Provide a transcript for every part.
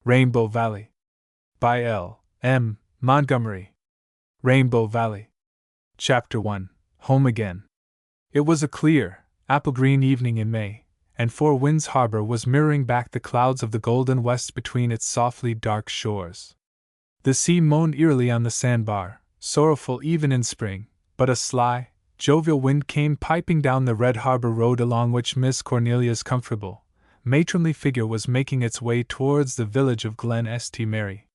Rainbow Valley. By L. M. Montgomery. Rainbow Valley. Chapter 1. Home Again. It was a clear, apple-green evening in May, and Four Winds Harbor was mirroring back the clouds of the golden west between its softly dark shores. The sea moaned eerily on the sandbar, sorrowful even in spring, but a sly, jovial wind came piping down the red harbor road along which Miss Cornelia's comfortable, matronly figure was making its way towards the village of Glen St. Mary.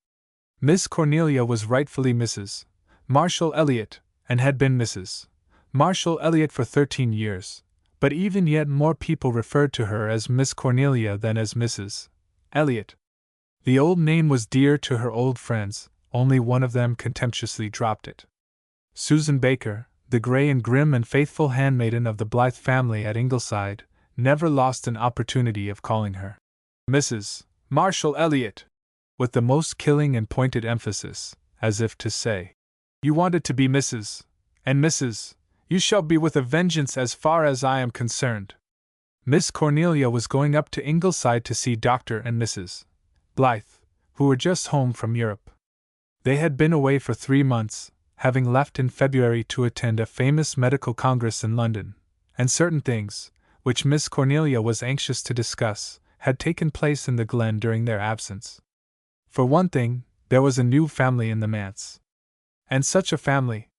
Miss Cornelia was rightfully Mrs. Marshall Elliott, and had been Mrs. Marshall Elliott for 13 years, but even yet more people referred to her as Miss Cornelia than as Mrs. Elliott. The old name was dear to her old friends, only one of them contemptuously dropped it. Susan Baker, the gray and grim and faithful handmaiden of the Blythe family at Ingleside, never lost an opportunity of calling her Mrs. Marshall Elliott, with the most killing and pointed emphasis, as if to say, "You wanted to be Mrs. and Mrs. You shall be with a vengeance as far as I am concerned." Miss Cornelia was going up to Ingleside to see Dr. and Mrs. Blythe, who were just home from Europe. They had been away for 3 months, having left in February to attend a famous medical congress in London, and certain things, which Miss Cornelia was anxious to discuss, had taken place in the glen during their absence. For one thing, there was a new family in the manse. And such a family!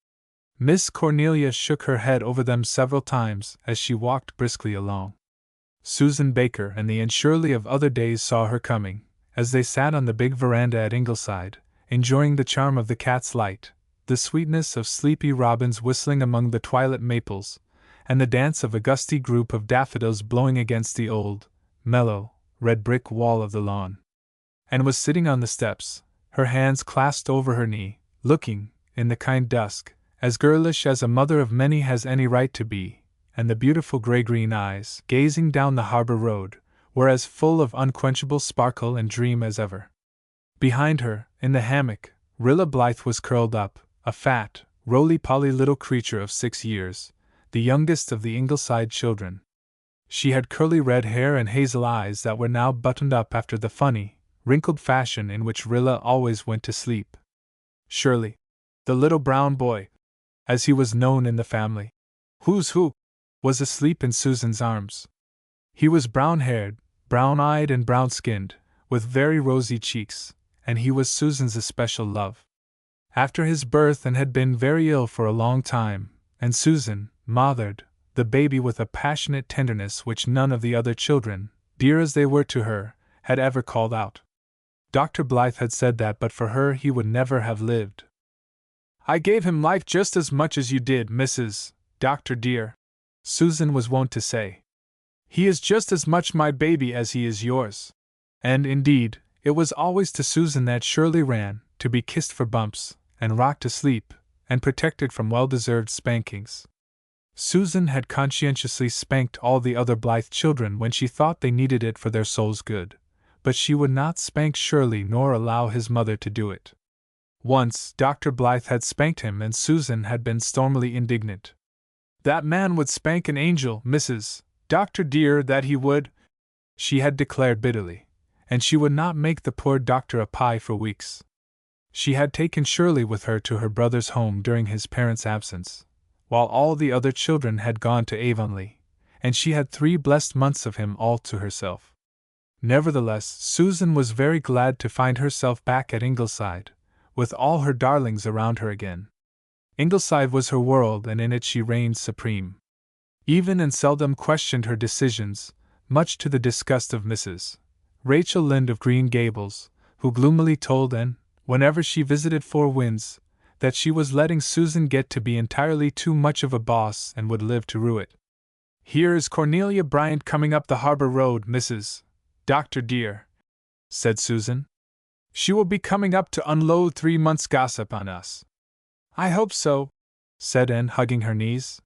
Miss Cornelia shook her head over them several times as she walked briskly along. Susan Baker and the Anne Shirley of other days saw her coming, as they sat on the big veranda at Ingleside, enjoying the charm of the cat's light, the sweetness of sleepy robins whistling among the twilit maples, and the dance of a gusty group of daffodils blowing against the old, mellow, red brick wall of the lawn. Anne was sitting on the steps, her hands clasped over her knee, looking, in the kind dusk, as girlish as a mother of many has any right to be, and the beautiful gray-green eyes, gazing down the harbor road, were as full of unquenchable sparkle and dream as ever. Behind her, in the hammock, Rilla Blythe was curled up, a fat, roly-poly little creature of 6 years, the youngest of the Ingleside children. She had curly red hair and hazel eyes that were now buttoned up after the funny, wrinkled fashion in which Rilla always went to sleep. Shirley, the little brown boy, as he was known in the family, who's who, was asleep in Susan's arms. He was brown-haired, brown-eyed and brown-skinned, with very rosy cheeks, and he was Susan's especial love. After his birth and had been very ill for a long time, and Susan mothered the baby with a passionate tenderness which none of the other children, dear as they were to her, had ever called out. Dr. Blythe had said that but for her he would never have lived. "I gave him life just as much as you did, Mrs. Doctor dear," Susan was wont to say. "He is just as much my baby as he is yours." And, indeed, it was always to Susan that Shirley ran, to be kissed for bumps, and rocked to sleep, and protected from well-deserved spankings. Susan had conscientiously spanked all the other Blythe children when she thought they needed it for their souls' good, but she would not spank Shirley nor allow his mother to do it. Once Dr. Blythe had spanked him and Susan had been stormily indignant. "That man would spank an angel, Mrs. Doctor dear, that he would," she had declared bitterly, and she would not make the poor doctor a pie for weeks. She had taken Shirley with her to her brother's home during his parents' absence, while all the other children had gone to Avonlea, and she had 3 blessed months of him all to herself. Nevertheless, Susan was very glad to find herself back at Ingleside, with all her darlings around her again. Ingleside was her world, and in it she reigned supreme. Even and seldom questioned her decisions, much to the disgust of Mrs. Rachel Lynde of Green Gables, who gloomily told Anne, whenever she visited Four Winds, that she was letting Susan get to be entirely too much of a boss and would live to rue it. "Here is Cornelia Bryant coming up the harbor road, Mrs. Doctor dear," said Susan. "She will be coming up to unload 3 months' gossip on us." "I hope so," said Anne, hugging her knees.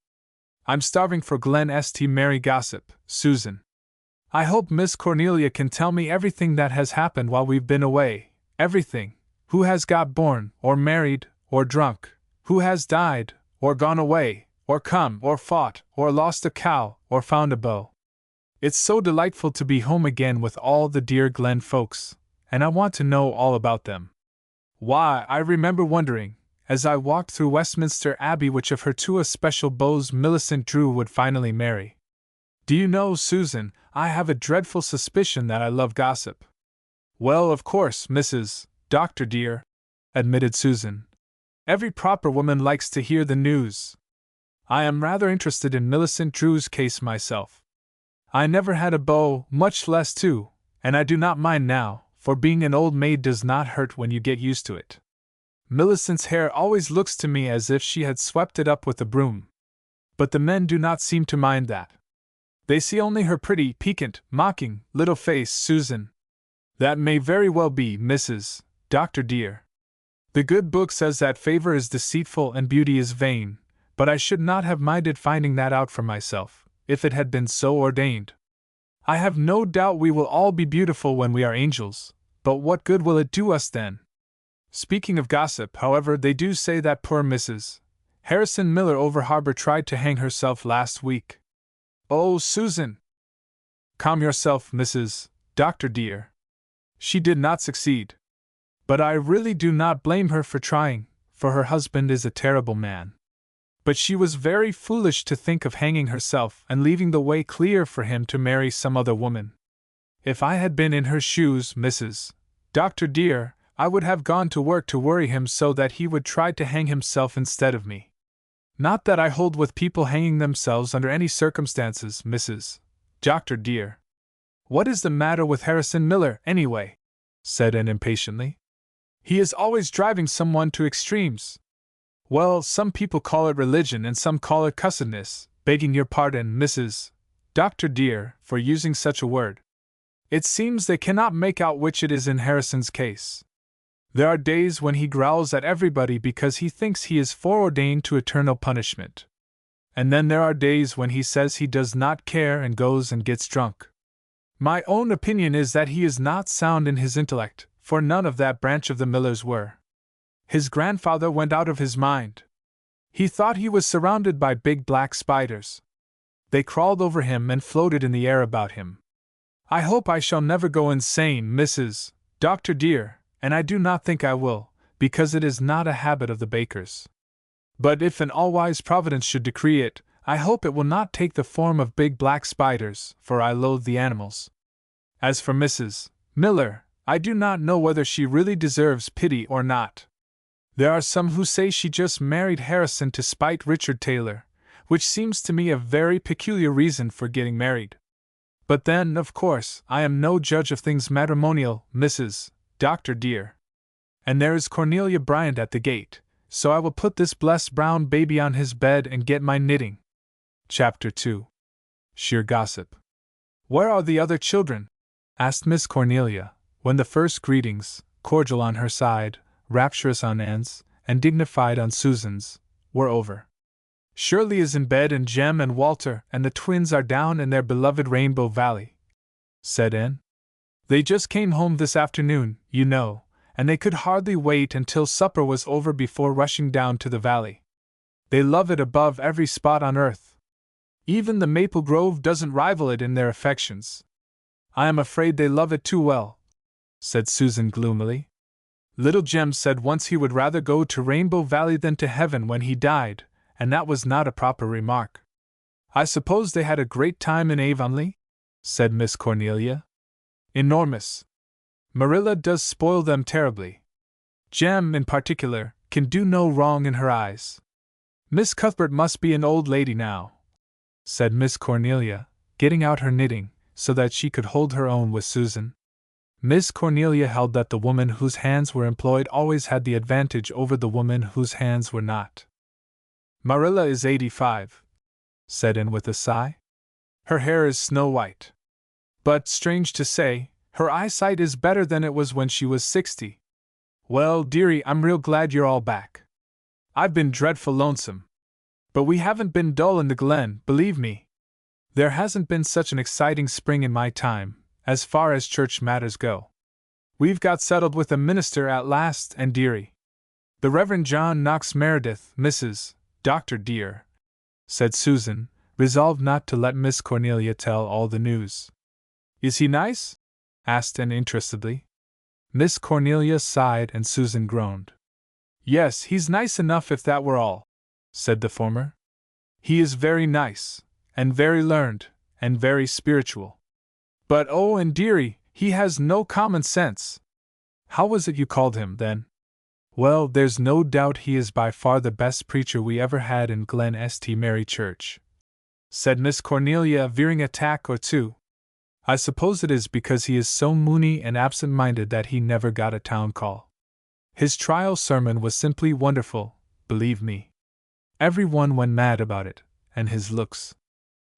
"I'm starving for Glen St. Mary gossip, Susan. I hope Miss Cornelia can tell me everything that has happened while we've been away, everything. Who has got born, or married, or drunk, who has died, or gone away, or come, or fought, or lost a cow, or found a beau. It's so delightful to be home again with all the dear Glen folks, and I want to know all about them. Why, I remember wondering, as I walked through Westminster Abbey, which of her two especial beaux Millicent Drew would finally marry. Do you know, Susan, I have a dreadful suspicion that I love gossip. Well, of course, Mrs. Doctor dear, admitted Susan. Every proper woman likes to hear the news. I am rather interested in Millicent Drew's case myself. I never had a beau, much less two, and I do not mind now, for being an old maid does not hurt when you get used to it. Millicent's hair always looks to me as if she had swept it up with a broom. But the men do not seem to mind that. They see only her pretty, piquant, mocking, little face, Susan. That may very well be, Mrs. Doctor dear. The good book says that favor is deceitful and beauty is vain, but I should not have minded finding that out for myself, if it had been so ordained. I have no doubt we will all be beautiful when we are angels, but what good will it do us then? Speaking of gossip, however, they do say that poor Mrs. Harrison Miller over harbor tried to hang herself last week. Oh, Susan! Calm yourself, Mrs. Doctor dear. She did not succeed. But I really do not blame her for trying, for her husband is a terrible man. But she was very foolish to think of hanging herself and leaving the way clear for him to marry some other woman. If I had been in her shoes, Mrs. Doctor dear, I would have gone to work to worry him so that he would try to hang himself instead of me. Not that I hold with people hanging themselves under any circumstances, Mrs. Doctor dear. What is the matter with Harrison Miller, anyway? Said Anne impatiently. He is always driving someone to extremes. Well, some people call it religion and some call it cussedness, begging your pardon, Mrs. Doctor dear, for using such a word. It seems they cannot make out which it is in Harrison's case. There are days when he growls at everybody because he thinks he is foreordained to eternal punishment. And then there are days when he says he does not care and goes and gets drunk. My own opinion is that he is not sound in his intellect, for none of that branch of the Millers were. His grandfather went out of his mind. He thought he was surrounded by big black spiders. They crawled over him and floated in the air about him. I hope I shall never go insane, Mrs. Doctor dear, and I do not think I will, because it is not a habit of the Bakers. But if an all-wise Providence should decree it, I hope it will not take the form of big black spiders, for I loathe the animals. As for Mrs. Miller, I do not know whether she really deserves pity or not. There are some who say she just married Harrison to spite Richard Taylor, which seems to me a very peculiar reason for getting married. But then, of course, I am no judge of things matrimonial, Mrs. Doctor dear. And there is Cornelia Bryant at the gate, so I will put this blessed brown baby on his bed and get my knitting. Chapter 2. Sheer Gossip. Where are the other children? Asked Miss Cornelia, when the first greetings, cordial on her side, rapturous on Anne's, and dignified on Susan's, were over. Shirley is in bed and Jem and Walter and the twins are down in their beloved Rainbow Valley, said Anne. They just came home this afternoon, you know, and they could hardly wait until supper was over before rushing down to the valley. They love it above every spot on earth. Even the maple grove doesn't rival it in their affections. I am afraid they love it too well, said Susan gloomily. Little Jem said once he would rather go to Rainbow Valley than to heaven when he died, and that was not a proper remark. I suppose they had a great time in Avonlea? Said Miss Cornelia. Enormous. Marilla does spoil them terribly. Jem, in particular, can do no wrong in her eyes. Miss Cuthbert must be an old lady now, said Miss Cornelia, getting out her knitting, so that she could hold her own with Susan. Miss Cornelia held that the woman whose hands were employed always had the advantage over the woman whose hands were not. Marilla is 85, said Anne with a sigh. Her hair is snow white. But, strange to say, her eyesight is better than it was when she was 60. Well, dearie, I'm real glad you're all back. I've been dreadful lonesome. But we haven't been dull in the Glen, believe me. There hasn't been such an exciting spring in my time, as far as church matters go. We've got settled with a minister at last, and dearie. The Reverend John Knox Meredith, Mrs. Doctor dear, said Susan, resolved not to let Miss Cornelia tell all the news. Is he nice? Asked Anne interestedly. Miss Cornelia sighed and Susan groaned. Yes, he's nice enough if that were all, said the former. He is very nice, and very learned, and very spiritual. But oh, and dearie, he has no common sense. How was it you called him, then? Well, there's no doubt he is by far the best preacher we ever had in Glen St. Mary Church, said Miss Cornelia, veering a tack or two. I suppose it is because he is so moony and absent-minded that he never got a town call. His trial sermon was simply wonderful, believe me. Everyone went mad about it, and his looks.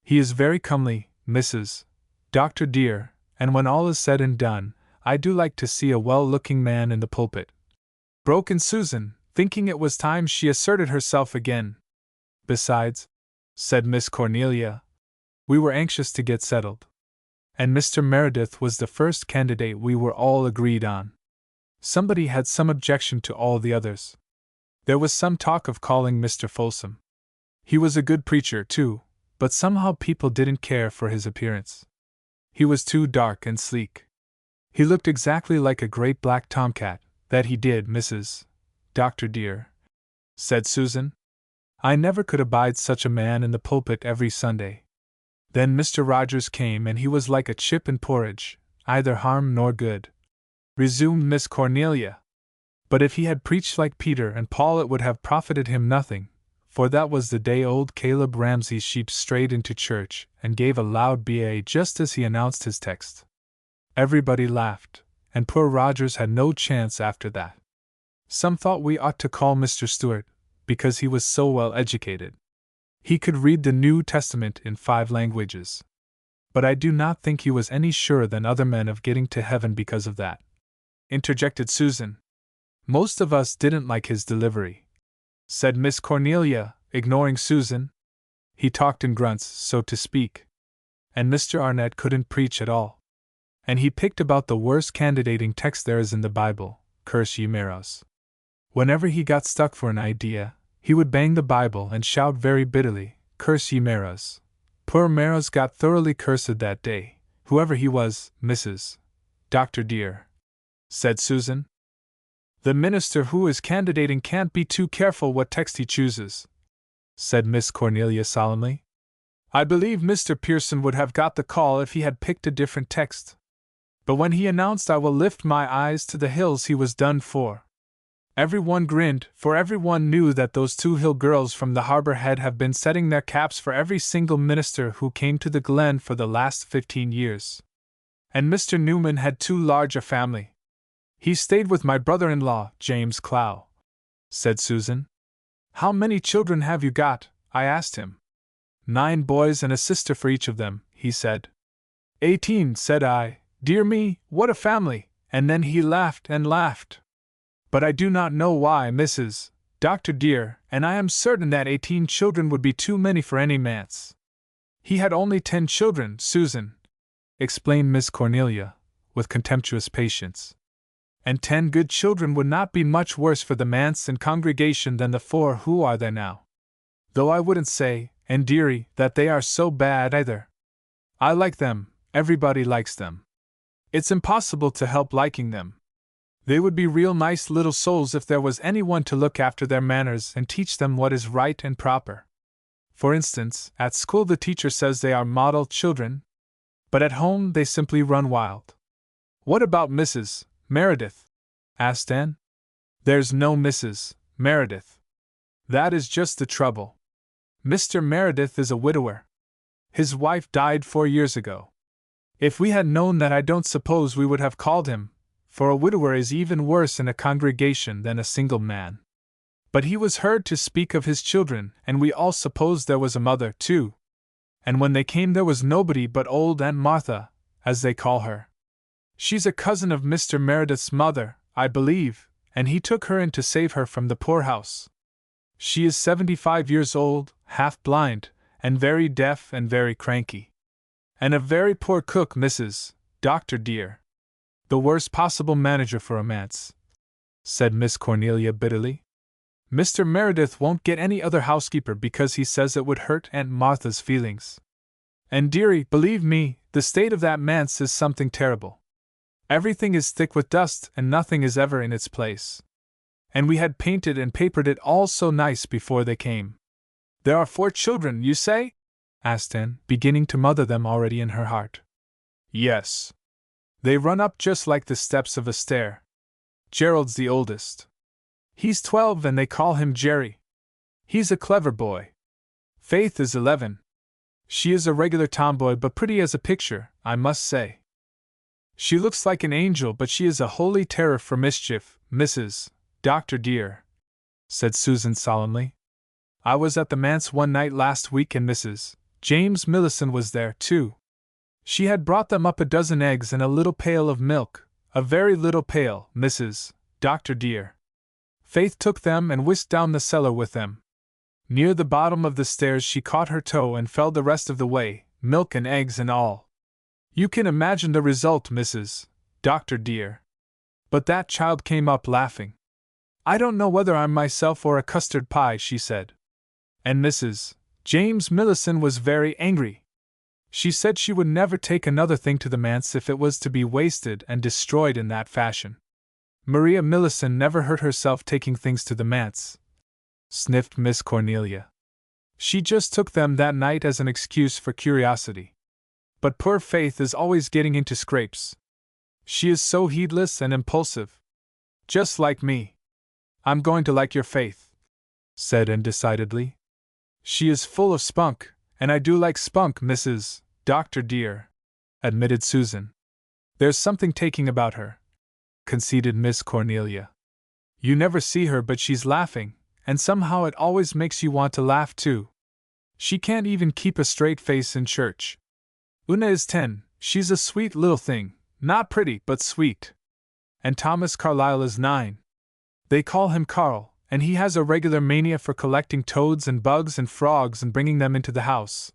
He is very comely, Mrs. Dr. dear, and when all is said and done, I do like to see a well-looking man in the pulpit. Broke in Susan, thinking it was time she asserted herself again. Besides, said Miss Cornelia, we were anxious to get settled. And Mr. Meredith was the first candidate we were all agreed on. Somebody had some objection to all the others. There was some talk of calling Mr. Folsom. He was a good preacher, too, but somehow people didn't care for his appearance. He was too dark and sleek. He looked exactly like a great black tomcat, that he did, Mrs. Dr. dear, said Susan. I never could abide such a man in the pulpit every Sunday. Then Mr. Rogers came and he was like a chip in porridge, either harm nor good, resumed Miss Cornelia. But if he had preached like Peter and Paul it would have profited him nothing, for that was the day old Caleb Ramsey's sheep strayed into church and gave a loud ba just as he announced his text. Everybody laughed, and poor Rogers had no chance after that. Some thought we ought to call Mr. Stewart, because he was so well educated. He could read the New Testament in 5 languages. But I do not think he was any surer than other men of getting to heaven because of that, interjected Susan. Most of us didn't like his delivery, said Miss Cornelia, ignoring Susan. He talked in grunts, so to speak. And Mr. Arnett couldn't preach at all. And he picked about the worst candidating text there is in the Bible, curse ye Meros. Whenever he got stuck for an idea, he would bang the Bible and shout very bitterly, curse ye Meros. Poor Meros got thoroughly cursed that day, whoever he was, Mrs. Dr. dear, said Susan. The minister who is candidating can't be too careful what text he chooses, said Miss Cornelia solemnly. I believe Mr. Pearson would have got the call if he had picked a different text. But when he announced I will lift my eyes to the hills he was done for. Everyone grinned, for everyone knew that those 2 Hill girls from the Harbor Head have been setting their caps for every single minister who came to the Glen for the last 15 years. And Mr. Newman had too large a family. He stayed with my brother-in-law, James Clow, said Susan. How many children have you got? I asked him. 9 boys and a sister for each of them, he said. 18, said I. Dear me, what a family! And then he laughed and laughed. But I do not know why, Mrs. Dr. dear, and I am certain that 18 children would be too many for any manse. He had only 10 children, Susan, explained Miss Cornelia, with contemptuous patience. And 10 good children would not be much worse for the manse and congregation than the 4 who are there now. Though I wouldn't say, and dearie, that they are so bad either. I like them, everybody likes them. It's impossible to help liking them. They would be real nice little souls if there was anyone to look after their manners and teach them what is right and proper. For instance, at school the teacher says they are model children, but at home they simply run wild. What about Mrs. Meredith? Asked Anne. There's no Mrs. Meredith. That is just the trouble. Mr. Meredith is a widower. His wife died 4 years ago. If we had known that, I don't suppose we would have called him, for a widower is even worse in a congregation than a single man. But he was heard to speak of his children, and we all supposed there was a mother, too. And when they came there was nobody but old Aunt Martha, as they call her. She's a cousin of Mr. Meredith's mother, I believe, and he took her in to save her from the poorhouse. She is 75 years old, half blind, and very deaf and very cranky. And a very poor cook, Mrs. Dr. dear. The worst possible manager for a manse, said Miss Cornelia bitterly. Mr. Meredith won't get any other housekeeper because he says it would hurt Aunt Martha's feelings. And dearie, believe me, the state of that manse is something terrible. Everything is thick with dust and nothing is ever in its place. And we had painted and papered it all so nice before they came. There are 4 children, you say? Asked Anne, beginning to mother them already in her heart. Yes. They run up just like the steps of a stair. Gerald's the oldest. He's 12 and they call him Jerry. He's a clever boy. Faith is 11. She is a regular tomboy but pretty as a picture, I must say. She looks like an angel but she is a holy terror for mischief, Mrs. Dr. dear, said Susan solemnly. I was at the manse one night last week and Mrs. James Millicent was there, too. She had brought them up a dozen eggs and a little pail of milk, a very little pail, Mrs. Dr. dear. Faith took them and whisked down the cellar with them. Near the bottom of the stairs she caught her toe and fell the rest of the way, milk and eggs and all. You can imagine the result, Mrs. Dr. dear. But that child came up laughing. I don't know whether I'm myself or a custard pie, she said. And Mrs. James Millicent was very angry. She said she would never take another thing to the manse if it was to be wasted and destroyed in that fashion. Maria Millicent never hurt herself taking things to the manse, sniffed Miss Cornelia. She just took them that night as an excuse for curiosity. But poor Faith is always getting into scrapes. She is so heedless and impulsive. Just like me. I'm going to like your Faith, said Anne decidedly. She is full of spunk, and I do like spunk, Mrs. Dr. dear, admitted Susan. There's something taking about her, conceded Miss Cornelia. You never see her but she's laughing, and somehow it always makes you want to laugh too. She can't even keep a straight face in church. Una is 10, she's a sweet little thing, not pretty but sweet. And Thomas Carlyle is 9. They call him Carl, and he has a regular mania for collecting toads and bugs and frogs and bringing them into the house.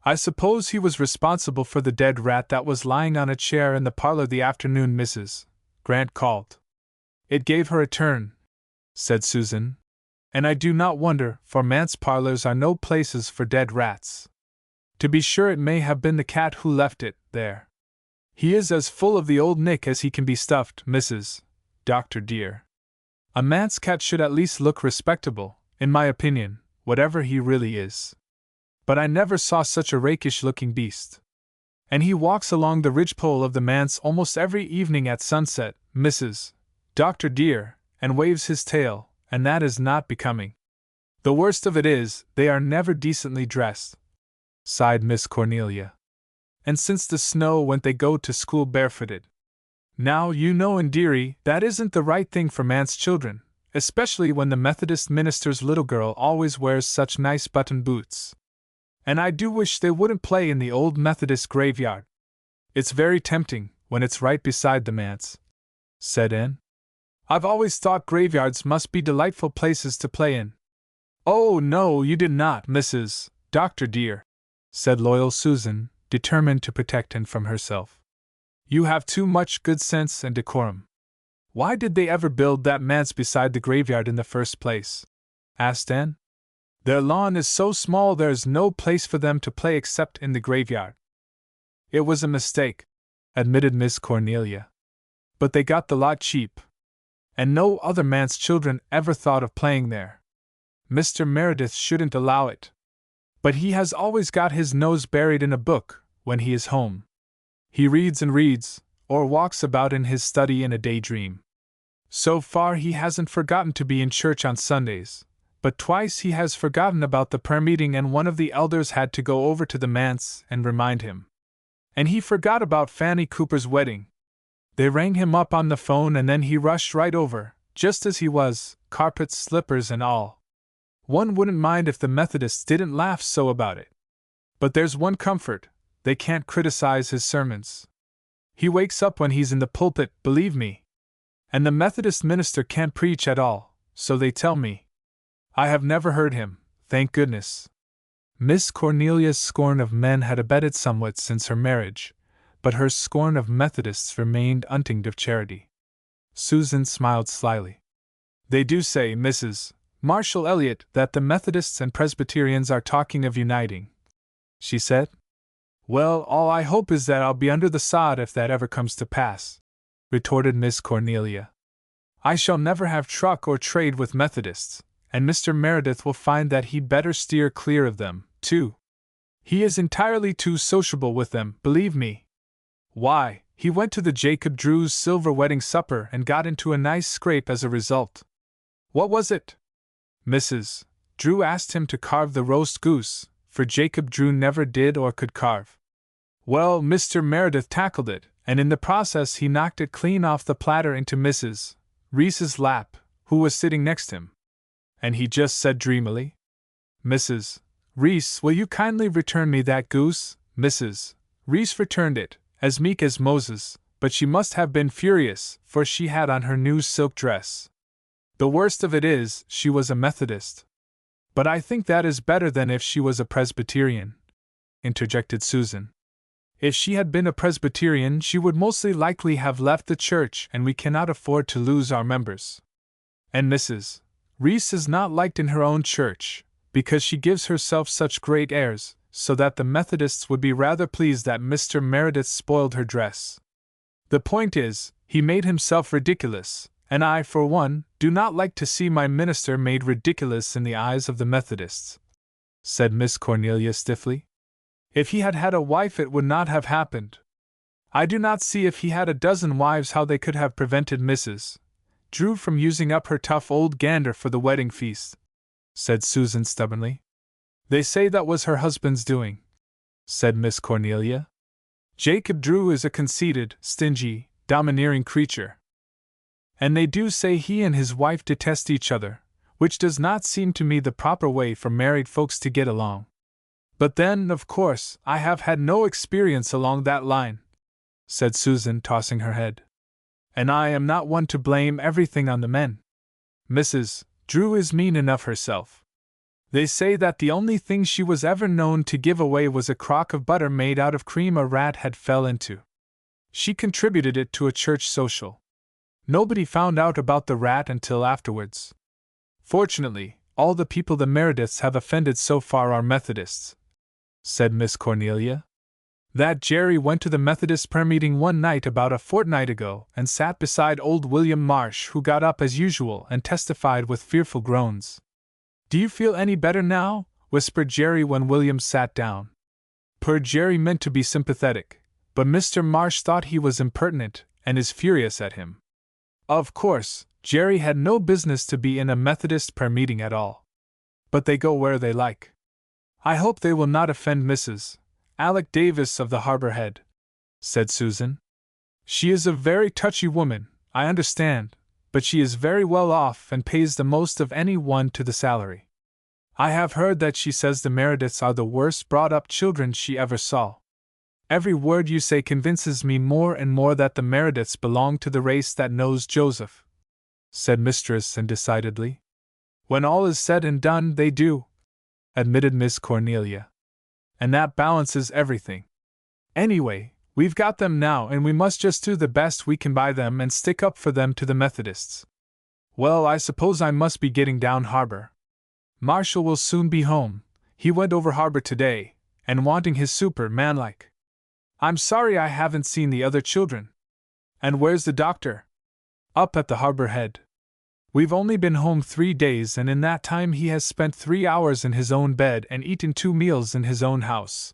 I suppose he was responsible for the dead rat that was lying on a chair in the parlor the afternoon Mrs. Grant called. It gave her a turn, said Susan. And I do not wonder, for manse parlors are no places for dead rats. To be sure it may have been the cat who left it there. He is as full of the old Nick as he can be stuffed, Mrs. Dr. dear. A manse cat should at least look respectable, in my opinion, whatever he really is. But I never saw such a rakish-looking beast. And he walks along the ridgepole of the manse almost every evening at sunset, Mrs. Dr. dear, and waves his tail, and that is not becoming. The worst of it is, they are never decently dressed, sighed Miss Cornelia. And since the snow went they go to school barefooted. Now you know, and dearie, that isn't the right thing for manse children, especially when the Methodist minister's little girl always wears such nice button boots. And I do wish they wouldn't play in the old Methodist graveyard. It's very tempting, when it's right beside the manse, said Anne. I've always thought graveyards must be delightful places to play in. Oh, no, you did not, Mrs. Dr. dear, said loyal Susan, determined to protect Anne from herself. You have too much good sense and decorum. Why did they ever build that manse beside the graveyard in the first place? Asked Anne. Their lawn is so small there is no place for them to play except in the graveyard. It was a mistake, admitted Miss Cornelia. But they got the lot cheap. And no other manse children ever thought of playing there. Mr. Meredith shouldn't allow it. But he has always got his nose buried in a book when he is home. He reads and reads, or walks about in his study in a daydream. So far he hasn't forgotten to be in church on Sundays, but twice he has forgotten about the prayer meeting and one of the elders had to go over to the manse and remind him. And he forgot about Fanny Cooper's wedding. They rang him up on the phone and then he rushed right over, just as he was, carpets, slippers and all. One wouldn't mind if the Methodists didn't laugh so about it. But there's one comfort, they can't criticize his sermons. He wakes up when he's in the pulpit, believe me. And the Methodist minister can't preach at all, so they tell me. I have never heard him, thank goodness. Miss Cornelia's scorn of men had abated somewhat since her marriage, but her scorn of Methodists remained untinged of charity. Susan smiled slyly. They do say, Mrs. Marshall Elliott, that the Methodists and Presbyterians are talking of uniting, she said. Well, all I hope is that I'll be under the sod if that ever comes to pass, retorted Miss Cornelia. I shall never have truck or trade with Methodists, and Mr. Meredith will find that he'd better steer clear of them, too. He is entirely too sociable with them, believe me. Why, he went to the Jacob Drew's silver wedding supper and got into a nice scrape as a result. What was it? Mrs. Drew asked him to carve the roast goose, for Jacob Drew never did or could carve. Well, Mr. Meredith tackled it, and in the process he knocked it clean off the platter into Mrs. Reese's lap, who was sitting next him. And he just said dreamily, "Mrs. Reese, will you kindly return me that goose?" Mrs. Reese returned it, as meek as Moses, but she must have been furious, for she had on her new silk dress. The worst of it is, she was a Methodist. But I think that is better than if she was a Presbyterian, interjected Susan. If she had been a Presbyterian, she would mostly likely have left the church, and we cannot afford to lose our members. And Mrs. Reese is not liked in her own church, because she gives herself such great airs, so that the Methodists would be rather pleased that Mr. Meredith spoiled her dress. The point is, he made himself ridiculous, and I, for one, do not like to see my minister made ridiculous in the eyes of the Methodists," said Miss Cornelia stiffly. "If he had had a wife it would not have happened. I do not see if he had a dozen wives how they could have prevented Mrs. Drew from using up her tough old gander for the wedding feast," said Susan stubbornly. "They say that was her husband's doing," said Miss Cornelia. "Jacob Drew is a conceited, stingy, domineering creature. And they do say he and his wife detest each other, which does not seem to me the proper way for married folks to get along. But then, of course, I have had no experience along that line," said Susan, tossing her head. "And I am not one to blame everything on the men. Mrs. Drew is mean enough herself. They say that the only thing she was ever known to give away was a crock of butter made out of cream a rat had fell into. She contributed it to a church social. Nobody found out about the rat until afterwards. Fortunately, all the people the Merediths have offended so far are Methodists," said Miss Cornelia. "That Jerry went to the Methodist prayer meeting one night about a fortnight ago and sat beside old William Marsh, who got up as usual and testified with fearful groans. 'Do you feel any better now?' whispered Jerry when William sat down. Poor Jerry meant to be sympathetic, but Mr. Marsh thought he was impertinent and is furious at him. Of course, Jerry had no business to be in a Methodist prayer meeting at all. But they go where they like. I hope they will not offend Mrs. Alec Davis of the Harbor Head," said Susan. "She is a very touchy woman, I understand, but she is very well off and pays the most of any one to the salary. I have heard that she says the Merediths are the worst brought-up children she ever saw. Every word you say convinces me more and more that the Merediths belong to the race that knows Joseph," said Mistress decidedly. "When all is said and done, they do," admitted Miss Cornelia. "And that balances everything. Anyway, we've got them now and we must just do the best we can by them and stick up for them to the Methodists. Well, I suppose I must be getting down harbor. Marshall will soon be home. He went over harbor today, and wanting his super manlike. I'm sorry I haven't seen the other children. And where's the doctor?" "Up at the Harbor Head. We've only been home 3 days, and in that time he has spent 3 hours in his own bed and eaten 2 meals in his own house.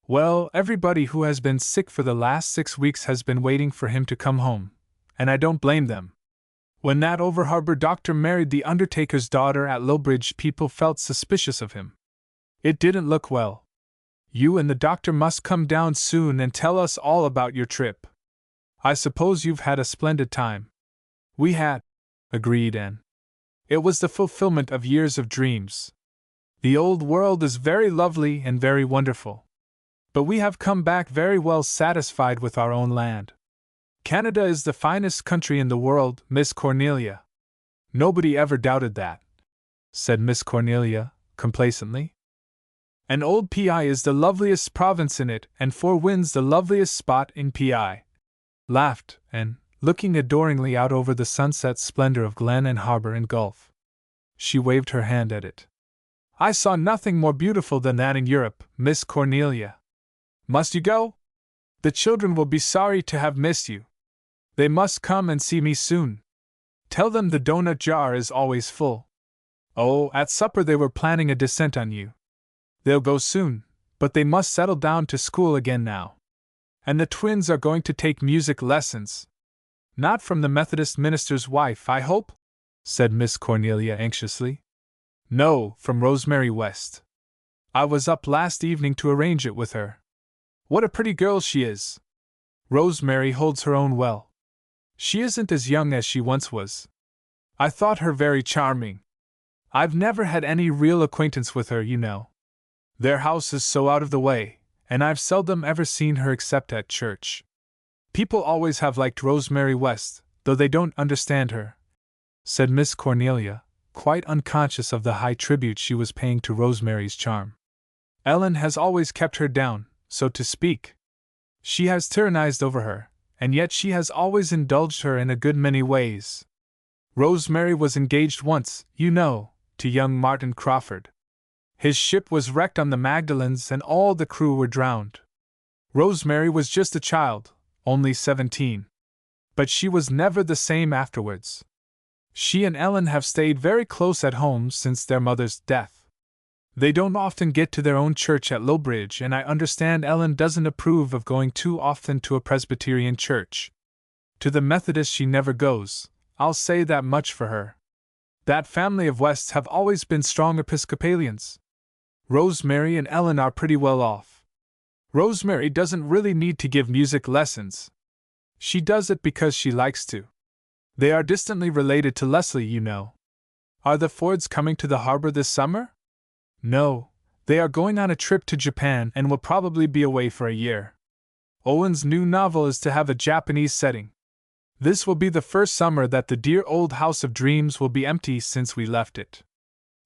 Well, everybody who has been sick for the last 6 weeks has been waiting for him to come home, and I don't blame them. When that over-harbor doctor married the undertaker's daughter at Lowbridge, people felt suspicious of him. It didn't look well. You and the doctor must come down soon and tell us all about your trip. I suppose you've had a splendid time." "We had," agreed Anne. "It was the fulfillment of years of dreams. The old world is very lovely and very wonderful. But we have come back very well satisfied with our own land. Canada is the finest country in the world, Miss Cornelia." "Nobody ever doubted that," said Miss Cornelia, complacently. "And old P.I. is the loveliest province in it, and Four Winds the loveliest spot in P.I., laughed Anne, looking adoringly out over the sunset splendor of glen and harbor and gulf. She waved her hand at it. "I saw nothing more beautiful than that in Europe, Miss Cornelia. Must you go? The children will be sorry to have missed you." They must come and see me soon. Tell them the donut jar is always full. Oh, at supper they were planning a descent on you. They'll go soon, but they must settle down to school again now. And the twins are going to take music lessons. Not from the Methodist minister's wife, I hope? Said Miss Cornelia anxiously. No, from Rosemary West. I was up last evening to arrange it with her. What a pretty girl she is. Rosemary holds her own well. She isn't as young as she once was. I thought her very charming. I've never had any real acquaintance with her, you know. Their house is so out of the way, and I've seldom ever seen her except at church. People always have liked Rosemary West, though they don't understand her, said Miss Cornelia, quite unconscious of the high tribute she was paying to Rosemary's charm. Ellen has always kept her down, so to speak. She has tyrannized over her, and yet she has always indulged her in a good many ways. Rosemary was engaged once, you know, to young Martin Crawford. His ship was wrecked on the Magdalens and all the crew were drowned. Rosemary was just a child, only 17. But she was never the same afterwards. She and Ellen have stayed very close at home since their mother's death. They don't often get to their own church at Lowbridge, and I understand Ellen doesn't approve of going too often to a Presbyterian church. To the Methodist she never goes, I'll say that much for her. That family of Wests have always been strong Episcopalians. Rosemary and Ellen are pretty well off. Rosemary doesn't really need to give music lessons. She does it because she likes to. They are distantly related to Leslie, you know. Are the Fords coming to the harbor this summer? No, they are going on a trip to Japan and will probably be away for a year. Owen's new novel is to have a Japanese setting. This will be the first summer that the dear old House of Dreams will be empty since we left it.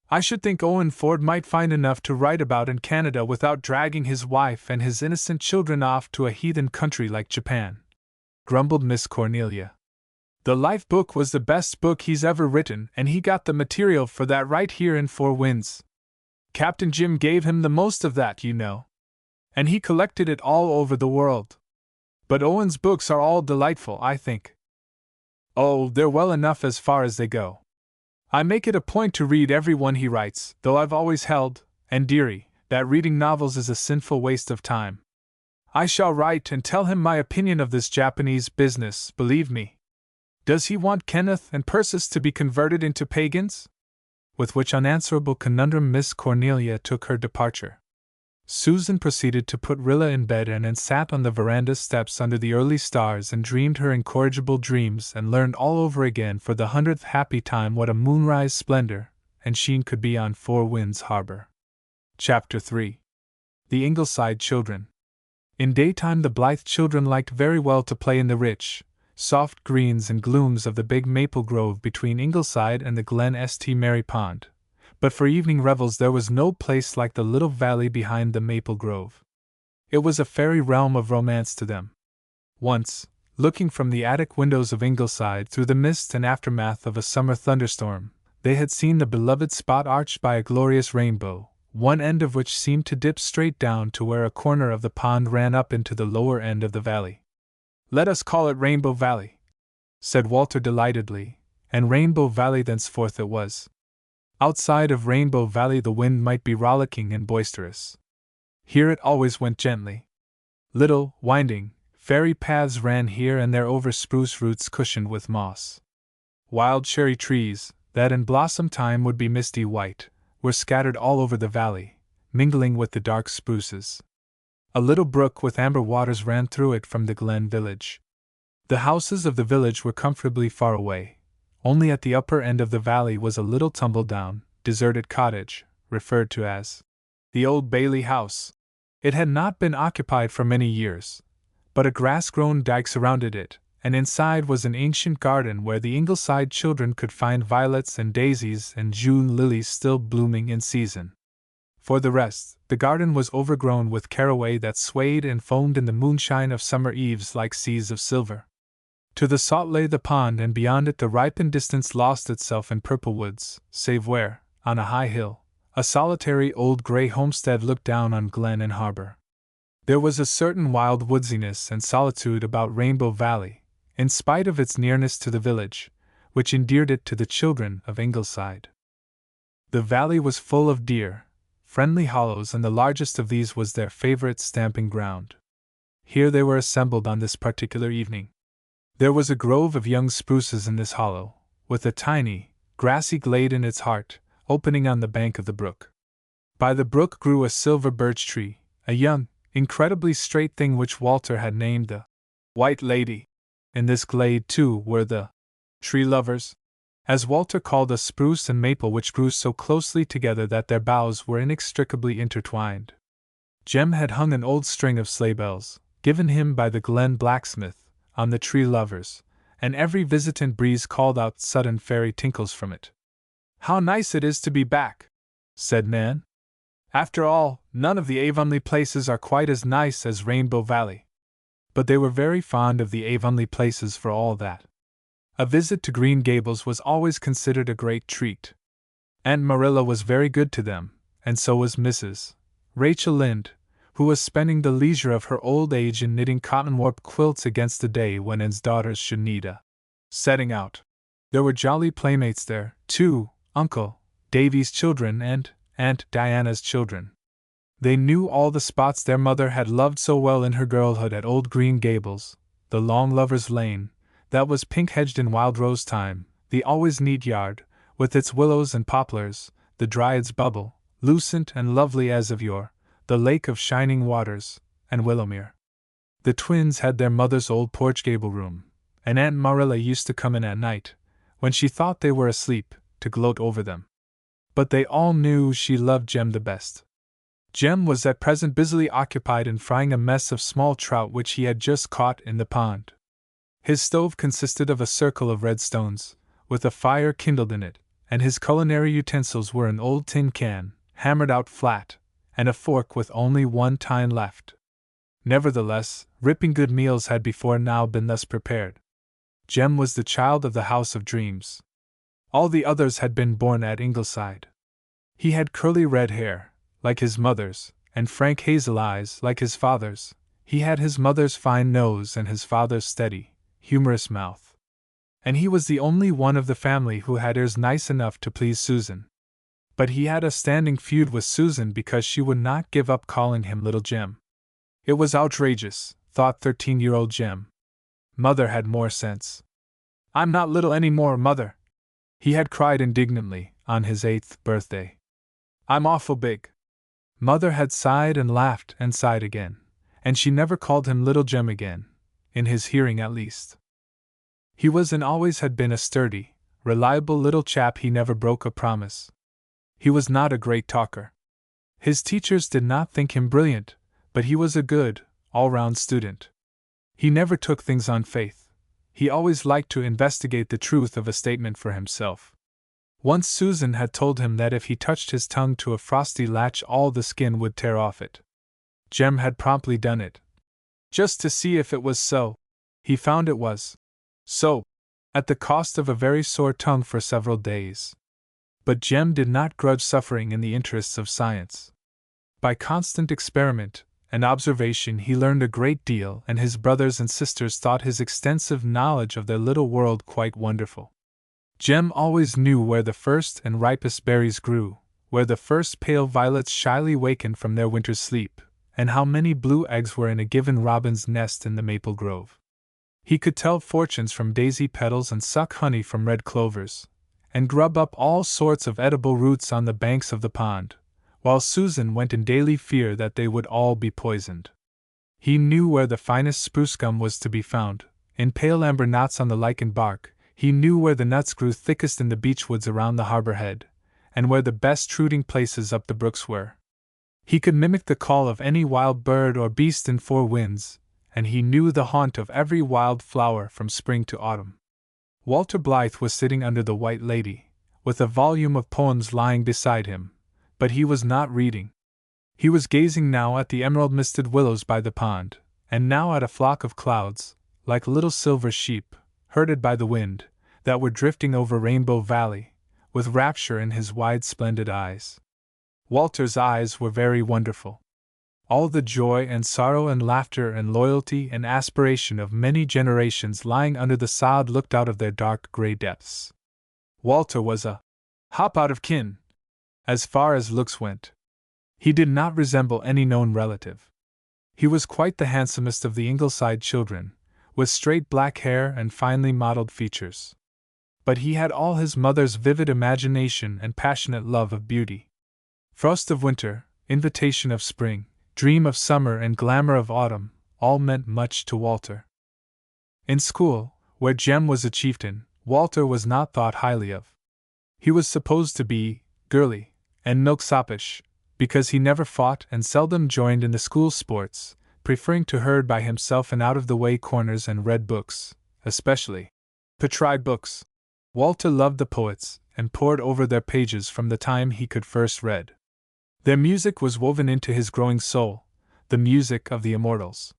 I should think Owen Ford might find enough to write about in Canada without dragging his wife and his innocent children off to a heathen country like Japan, grumbled Miss Cornelia. The Life book was the best book he's ever written, and he got the material for that right here in Four Winds. Captain Jim gave him the most of that, you know. And he collected it all over the world. But Owen's books are all delightful, I think. Oh, they're well enough as far as they go. I make it a point to read every one he writes, though I've always held, and dearie, that reading novels is a sinful waste of time. I shall write and tell him my opinion of this Japanese business, believe me. Does he want Kenneth and Persis to be converted into pagans? With which unanswerable conundrum Miss Cornelia took her departure. Susan proceeded to put Rilla in bed and then sat on the veranda steps under the early stars and dreamed her incorrigible dreams and learned all over again for the 100th happy time what a moonrise splendor and sheen could be on Four Winds Harbor. Chapter 3. The Ingleside Children. In daytime the Blythe children liked very well to play in the rich, soft greens and glooms of the big maple grove between Ingleside and the Glen St. Mary Pond, but for evening revels there was no place like the little valley behind the maple grove. It was a fairy realm of romance to them. Once, looking from the attic windows of Ingleside through the mist and aftermath of a summer thunderstorm, they had seen the beloved spot arched by a glorious rainbow, one end of which seemed to dip straight down to where a corner of the pond ran up into the lower end of the valley. "Let us call it Rainbow Valley," said Walter delightedly, and Rainbow Valley thenceforth it was. Outside of Rainbow Valley the wind might be rollicking and boisterous. Here it always went gently. Little, winding, fairy paths ran here and there over spruce roots cushioned with moss. Wild cherry trees, that in blossom time would be misty white, were scattered all over the valley, mingling with the dark spruces. A little brook with amber waters ran through it from the Glen village. The houses of the village were comfortably far away. Only at the upper end of the valley was a little tumble-down, deserted cottage, referred to as the Old Bailey House. It had not been occupied for many years, but a grass-grown dyke surrounded it, and inside was an ancient garden where the Ingleside children could find violets and daisies and June lilies still blooming in season. For the rest, the garden was overgrown with caraway that swayed and foamed in the moonshine of summer eves like seas of silver. To the south lay the pond, and beyond it the ripened distance lost itself in purple woods, save where, on a high hill, a solitary old grey homestead looked down on glen and harbor. There was a certain wild woodsiness and solitude about Rainbow Valley, in spite of its nearness to the village, which endeared it to the children of Ingleside. The valley was full of dear, friendly hollows, and the largest of these was their favorite stamping ground. Here they were assembled on this particular evening. There was a grove of young spruces in this hollow, with a tiny, grassy glade in its heart, opening on the bank of the brook. By the brook grew a silver birch tree, a young, incredibly straight thing which Walter had named the White Lady. In this glade, too, were the tree lovers, as Walter called a spruce and maple which grew so closely together that their boughs were inextricably intertwined. Jem had hung an old string of sleigh bells, given him by the Glen blacksmith, on the tree lovers, and every visitant breeze called out sudden fairy tinkles from it. "How nice it is to be back!" said Nan. "After all, none of the Avonlea places are quite as nice as Rainbow Valley." But they were very fond of the Avonlea places for all that. A visit to Green Gables was always considered a great treat. Aunt Marilla was very good to them, and so was Mrs. Rachel Lynde, who was spending the leisure of her old age in knitting cotton warp quilts against the day when Ann's daughters should need a setting out. There were jolly playmates there, too, Uncle Davy's children and Aunt Diana's children. They knew all the spots their mother had loved so well in her girlhood at old Green Gables, the long Lover's Lane, that was pink-hedged in wild rose time, the always neat yard, with its willows and poplars, the Dryad's Bubble, lucent and lovely as of yore, the Lake of Shining Waters, and Willowmere. The twins had their mother's old porch gable room, and Aunt Marilla used to come in at night, when she thought they were asleep, to gloat over them. But they all knew she loved Jem the best. Jem was at present busily occupied in frying a mess of small trout which he had just caught in the pond. His stove consisted of a circle of red stones, with a fire kindled in it, and his culinary utensils were an old tin can, hammered out flat, and a fork with only one tine left. Nevertheless, ripping good meals had before now been thus prepared. Jem was the child of the House of Dreams. All the others had been born at Ingleside. He had curly red hair, like his mother's, and frank hazel eyes, like his father's. He had his mother's fine nose and his father's steady, humorous mouth. And he was the only one of the family who had ears nice enough to please Susan. But he had a standing feud with Susan because she would not give up calling him Little Jem. It was outrageous, thought 13-year-old Jem. Mother had more sense. "I'm not little any more, Mother," he had cried indignantly, on his 8th birthday. "I'm awful big." Mother had sighed and laughed and sighed again, and she never called him Little Jem again, in his hearing at least. He was and always had been a sturdy, reliable little chap. He never broke a promise. He was not a great talker. His teachers did not think him brilliant, but he was a good, all-round student. He never took things on faith. He always liked to investigate the truth of a statement for himself. Once Susan had told him that if he touched his tongue to a frosty latch all the skin would tear off it. Jem had promptly done it. Just to see if it was so. He found it was so, at the cost of a very sore tongue for several days. But Jem did not grudge suffering in the interests of science. By constant experiment and observation he learned a great deal, and his brothers and sisters thought his extensive knowledge of their little world quite wonderful. Jem always knew where the first and ripest berries grew, where the first pale violets shyly wakened from their winter's sleep, and how many blue eggs were in a given robin's nest in the maple grove. He could tell fortunes from daisy petals and suck honey from red clovers, and grub up all sorts of edible roots on the banks of the pond, while Susan went in daily fear that they would all be poisoned. He knew where the finest spruce gum was to be found, in pale amber knots on the lichened bark. He knew where the nuts grew thickest in the beech woods around the harbor head, and where the best truding places up the brooks were. He could mimic the call of any wild bird or beast in 4 winds, and he knew the haunt of every wild flower from spring to autumn. Walter Blythe was sitting under the White Lady, with a volume of poems lying beside him, but he was not reading. He was gazing now at the emerald-misted willows by the pond, and now at a flock of clouds, like little silver sheep, herded by the wind, that were drifting over Rainbow Valley, with rapture in his wide splendid eyes. Walter's eyes were very wonderful. all the joy and sorrow and laughter and loyalty and aspiration of many generations lying under the sod looked out of their dark gray depths. Walter was a hop out of kin, as far as looks went. He did not resemble any known relative. He was quite the handsomest of the Ingleside children, with straight black hair and finely modeled features. But he had all his mother's vivid imagination and passionate love of beauty. Frost of winter, invitation of spring, dream of summer and glamour of autumn, all meant much to Walter. In school, where Jem was a chieftain, Walter was not thought highly of. He was supposed to be girly and milksopish, because he never fought and seldom joined in the school sports, preferring to herd by himself in out-of-the-way corners and read books, especially patried books. Walter loved the poets, and pored over their pages from the time he could first read. Their music was woven into his growing soul, the music of the immortals.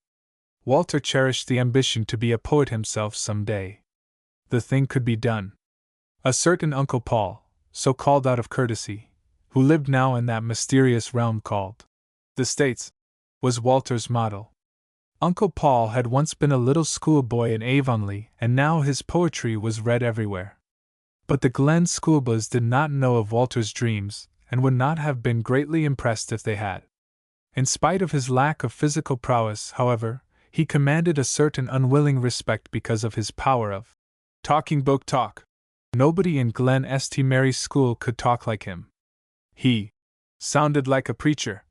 Walter cherished the ambition to be a poet himself some day. The thing could be done. A certain Uncle Paul, so called out of courtesy, who lived now in that mysterious realm called the States, was Walter's model. Uncle Paul had once been a little schoolboy in Avonlea, and now his poetry was read everywhere. But the Glen schoolboys did not know of Walter's dreams, and would not have been greatly impressed if they had. In spite of his lack of physical prowess, however, he commanded a certain unwilling respect because of his power of talking book talk. Nobody in Glen St. Mary's school could talk like him. He sounded like a preacher,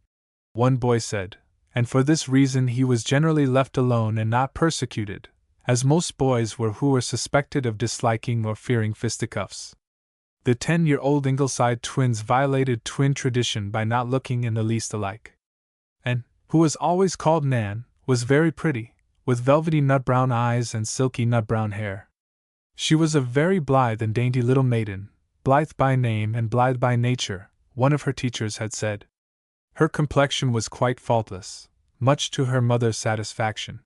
one boy said, and for this reason he was generally left alone and not persecuted, as most boys were who were suspected of disliking or fearing fisticuffs. The 10-year-old Ingleside twins violated twin tradition by not looking in the least alike. Anne, who was always called Nan, was very pretty, with velvety nut-brown eyes and silky nut-brown hair. She was a very blithe and dainty little maiden, blithe by name and blithe by nature, one of her teachers had said. Her complexion was quite faultless, much to her mother's satisfaction.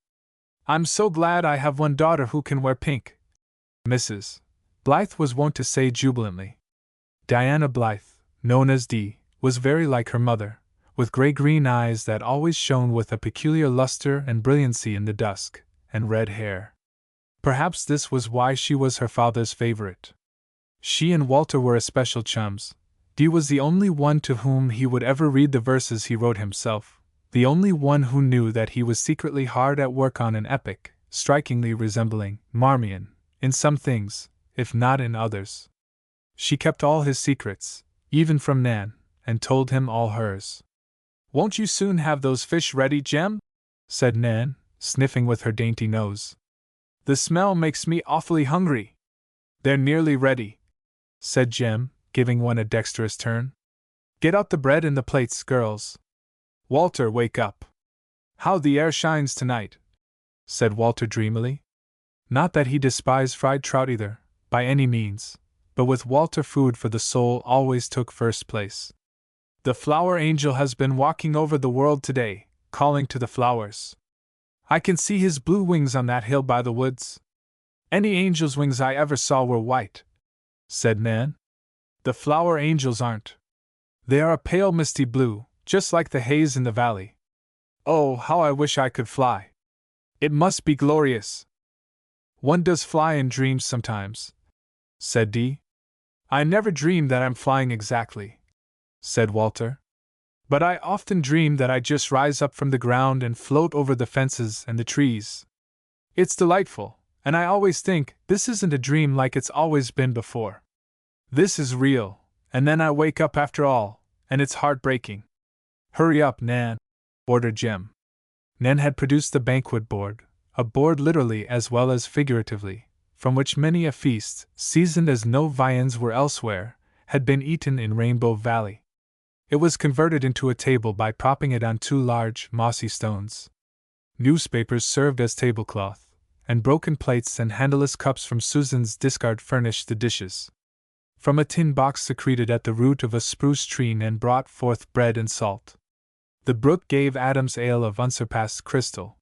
"I'm so glad I have one daughter who can wear pink," Mrs. Blythe was wont to say jubilantly. Diana Blythe, known as Dee, was very like her mother, with gray-green eyes that always shone with a peculiar luster and brilliancy in the dusk, and red hair. Perhaps this was why she was her father's favorite. She and Walter were especial chums. Dee was the only one to whom he would ever read the verses he wrote himself, the only one who knew that he was secretly hard at work on an epic, strikingly resembling Marmion, in some things, if not in others. She kept all his secrets, even from Nan, and told him all hers. "Won't you soon have those fish ready, Jem?" said Nan, sniffing with her dainty nose. "The smell makes me awfully hungry." "They're nearly ready," said Jem, giving one a dexterous turn. "Get out the bread and the plates, girls. Walter, wake up. How the air shines tonight," said Walter dreamily. Not that he despised fried trout either, by any means, but with Walter food for the soul always took first place. "The flower angel has been walking over the world today, calling to the flowers. I can see his blue wings on that hill by the woods. Any angel's wings I ever saw were white," said Nan. "The flower angels aren't. They are a pale misty blue, just like the haze in the valley. Oh, how I wish I could fly. It must be glorious." "One does fly in dreams sometimes," said Dee. "I never dream that I'm flying exactly," said Walter. "But I often dream that I just rise up from the ground and float over the fences and the trees. It's delightful, and I always think, this isn't a dream like it's always been before. This is real, and then I wake up after all, and it's heartbreaking." "Hurry up, Nan," ordered Jem. Nan had produced the banquet board, a board literally as well as figuratively, from which many a feast, seasoned as no viands were elsewhere, had been eaten in Rainbow Valley. It was converted into a table by propping it on two large, mossy stones. Newspapers served as tablecloth, and broken plates and handleless cups from Susan's discard furnished the dishes. From a tin box secreted at the root of a spruce tree Nan brought forth bread and salt. The brook gave Adam's ale of unsurpassed crystal.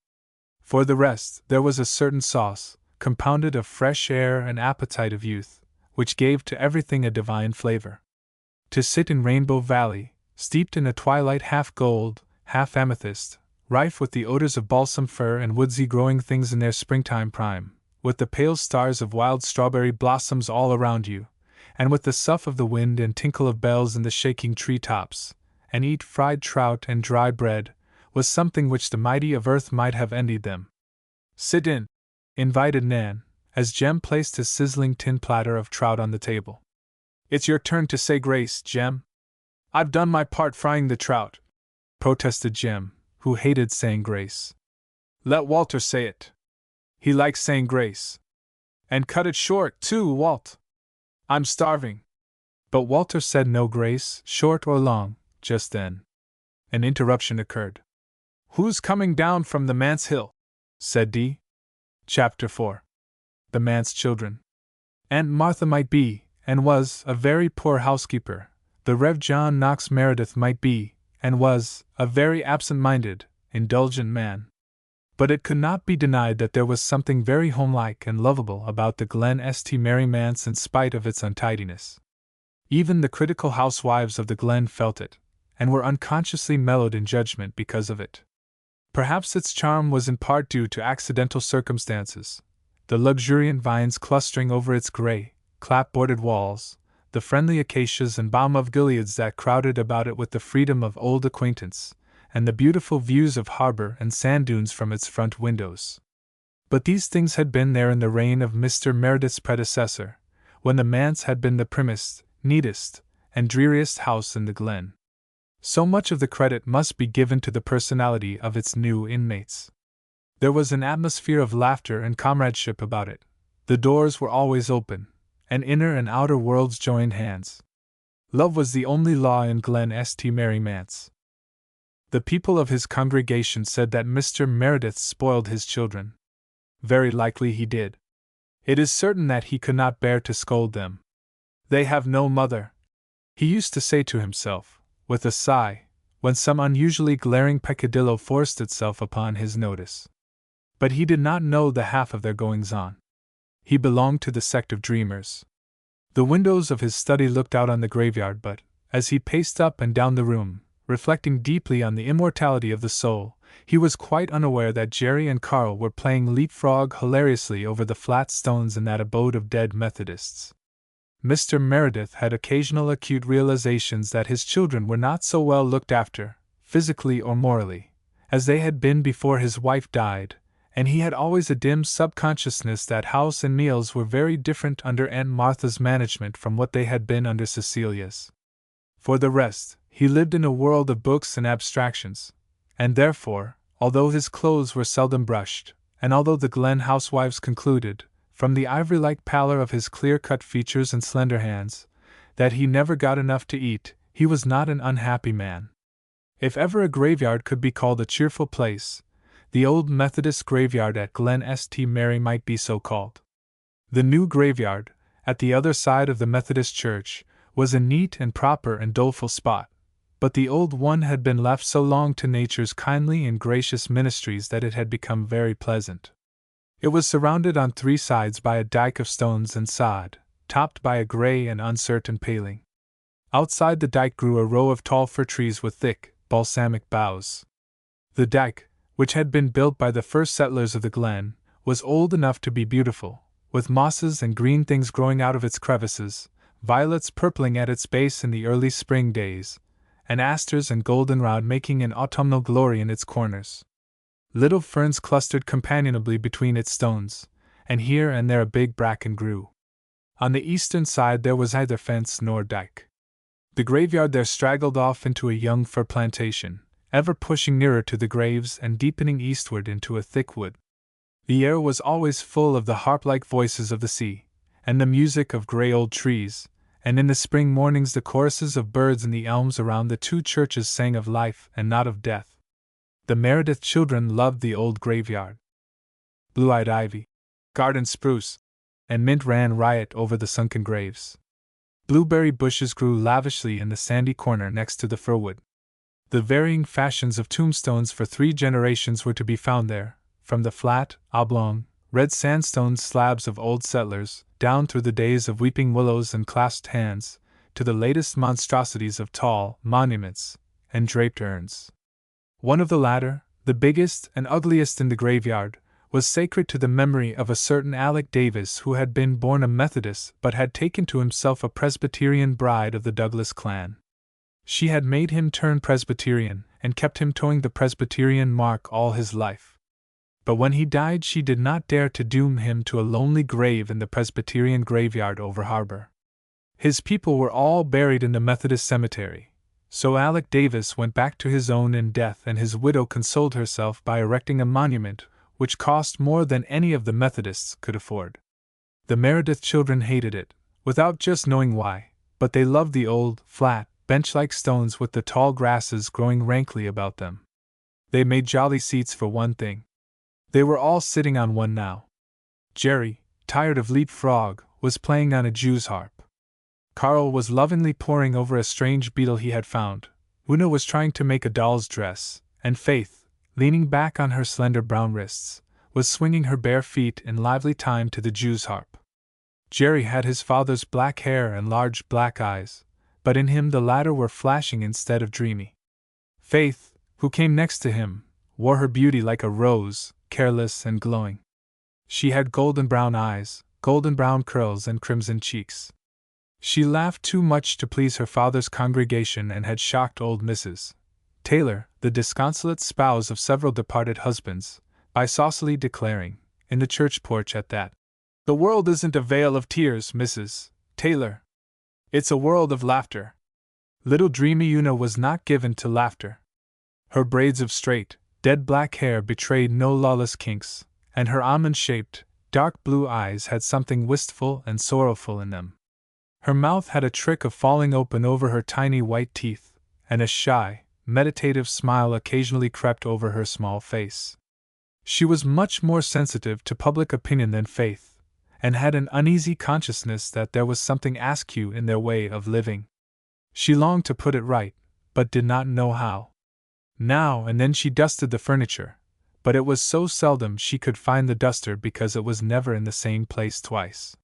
For the rest, there was a certain sauce, compounded of fresh air and appetite of youth, which gave to everything a divine flavor. To sit in Rainbow Valley, steeped in a twilight half gold, half amethyst, rife with the odors of balsam fir and woodsy growing things in their springtime prime, with the pale stars of wild strawberry blossoms all around you, and with the sough of the wind and tinkle of bells in the shaking tree-tops, and eat fried trout and dry bread, was something which the mighty of earth might have envied them. "Sit in," invited Nan, as Jem placed his sizzling tin platter of trout on the table. "It's your turn to say grace, Jem." "I've done my part frying the trout," protested Jem, who hated saying grace. "Let Walter say it. He likes saying grace. And cut it short, too, Walt. I'm starving." But Walter said no grace, short or long, just then. An interruption occurred. "Who's coming down from the manse hill?" said Dee. Chapter 4. The manse children. Aunt Martha might be, and was, a very poor housekeeper. The Rev. John Knox Meredith might be, and was, a very absent-minded, indulgent man. But it could not be denied that there was something very homelike and lovable about the Glen St. Mary manse in spite of its untidiness. Even the critical housewives of the Glen felt it, and were unconsciously mellowed in judgment because of it. Perhaps its charm was in part due to accidental circumstances, the luxuriant vines clustering over its gray, clapboarded walls, the friendly acacias and balm of gileads that crowded about it with the freedom of old acquaintance, and the beautiful views of harbor and sand dunes from its front windows. But these things had been there in the reign of Mr. Meredith's predecessor, when the manse had been the primmest, neatest, and dreariest house in the Glen. So much of the credit must be given to the personality of its new inmates. There was an atmosphere of laughter and comradeship about it. The doors were always open, and inner and outer worlds joined hands. Love was the only law in Glen St. Mary manse. The people of his congregation said that Mr. Meredith spoiled his children. Very likely he did. It is certain that he could not bear to scold them. "They have no mother," he used to say to himself, with a sigh, when some unusually glaring peccadillo forced itself upon his notice. But he did not know the half of their goings-on. He belonged to the sect of dreamers. The windows of his study looked out on the graveyard, but, as he paced up and down the room, reflecting deeply on the immortality of the soul, he was quite unaware that Jerry and Carl were playing leapfrog hilariously over the flat stones in that abode of dead Methodists. Mr. Meredith had occasional acute realizations that his children were not so well looked after, physically or morally, as they had been before his wife died, and he had always a dim subconsciousness that house and meals were very different under Aunt Martha's management from what they had been under Cecilia's. For the rest, he lived in a world of books and abstractions, and therefore, although his clothes were seldom brushed, and although the Glen housewives concluded, from the ivory-like pallor of his clear-cut features and slender hands, that he never got enough to eat, he was not an unhappy man. If ever a graveyard could be called a cheerful place, the old Methodist graveyard at Glen St. Mary might be so called. The new graveyard, at the other side of the Methodist church, was a neat and proper and doleful spot, but the old one had been left so long to nature's kindly and gracious ministries that it had become very pleasant. It was surrounded on three sides by a dike of stones and sod, topped by a gray and uncertain paling. Outside the dike grew a row of tall fir trees with thick, balsamic boughs. The dike, which had been built by the first settlers of the Glen, was old enough to be beautiful, with mosses and green things growing out of its crevices, violets purpling at its base in the early spring days, and asters and goldenrod making an autumnal glory in its corners. Little ferns clustered companionably between its stones, and here and there a big bracken grew. On the eastern side there was neither fence nor dike. The graveyard there straggled off into a young fir plantation, ever pushing nearer to the graves and deepening eastward into a thick wood. The air was always full of the harp-like voices of the sea, and the music of gray old trees, and in the spring mornings the choruses of birds in the elms around the two churches sang of life and not of death. The Meredith children loved the old graveyard. Blue-eyed ivy, garden spruce, and mint ran riot over the sunken graves. Blueberry bushes grew lavishly in the sandy corner next to the firwood. The varying fashions of tombstones for 3 generations were to be found there, from the flat, oblong, red sandstone slabs of old settlers, down through the days of weeping willows and clasped hands, to the latest monstrosities of tall monuments and draped urns. One of the latter, the biggest and ugliest in the graveyard, was sacred to the memory of a certain Alec Davis who had been born a Methodist but had taken to himself a Presbyterian bride of the Douglas clan. She had made him turn Presbyterian and kept him towing the Presbyterian mark all his life. But when he died, she did not dare to doom him to a lonely grave in the Presbyterian graveyard over harbor. His people were all buried in the Methodist cemetery, so Alec Davis went back to his own in death, and his widow consoled herself by erecting a monument which cost more than any of the Methodists could afford. The Meredith children hated it, without just knowing why, but they loved the old, flat, bench-like stones with the tall grasses growing rankly about them. They made jolly seats for one thing. They were all sitting on one now. Jerry, tired of leapfrog, was playing on a Jew's harp. Carl was lovingly poring over a strange beetle he had found. Una was trying to make a doll's dress, and Faith, leaning back on her slender brown wrists, was swinging her bare feet in lively time to the Jew's harp. Jerry had his father's black hair and large black eyes, but in him the latter were flashing instead of dreamy. Faith, who came next to him, wore her beauty like a rose, careless and glowing. She had golden brown eyes, golden brown curls, and crimson cheeks. She laughed too much to please her father's congregation and had shocked old Mrs. Taylor, the disconsolate spouse of several departed husbands, by saucily declaring, in the church porch at that, "The world isn't a vale of tears, Mrs. Taylor. It's a world of laughter." Little dreamy Una was not given to laughter. Her braids of straight, dead black hair betrayed no lawless kinks, and her almond-shaped, dark blue eyes had something wistful and sorrowful in them. Her mouth had a trick of falling open over her tiny white teeth, and a shy, meditative smile occasionally crept over her small face. She was much more sensitive to public opinion than Faith, and had an uneasy consciousness that there was something askew in their way of living. She longed to put it right, but did not know how. Now and then she dusted the furniture, but it was so seldom she could find the duster because it was never in the same place twice.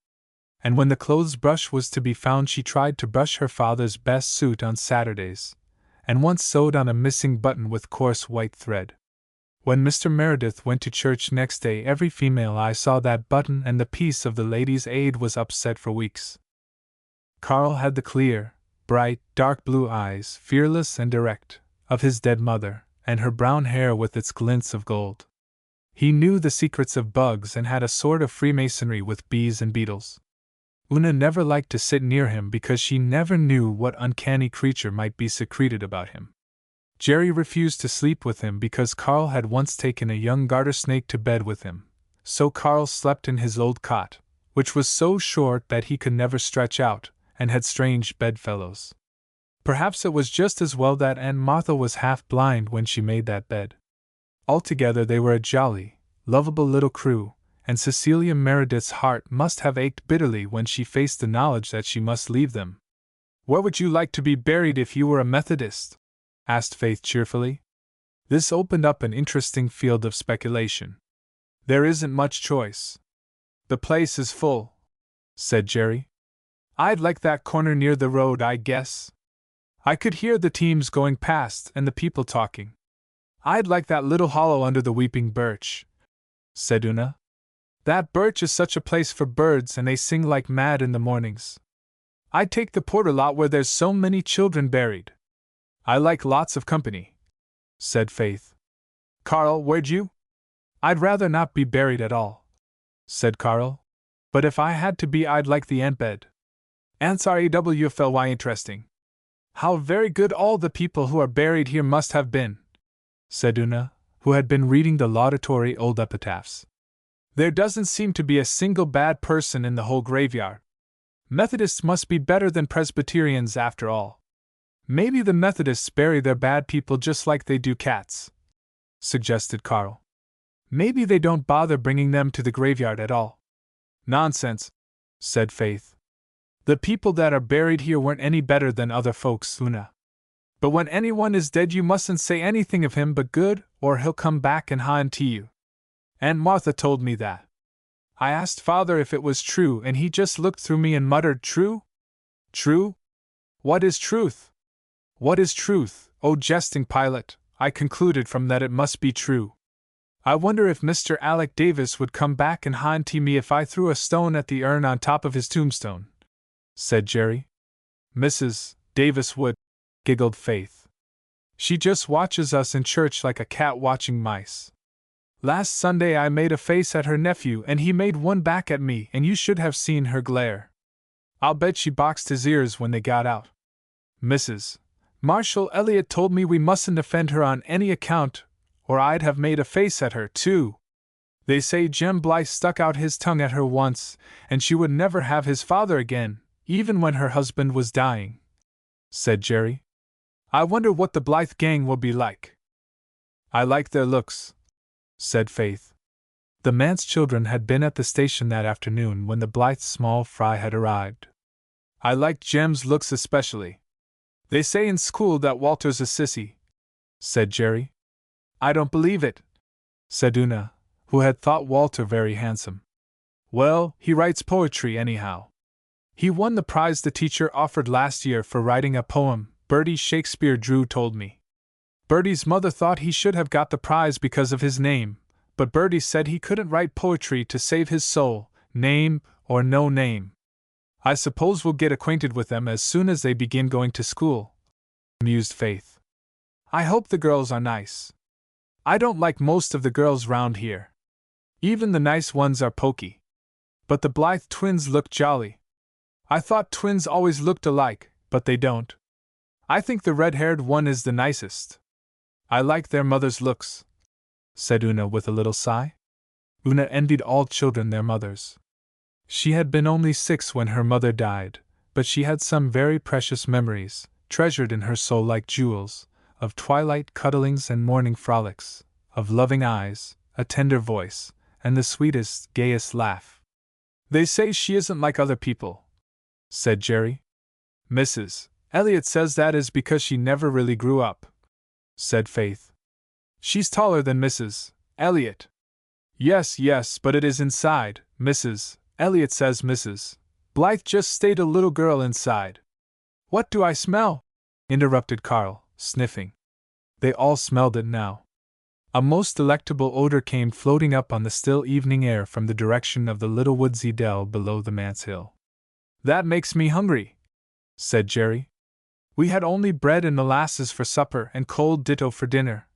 And when the clothes brush was to be found, she tried to brush her father's best suit on Saturdays, and once sewed on a missing button with coarse white thread. When Mr. Meredith went to church next day, every female eye saw that button, and the peace of the Ladies' Aid was upset for weeks. Carl had the clear, bright, dark blue eyes, fearless and direct, of his dead mother, and her brown hair with its glints of gold. He knew the secrets of bugs and had a sort of freemasonry with bees and beetles. Una never liked to sit near him because she never knew what uncanny creature might be secreted about him. Jerry refused to sleep with him because Carl had once taken a young garter snake to bed with him, so Carl slept in his old cot, which was so short that he could never stretch out, and had strange bedfellows. Perhaps it was just as well that Aunt Martha was half blind when she made that bed. Altogether they were a jolly, lovable little crew, and Cecilia Meredith's heart must have ached bitterly when she faced the knowledge that she must leave them. "Where would you like to be buried if you were a Methodist?" asked Faith cheerfully. This opened up an interesting field of speculation. "There isn't much choice. The place is full," said Jerry. "I'd like that corner near the road, I guess. I could hear the teams going past and the people talking. I'd like that little hollow under the weeping birch," said Una. "That birch is such a place for birds, and they sing like mad in the mornings. I'd take the Porter lot where there's so many children buried. I like lots of company," said Faith. "Carl, where'd you?" "I'd rather not be buried at all," said Carl. "But if I had to be, I'd like the ant bed. Ants are awfully interesting. How very good all the people who are buried here must have been," said Una, who had been reading the laudatory old epitaphs. "There doesn't seem to be a single bad person in the whole graveyard. Methodists must be better than Presbyterians after all." "Maybe the Methodists bury their bad people just like they do cats," suggested Carl. "Maybe they don't bother bringing them to the graveyard at all." "Nonsense," said Faith. "The people that are buried here weren't any better than other folks, Una. But when anyone is dead, you mustn't say anything of him but good, or he'll come back and haunt you. Aunt Martha told me that. I asked Father if it was true, and he just looked through me and muttered, 'True? True? What is truth? What is truth, O jesting Pilate, I concluded from that it must be true. I wonder if Mr. Alec Davis would come back and haunt me if I threw a stone at the urn on top of his tombstone, said Jerry. Mrs. Davis would, giggled Faith. She just watches us in church like a cat watching mice. Last Sunday I made a face at her nephew and he made one back at me, and you should have seen her glare. I'll bet she boxed his ears when they got out. Mrs. Marshall Elliott told me we mustn't offend her on any account, or I'd have made a face at her, too. They say Jem Blythe stuck out his tongue at her once, and she would never have his father again, even when her husband was dying, said Jerry. I wonder what the Blythe gang will be like. I like their looks, said Faith. The manse children had been at the station that afternoon when the Blythe small fry had arrived. I liked Jem's looks especially. They say in school that Walter's a sissy, said Jerry. I don't believe it, said Una, who had thought Walter very handsome. Well, he writes poetry anyhow. He won the prize the teacher offered last year for writing a poem, Bertie Shakespeare Drew told me. Bertie's mother thought he should have got the prize because of his name, but Bertie said he couldn't write poetry to save his soul, name or no name. I suppose we'll get acquainted with them as soon as they begin going to school, mused Faith. I hope the girls are nice. I don't like most of the girls round here. Even the nice ones are poky. But the Blythe twins look jolly. I thought twins always looked alike, but they don't. I think the red-haired one is the nicest. I like their mother's looks, said Una with a little sigh. Una envied all children their mothers. She had been only 6 when her mother died, but she had some very precious memories, treasured in her soul like jewels, of twilight cuddlings and morning frolics, of loving eyes, a tender voice, and the sweetest, gayest laugh. They say she isn't like other people, said Jerry. Mrs. Elliot says that is because she never really grew up, said Faith. She's taller than Mrs. Elliot. Yes, but it is inside, Mrs. Elliot says Mrs. Blythe just stayed a little girl inside. What do I smell? Interrupted Carl, sniffing. They all smelled it now. A most delectable odor came floating up on the still evening air from the direction of the little woodsy dell below the manse hill. That makes me hungry, said Jerry. We had only bread and molasses for supper and cold ditto for dinner,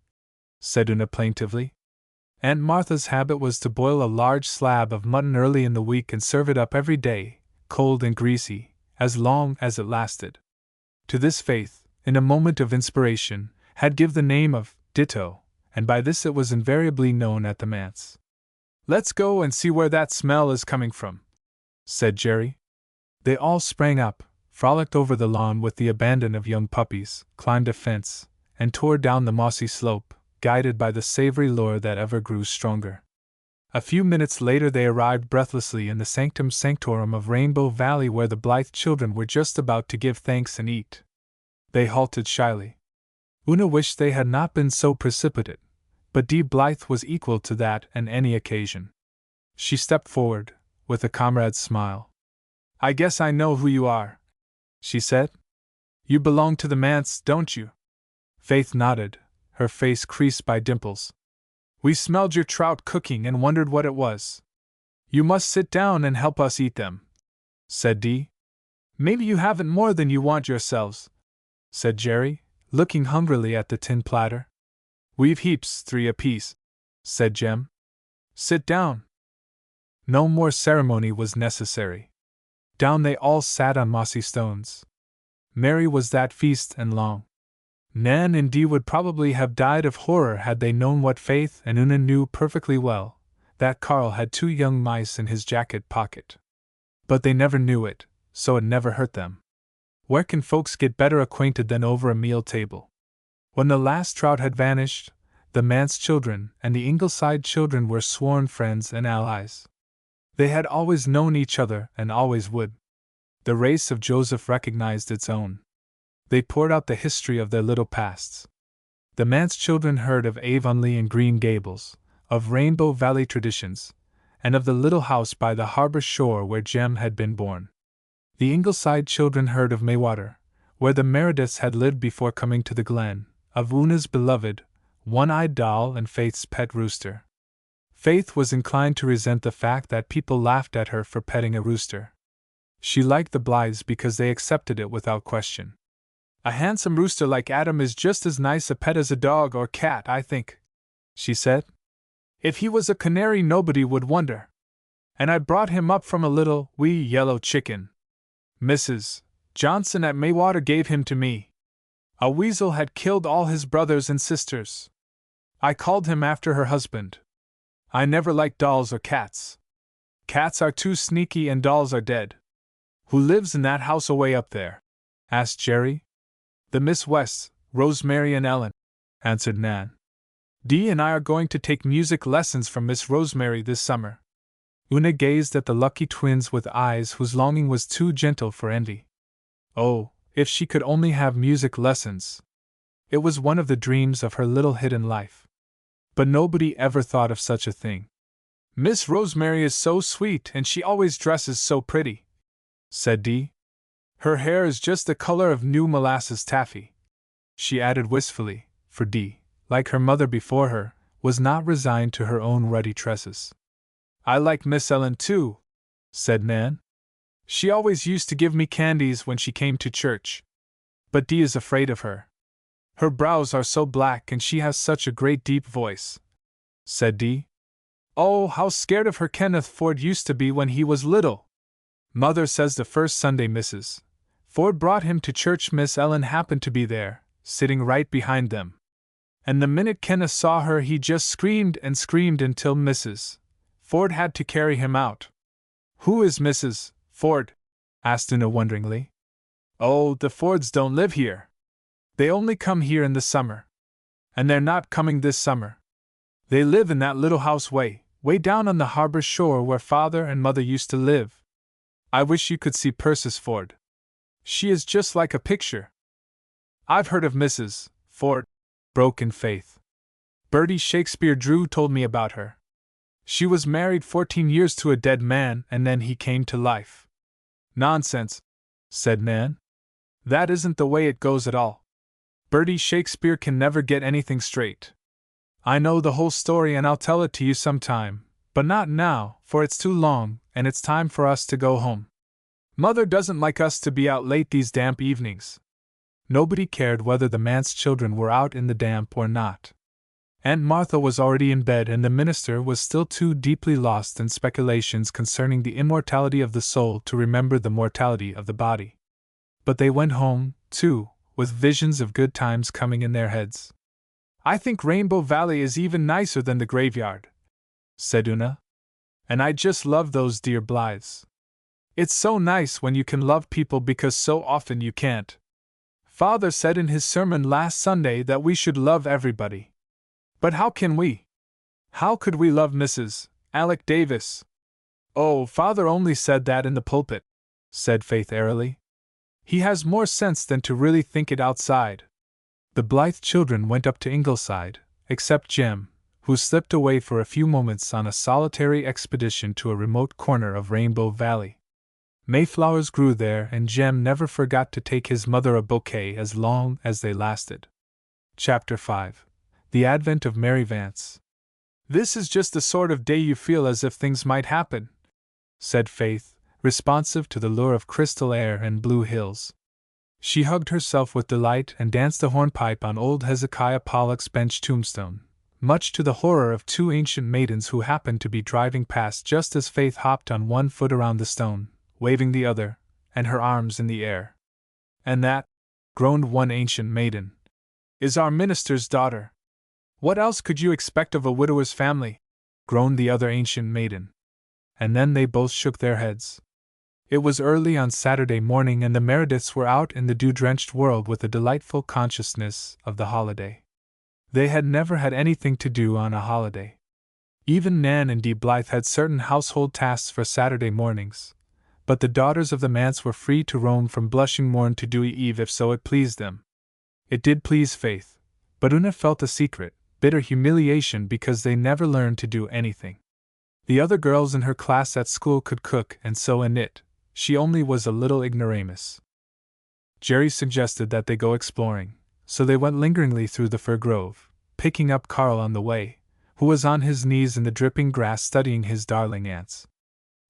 said Una plaintively. Aunt Martha's habit was to boil a large slab of mutton early in the week and serve it up every day, cold and greasy, as long as it lasted. To this Faith, in a moment of inspiration, had given the name of ditto, and by this it was invariably known at the manse. Let's go and see where that smell is coming from, said Jerry. They all sprang up, frolicked over the lawn with the abandon of young puppies, climbed a fence, and tore down the mossy slope, guided by the savory lure that ever grew stronger. A few minutes later they arrived breathlessly in the sanctum sanctorum of Rainbow Valley, where the Blythe children were just about to give thanks and eat. They halted shyly. Una wished they had not been so precipitate, but Dee Blythe was equal to that and any occasion. She stepped forward, with a comrade's smile. I guess I know who you are, she said. You belong to the manse, don't you? Faith nodded, her face creased by dimples. We smelled your trout cooking and wondered what it was. You must sit down and help us eat them, said Dee. Maybe you haven't more than you want yourselves, said Jerry, looking hungrily at the tin platter. We've heaps, 3 apiece, said Jem. Sit down. No more ceremony was necessary. Down they all sat on mossy stones. Merry was that feast and long. Nan and Dee would probably have died of horror had they known what Faith and Una knew perfectly well, that Carl had 2 young mice in his jacket pocket. But they never knew it, so it never hurt them. Where can folks get better acquainted than over a meal table? When the last trout had vanished, the manse children and the Ingleside children were sworn friends and allies. They had always known each other and always would. The race of Joseph recognized its own. They poured out the history of their little pasts. The manse children heard of Avonlea and Green Gables, of Rainbow Valley traditions, and of the little house by the harbor shore where Jem had been born. The Ingleside children heard of Maywater, where the Merediths had lived before coming to the Glen, of Una's beloved, one-eyed doll and Faith's pet rooster. Faith was inclined to resent the fact that people laughed at her for petting a rooster. She liked the Blythes because they accepted it without question. "A handsome rooster like Adam is just as nice a pet as a dog or cat, I think," she said. "If he was a canary, nobody would wonder. And I brought him up from a little, wee yellow chicken. Mrs. Johnson at Maywater gave him to me. A weasel had killed all his brothers and sisters. I called him after her husband. I never liked dolls or cats. Cats are too sneaky and dolls are dead." "Who lives in that house away up there?" asked Jerry. "The Miss Wests, Rosemary and Ellen," answered Nan. "Dee and I are going to take music lessons from Miss Rosemary this summer." Una gazed at the lucky twins with eyes whose longing was too gentle for envy. Oh, if she could only have music lessons! It was one of the dreams of her little hidden life. But nobody ever thought of such a thing. "Miss Rosemary is so sweet and she always dresses so pretty," said Dee. "Her hair is just the color of new molasses taffy," she added wistfully, for Dee, like her mother before her, was not resigned to her own ruddy tresses. "I like Miss Ellen too," said Nan. "She always used to give me candies when she came to church. But Dee is afraid of her. Her brows are so black and she has such a great deep voice," said Dee. "Oh, how scared of her Kenneth Ford used to be when he was little. Mother says the first Sunday Mrs. Ford brought him to church, Miss Ellen happened to be there, sitting right behind them. And the minute Kenneth saw her he just screamed and screamed until Mrs. Ford had to carry him out." "Who is Mrs. Ford?" asked Una wonderingly. "Oh, the Fords don't live here. They only come here in the summer. And they're not coming this summer. They live in that little house way down on the harbor shore where Father and Mother used to live. I wish you could see Persis Ford. She is just like a picture." "I've heard of Mrs. Ford," broke in Faith. "Bertie Shakespeare Drew told me about her. She was married 14 years to a dead man and then he came to life." "Nonsense," said Nan. "That isn't the way it goes at all. Bertie Shakespeare can never get anything straight. I know the whole story and I'll tell it to you sometime, but not now, for it's too long, and it's time for us to go home. Mother doesn't like us to be out late these damp evenings." Nobody cared whether the manse children were out in the damp or not. Aunt Martha was already in bed and the minister was still too deeply lost in speculations concerning the immortality of the soul to remember the mortality of the body. But they went home, too, with visions of good times coming in their heads. "I think Rainbow Valley is even nicer than the graveyard," said Una. "And I just love those dear Blythes. It's so nice when you can love people because so often you can't. Father said in his sermon last Sunday that we should love everybody. But how can we? How could we love Mrs. Alec Davis?" "Oh, Father only said that in the pulpit," said Faith airily. "He has more sense than to really think it outside." The Blythe children went up to Ingleside, except Jem, who slipped away for a few moments on a solitary expedition to a remote corner of Rainbow Valley. Mayflowers grew there and Jem never forgot to take his mother a bouquet as long as they lasted. Chapter 5. The Advent of Mary Vance. "This is just the sort of day you feel as if things might happen," said Faith, responsive to the lure of crystal air and blue hills. She hugged herself with delight and danced a hornpipe on old Hezekiah Pollock's bench tombstone, much to the horror of two ancient maidens who happened to be driving past just as Faith hopped on one foot around the stone, waving the other, and her arms in the air. "And that," groaned one ancient maiden, "is our minister's daughter." "What else could you expect of a widower's family?" groaned the other ancient maiden. And then they both shook their heads. It was early on Saturday morning and the Merediths were out in the dew-drenched world with a delightful consciousness of the holiday. They had never had anything to do on a holiday. Even Nan and Dee Blythe had certain household tasks for Saturday mornings, but the daughters of the manse were free to roam from blushing morn to dewy eve if so it pleased them. It did please Faith, but Una felt a secret, bitter humiliation because they never learned to do anything. The other girls in her class at school could cook and sew and knit. She only was a little ignoramus. Jerry suggested that they go exploring, so they went lingeringly through the fir grove, picking up Carl on the way, who was on his knees in the dripping grass studying his darling ants.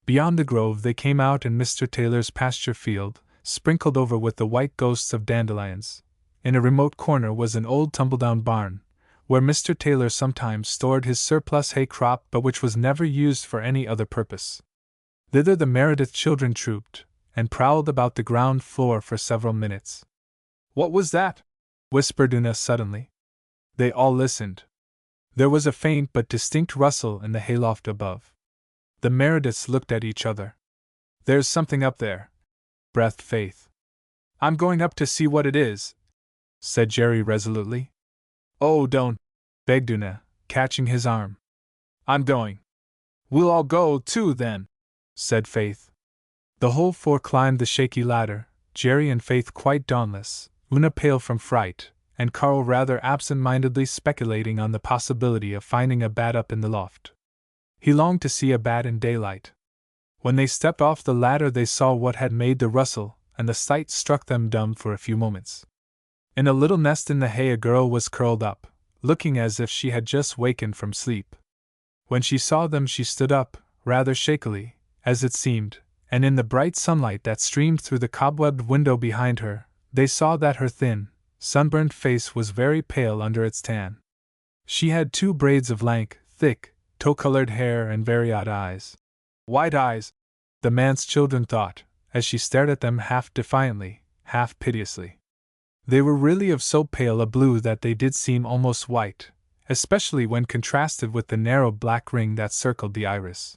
Beyond the grove they came out in Mr. Taylor's pasture field, sprinkled over with the white ghosts of dandelions. In a remote corner was an old tumble-down barn, where Mr. Taylor sometimes stored his surplus hay crop but which was never used for any other purpose. Thither the Meredith children trooped, and prowled about the ground floor for several minutes. "What was that?" whispered Una suddenly. They all listened. There was a faint but distinct rustle in the hayloft above. The Merediths looked at each other. "There's something up there," breathed Faith. "I'm going up to see what it is," said Jerry resolutely. "Oh, don't," begged Una, catching his arm. "I'm going." "We'll all go, too, then," said Faith. The whole four climbed the shaky ladder, Jerry and Faith quite dauntless, Una pale from fright, and Carl rather absent-mindedly speculating on the possibility of finding a bat up in the loft. He longed to see a bat in daylight. When they stepped off the ladder they saw what had made the rustle, and the sight struck them dumb for a few moments. In a little nest in the hay a girl was curled up, looking as if she had just wakened from sleep. When she saw them she stood up, rather shakily, as it seemed, and in the bright sunlight that streamed through the cobwebbed window behind her, they saw that her thin, sunburned face was very pale under its tan. She had 2 braids of lank, thick, tow-colored hair and very odd eyes. White eyes, the man's children thought, as she stared at them half defiantly, half piteously. They were really of so pale a blue that they did seem almost white, especially when contrasted with the narrow black ring that circled the iris.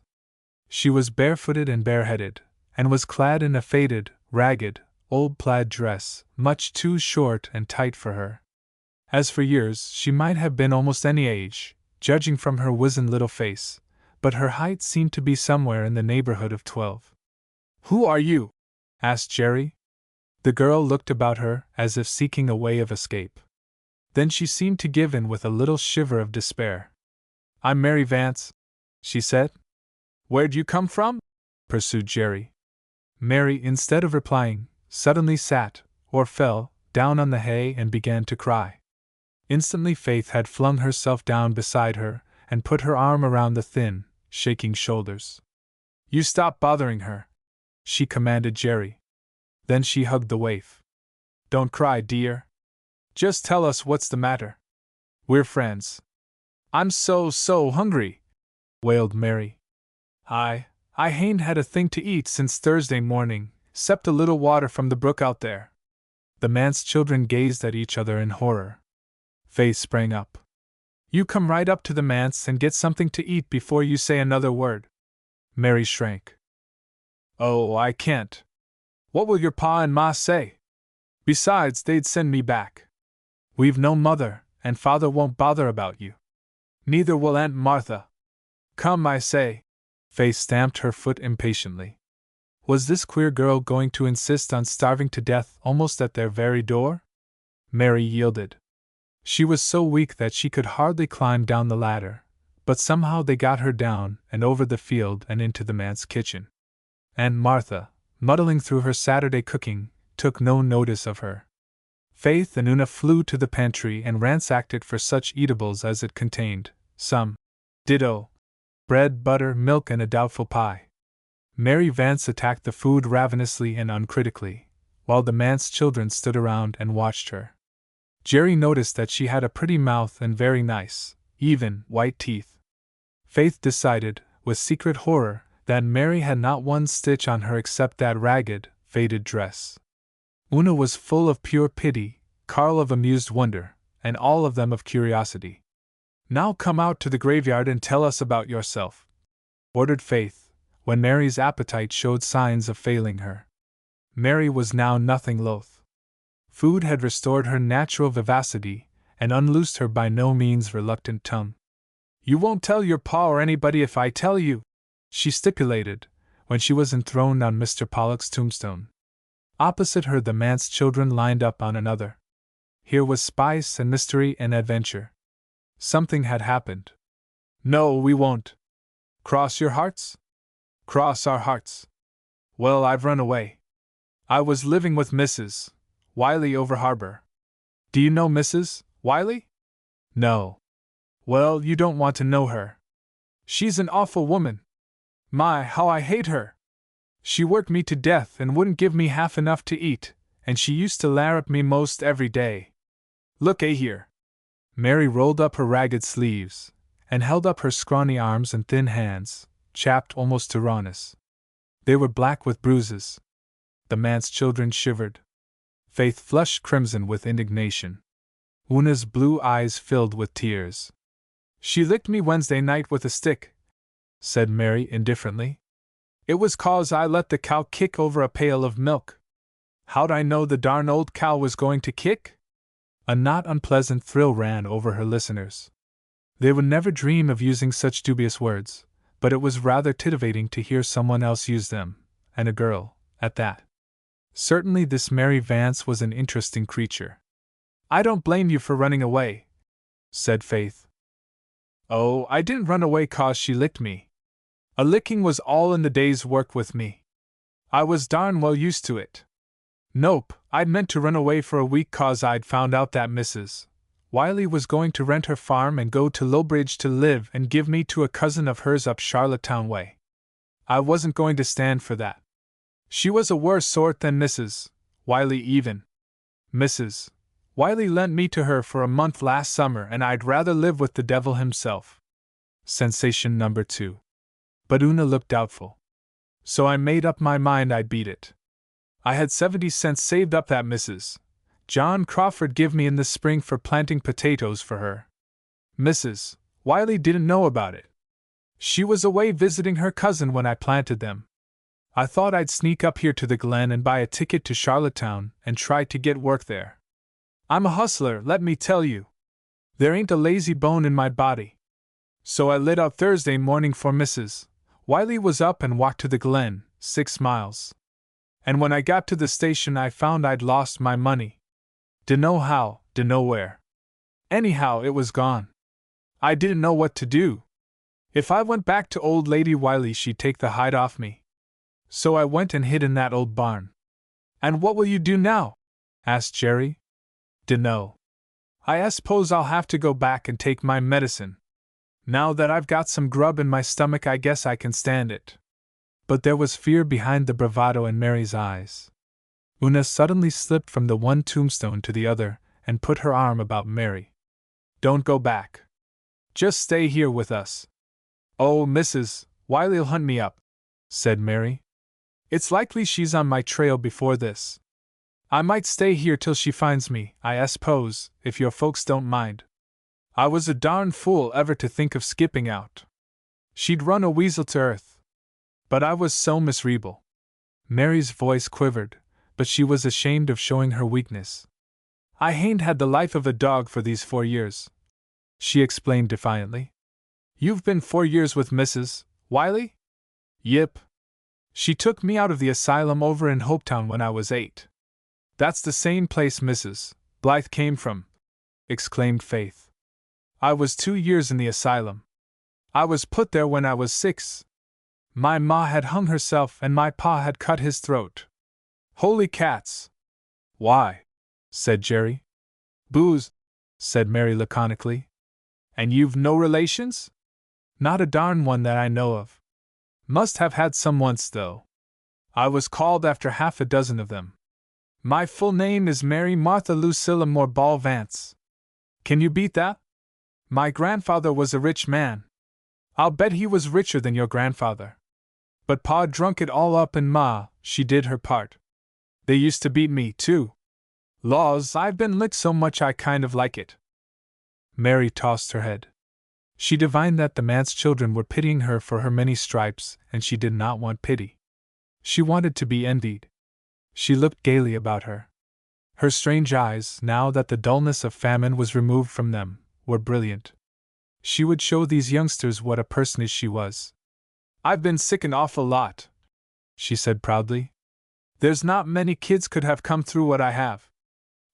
She was barefooted and bareheaded, and was clad in a faded, ragged, old plaid dress, much too short and tight for her. As for years, she might have been almost any age, judging from her wizened little face, but her height seemed to be somewhere in the neighborhood of 12. "Who are you?" asked Jerry. The girl looked about her as if seeking a way of escape. Then she seemed to give in with a little shiver of despair. "I'm Mary Vance," she said. "Where'd you come from?" pursued Jerry. Mary, instead of replying, suddenly sat, or fell, down on the hay and began to cry. Instantly Faith had flung herself down beside her and put her arm around the thin, shaking shoulders. "You stop bothering her," she commanded Jerry. Then she hugged the waif. "Don't cry, dear. Just tell us what's the matter. We're friends." "I'm so hungry," wailed Mary. I hain't had a thing to eat since Thursday morning, 'cept a little water from the brook out there." The manse children gazed at each other in horror. Faith sprang up. "You come right up to the manse and get something to eat before you say another word." Mary shrank. "Oh, I can't. What will your pa and ma say? Besides, they'd send me back. We've no mother, and father won't bother about you. Neither will Aunt Martha. Come, I say." Faith stamped her foot impatiently. Was this queer girl going to insist on starving to death almost at their very door? Mary yielded. She was so weak that she could hardly climb down the ladder, but somehow they got her down and over the field and into the manse kitchen. Aunt Martha, muddling through her Saturday cooking, took no notice of her. Faith and Una flew to the pantry and ransacked it for such eatables as it contained, some ditto, bread, butter, milk, and a doubtful pie. Mary Vance attacked the food ravenously and uncritically, while the manse children stood around and watched her. Jerry noticed that she had a pretty mouth and very nice, even, white teeth. Faith decided, with secret horror, that Mary had not one stitch on her except that ragged, faded dress. Una was full of pure pity, Carl of amused wonder, and all of them of curiosity. "Now come out to the graveyard and tell us about yourself," ordered Faith, when Mary's appetite showed signs of failing her. Mary was now nothing loath. Food had restored her natural vivacity, and unloosed her by no means reluctant tongue. "You won't tell your pa or anybody if I tell you," she stipulated, when she was enthroned on Mr. Pollock's tombstone. Opposite her the manse children lined up on another. Here was spice and mystery and adventure. Something had happened. "No, we won't." "Cross your hearts?" "Cross our hearts." "Well, I've run away. I was living with Mrs. Wiley over harbor." "Do you know Mrs. Wiley?" "No. Well, you don't want to know her. She's an awful woman. My, how I hate her! She worked me to death and wouldn't give me half enough to eat, and she used to larrup me most every day. Look here. Mary rolled up her ragged sleeves, and held up her scrawny arms and thin hands, chapped almost to rawness. They were black with bruises. The man's children shivered. Faith flushed crimson with indignation. Una's blue eyes filled with tears. She licked me Wednesday night with a stick, said Mary indifferently. It was 'cause I let the cow kick over a pail of milk. How'd I know the darn old cow was going to kick? A not unpleasant thrill ran over her listeners. They would never dream of using such dubious words, but it was rather titivating to hear someone else use them, and a girl, at that. Certainly this Mary Vance was an interesting creature. I don't blame you for running away, said Faith. Oh, I didn't run away 'cause she licked me. A licking was all in the day's work with me. I was darn well used to it. Nope, I'd meant to run away for a week 'cause I'd found out that Mrs. Wiley was going to rent her farm and go to Lowbridge to live and give me to a cousin of hers up Charlottetown way. I wasn't going to stand for that. She was a worse sort than Mrs. Wiley even. Mrs. Wiley lent me to her for a month last summer and I'd rather live with the devil himself. Sensation number 2. But Una looked doubtful. So I made up my mind I'd beat it. I had 70 cents saved up that Mrs. John Crawford give me in the spring for planting potatoes for her. Mrs. Wiley didn't know about it. She was away visiting her cousin when I planted them. I thought I'd sneak up here to the Glen and buy a ticket to Charlottetown and try to get work there. I'm a hustler, let me tell you. There ain't a lazy bone in my body. So I lit out Thursday morning for Mrs. Wiley was up and walked to the Glen, 6 miles. And when I got to the station I found I'd lost my money. Dunno how, dunno where. Anyhow, it was gone. I didn't know what to do. If I went back to old Lady Wiley she'd take the hide off me. So I went and hid in that old barn. And what will you do now? Asked Jerry. Dunno. I suppose I'll have to go back and take my medicine. Now that I've got some grub in my stomach I guess I can stand it. But there was fear behind the bravado in Mary's eyes. Una suddenly slipped from the one tombstone to the other and put her arm about Mary. Don't go back. Just stay here with us. Oh, Mrs. Wiley'll hunt me up, said Mary. It's likely she's on my trail before this. I might stay here till she finds me, I suppose, if your folks don't mind. I was a darn fool ever to think of skipping out. She'd run a weasel to earth. But I was so miserable. Mary's voice quivered, but she was ashamed of showing her weakness. I hain't had the life of a dog for these 4 years, she explained defiantly. You've been 4 years with Mrs. Wiley? Yip. She took me out of the asylum over in Hopetown when I was 8. That's the same place Mrs. Blythe came from, exclaimed Faith. I was 2 years in the asylum. I was put there when I was 6. My ma had hung herself and my pa had cut his throat. Holy cats! Why? Said Jerry. Booze, said Mary laconically. And you've no relations? Not a darn one that I know of. Must have had some once, though. I was called after half a dozen of them. My full name is Mary Martha Lucilla Morball Vance. Can you beat that? My grandfather was a rich man. I'll bet he was richer than your grandfather. But Pa drunk it all up and Ma, she did her part. They used to beat me, too. Laws, I've been licked so much I kind of like it. Mary tossed her head. She divined that the man's children were pitying her for her many stripes, and she did not want pity. She wanted to be envied. She looked gaily about her. Her strange eyes, now that the dullness of famine was removed from them, were brilliant. She would show these youngsters what a personage she was. I've been sick an awful lot, she said proudly. There's not many kids could have come through what I have.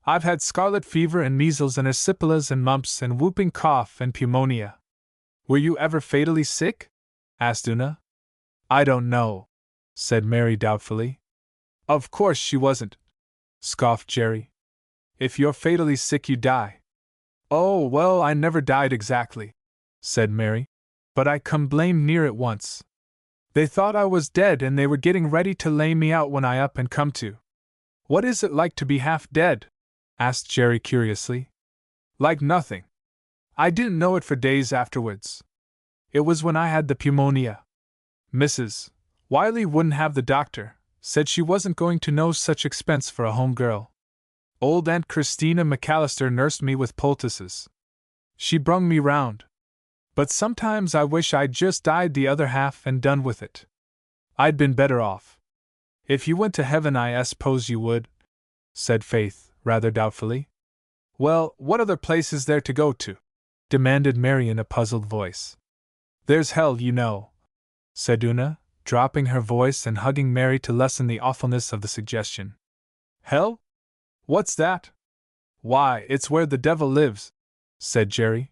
I've had scarlet fever and measles and erysipelas and mumps and whooping cough and pneumonia. Were you ever fatally sick? Asked Una. I don't know, said Mary doubtfully. Of course she wasn't, scoffed Jerry. If you're fatally sick you die. Oh, well, I never died exactly, said Mary. But I come blamed near it once. They thought I was dead and they were getting ready to lay me out when I up and come to. What is it like to be half dead? Asked Jerry curiously. Like nothing. I didn't know it for days afterwards. It was when I had the pneumonia. Mrs. Wiley wouldn't have the doctor, said she wasn't going to no such expense for a home girl. Old Aunt Christina McAllister nursed me with poultices. She brung me round. But sometimes I wish I'd just died the other half and done with it. I'd been better off. If you went to heaven, I suppose you would, said Faith, rather doubtfully. Well, what other place is there to go to? Demanded Mary in a puzzled voice. There's hell, you know, said Una, dropping her voice and hugging Mary to lessen the awfulness of the suggestion. Hell? What's that? Why, it's where the devil lives, said Jerry.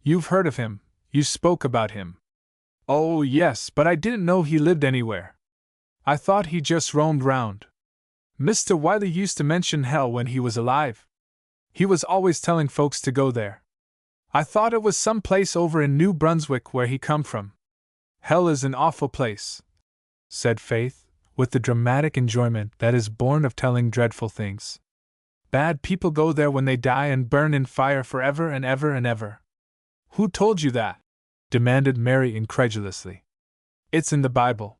You've heard of him, you spoke about him. Oh, yes, but I didn't know he lived anywhere. I thought he just roamed round. Mr. Wiley used to mention hell when he was alive. He was always telling folks to go there. I thought it was some place over in New Brunswick where he come from. Hell is an awful place, said Faith, with the dramatic enjoyment that is born of telling dreadful things. Bad people go there when they die and burn in fire forever and ever and ever. Who told you that? Demanded Mary incredulously. It's in the Bible.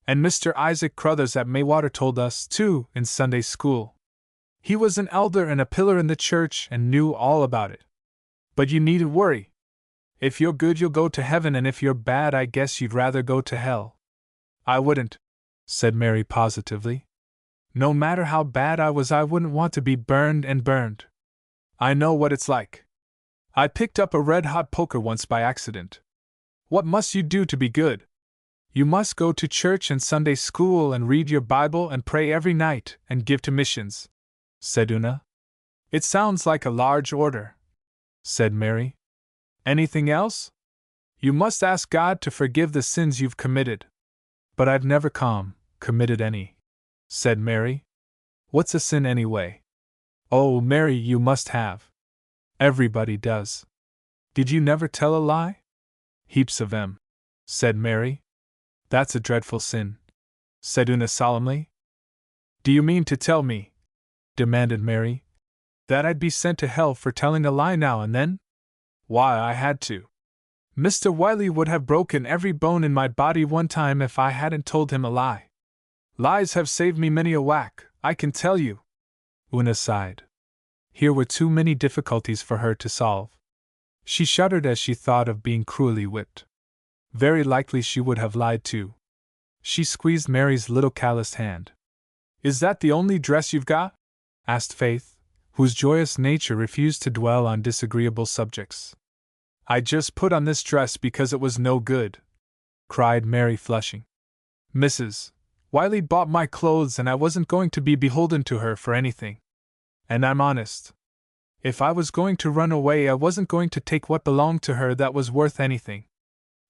And Mr. Isaac Crothers at Maywater told us, too, in Sunday school. He was an elder and a pillar in the church and knew all about it. But you needn't worry. If you're good, you'll go to heaven, and if you're bad, I guess you'd rather go to hell. I wouldn't, said Mary positively. No matter how bad I was, I wouldn't want to be burned and burned. I know what it's like. I picked up a red-hot poker once by accident. What must you do to be good? You must go to church and Sunday school and read your Bible and pray every night and give to missions, said Una. It sounds like a large order, said Mary. Anything else? You must ask God to forgive the sins you've committed. But I've never committed any, said Mary. What's a sin anyway? Oh, Mary, you must have. Everybody does. Did you never tell a lie? Heaps of 'em, said Mary. That's a dreadful sin, said Una solemnly. Do you mean to tell me, demanded Mary, that I'd be sent to hell for telling a lie now and then? Why, I had to. Mr. Wiley would have broken every bone in my body one time if I hadn't told him a lie. Lies have saved me many a whack, I can tell you. Una sighed. Here were too many difficulties for her to solve. She shuddered as she thought of being cruelly whipped. Very likely she would have lied too. She squeezed Mary's little calloused hand. Is that the only dress you've got? Asked Faith, whose joyous nature refused to dwell on disagreeable subjects. I just put on this dress because it was no good, cried Mary, flushing. Mrs. Wiley bought my clothes and I wasn't going to be beholden to her for anything. And I'm honest. If I was going to run away, I wasn't going to take what belonged to her that was worth anything.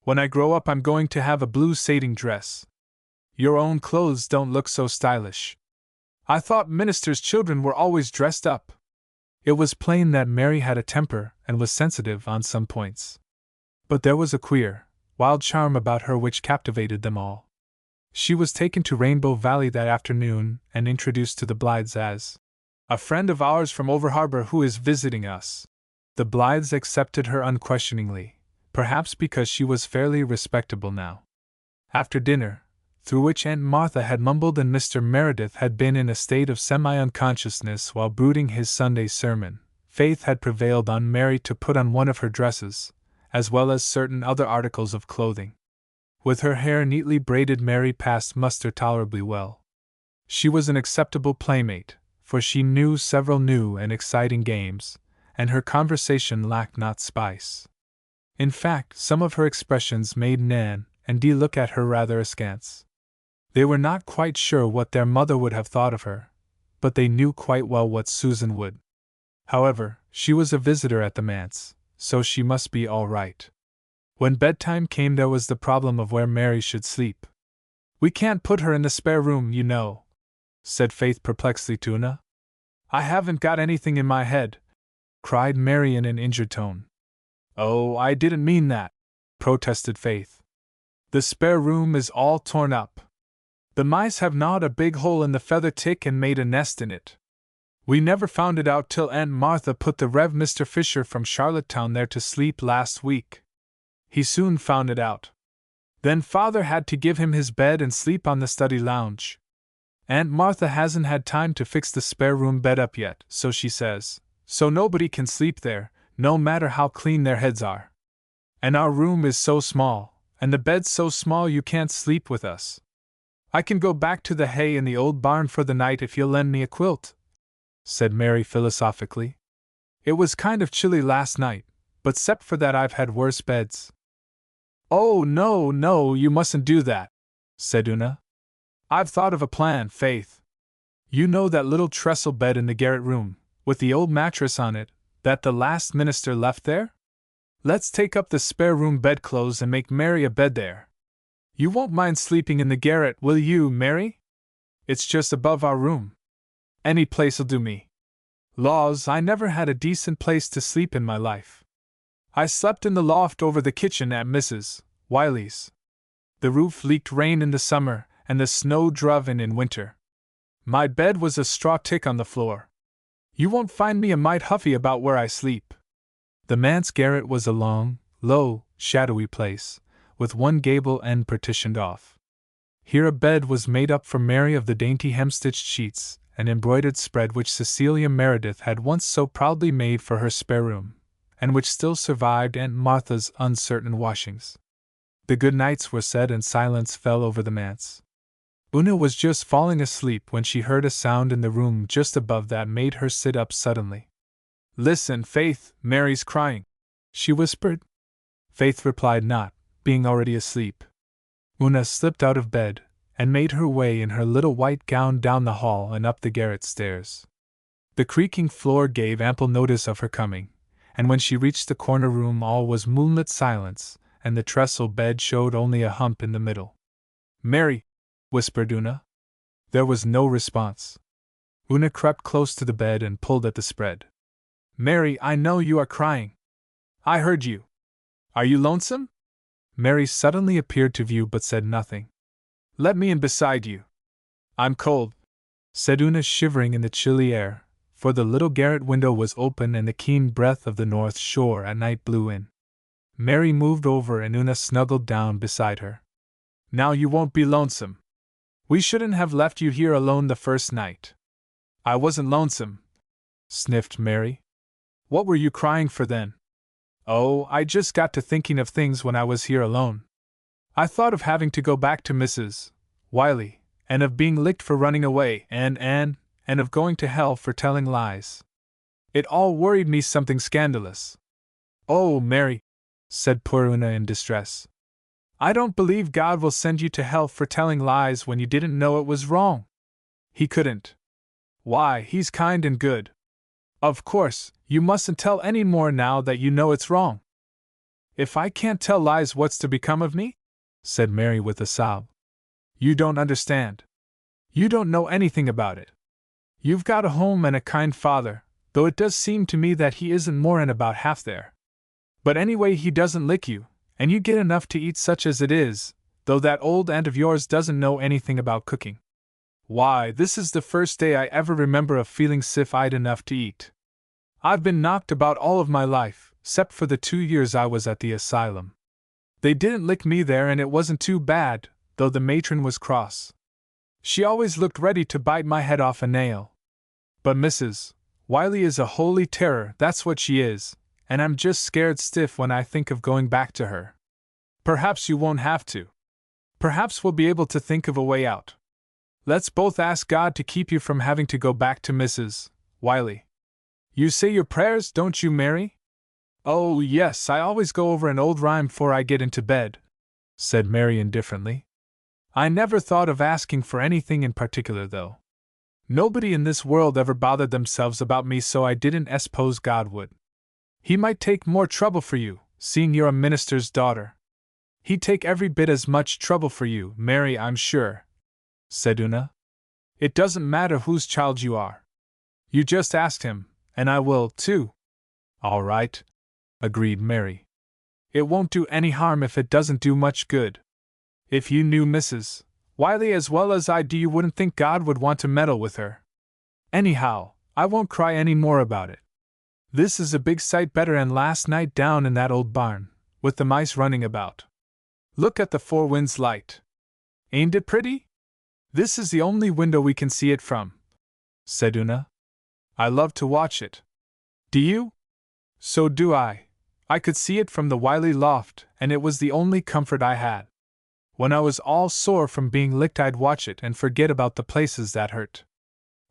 When I grow up, I'm going to have a blue satin dress. Your own clothes don't look so stylish. I thought ministers' children were always dressed up. It was plain that Mary had a temper and was sensitive on some points. But there was a queer, wild charm about her which captivated them all. She was taken to Rainbow Valley that afternoon and introduced to the Blythes as a friend of ours from over harbor who is visiting us. The Blythes accepted her unquestioningly, perhaps because she was fairly respectable now. After dinner, through which Aunt Martha had mumbled and Mr. Meredith had been in a state of semi-unconsciousness while brooding his Sunday sermon, Faith had prevailed on Mary to put on one of her dresses, as well as certain other articles of clothing. With her hair neatly braided, Mary passed muster tolerably well. She was an acceptable playmate, for she knew several new and exciting games, and her conversation lacked not spice. In fact, some of her expressions made Nan and Dee look at her rather askance. They were not quite sure what their mother would have thought of her, but they knew quite well what Susan would. However, she was a visitor at the manse, so she must be all right. When bedtime came, there was the problem of where Mary should sleep. We can't put her in the spare room, you know, said Faith perplexedly to Una. I haven't got anything in my head, cried Mary in an injured tone. Oh, I didn't mean that, protested Faith. The spare room is all torn up. The mice have gnawed a big hole in the feather tick and made a nest in it. We never found it out till Aunt Martha put the Rev. Mr. Fisher from Charlottetown there to sleep last week. He soon found it out. Then Father had to give him his bed and sleep on the study lounge. Aunt Martha hasn't had time to fix the spare room bed up yet, so she says, so nobody can sleep there, no matter how clean their heads are. And our room is so small, and the bed's so small you can't sleep with us. I can go back to the hay in the old barn for the night if you'll lend me a quilt, said Mary philosophically. It was kind of chilly last night, but 'cept for that I've had worse beds. Oh, no, you mustn't do that, said Una. I've thought of a plan, Faith. You know that little trestle bed in the garret room, with the old mattress on it, that the last minister left there? Let's take up the spare room bedclothes and make Mary a bed there. You won't mind sleeping in the garret, will you, Mary? It's just above our room. Any place'll do me. Laws, I never had a decent place to sleep in my life. I slept in the loft over the kitchen at Mrs. Wiley's. The roof leaked rain in the summer, and the snow druv in winter. My bed was a straw tick on the floor. You won't find me a mite huffy about where I sleep. The manse garret was a long, low, shadowy place, with one gable end partitioned off. Here a bed was made up for Mary of the dainty hem-stitched sheets and embroidered spread which Cecilia Meredith had once so proudly made for her spare room, and which still survived Aunt Martha's uncertain washings. The good nights were said and silence fell over the manse. Una was just falling asleep when she heard a sound in the room just above that made her sit up suddenly. Listen, Faith, Mary's crying, she whispered. Faith replied not, being already asleep. Una slipped out of bed, and made her way in her little white gown down the hall and up the garret stairs. The creaking floor gave ample notice of her coming, and when she reached the corner room all was moonlit silence, and the trestle bed showed only a hump in the middle. Mary, whispered Una. There was no response. Una crept close to the bed and pulled at the spread. Mary, I know you are crying. I heard you. Are you lonesome? Mary suddenly appeared to view but said nothing. Let me in beside you. I'm cold, said Una, shivering in the chilly air, for the little garret window was open and the keen breath of the north shore at night blew in. Mary moved over and Una snuggled down beside her. Now you won't be lonesome. We shouldn't have left you here alone the first night. I wasn't lonesome, sniffed Mary. What were you crying for then? Oh, I just got to thinking of things when I was here alone. I thought of having to go back to Mrs. Wiley, and of being licked for running away, and of going to hell for telling lies. It all worried me something scandalous. Oh, Mary, said poor Una in distress. I don't believe God will send you to hell for telling lies when you didn't know it was wrong. He couldn't. Why, he's kind and good. Of course, you mustn't tell any more now that you know it's wrong. If I can't tell lies, what's to become of me? Said Mary with a sob. You don't understand. You don't know anything about it. You've got a home and a kind father, though it does seem to me that he isn't more than about half there. But anyway, he doesn't lick you, and you get enough to eat such as it is, though that old aunt of yours doesn't know anything about cooking. Why, this is the first day I ever remember of feeling 'sif I'd enough to eat. I've been knocked about all of my life, 'cept for the 2 years I was at the asylum. They didn't lick me there and it wasn't too bad, though the matron was cross. She always looked ready to bite my head off a nail. But Mrs. Wiley is a holy terror, that's what she is, and I'm just scared stiff when I think of going back to her. Perhaps you won't have to. Perhaps we'll be able to think of a way out. Let's both ask God to keep you from having to go back to Mrs. Wiley. You say your prayers, don't you, Mary? Oh, yes, I always go over an old rhyme 'fore I get into bed, said Mary indifferently. I never thought of asking for anything in particular, though. Nobody in this world ever bothered themselves about me, so I didn't suppose God would. He might take more trouble for you, seeing you're a minister's daughter. He'd take every bit as much trouble for you, Mary, I'm sure, said Una. It doesn't matter whose child you are. You just ask him, and I will, too. All right, agreed Mary. It won't do any harm if it doesn't do much good. If you knew Mrs. Wiley as well as I do, you wouldn't think God would want to meddle with her. Anyhow, I won't cry any more about it. This is a big sight better than last night down in that old barn, with the mice running about. Look at the Four Winds light. Ain't it pretty? This is the only window we can see it from, said Una. I love to watch it. Do you? So do I. I could see it from the Wiley loft, and it was the only comfort I had. When I was all sore from being licked, I'd watch it and forget about the places that hurt.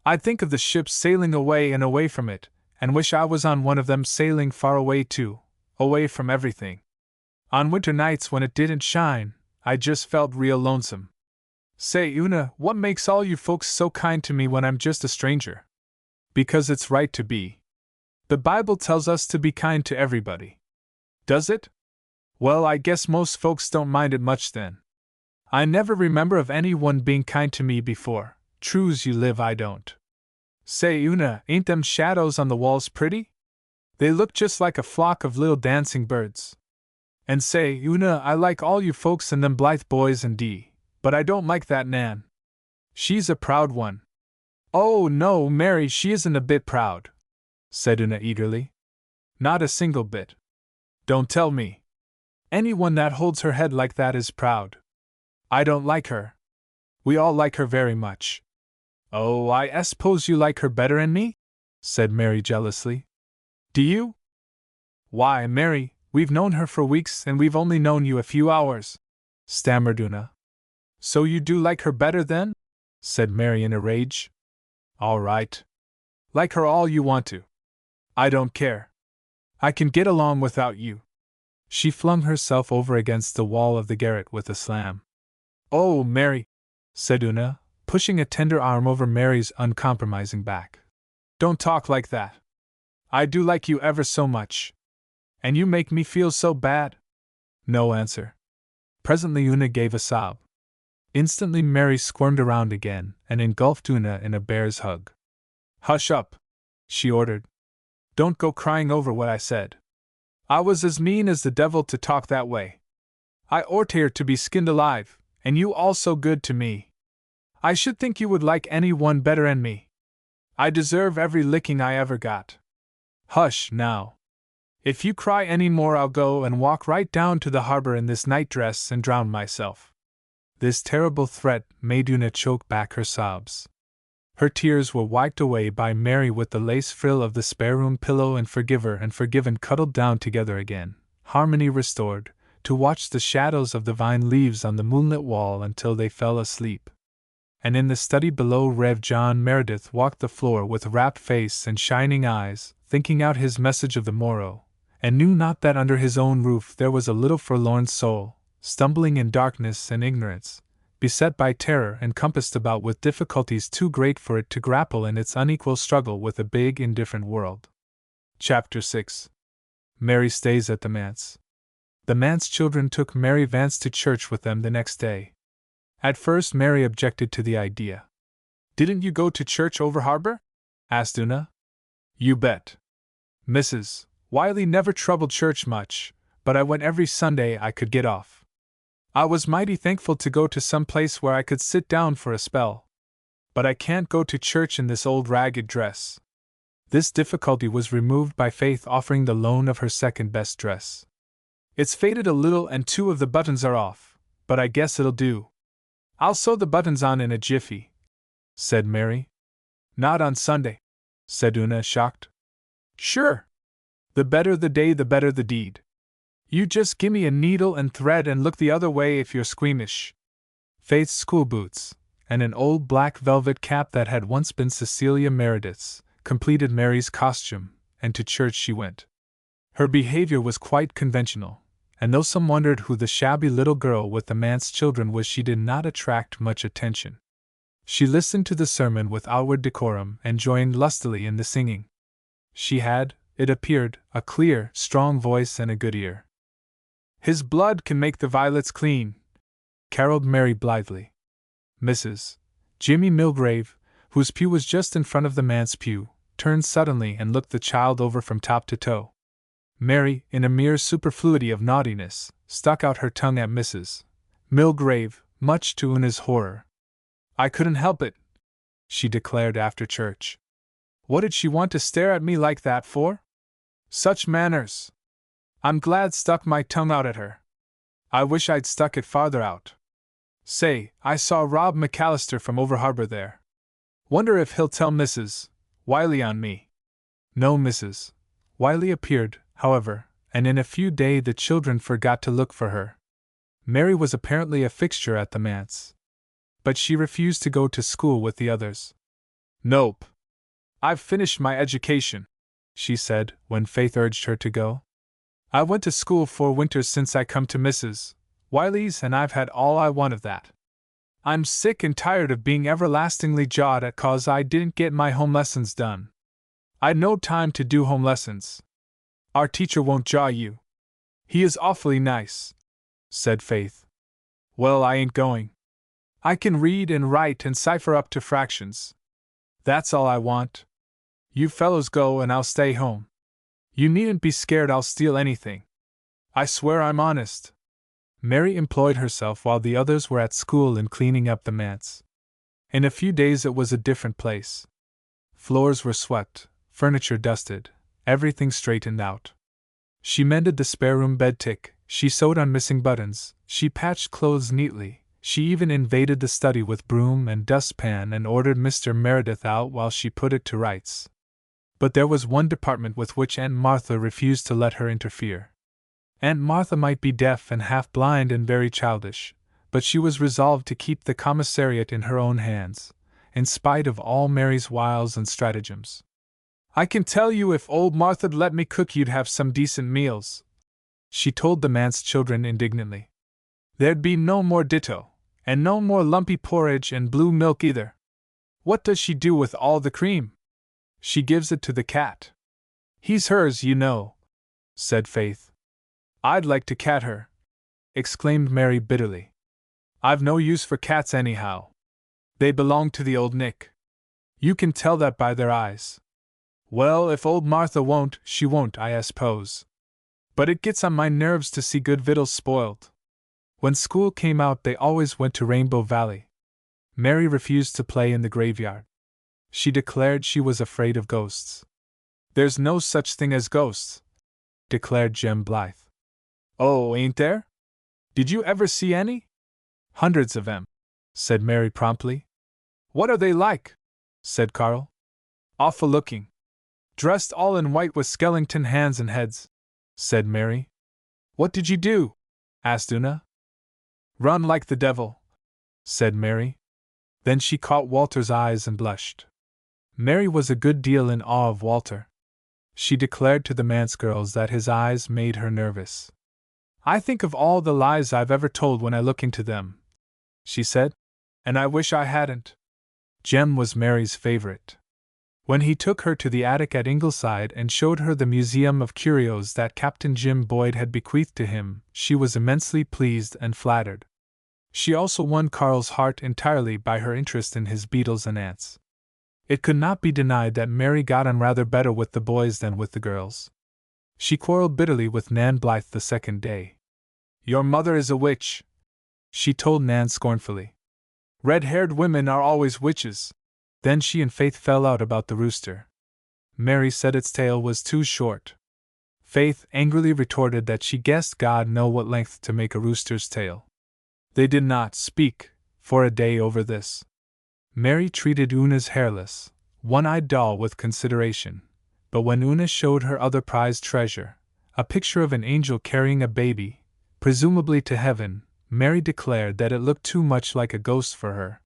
I'd think of the ships sailing away and away from it, and wish I was on one of them sailing far away too, away from everything. On winter nights when it didn't shine, I just felt real lonesome. Say, Una, what makes all you folks so kind to me when I'm just a stranger? Because it's right to be. The Bible tells us to be kind to everybody. Does it? Well, I guess most folks don't mind it much then. I never remember of anyone being kind to me before. True's you live, I don't. Say, Una, ain't them shadows on the walls pretty? They look just like a flock of little dancing birds. And say, Una, I like all you folks and them Blythe boys and but I don't like that Nan. She's a proud one. Oh, no, Mary, she isn't a bit proud, said Una eagerly. Not a single bit. Don't tell me. Anyone that holds her head like that is proud. I don't like her. We all like her very much. Oh, I suppose you like her better than me? Said Mary jealously. Do you? Why, Mary, we've known her for weeks and we've only known you a few hours, stammered Una. So you do like her better then? Said Mary in a rage. All right. Like her all you want to. I don't care. I can get along without you. She flung herself over against the wall of the garret with a slam. Oh, Mary, said Una, pushing a tender arm over Mary's uncompromising back. Don't talk like that. I do like you ever so much. And you make me feel so bad. No answer. Presently Una gave a sob. Instantly Mary squirmed around again and engulfed Una in a bear's hug. Hush up, she ordered. Don't go crying over what I said. I was as mean as the devil to talk that way. I orter to be skinned alive, and you all so good to me. I should think you would like any one better than me. I deserve every licking I ever got. Hush, now. If you cry any more, I'll go and walk right down to the harbor in this nightdress and drown myself. This terrible threat made Una choke back her sobs. Her tears were wiped away by Mary with the lace frill of the spare room pillow, and forgiver and forgiven cuddled down together again, harmony restored, to watch the shadows of the vine leaves on the moonlit wall until they fell asleep. And in the study below, Rev. John Meredith walked the floor with rapt face and shining eyes, thinking out his message of the morrow, and knew not that under his own roof there was a little forlorn soul, stumbling in darkness and ignorance, beset by terror and compassed about with difficulties too great for it to grapple in its unequal struggle with a big, indifferent world. Chapter 6. Mary stays at the manse. The manse children took Mary Vance to church with them the next day. At first Mary objected to the idea. Didn't you go to church over harbor? Asked Una. You bet. Mrs. Wiley never troubled church much, but I went every Sunday I could get off. I was mighty thankful to go to some place where I could sit down for a spell. But I can't go to church in this old ragged dress. This difficulty was removed by Faith offering the loan of her second-best dress. It's faded a little and 2 of the buttons are off, but I guess it'll do. I'll sew the buttons on in a jiffy, said Mary. Not on Sunday, said Una, shocked. Sure. The better the day, the better the deed. You just gimme a needle and thread and look the other way if you're squeamish. Faith's school boots, and an old black velvet cap that had once been Cecilia Meredith's, completed Mary's costume, and to church she went. Her behavior was quite conventional, and though some wondered who the shabby little girl with the manse children was, she did not attract much attention. She listened to the sermon with outward decorum and joined lustily in the singing. She had, it appeared, a clear, strong voice and a good ear. His blood can make the violets clean, caroled Mary blithely. Mrs. Jimmy Milgrave, whose pew was just in front of the manse pew, turned suddenly and looked the child over from top to toe. Mary, in a mere superfluity of naughtiness, stuck out her tongue at Mrs. Milgrave, much to Una's horror. I couldn't help it, she declared after church. What did she want to stare at me like that for? Such manners! I'm glad stuck my tongue out at her. I wish I'd stuck it farther out. Say, I saw Rob McAllister from over harbor there. Wonder if he'll tell Mrs. Wiley on me. No Mrs. Wiley appeared, however, and in a few days the children forgot to look for her. Mary was apparently a fixture at the manse. But she refused to go to school with the others. Nope. I've finished my education, she said, when Faith urged her to go. I went to school 4 winters since I come to Mrs. Wiley's, and I've had all I want of that. I'm sick and tired of being everlastingly jawed at 'cause I didn't get my home lessons done. I'd no time to do home lessons. Our teacher won't jaw you. He is awfully nice, said Faith. Well, I ain't going. I can read and write and cipher up to fractions. That's all I want. You fellows go and I'll stay home. You needn't be scared I'll steal anything. I swear I'm honest. Mary employed herself while the others were at school in cleaning up the manse. In a few days it was a different place. Floors were swept, furniture dusted, everything straightened out. She mended the spare room bed tick, she sewed on missing buttons, she patched clothes neatly, she even invaded the study with broom and dustpan and ordered Mr. Meredith out while she put it to rights. But there was one department with which Aunt Martha refused to let her interfere. Aunt Martha might be deaf and half-blind and very childish, but she was resolved to keep the commissariat in her own hands, in spite of all Mary's wiles and stratagems. I can tell you if old Martha'd let me cook you'd have some decent meals, she told the manse children indignantly. There'd be no more ditto, and no more lumpy porridge and blue milk either. What does she do with all the cream? She gives it to the cat. He's hers, you know, said Faith. I'd like to cat her, exclaimed Mary bitterly. I've no use for cats anyhow. They belong to the old Nick. You can tell that by their eyes. Well, if old Martha won't, she won't, I suppose. But it gets on my nerves to see good victuals spoiled. When school came out they always went to Rainbow Valley. Mary refused to play in the graveyard. She declared she was afraid of ghosts. There's no such thing as ghosts, declared Jem Blythe. Oh, ain't there? Did you ever see any? Hundreds of 'em, said Mary promptly. What are they like? Said Carl. Awful looking. Dressed all in white with skeleton hands and heads, said Mary. What did you do? Asked Una. Run like the devil, said Mary. Then she caught Walter's eyes and blushed. Mary was a good deal in awe of Walter. She declared to the manse girls that his eyes made her nervous. I think of all the lies I've ever told when I look into them, she said, and I wish I hadn't. Jem was Mary's favorite. When he took her to the attic at Ingleside and showed her the museum of curios that Captain Jim Boyd had bequeathed to him, she was immensely pleased and flattered. She also won Carl's heart entirely by her interest in his beetles and ants. It could not be denied that Mary got on rather better with the boys than with the girls. She quarreled bitterly with Nan Blythe the second day. Your mother is a witch, she told Nan scornfully. Red-haired women are always witches. Then she and Faith fell out about the rooster. Mary said its tail was too short. Faith angrily retorted that she guessed God know what length to make a rooster's tail. They did not speak for a day over this. Mary treated Una's hairless, one-eyed doll with consideration, but when Una showed her other prized treasure, a picture of an angel carrying a baby, presumably to heaven, Mary declared that it looked too much like a ghost for her.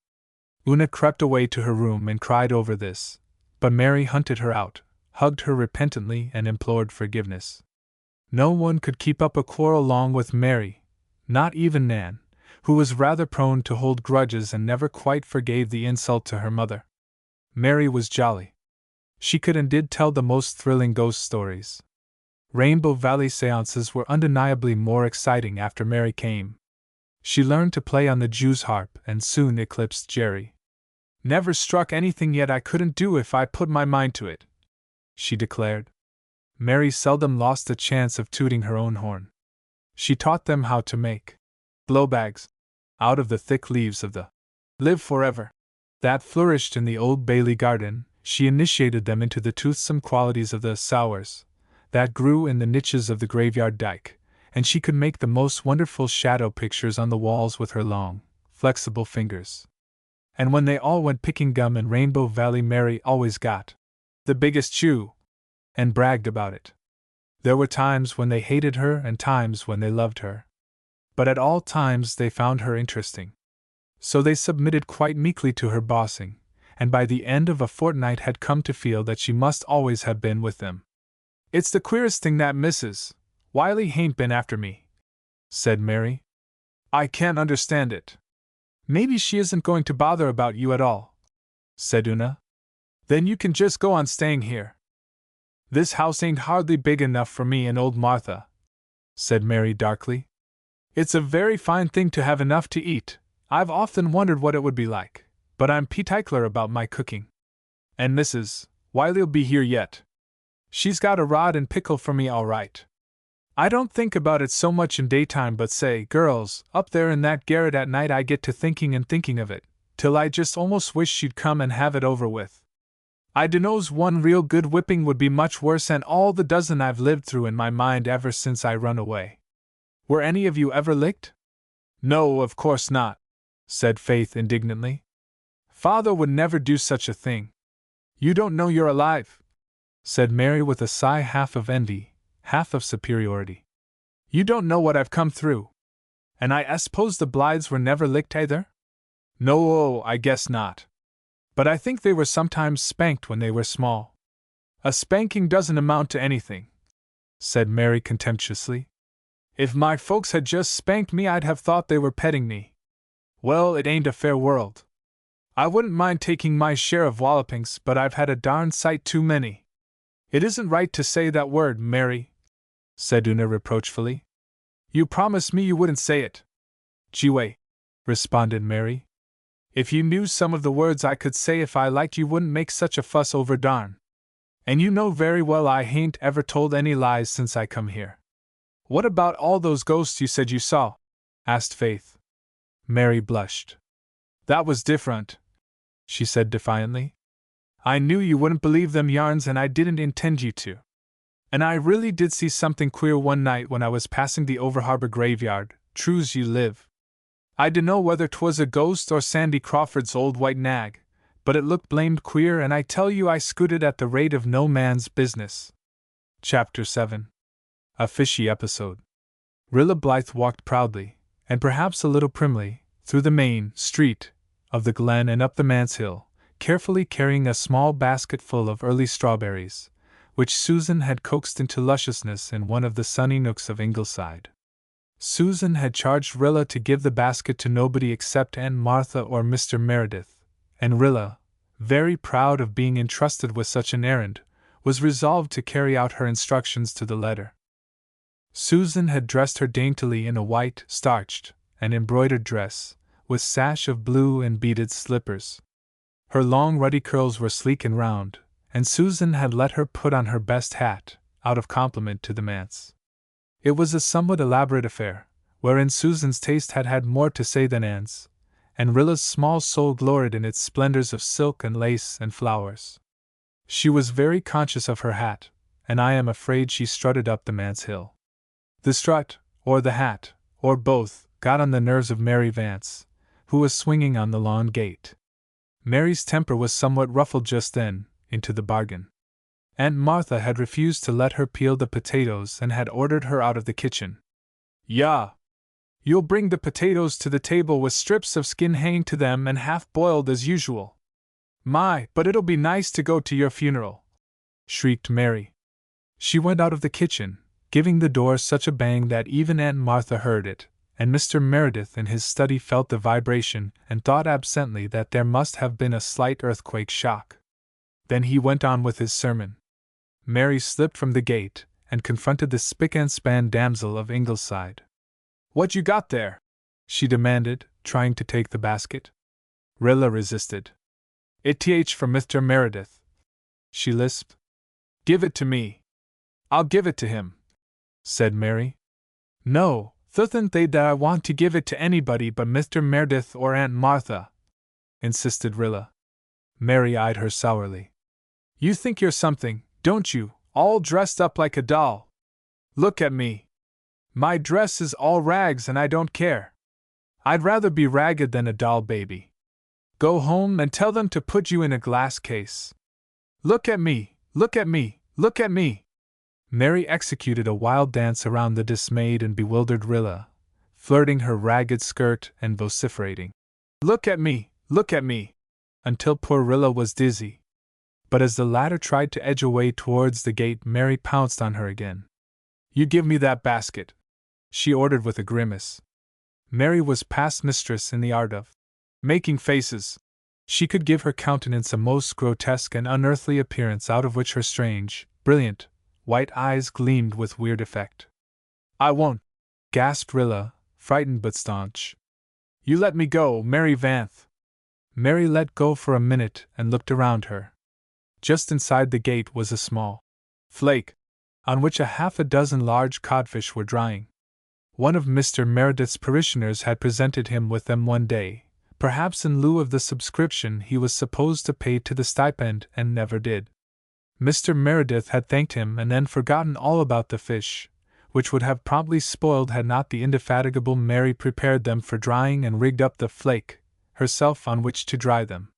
Una crept away to her room and cried over this, but Mary hunted her out, hugged her repentantly and implored forgiveness. No one could keep up a quarrel long with Mary, not even Nan, who was rather prone to hold grudges and never quite forgave the insult to her mother. Mary was jolly. She could and did tell the most thrilling ghost stories. Rainbow Valley seances were undeniably more exciting after Mary came. She learned to play on the Jew's harp and soon eclipsed Jerry. Never struck anything yet I couldn't do if I put my mind to it, she declared. Mary seldom lost a chance of tooting her own horn. She taught them how to make glow bags out of the thick leaves of the live forever that flourished in the Old Bailey garden. She initiated them into the toothsome qualities of the sours that grew in the niches of the graveyard dyke, and she could make the most wonderful shadow pictures on the walls with her long, flexible fingers. And when they all went picking gum in Rainbow Valley, Mary always got the biggest chew and bragged about it. There were times when they hated her and times when they loved her. But at all times they found her interesting. So they submitted quite meekly to her bossing, and by the end of a fortnight had come to feel that she must always have been with them. "It's the queerest thing that Mrs. Wiley hain't been after me," said Mary. "I can't understand it." "Maybe she isn't going to bother about you at all," said Una. "Then you can just go on staying here." "This house ain't hardly big enough for me and old Martha," said Mary darkly. "It's a very fine thing to have enough to eat. I've often wondered what it would be like, but I'm particular about my cooking. And Mrs. Wiley'll be here yet. She's got a rod and pickle for me all right. I don't think about it so much in daytime, but say, girls, up there in that garret at night I get to thinking and thinking of it, till I just almost wish she'd come and have it over with. I dunno's one real good whipping would be much worse than all the dozen I've lived through in my mind ever since I run away. Were any of you ever licked?" "No, of course not," said Faith indignantly. "Father would never do such a thing." "You don't know you're alive," said Mary with a sigh half of envy, half of superiority. "You don't know what I've come through. And I suppose the Blythes were never licked either?" "No, I guess not. But I think they were sometimes spanked when they were small." "A spanking doesn't amount to anything," said Mary contemptuously. "If my folks had just spanked me, I'd have thought they were petting me. Well, it ain't a fair world. I wouldn't mind taking my share of wallopings, but I've had a darn sight too many." "It isn't right to say that word, Mary," said Una reproachfully. "You promised me you wouldn't say it." "Gee, responded Mary. "If you knew some of the words I could say if I liked, you wouldn't make such a fuss over darn. And you know very well I hain't ever told any lies since I come here." "What about all those ghosts you said you saw?" asked Faith. Mary blushed. "That was different," she said defiantly. "I knew you wouldn't believe them yarns, and I didn't intend you to. And I really did see something queer one night when I was passing the Overharbor graveyard, true's you live. I dunno whether 'twas a ghost or Sandy Crawford's old white nag, but it looked blamed queer, and I tell you I scooted at the rate of no man's business." Chapter 7. A Fishy Episode. Rilla Blythe walked proudly, and perhaps a little primly, through the main street of the glen and up the manse hill, carefully carrying a small basket full of early strawberries, which Susan had coaxed into lusciousness in one of the sunny nooks of Ingleside. Susan had charged Rilla to give the basket to nobody except Aunt Martha or Mr. Meredith, and Rilla, very proud of being entrusted with such an errand, was resolved to carry out her instructions to the letter. Susan had dressed her daintily in a white, starched, and embroidered dress, with sash of blue and beaded slippers. Her long ruddy curls were sleek and round, and Susan had let her put on her best hat, out of compliment to the manse. It was a somewhat elaborate affair, wherein Susan's taste had had more to say than Anne's, and Rilla's small soul gloried in its splendors of silk and lace and flowers. She was very conscious of her hat, and I am afraid she strutted up the manse hill. The strut, or the hat, or both, got on the nerves of Mary Vance, who was swinging on the lawn gate. Mary's temper was somewhat ruffled just then, into the bargain. Aunt Martha had refused to let her peel the potatoes and had ordered her out of the kitchen. "Yah! You'll bring the potatoes to the table with strips of skin hanging to them and half boiled as usual. My, but it'll be nice to go to your funeral!" shrieked Mary. She went out of the kitchen, giving the door such a bang that even Aunt Martha heard it, and Mr. Meredith in his study felt the vibration and thought absently that there must have been a slight earthquake shock. Then he went on with his sermon. Mary slipped from the gate and confronted the spick-and-span damsel of Ingleside. "What you got there?" she demanded, trying to take the basket. Rilla resisted. "It's for Mr. Meredith," she lisped. "Give it to me." I'll give it to him, said Mary. No, thuthn't they that I want to give it to anybody but Mr. Meredith or Aunt Martha, insisted Rilla. Mary eyed her sourly. You think you're something, don't you, all dressed up like a doll? Look at me. My dress is all rags and I don't care. I'd rather be ragged than a doll baby. Go home and tell them to put you in a glass case. Look at me, look at me, look at me. Mary executed a wild dance around the dismayed and bewildered Rilla, flirting her ragged skirt and vociferating, look at me, until poor Rilla was dizzy. But as the latter tried to edge away towards the gate, Mary pounced on her again. You give me that basket, she ordered with a grimace. Mary was past mistress in the art of making faces. She could give her countenance a most grotesque and unearthly appearance out of which her strange, brilliant, white eyes gleamed with weird effect. I won't, gasped Rilla, frightened but staunch. You let me go, Mary Vanth. Mary let go for a minute and looked around her. Just inside the gate was a small flake, on which half a dozen large codfish were drying. One of Mr. Meredith's parishioners had presented him with them one day, perhaps in lieu of the subscription he was supposed to pay to the stipend and never did. Mr. Meredith had thanked him and then forgotten all about the fish, which would have promptly spoiled had not the indefatigable Mary prepared them for drying and rigged up the flake herself on which to dry them.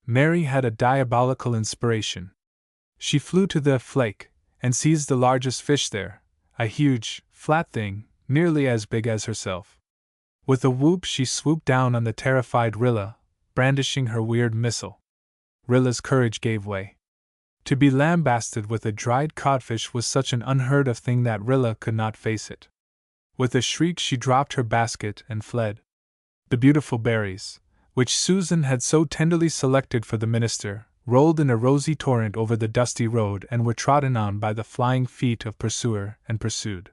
Mary had a diabolical inspiration. She flew to the flake and seized the largest fish there, a huge, flat thing, nearly as big as herself. With a whoop she swooped down on the terrified Rilla, brandishing her weird missile. Rilla's courage gave way. To be lambasted with a dried codfish was such an unheard of thing that Rilla could not face it. With a shriek she dropped her basket and fled. The beautiful berries, which Susan had so tenderly selected for the minister, rolled in a rosy torrent over the dusty road and were trodden on by the flying feet of pursuer and pursued.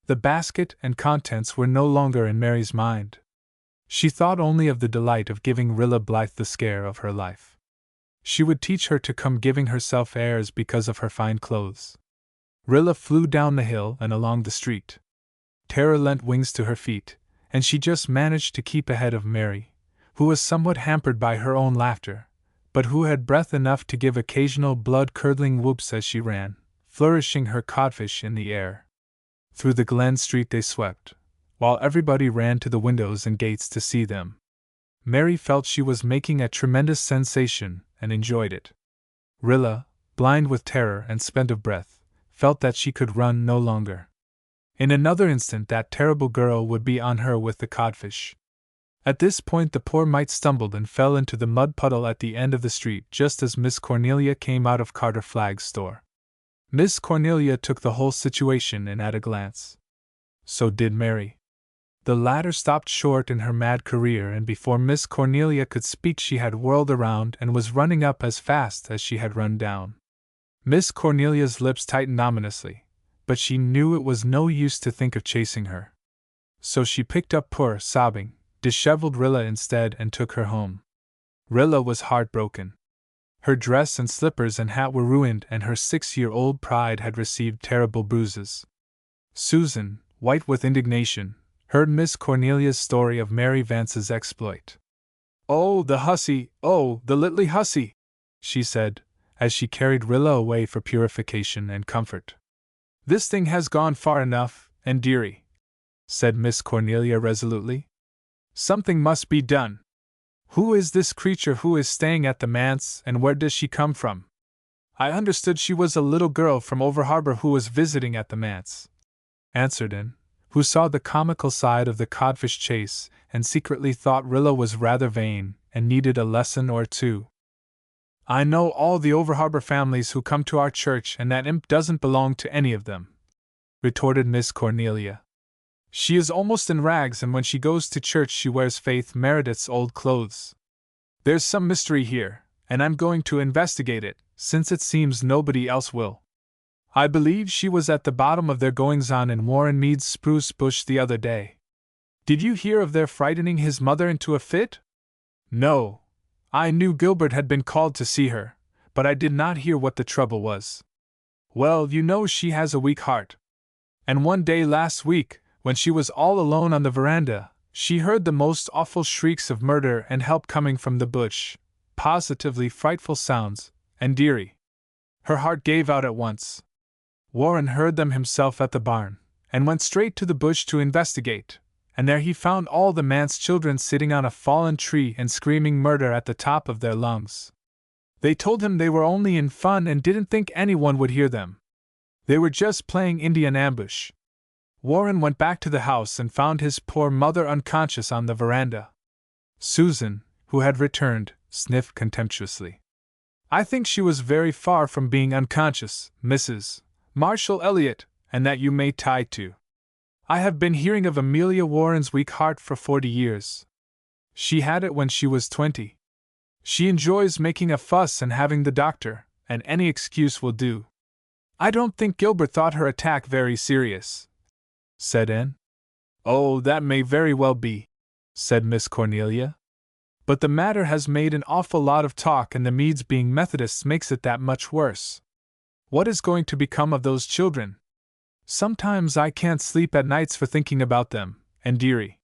The basket and contents were no longer in Mary's mind. She thought only of the delight of giving Rilla Blythe the scare of her life. She would teach her to come giving herself airs because of her fine clothes. Rilla flew down the hill and along the street. Terror lent wings to her feet, and she just managed to keep ahead of Mary, who was somewhat hampered by her own laughter, but who had breath enough to give occasional blood-curdling whoops as she ran, flourishing her codfish in the air. Through the Glen Street they swept, while everybody ran to the windows and gates to see them. Mary felt she was making a tremendous sensation, and enjoyed it. Rilla, blind with terror and spent of breath, felt that she could run no longer. In another instant that terrible girl would be on her with the codfish. At this point the poor mite stumbled and fell into the mud puddle at the end of the street just as Miss Cornelia came out of Carter Flagg's store. Miss Cornelia took the whole situation in at a glance. So did Mary. The latter stopped short in her mad career, and before Miss Cornelia could speak she had whirled around and was running up as fast as she had run down. Miss Cornelia's lips tightened ominously, but she knew it was no use to think of chasing her. So she picked up poor, sobbing, disheveled Rilla instead and took her home. Rilla was heartbroken. Her dress and slippers and hat were ruined, and her 6-year-old pride had received terrible bruises. Susan, white with indignation, heard Miss Cornelia's story of Mary Vance's exploit. "Oh, the hussy! Oh, the little hussy!" she said, as she carried Rilla away for purification and comfort. "This thing has gone far enough, and dearie," said Miss Cornelia resolutely. "Something must be done. Who is this creature who is staying at the manse, and where does she come from? I understood she was a little girl from over harbor who was visiting at the manse," answered Anne, who saw the comical side of the codfish chase and secretly thought Rilla was rather vain and needed a lesson or two. "I know all the over-harbor families who come to our church, and that imp doesn't belong to any of them," retorted Miss Cornelia. "She is almost in rags, and when she goes to church she wears Faith Meredith's old clothes. There's some mystery here, and I'm going to investigate it, since it seems nobody else will. I believe she was at the bottom of their goings-on in Warren Mead's spruce bush the other day. Did you hear of their frightening his mother into a fit?" "No. I knew Gilbert had been called to see her, but I did not hear what the trouble was." Well, you know she has a weak heart. And one day last week, when she was all alone on the veranda, she heard the most awful shrieks of murder and help coming from the bush, positively frightful sounds, and dearie, her heart gave out at once. Warren heard them himself at the barn, and went straight to the bush to investigate, and there he found all the manse children sitting on a fallen tree and screaming murder at the top of their lungs. They told him they were only in fun and didn't think anyone would hear them. They were just playing Indian ambush. Warren went back to the house and found his poor mother unconscious on the veranda. Susan, who had returned, sniffed contemptuously. I think she was very far from being unconscious, Mrs. Marshall Elliott, and that you may tie to. I have been hearing of Amelia Warren's weak heart for 40 years. She had it when she was 20. She enjoys making a fuss and having the doctor, and any excuse will do. I don't think Gilbert thought her attack very serious, said Anne. Oh, that may very well be, said Miss Cornelia. But the matter has made an awful lot of talk, and the Meads being Methodists makes it that much worse. What is going to become of those children? Sometimes I can't sleep at nights for thinking about them, and dearie,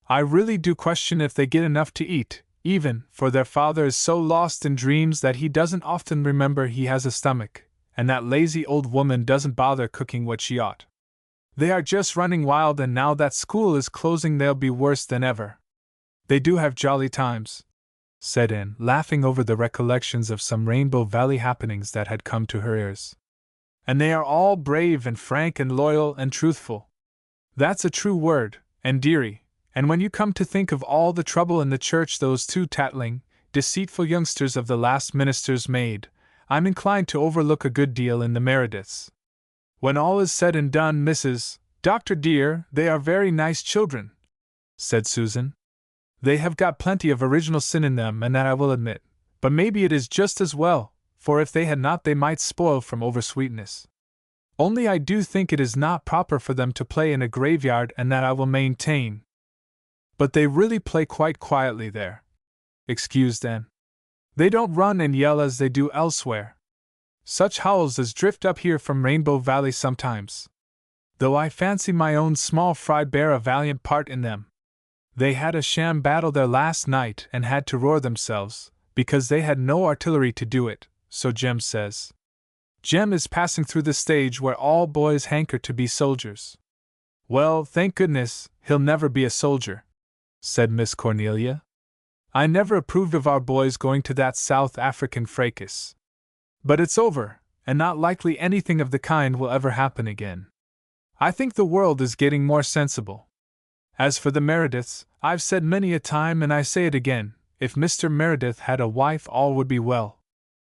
I really do question if they get enough to eat, even, for their father is so lost in dreams that he doesn't often remember he has a stomach, and that lazy old woman doesn't bother cooking what she ought. They are just running wild, and now that school is closing they'll be worse than ever. They do have jolly times, said Anne, laughing over the recollections of some Rainbow Valley happenings that had come to her ears. And they are all brave and frank and loyal and truthful. That's a true word, and dearie, and when you come to think of all the trouble in the church those two tattling, deceitful youngsters of the last ministers made, I'm inclined to overlook a good deal in the Merediths. When all is said and done, Mrs. Doctor dear, they are very nice children, said Susan. They have got plenty of original sin in them, and that I will admit, but maybe it is just as well, for if they had not they might spoil from oversweetness. Only I do think it is not proper for them to play in a graveyard, and that I will maintain. But they really play quite quietly there, excused Anne. They don't run and yell as they do elsewhere. Such howls as drift up here from Rainbow Valley sometimes. Though I fancy my own small fry bear a valiant part in them. They had a sham battle there last night and had to roar themselves, because they had no artillery to do it, so Jem says. Jem is passing through the stage where all boys hanker to be soldiers. Well, thank goodness, he'll never be a soldier, said Miss Cornelia. I never approved of our boys going to that South African fracas. But it's over, and not likely anything of the kind will ever happen again. I think the world is getting more sensible. As for the Merediths, I've said many a time, and I say it again, if Mr. Meredith had a wife all would be well.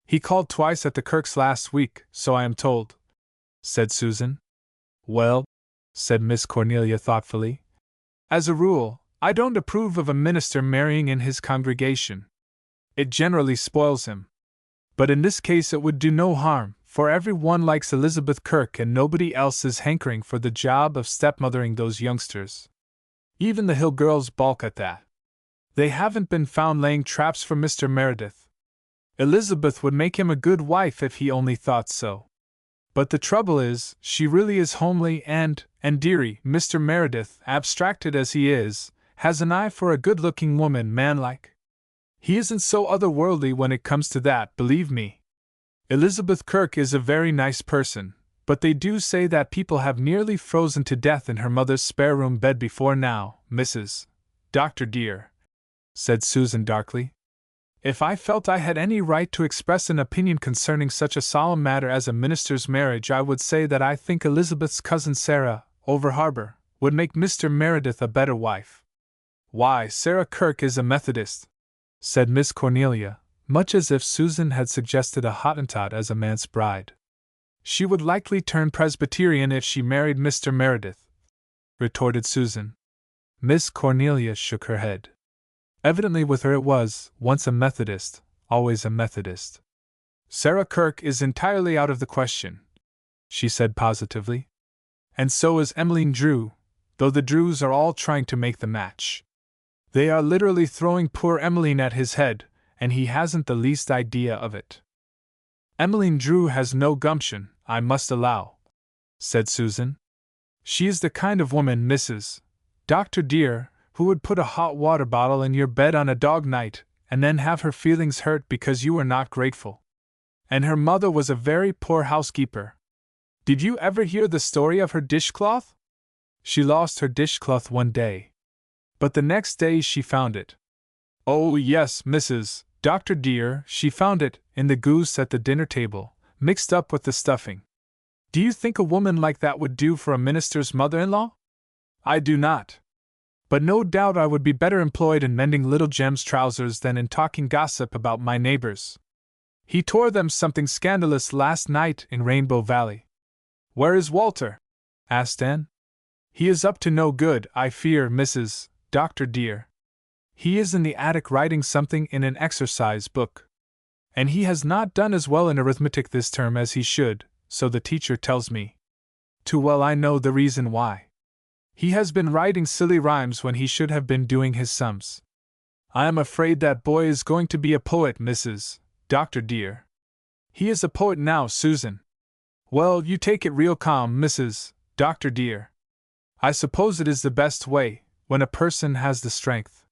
He called twice at the Kirks last week, so I am told, said Susan. Well, said Miss Cornelia thoughtfully, as a rule, I don't approve of a minister marrying in his congregation. It generally spoils him. But in this case it would do no harm, for every one likes Elizabeth Kirk and nobody else is hankering for the job of stepmothering those youngsters. Even the Hill girls balk at that. They haven't been found laying traps for Mr. Meredith. Elizabeth would make him a good wife if he only thought so. But the trouble is, she really is homely and dearie, Mr. Meredith, abstracted as he is, has an eye for a good-looking woman manlike. He isn't so otherworldly when it comes to that, believe me. Elizabeth Kirk is a very nice person, but they do say that people have nearly frozen to death in her mother's spare-room bed before now, Mrs. Doctor dear, said Susan darkly. If I felt I had any right to express an opinion concerning such a solemn matter as a minister's marriage, I would say that I think Elizabeth's cousin Sarah, over harbor, would make Mr. Meredith a better wife. Why, Sarah Kirk is a Methodist, said Miss Cornelia, much as if Susan had suggested a Hottentot as a manse bride. She would likely turn Presbyterian if she married Mr. Meredith, retorted Susan. Miss Cornelia shook her head. Evidently with her it was, once a Methodist, always a Methodist. Sarah Kirk is entirely out of the question, she said positively. And so is Emmeline Drew, though the Drews are all trying to make the match. They are literally throwing poor Emmeline at his head, and he hasn't the least idea of it. Emmeline Drew has no gumption, I must allow, said Susan. She is the kind of woman, Mrs. Doctor dear, who would put a hot water bottle in your bed on a dog night, and then have her feelings hurt because you were not grateful. And her mother was a very poor housekeeper. Did you ever hear the story of her dishcloth? She lost her dishcloth one day, but the next day she found it. Oh yes, Mrs. Doctor dear, she found it, in the goose at the dinner table, mixed up with the stuffing. Do you think a woman like that would do for a minister's mother-in-law? I do not. But no doubt I would be better employed in mending little Jem's trousers than in talking gossip about my neighbors. He tore them something scandalous last night in Rainbow Valley. Where is Walter? Asked Anne. He is up to no good, I fear, Mrs. Doctor dear. He is in the attic writing something in an exercise book. And he has not done as well in arithmetic this term as he should, so the teacher tells me. Too well I know the reason why. He has been writing silly rhymes when he should have been doing his sums. I am afraid that boy is going to be a poet, Mrs. Doctor dear. He is a poet now, Susan. Well, you take it real calm, Mrs. Doctor dear. I suppose it is the best way, when a person has the strength.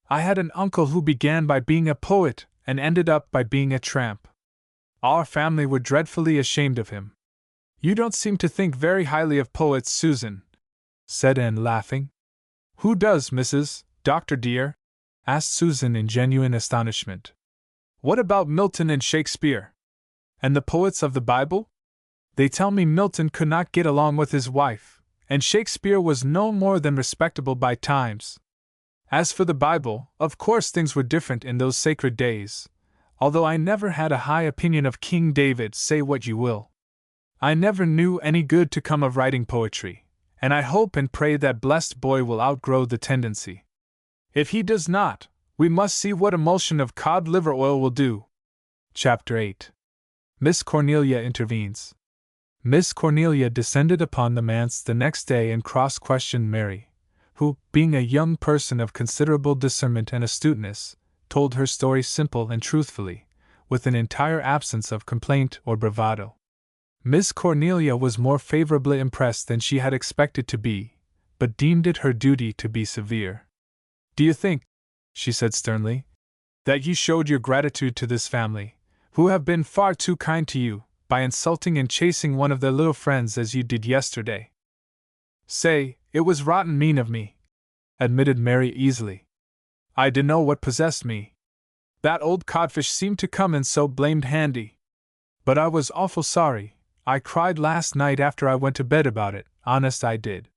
I had an uncle who began by being a poet and ended up by being a tramp. Our family were dreadfully ashamed of him. You don't seem to think very highly of poets, Susan, said Anne, laughing. Who does, Mrs. Doctor dear? Asked Susan in genuine astonishment. What about Milton and Shakespeare? And the poets of the Bible? They tell me Milton could not get along with his wife, and Shakespeare was no more than respectable by times. As for the Bible, of course things were different in those sacred days, although I never had a high opinion of King David, say what you will. I never knew any good to come of writing poetry, and I hope and pray that blessed boy will outgrow the tendency. If he does not, we must see what emulsion of cod liver oil will do. Chapter 8. Miss Cornelia intervenes. Miss Cornelia descended upon the manse the next day and cross-questioned Mary, who, being a young person of considerable discernment and astuteness, told her story simple and truthfully, with an entire absence of complaint or bravado. Miss Cornelia was more favorably impressed than she had expected to be, but deemed it her duty to be severe. Do you think, she said sternly, that you showed your gratitude to this family, who have been far too kind to you, by insulting and chasing one of their little friends as you did yesterday? Say, it was rotten mean of me, admitted Mary easily. I dunno what possessed me. That old codfish seemed to come in so blamed handy. But I was awful sorry. I cried last night after I went to bed about it, honest I did.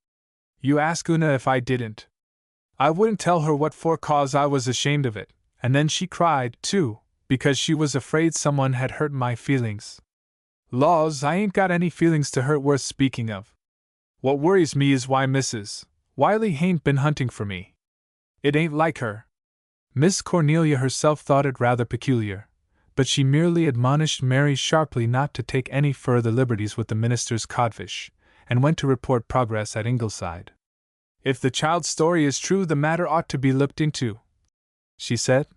You ask Una if I didn't. I wouldn't tell her what for cause I was ashamed of it, and then she cried, too, because she was afraid someone had hurt my feelings. Laws, I ain't got any feelings to hurt worth speaking of. What worries me is why Mrs. Wiley hain't been hunting for me. It ain't like her. Miss Cornelia herself thought it rather peculiar, but she merely admonished Mary sharply not to take any further liberties with the minister's codfish, and went to report progress at Ingleside. If the child's story is true, the matter ought to be looked into, she said.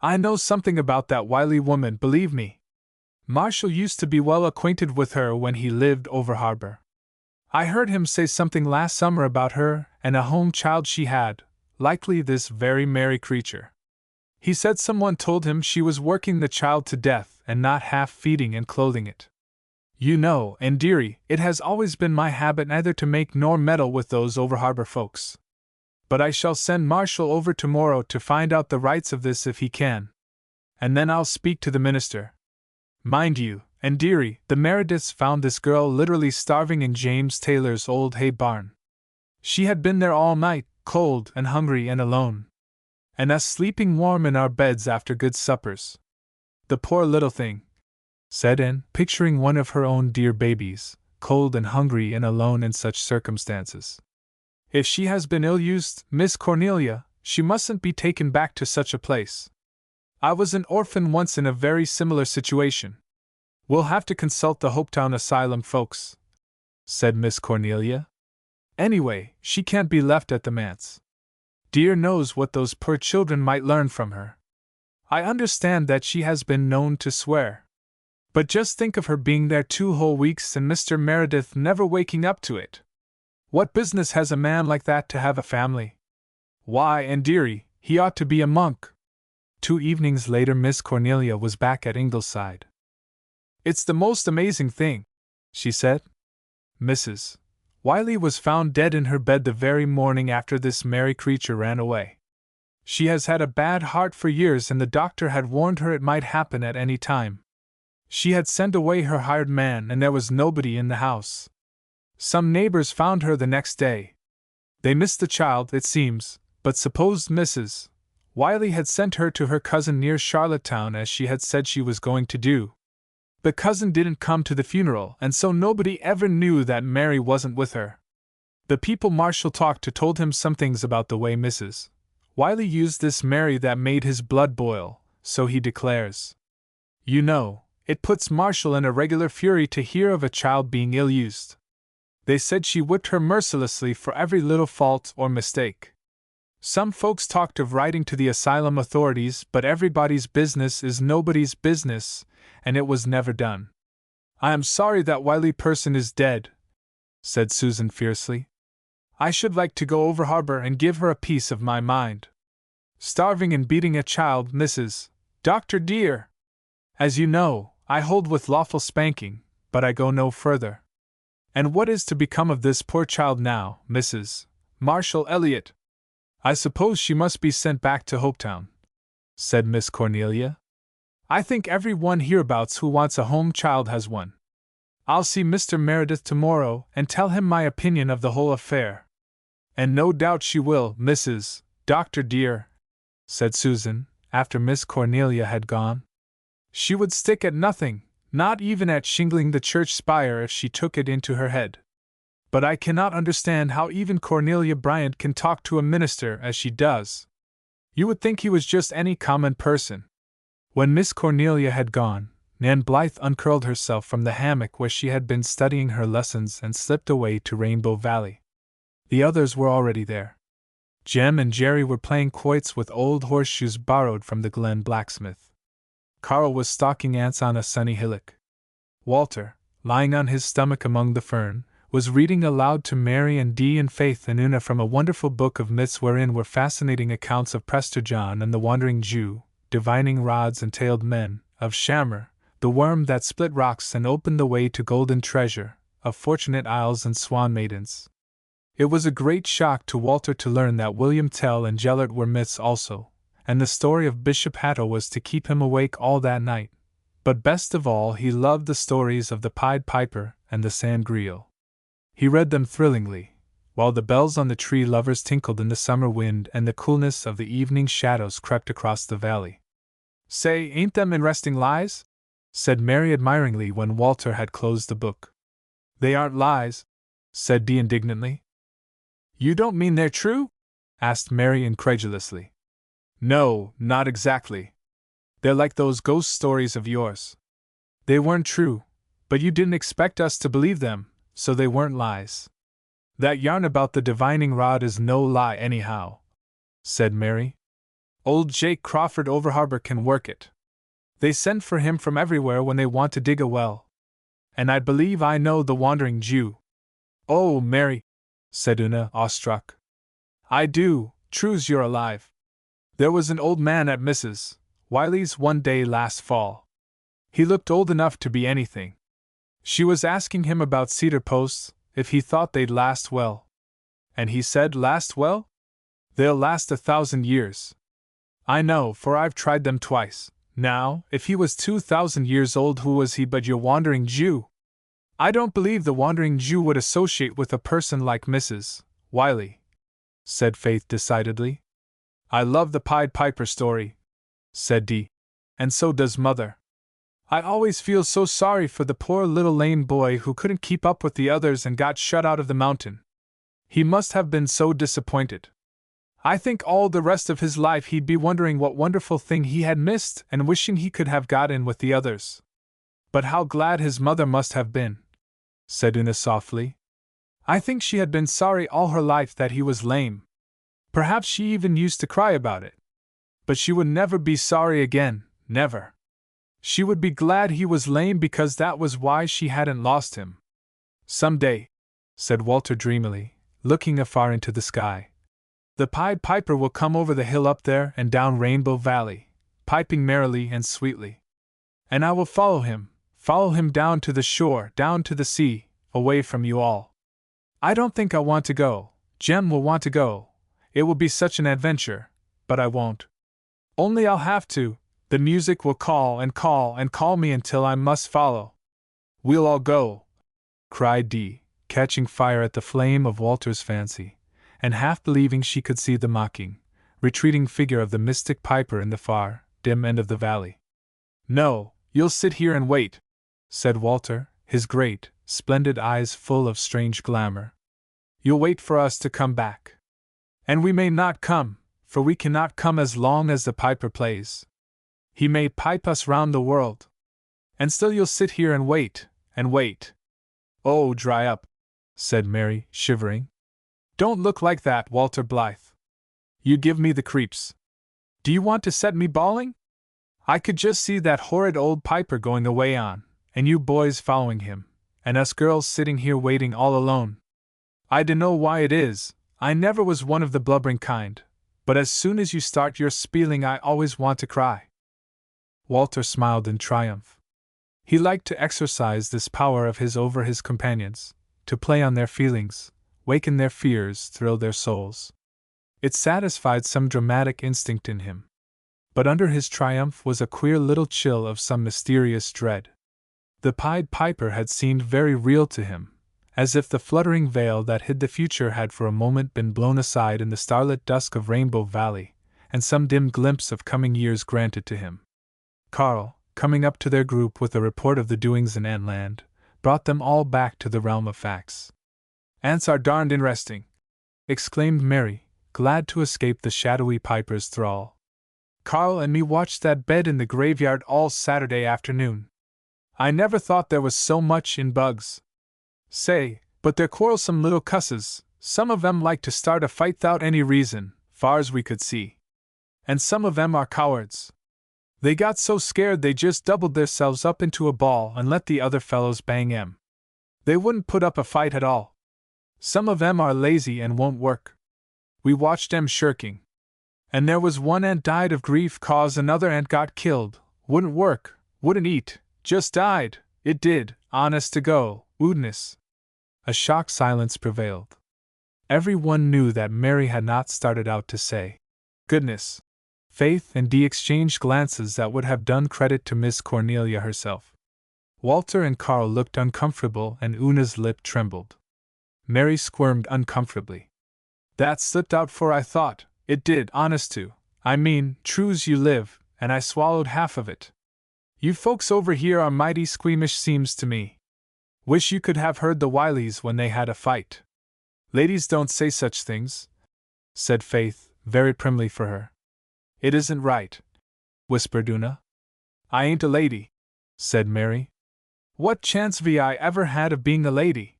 I know something about that Wiley woman, believe me. Marshall used to be well acquainted with her when he lived over harbor. I heard him say something last summer about her and a home child she had, likely this very merry creature. He said someone told him she was working the child to death and not half feeding and clothing it. You know, and dearie, it has always been my habit neither to make nor meddle with those over-harbor folks. But I shall send Marshall over tomorrow to find out the rights of this if he can. And then I'll speak to the minister. Mind you, and dearie, the Merediths found this girl literally starving in James Taylor's old hay barn. She had been there all night, cold and hungry and alone. And us sleeping warm in our beds after good suppers. The poor little thing, said Anne, picturing one of her own dear babies, cold and hungry and alone in such circumstances. If she has been ill-used, Miss Cornelia, she mustn't be taken back to such a place. I was an orphan once in a very similar situation. We'll have to consult the Hopetown Asylum folks, said Miss Cornelia. Anyway, she can't be left at the manse. Dear knows what those poor children might learn from her. I understand that she has been known to swear. But just think of her being there 2 whole weeks and Mr. Meredith never waking up to it. What business has a man like that to have a family? Why, and dearie, he ought to be a monk. 2 evenings later, Miss Cornelia was back at Ingleside. It's the most amazing thing, she said. Mrs. Wiley was found dead in her bed the very morning after this merry creature ran away. She has had a bad heart for years, and the doctor had warned her it might happen at any time. She had sent away her hired man, and there was nobody in the house. Some neighbors found her the next day. They missed the child, it seems, but supposed Mrs. Wiley had sent her to her cousin near Charlottetown, as she had said she was going to do. The cousin didn't come to the funeral, and so nobody ever knew that Mary wasn't with her. The people Marshall talked to told him some things about the way Mrs. Wiley used this Mary that made his blood boil, so he declares. You know, it puts Marshall in a regular fury to hear of a child being ill-used. They said she whipped her mercilessly for every little fault or mistake. Some folks talked of writing to the asylum authorities, but everybody's business is nobody's business, and it was never done. I am sorry that Wiley person is dead, said Susan fiercely. I should like to go over harbor and give her a piece of my mind. Starving and beating a child, Mrs. Doctor dear! As you know, I hold with lawful spanking, but I go no further. And what is to become of this poor child now, Mrs. Marshall Elliott? I suppose she must be sent back to Hopetown, said Miss Cornelia. I think every one hereabouts who wants a home child has one. I'll see Mr. Meredith tomorrow and tell him my opinion of the whole affair. And no doubt she will, Mrs. Doctor dear, said Susan, after Miss Cornelia had gone. She would stick at nothing, not even at shingling the church spire if she took it into her head. But I cannot understand how even Cornelia Bryant can talk to a minister as she does. You would think he was just any common person. When Miss Cornelia had gone, Nan Blythe uncurled herself from the hammock where she had been studying her lessons and slipped away to Rainbow Valley. The others were already there. Jem and Jerry were playing quoits with old horseshoes borrowed from the Glen blacksmith. Carl was stalking ants on a sunny hillock. Walter, lying on his stomach among the fern, was reading aloud to Mary and Dee and Faith and Una from a wonderful book of myths wherein were fascinating accounts of Prester John and the Wandering Jew, divining rods and tailed men, of Shammer, the worm that split rocks and opened the way to golden treasure, of Fortunate Isles and Swan Maidens. It was a great shock to Walter to learn that William Tell and Gellert were myths also, and the story of Bishop Hatto was to keep him awake all that night. But best of all, he loved the stories of the Pied Piper and the Sangreal. He read them thrillingly, while the bells on the tree lovers tinkled in the summer wind and the coolness of the evening shadows crept across the valley. Say, ain't them interesting lies? Said Mary admiringly when Walter had closed the book. They aren't lies, said Dee indignantly. You don't mean they're true? Asked Mary incredulously. No, not exactly. They're like those ghost stories of yours. They weren't true, but you didn't expect us to believe them, so they weren't lies. That yarn about the divining rod is no lie anyhow, said Mary. Old Jake Crawford over harbor can work it. They send for him from everywhere when they want to dig a well. And I believe I know the Wandering Jew. Oh, Mary, said Una, awestruck. I do, true's you're alive. There was an old man at Mrs. Wiley's one day last fall. He looked old enough to be anything. She was asking him about cedar posts, if he thought they'd last well. And he said, last well? They'll last 1,000 years. I know, for I've tried them twice. Now, if he was 2,000 years old, who was he but your Wandering Jew? I don't believe the Wandering Jew would associate with a person like Mrs. Wiley, said Faith decidedly. I love the Pied Piper story, said Dee. And so does Mother. I always feel so sorry for the poor little lame boy who couldn't keep up with the others and got shut out of the mountain. He must have been so disappointed. I think all the rest of his life he'd be wondering what wonderful thing he had missed and wishing he could have got in with the others. But how glad his mother must have been, said Una softly. I think she had been sorry all her life that he was lame. Perhaps she even used to cry about it. But she would never be sorry again, never. She would be glad he was lame because that was why she hadn't lost him. "Some day," said Walter dreamily, looking afar into the sky, "the Pied Piper will come over the hill up there and down Rainbow Valley, piping merrily and sweetly. And I will follow him down to the shore, down to the sea, away from you all. I don't think I'll want to go. Jem will want to go. It will be such an adventure, but I won't. Only I'll have to. The music will call and call and call me until I must follow." "We'll all go!" cried Dee, catching fire at the flame of Walter's fancy, and half believing she could see the mocking, retreating figure of the mystic piper in the far, dim end of the valley. "No, you'll sit here and wait," said Walter, his great, splendid eyes full of strange glamour. "You'll wait for us to come back. And we may not come, for we cannot come as long as the piper plays. He may pipe us round the world. And still you'll sit here and wait, and wait." "Oh, dry up," said Mary, shivering. "Don't look like that, Walter Blythe. You give me the creeps. Do you want to set me bawling? I could just see that horrid old piper going away on, and you boys following him, and us girls sitting here waiting all alone. I dunno why it is, I never was one of the blubbering kind, but as soon as you start your spieling I always want to cry." Walter smiled in triumph. He liked to exercise this power of his over his companions, to play on their feelings, waken their fears, thrill their souls. It satisfied some dramatic instinct in him. But under his triumph was a queer little chill of some mysterious dread. The Pied Piper had seemed very real to him, as if the fluttering veil that hid the future had for a moment been blown aside in the starlit dusk of Rainbow Valley, and some dim glimpse of coming years granted to him. Carl, coming up to their group with a report of the doings in Antland, brought them all back to the realm of facts. "Ants are darned interesting," exclaimed Mary, glad to escape the shadowy piper's thrall. "Carl and me watched that bed in the graveyard all Saturday afternoon. I never thought there was so much in bugs. Say, but they're quarrelsome little cusses. Some of 'em like to start a fight 'thout any reason, far's we could see. And some of 'em are cowards. They got so scared they just doubled theirselves up into a ball and let the other fellows bang 'em. They wouldn't put up a fight at all. Some of 'em are lazy and won't work. We watched 'em shirking. And there was one ant died of grief 'cause another ant got killed, wouldn't work, wouldn't eat, just died, it did, honest to go, oodness." A shocked silence prevailed. Every one knew that Mary had not started out to say, "Goodness." Faith and Dee exchanged glances that would have done credit to Miss Cornelia herself. Walter and Carl looked uncomfortable and Una's lip trembled. Mary squirmed uncomfortably. "That slipped out for I thought, it did, honest to, I mean, true's you live, and I swallowed half of it. You folks over here are mighty squeamish seems to me. Wish you could have heard the Wileys when they had a fight." "Ladies don't say such things," said Faith, very primly for her. "It isn't right," whispered Una. "I ain't a lady," said Mary. "What chance have I ever had of being a lady?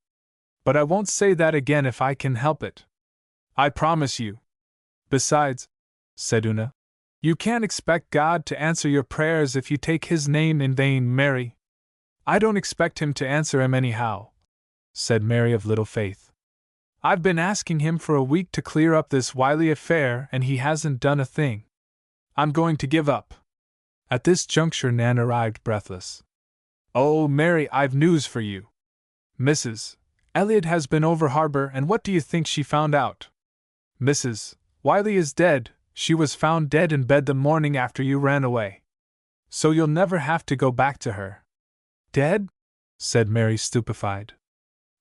But I won't say that again if I can help it. I promise you. Besides," said Una, "you can't expect God to answer your prayers if you take His name in vain, Mary." "I don't expect Him to answer 'em anyhow," said Mary of little faith. "I've been asking Him for a week to clear up this Wiley affair and He hasn't done a thing. I'm going to give up." At this juncture Nan arrived breathless. "Oh, Mary, I've news for you. Mrs. Elliot has been over harbor, and what do you think she found out? Mrs. Wiley is dead. She was found dead in bed the morning after you ran away. So you'll never have to go back to her." "Dead?" said Mary, stupefied.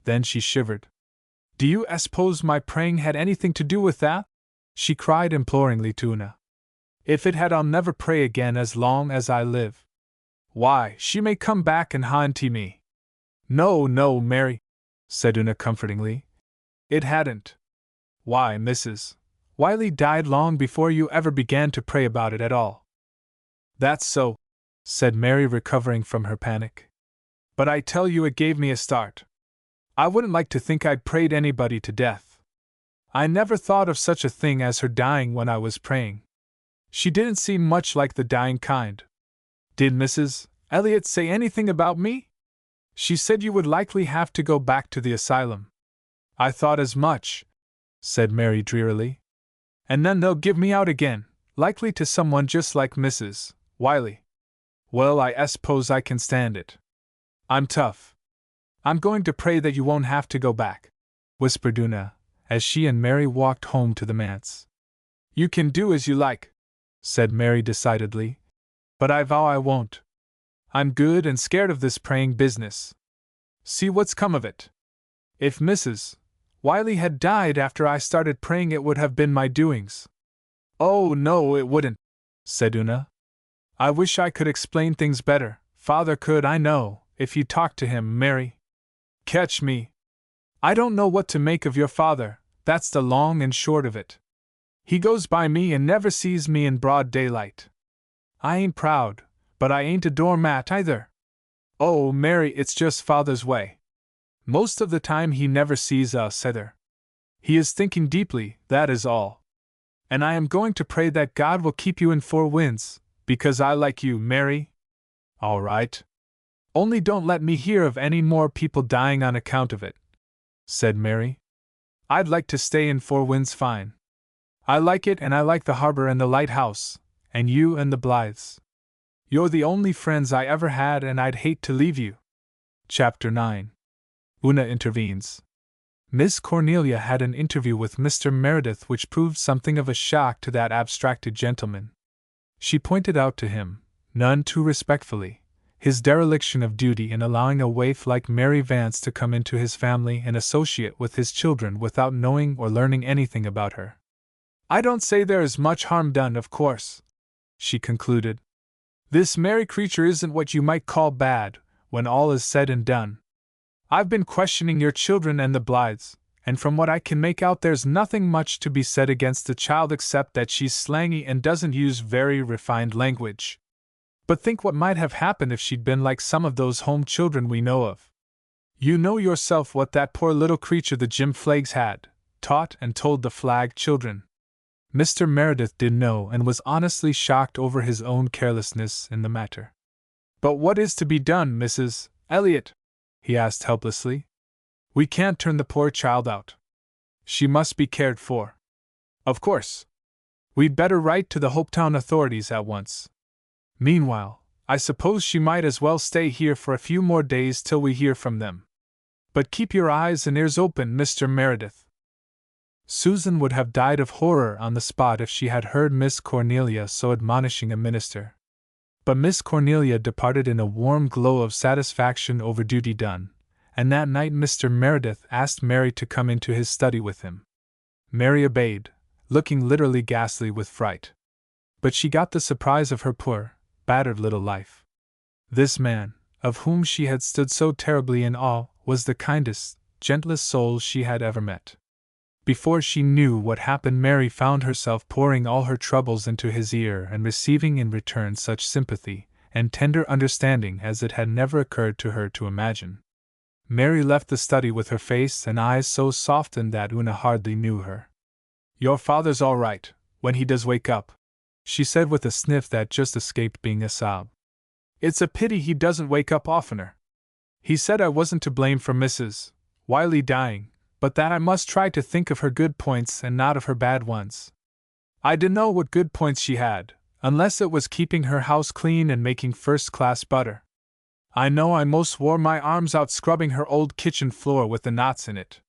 Then she shivered. "Do you suppose my praying had anything to do with that?" she cried imploringly to Una. "If it had, I'll never pray again as long as I live. Why, she may come back and haunt me." "No, no, Mary," said Una comfortingly. "It hadn't. Why, Mrs. Wiley died long before you ever began to pray about it at all." "That's so," said Mary, recovering from her panic. "But I tell you it gave me a start. I wouldn't like to think I'd prayed anybody to death. I never thought of such a thing as her dying when I was praying. She didn't seem much like the dying kind. Did Mrs. Elliot say anything about me? She said you would likely have to go back to the asylum. I thought as much, said Mary drearily. And then they'll give me out again, likely to someone just like Mrs. Wiley. Well, I suppose I can stand it. I'm tough. I'm going to pray that you won't have to go back, whispered Una, as she and Mary walked home to the manse. You can do as you like, said Mary decidedly, but I vow I won't. I'm good and scared of this praying business. See what's come of it. If Mrs. Wiley had died after I started praying, it would have been my doings. Oh, no, it wouldn't, said Una. I wish I could explain things better. Father could, I know, if you talked to him, Mary. Catch me. I don't know what to make of your father, that's the long and short of it. He goes by me and never sees me in broad daylight. I ain't proud, but I ain't a doormat either. Oh, Mary, it's just Father's way. Most of the time he never sees us either. He is thinking deeply, that is all. And I am going to pray that God will keep you in four winds, because I like you, Mary. All right. Only don't let me hear of any more people dying on account of it, said Mary. I'd like to stay in Four Winds fine. I like it, and I like the harbor and the lighthouse, and you and the Blythes. You're the only friends I ever had, and I'd hate to leave you. Chapter 9. Una intervenes. Miss Cornelia had an interview with Mr. Meredith which proved something of a shock to that abstracted gentleman. She pointed out to him, none too respectfully, his dereliction of duty in allowing a waif like Mary Vance to come into his family and associate with his children without knowing or learning anything about her. I don't say there is much harm done, of course, she concluded. This Mary creature isn't what you might call bad, when all is said and done. I've been questioning your children and the Blythes, and from what I can make out there's nothing much to be said against the child except that she's slangy and doesn't use very refined language. But think what might have happened if she'd been like some of those home children we know of. You know yourself what that poor little creature the Jim Flaggs had taught and told the Flagg children. Mr. Meredith did know and was honestly shocked over his own carelessness in the matter. But what is to be done, Mrs. Elliot? He asked helplessly. We can't turn the poor child out. She must be cared for. Of course. We'd better write to the Hopetown authorities at once. Meanwhile, I suppose she might as well stay here for a few more days till we hear from them. But keep your eyes and ears open, Mr. Meredith. Susan would have died of horror on the spot if she had heard Miss Cornelia so admonishing a minister. But Miss Cornelia departed in a warm glow of satisfaction over duty done, and that night Mr. Meredith asked Mary to come into his study with him. Mary obeyed, looking literally ghastly with fright. But she got the surprise of her poor, battered little life. This man, of whom she had stood so terribly in awe, was the kindest, gentlest soul she had ever met. Before she knew what happened, Mary found herself pouring all her troubles into his ear and receiving in return such sympathy and tender understanding as it had never occurred to her to imagine. Mary left the study with her face and eyes so softened that Una hardly knew her. Your father's all right, when he does wake up, she said with a sniff that just escaped being a sob. It's a pity he doesn't wake up oftener. He said I wasn't to blame for Mrs. Wiley dying, but that I must try to think of her good points and not of her bad ones. I dunno what good points she had, unless it was keeping her house clean and making first-class butter. I know I most wore my arms out scrubbing her old kitchen floor with the knots in it.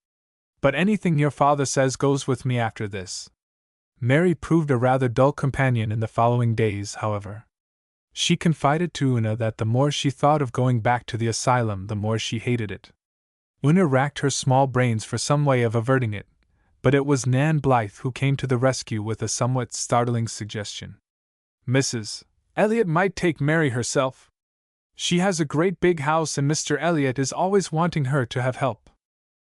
But anything your father says goes with me after this. Mary proved a rather dull companion in the following days, however. She confided to Una that the more she thought of going back to the asylum, the more she hated it. Una racked her small brains for some way of averting it, but it was Nan Blythe who came to the rescue with a somewhat startling suggestion. Mrs. Elliot might take Mary herself. She has a great big house and Mr. Elliot is always wanting her to have help.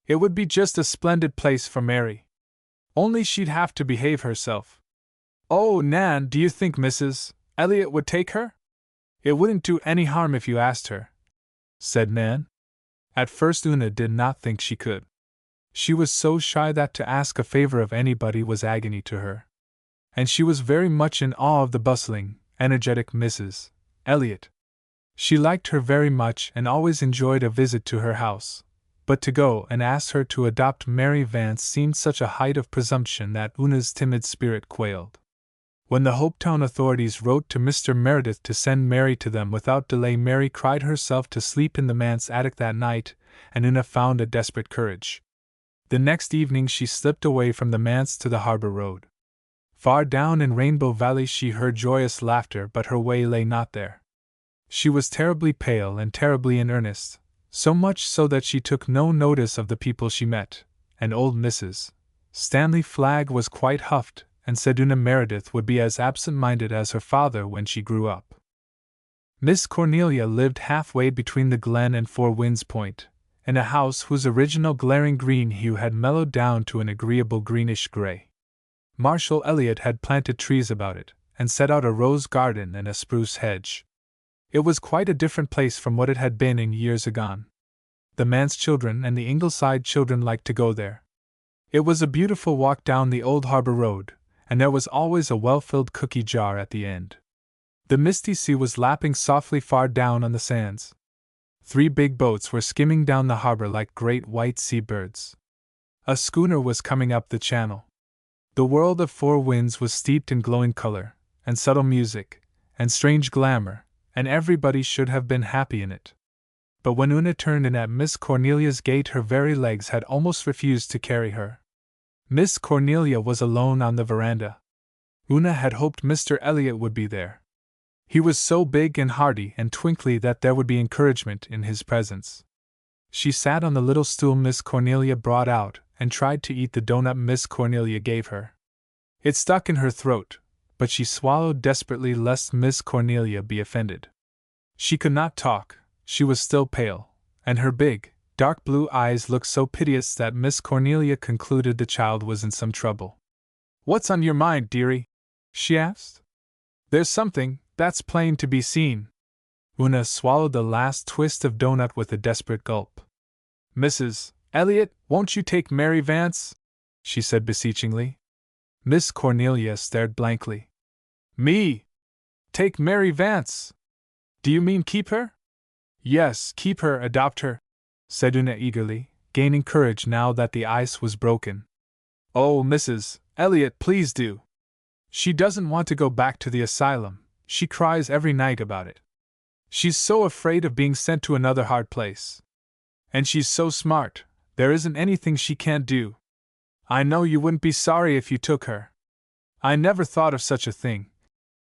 It would be just a splendid place for Mary. Only she'd have to behave herself. Oh, Nan, do you think Mrs. Elliot would take her? It wouldn't do any harm if you asked her, said Nan. At first Una did not think she could. She was so shy that to ask a favor of anybody was agony to her. And she was very much in awe of the bustling, energetic Mrs. Elliot. She liked her very much and always enjoyed a visit to her house, but to go and ask her to adopt Mary Vance seemed such a height of presumption that Una's timid spirit quailed. When the Hopetown authorities wrote to Mr. Meredith to send Mary to them without delay, Mary cried herself to sleep in the manse attic that night, and Una found a desperate courage. The next evening she slipped away from the manse to the harbor road. Far down in Rainbow Valley she heard joyous laughter, but her way lay not there. She was terribly pale and terribly in earnest, so much so that she took no notice of the people she met, and old Mrs. Stanley Flagg was quite huffed, and said Una Meredith would be as absent-minded as her father when she grew up. Miss Cornelia lived halfway between the Glen and Four Winds Point, in a house whose original glaring green hue had mellowed down to an agreeable greenish gray. Marshall Elliott had planted trees about it, and set out a rose garden and a spruce hedge. It was quite a different place from what it had been in years agone. The manse children and the Ingleside children liked to go there. It was a beautiful walk down the old harbor road, and there was always a well-filled cookie jar at the end. The misty sea was lapping softly far down on the sands. 3 big boats were skimming down the harbor like great white sea-birds. A schooner was coming up the channel. The world of Four Winds was steeped in glowing color, and subtle music, and strange glamour, and everybody should have been happy in it. But when Una turned in at Miss Cornelia's gate, her very legs had almost refused to carry her. Miss Cornelia was alone on the veranda. Una had hoped Mr. Elliott would be there. He was so big and hearty and twinkly that there would be encouragement in his presence. She sat on the little stool Miss Cornelia brought out, and tried to eat the doughnut Miss Cornelia gave her. It stuck in her throat, but she swallowed desperately lest Miss Cornelia be offended. She could not talk, she was still pale, and her big, dark blue eyes looked so piteous that Miss Cornelia concluded the child was in some trouble. "What's on your mind, dearie?" she asked. "There's something, that's plain to be seen." Una swallowed the last twist of doughnut with a desperate gulp. "Mrs. Elliott, won't you take Mary Vance?" she said beseechingly. Miss Cornelia stared blankly. "Me? Take Mary Vance? Do you mean keep her?" "Yes, keep her, adopt her," said Una eagerly, gaining courage now that the ice was broken. "Oh, Mrs. Elliott, please do. She doesn't want to go back to the asylum, she cries every night about it. She's so afraid of being sent to another hard place. And she's so smart, there isn't anything she can't do. I know you wouldn't be sorry if you took her." "I never thought of such a thing,"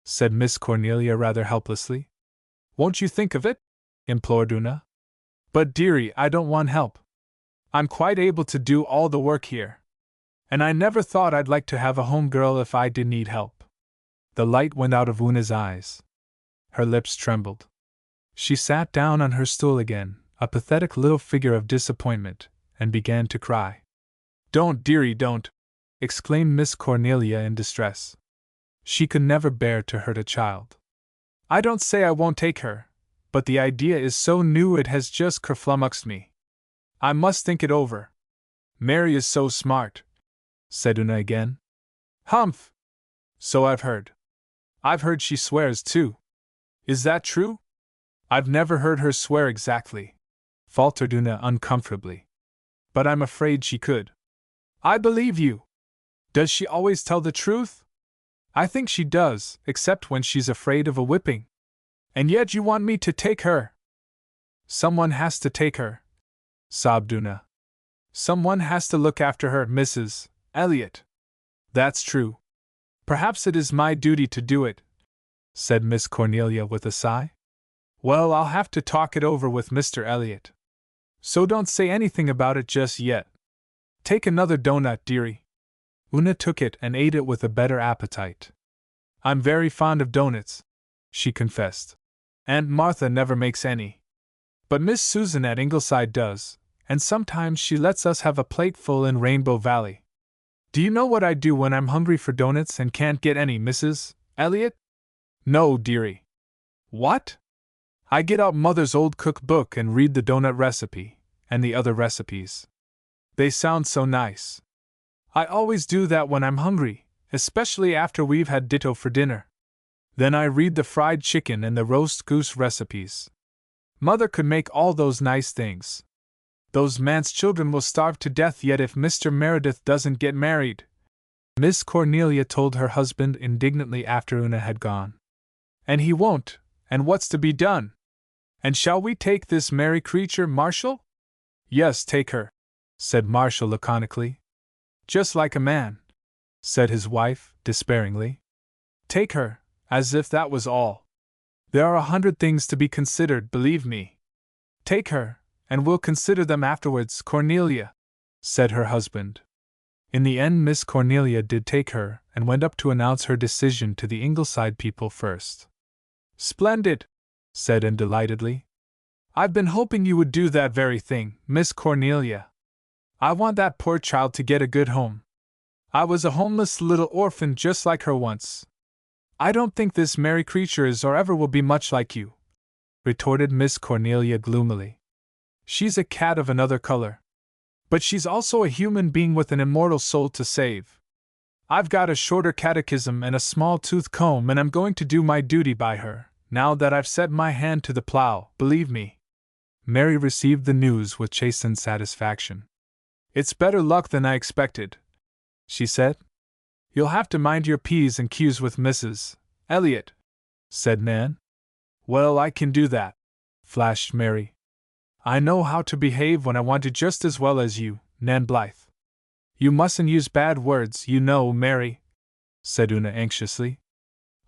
said Miss Cornelia rather helplessly. "Won't you think of it?" implored Una. "But dearie, I don't want help. I'm quite able to do all the work here. And I never thought I'd like to have a home girl if I did need help." The light went out of Una's eyes. Her lips trembled. She sat down on her stool again, a pathetic little figure of disappointment, and began to cry. "Don't, dearie, don't!" exclaimed Miss Cornelia in distress. She could never bear to hurt a child. "I don't say I won't take her, but the idea is so new it has just kerflummoxed me. I must think it over. Mary is so smart," said Una again. "Humph! So I've heard. I've heard she swears too. Is that true?" "I've never heard her swear exactly," faltered Una uncomfortably. "But I'm afraid she could." "I believe you. Does she always tell the truth?" "I think she does, except when she's afraid of a whipping." "And yet you want me to take her?" "Someone has to take her," sobbed Una. "Someone has to look after her, Mrs. Elliott." "That's true. Perhaps it is my duty to do it," said Miss Cornelia with a sigh. "Well, I'll have to talk it over with Mr. Elliott. So don't say anything about it just yet. Take another doughnut, dearie." Una took it and ate it with a better appetite. "I'm very fond of doughnuts," she confessed. "Aunt Martha never makes any. But Miss Susan at Ingleside does, and sometimes she lets us have a plateful in Rainbow Valley. Do you know what I do when I'm hungry for doughnuts and can't get any, Mrs. Elliott?" "No, dearie." "What?" "I get out Mother's old cookbook and read the doughnut recipe, and the other recipes. They sound so nice. I always do that when I'm hungry, especially after we've had ditto for dinner. Then I read the fried chicken and the roast goose recipes. Mother could make all those nice things. Those man's children will starve to death yet if Mr. Meredith doesn't get married, Miss Cornelia told her husband indignantly after Una had gone. And he won't, and what's to be done? And shall we take this merry creature, Marshall? Yes, take her, said Marshall laconically. Just like a man, said his wife, despairingly. Take her, as if that was all. There are 100 things to be considered, believe me. Take her, and we'll consider them afterwards, Cornelia, said her husband. In the end, Miss Cornelia did take her, and went up to announce her decision to the Ingleside people first. Splendid, said Anne delightedly. I've been hoping you would do that very thing, Miss Cornelia. I want that poor child to get a good home. I was a homeless little orphan just like her once. I don't think this merry creature is or ever will be much like you, retorted Miss Cornelia gloomily. She's a cat of another color. But she's also a human being with an immortal soul to save. I've got a shorter catechism and a small-tooth comb, and I'm going to do my duty by her, now that I've set my hand to the plow, believe me. Mary received the news with chastened satisfaction. It's better luck than I expected, she said. You'll have to mind your P's and Q's with Mrs. Elliot, said Nan. Well, I can do that, flashed Mary. I know how to behave when I want to just as well as you, Nan Blythe. You mustn't use bad words, you know, Mary, said Una anxiously.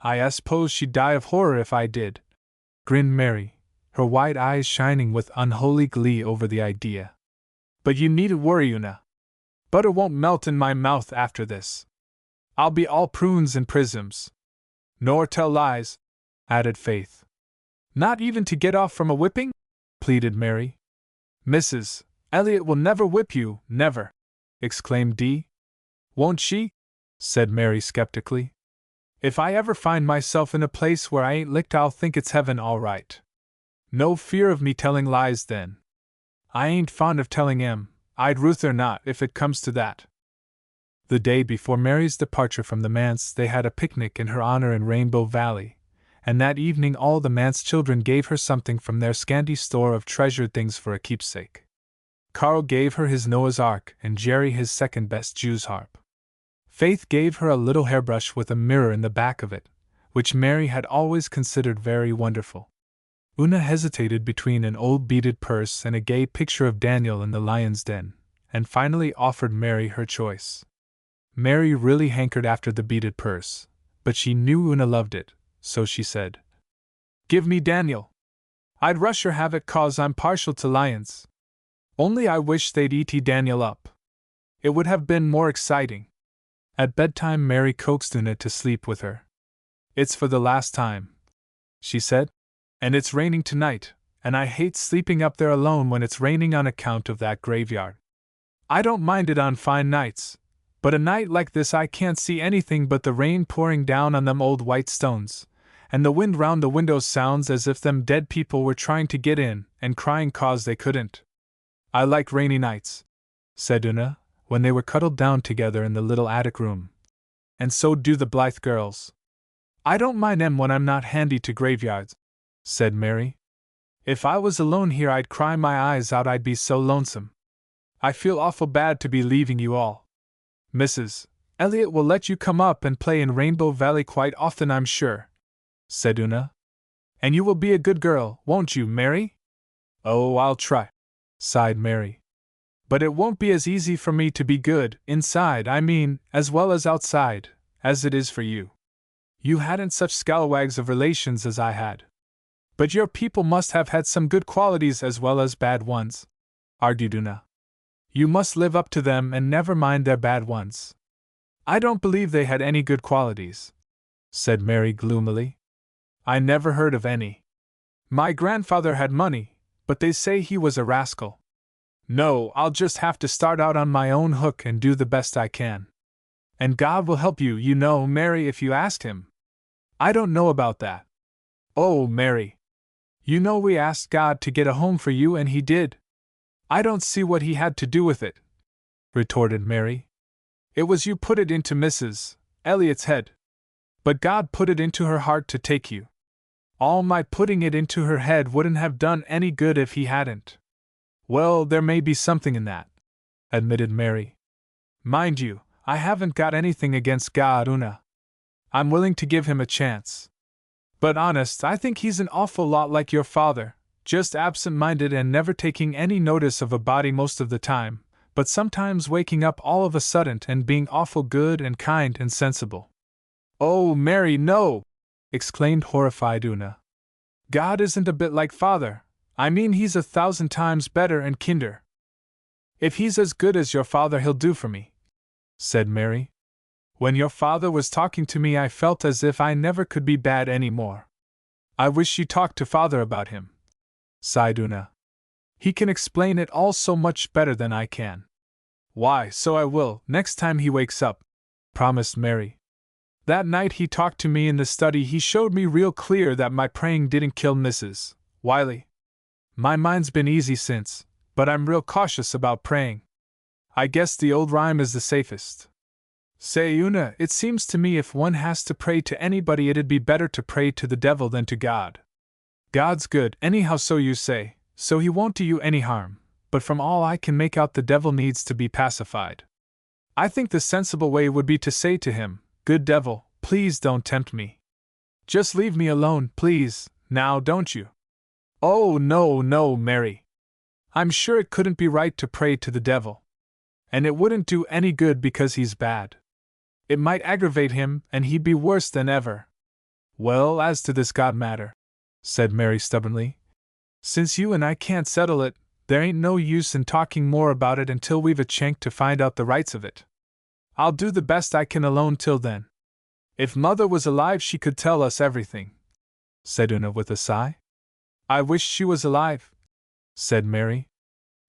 I suppose she'd die of horror if I did, grinned Mary, her white eyes shining with unholy glee over the idea. But you needn't worry, Una. Butter won't melt in my mouth after this. I'll be all prunes and prisms. Nor tell lies, added Faith. Not even to get off from a whipping? Pleaded Mary. Mrs. Elliot will never whip you, never, exclaimed Dee. Won't she? Said Mary skeptically. If I ever find myself in a place where I ain't licked, I'll think it's heaven all right. No fear of me telling lies then. I ain't fond of telling 'em, I'd ruther not if it comes to that. The day before Mary's departure from the manse they had a picnic in her honor in Rainbow Valley, and that evening all the manse children gave her something from their scanty store of treasured things for a keepsake. Carl gave her his Noah's Ark and Jerry his second-best Jew's harp. Faith gave her a little hairbrush with a mirror in the back of it, which Mary had always considered very wonderful. Una hesitated between an old beaded purse and a gay picture of Daniel in the lion's den, and finally offered Mary her choice. Mary really hankered after the beaded purse, but she knew Una loved it, so she said, Give me Daniel. I'd rusher have it 'cause I'm partial to lions. Only I wish they'd eat Daniel up. It would have been more exciting. At bedtime Mary coaxed Una to sleep with her. It's for the last time, she said, and it's raining tonight, and I hate sleeping up there alone when it's raining on account of that graveyard. I don't mind it on fine nights, but a night like this I can't see anything but the rain pouring down on them old white stones, and the wind round the windows sounds as if them dead people were trying to get in and crying 'cause they couldn't. I like rainy nights, said Una, when they were cuddled down together in the little attic room. And so do the Blythe girls. I don't mind 'em when I'm not handy to graveyards, said Mary. If I was alone here I'd cry my eyes out, I'd be so lonesome. I feel awful bad to be leaving you all. Mrs. Elliot will let you come up and play in Rainbow Valley quite often, I'm sure, said Una. And you will be a good girl, won't you, Mary? Oh, I'll try, sighed Mary. But it won't be as easy for me to be good, inside, I mean, as well as outside, as it is for you. You hadn't such scalawags of relations as I had. But your people must have had some good qualities as well as bad ones, argued Una. You must live up to them and never mind their bad ones. I don't believe they had any good qualities, said Mary gloomily. I never heard of any. My grandfather had money, but they say he was a rascal. No, I'll just have to start out on my own hook and do the best I can. And God will help you, you know, Mary, if you asked Him. I don't know about that. Oh, Mary. You know we asked God to get a home for you and He did. I don't see what He had to do with it, retorted Mary. It was you put it into Mrs. Elliot's head. But God put it into her heart to take you. All my putting it into her head wouldn't have done any good if He hadn't." "Well, there may be something in that," admitted Mary. "Mind you, I haven't got anything against God, Una. I'm willing to give Him a chance. But honest, I think He's an awful lot like your father, just absent-minded and never taking any notice of a body most of the time, but sometimes waking up all of a sudden and being awful good and kind and sensible." "Oh, Mary, no!" exclaimed horrified Una. "God isn't a bit like father. I mean, He's 1,000 times better and kinder." "If He's as good as your father, He'll do for me," said Mary. "When your father was talking to me, I felt as if I never could be bad any more." "I wish you talked to father about him," sighed Una. "He can explain it all so much better than I can." "Why, so I will, next time he wakes up," promised Mary. "That night he talked to me in the study, he showed me real clear that my praying didn't kill Mrs. Wiley. My mind's been easy since, but I'm real cautious about praying. I guess the old rhyme is the safest. Say, Una, it seems to me if one has to pray to anybody, it'd be better to pray to the devil than to God. God's good, anyhow, so you say, so He won't do you any harm, but from all I can make out, the devil needs to be pacified. I think the sensible way would be to say to him, 'Good devil, please don't tempt me. Just leave me alone, please, now, don't you?'" "Oh, no, Mary. I'm sure it couldn't be right to pray to the devil. And it wouldn't do any good because he's bad. It might aggravate him, and he'd be worse than ever." "Well, as to this God matter," said Mary stubbornly, "since you and I can't settle it, there ain't no use in talking more about it until we've a chance to find out the rights of it. I'll do the best I can alone till then. If Mother was alive, she could tell us everything," said Una with a sigh. "I wish she was alive," said Mary.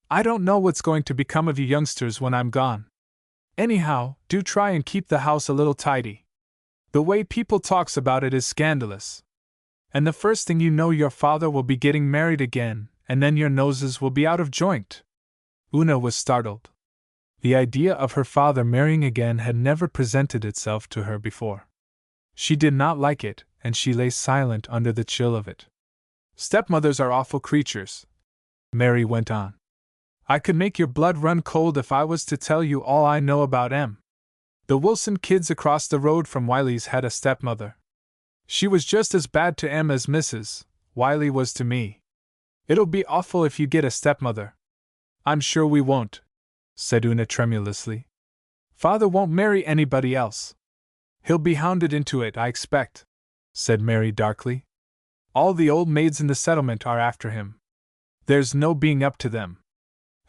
"I don't know what's going to become of you youngsters when I'm gone. Anyhow, do try and keep the house a little tidy. The way people talks about it is scandalous. And the first thing you know, your father will be getting married again, and then your noses will be out of joint." Una was startled. The idea of her father marrying again had never presented itself to her before. She did not like it, and she lay silent under the chill of it. "Stepmothers are awful creatures," Mary went on. "I could make your blood run cold if I was to tell you all I know about 'em. The Wilson kids across the road from Wiley's had a stepmother. She was just as bad to 'em as Mrs. Wiley was to me. It'll be awful if you get a stepmother." "I'm sure we won't," said Una tremulously. "Father won't marry anybody else. He'll be hounded into it, I expect," said Mary darkly. "All the old maids in the settlement are after him. There's no being up to them.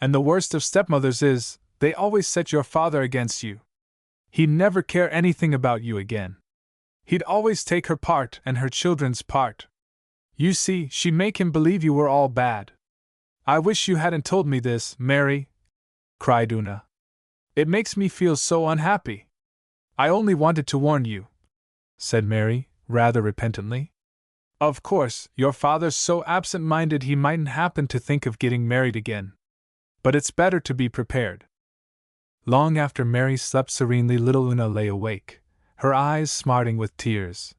And the worst of stepmothers is, they always set your father against you. He'd never care anything about you again. He'd always take her part and her children's part. You see, she'd make him believe you were all bad." "I wish you hadn't told me this, Mary," cried Una. "It makes me feel so unhappy." "I only wanted to warn you," said Mary, rather repentantly. "Of course, your father's so absent-minded he mightn't happen to think of getting married again. But it's better to be prepared." Long after Mary slept serenely, little Una lay awake, her eyes smarting with tears.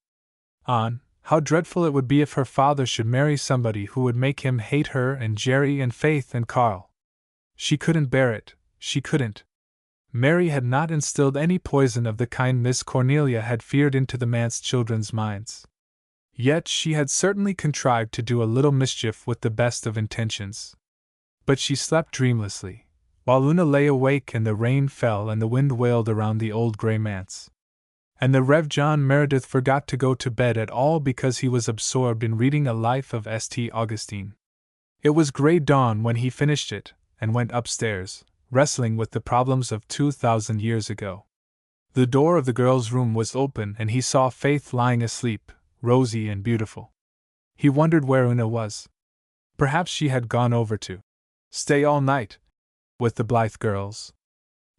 How dreadful it would be if her father should marry somebody who would make him hate her and Jerry and Faith and Carl. She couldn't bear it, she couldn't. Mary had not instilled any poison of the kind Miss Cornelia had feared into the manse children's minds. Yet she had certainly contrived to do a little mischief with the best of intentions. But she slept dreamlessly, while Una lay awake and the rain fell and the wind wailed around the old grey manse. And the Rev. John Meredith forgot to go to bed at all because he was absorbed in reading a life of St. Augustine. It was grey dawn when he finished it, and went upstairs, wrestling with the problems of 2,000 years ago. The door of the girl's room was open and he saw Faith lying asleep, rosy and beautiful. He wondered where Una was. Perhaps she had gone over to stay all night with the Blythe girls.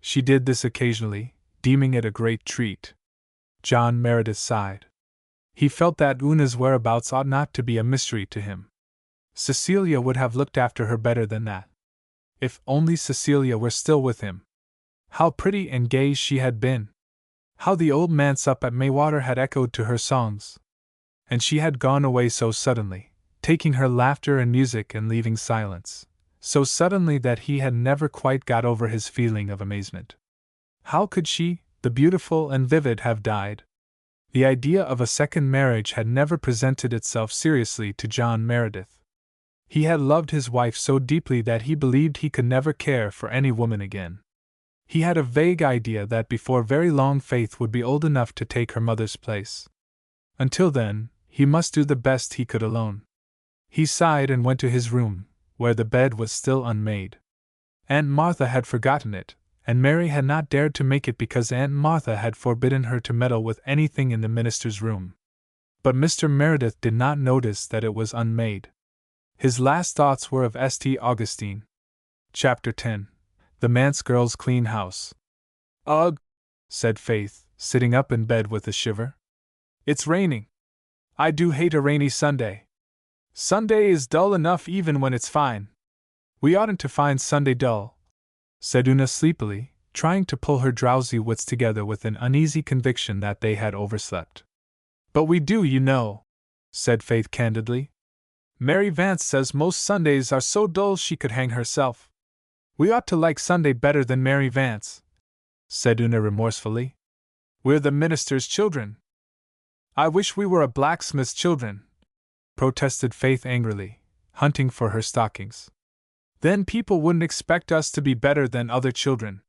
She did this occasionally, deeming it a great treat. John Meredith sighed. He felt that Una's whereabouts ought not to be a mystery to him. Cecilia would have looked after her better than that. If only Cecilia were still with him. How pretty and gay she had been! How the old manse up at Maywater had echoed to her songs! And she had gone away so suddenly, taking her laughter and music and leaving silence, so suddenly that he had never quite got over his feeling of amazement. How could she, the beautiful and vivid, have died? The idea of a second marriage had never presented itself seriously to John Meredith. He had loved his wife so deeply that he believed he could never care for any woman again. He had a vague idea that before very long Faith would be old enough to take her mother's place. Until then, he must do the best he could alone. He sighed and went to his room, where the bed was still unmade. Aunt Martha had forgotten it, and Mary had not dared to make it because Aunt Martha had forbidden her to meddle with anything in the minister's room. But Mr. Meredith did not notice that it was unmade. His last thoughts were of St. Augustine. Chapter 10. The Manse Girl's Clean House. "Ugh!" said Faith, sitting up in bed with a shiver. "It's raining. I do hate a rainy Sunday. Sunday is dull enough even when it's fine." "We oughtn't to find Sunday dull," said Una sleepily, trying to pull her drowsy wits together with an uneasy conviction that they had overslept. "But we do, you know," said Faith candidly. "Mary Vance says most Sundays are so dull she could hang herself." "We ought to like Sunday better than Mary Vance," said Una remorsefully. "We're the minister's children." "I wish we were a blacksmith's children," protested Faith angrily, hunting for her stockings. "Then people wouldn't expect us to be better than other children.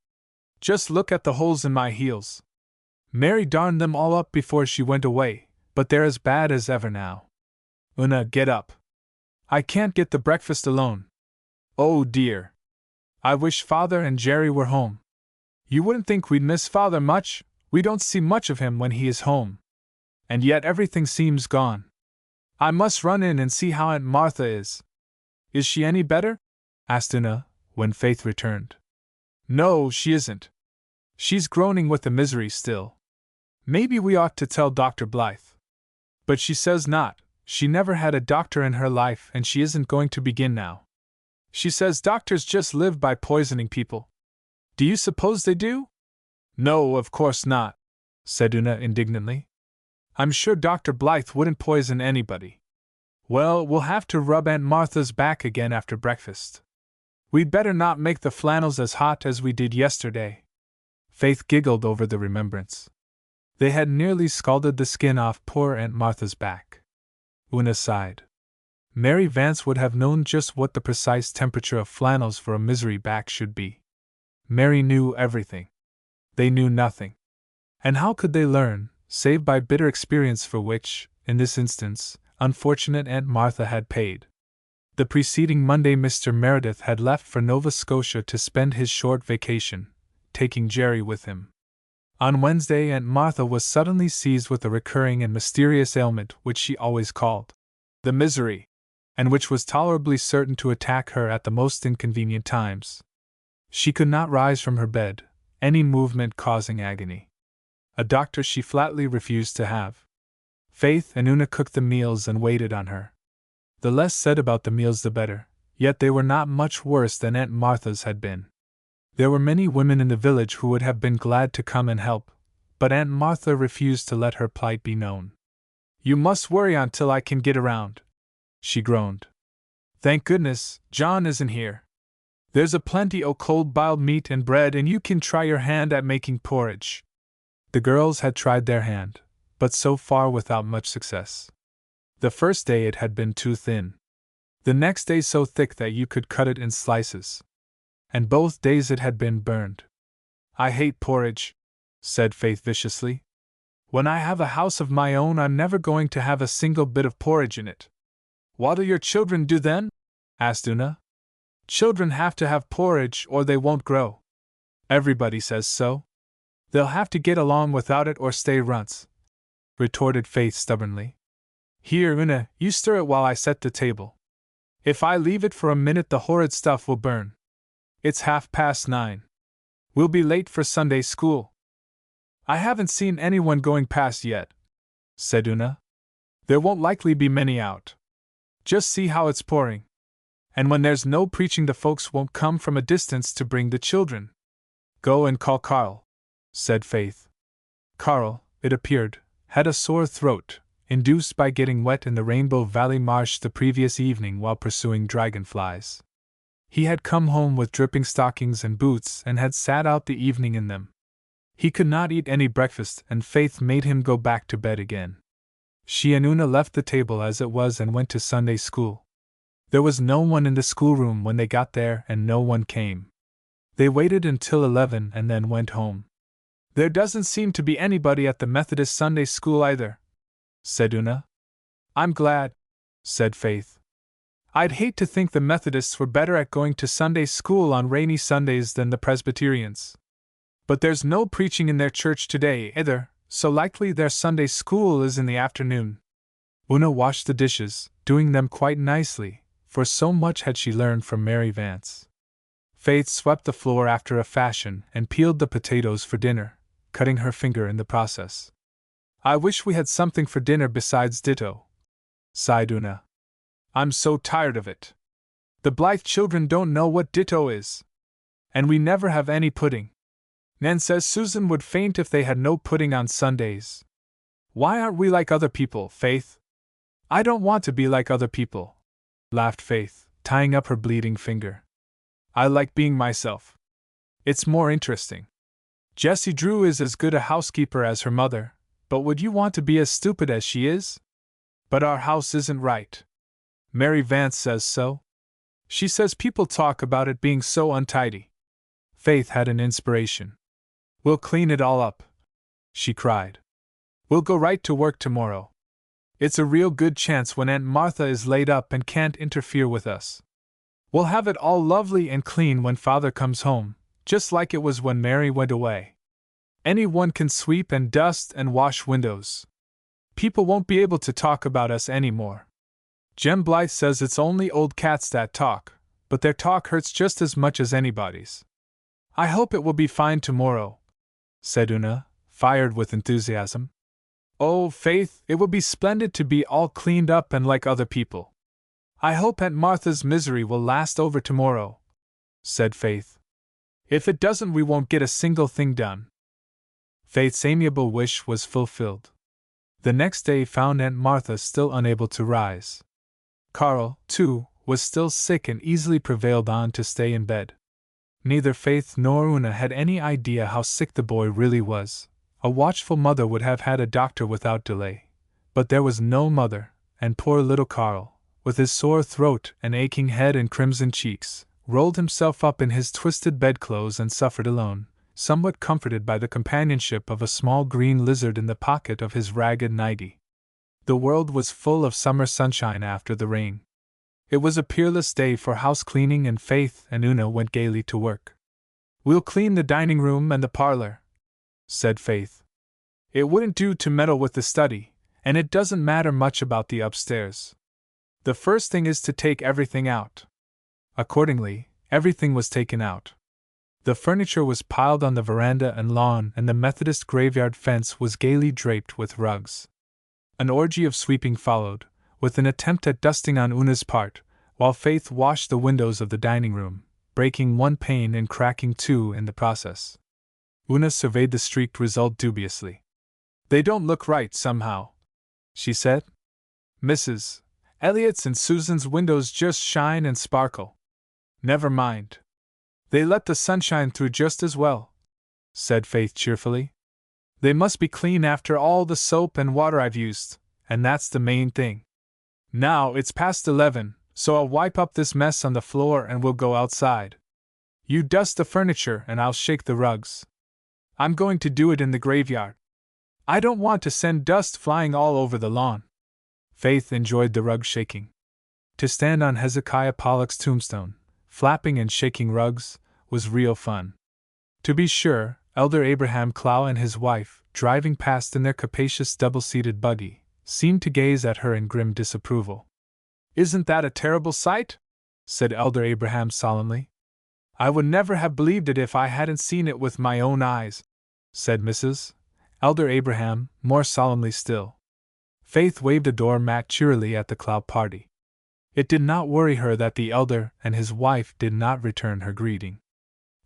Just look at the holes in my heels. Mary darned them all up before she went away, but they're as bad as ever now. Una, get up. I can't get the breakfast alone. Oh dear. I wish Father and Jerry were home. You wouldn't think we'd miss Father much, we don't see much of him when he is home. And yet everything seems gone. I must run in and see how Aunt Martha is." "Is she any better?" asked Una, when Faith returned. "No, she isn't. She's groaning with the misery still. Maybe we ought to tell Dr. Blythe. But she says not. She never had a doctor in her life and she isn't going to begin now. She says doctors just live by poisoning people. Do you suppose they do?" "No, of course not," said Una indignantly. "I'm sure Dr. Blythe wouldn't poison anybody. Well, we'll have to rub Aunt Martha's back again after breakfast. We'd better not make the flannels as hot as we did yesterday." Faith giggled over the remembrance. They had nearly scalded the skin off poor Aunt Martha's back. Una sighed. Mary Vance would have known just what the precise temperature of flannels for a misery back should be. Mary knew everything. They knew nothing. And how could they learn, save by bitter experience for which, in this instance, unfortunate Aunt Martha had paid? The preceding Monday Mr. Meredith had left for Nova Scotia to spend his short vacation, taking Jerry with him. On Wednesday Aunt Martha was suddenly seized with a recurring and mysterious ailment which she always called the misery, and which was tolerably certain to attack her at the most inconvenient times. She could not rise from her bed, any movement causing agony. A doctor she flatly refused to have. Faith and Una cooked the meals and waited on her. The less said about the meals the better, yet they were not much worse than Aunt Martha's had been. There were many women in the village who would have been glad to come and help, but Aunt Martha refused to let her plight be known. "You must worry on till I can get around," she groaned. "Thank goodness, John isn't here. There's a plenty o' cold biled meat and bread and you can try your hand at making porridge." The girls had tried their hand, but so far without much success. The first day it had been too thin. The next day so thick that you could cut it in slices. And both days it had been burned. "I hate porridge," said Faith viciously. "When I have a house of my own I'm never going to have a single bit of porridge in it." "What'll your children do then?" asked Una. "Children have to have porridge or they won't grow. Everybody says so. They'll have to get along without it or stay runts," retorted Faith stubbornly. "Here, Una, you stir it while I set the table. If I leave it for a minute the horrid stuff will burn. It's 9:30. We'll be late for Sunday school." "I haven't seen anyone going past yet," said Una. "There won't likely be many out. Just see how it's pouring. And when there's no preaching the folks won't come from a distance to bring the children." "Go and call Carl," said Faith. Carl, it appeared, had a sore throat, induced by getting wet in the Rainbow Valley marsh the previous evening while pursuing dragonflies. He had come home with dripping stockings and boots and had sat out the evening in them. He could not eat any breakfast, and Faith made him go back to bed again. She and Una left the table as it was and went to Sunday school. There was no one in the schoolroom when they got there, and no one came. They waited until 11 and then went home. "There doesn't seem to be anybody at the Methodist Sunday school either," said Una. "I'm glad," said Faith. "I'd hate to think the Methodists were better at going to Sunday school on rainy Sundays than the Presbyterians. But there's no preaching in their church today either, so likely their Sunday school is in the afternoon." Una washed the dishes, doing them quite nicely, for so much had she learned from Mary Vance. Faith swept the floor after a fashion and peeled the potatoes for dinner, cutting her finger in the process. "I wish we had something for dinner besides ditto," sighed Una. "I'm so tired of it. The Blythe children don't know what ditto is. And we never have any pudding. Nan says Susan would faint if they had no pudding on Sundays. Why aren't we like other people, Faith?" "I don't want to be like other people," laughed Faith, tying up her bleeding finger. "I like being myself. It's more interesting. Jessie Drew is as good a housekeeper as her mother, but would you want to be as stupid as she is? But our house isn't right. Mary Vance says so. She says people talk about it being so untidy." Faith had an inspiration. "We'll clean it all up," she cried. "We'll go right to work tomorrow. It's a real good chance when Aunt Martha is laid up and can't interfere with us. We'll have it all lovely and clean when Father comes home, just like it was when Mary went away. Anyone can sweep and dust and wash windows. People won't be able to talk about us anymore. Jem Blythe says it's only old cats that talk, but their talk hurts just as much as anybody's. I hope it will be fine tomorrow," said Una, fired with enthusiasm. "Oh, Faith, it will be splendid to be all cleaned up and like other people. I hope Aunt Martha's misery will last over tomorrow," said Faith. "If it doesn't, we won't get a single thing done." Faith's amiable wish was fulfilled. The next day found Aunt Martha still unable to rise. Carl, too, was still sick and easily prevailed on to stay in bed. Neither Faith nor Una had any idea how sick the boy really was. A watchful mother would have had a doctor without delay. But there was no mother, and poor little Carl, with his sore throat and aching head and crimson cheeks, rolled himself up in his twisted bedclothes and suffered alone, somewhat comforted by the companionship of a small green lizard in the pocket of his ragged nightie. The world was full of summer sunshine after the rain. It was a peerless day for house cleaning, and Faith and Una went gaily to work. "We'll clean the dining room and the parlor," said Faith. "It wouldn't do to meddle with the study, and it doesn't matter much about the upstairs. The first thing is to take everything out." Accordingly, everything was taken out. The furniture was piled on the veranda and lawn, and the Methodist graveyard fence was gaily draped with rugs. An orgy of sweeping followed, with an attempt at dusting on Una's part, while Faith washed the windows of the dining room, breaking one pane and cracking two in the process. Una surveyed the streaked result dubiously. "They don't look right, somehow," she said. "Mrs. Elliot's and Susan's windows just shine and sparkle." "Never mind. They let the sunshine through just as well," said Faith cheerfully. "They must be clean after all the soap and water I've used, and that's the main thing. Now it's past 11, so I'll wipe up this mess on the floor and we'll go outside. You dust the furniture and I'll shake the rugs. I'm going to do it in the graveyard. I don't want to send dust flying all over the lawn." Faith enjoyed the rug shaking. To stand on Hezekiah Pollock's tombstone, flapping and shaking rugs, was real fun. To be sure, Elder Abraham Clow and his wife, driving past in their capacious double-seated buggy, seemed to gaze at her in grim disapproval. "Isn't that a terrible sight?" said Elder Abraham solemnly. "I would never have believed it if I hadn't seen it with my own eyes," said Mrs. Elder Abraham, more solemnly still. Faith waved a doormat cheerily at the Clow party. It did not worry her that the elder and his wife did not return her greeting.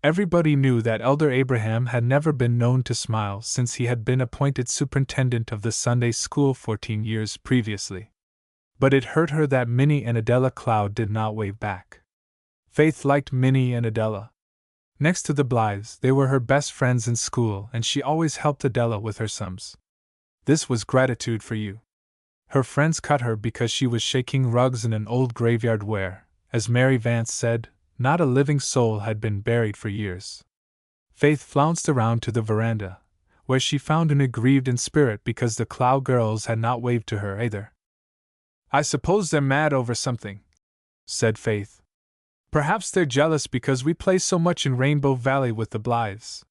Everybody knew that Elder Abraham had never been known to smile since he had been appointed superintendent of the Sunday school 14 years previously. But it hurt her that Minnie and Adela Cloud did not wave back. Faith liked Minnie and Adela. Next to the Blythes, they were her best friends in school, and she always helped Adela with her sums. This was gratitude for you. Her friends cut her because she was shaking rugs in an old graveyard where, as Mary Vance said, not a living soul had been buried for years. Faith flounced around to the veranda, where she found an aggrieved in spirit because the Cloud girls had not waved to her either. "I suppose they're mad over something," said Faith. "Perhaps they're jealous because we play so much in Rainbow Valley with the Blythes.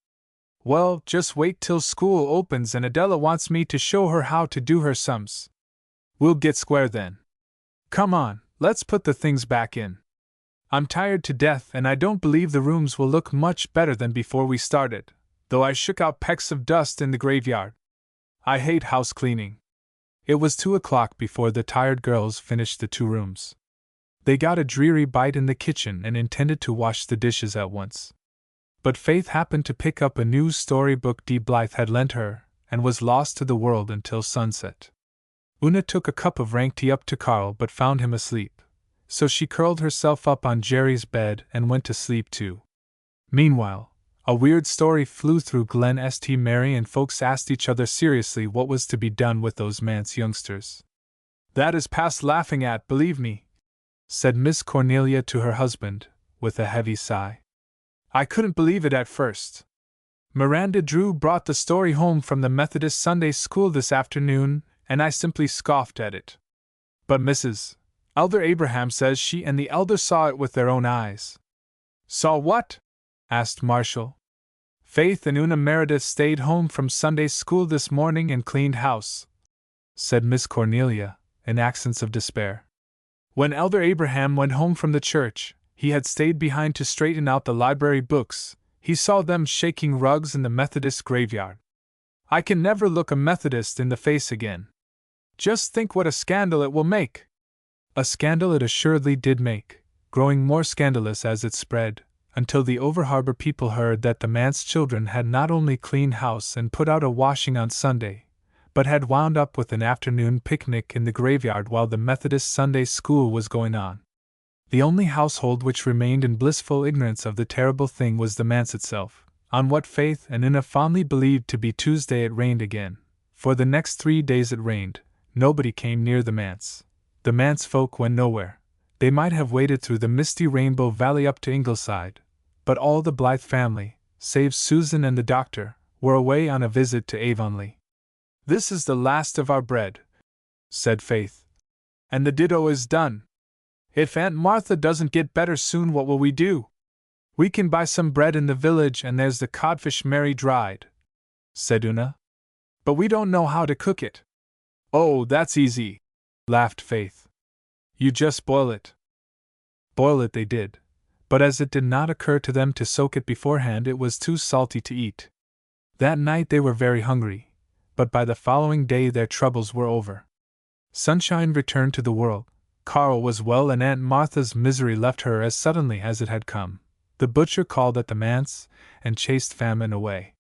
Well, just wait till school opens and Adela wants me to show her how to do her sums. We'll get square then. Come on, let's put the things back in. I'm tired to death and I don't believe the rooms will look much better than before we started, though I shook out pecks of dust in the graveyard. I hate house cleaning." It was 2 o'clock before the tired girls finished the 2 rooms. They got a dreary bite in the kitchen and intended to wash the dishes at once. But Faith happened to pick up a new storybook Dee Blythe had lent her, and was lost to the world until sunset. Una took a cup of rank tea up to Carl but found him asleep, so she curled herself up on Jerry's bed and went to sleep too. Meanwhile, a weird story flew through Glen St. Mary and folks asked each other seriously what was to be done with those manse youngsters. "That is past laughing at, believe me," said Miss Cornelia to her husband, with a heavy sigh. "I couldn't believe it at first. Miranda Drew brought the story home from the Methodist Sunday School this afternoon, and I simply scoffed at it. But Mrs. Elder Abraham says she and the elder saw it with their own eyes." "Saw what?" asked Marshall. "Faith and Una Meredith stayed home from Sunday school this morning and cleaned house," said Miss Cornelia, in accents of despair. "When Elder Abraham went home from the church, he had stayed behind to straighten out the library books. He saw them shaking rugs in the Methodist graveyard. I can never look a Methodist in the face again. Just think what a scandal it will make." A scandal it assuredly did make, growing more scandalous as it spread, until the Overharbor people heard that the manse children had not only cleaned house and put out a washing on Sunday, but had wound up with an afternoon picnic in the graveyard while the Methodist Sunday school was going on. The only household which remained in blissful ignorance of the terrible thing was the manse itself. On what Faith and Una fondly believed to be Tuesday it rained again. For the next 3 days it rained. Nobody came near the manse. The manse folk went nowhere. They might have waded through the misty Rainbow Valley up to Ingleside, but all the Blythe family, save Susan and the doctor, were away on a visit to Avonlea. "This is the last of our bread," said Faith. "And the ditto is done. If Aunt Martha doesn't get better soon, what will we do? We can buy some bread in the village and there's the codfish Mary dried," said Una. "But we don't know how to cook it." "Oh, that's easy," laughed Faith. "You just boil it." Boil it they did, but as it did not occur to them to soak it beforehand, it was too salty to eat. That night they were very hungry, but by the following day their troubles were over. Sunshine returned to the world, Carl was well, and Aunt Martha's misery left her as suddenly as it had come. The butcher called at the manse, and chased famine away.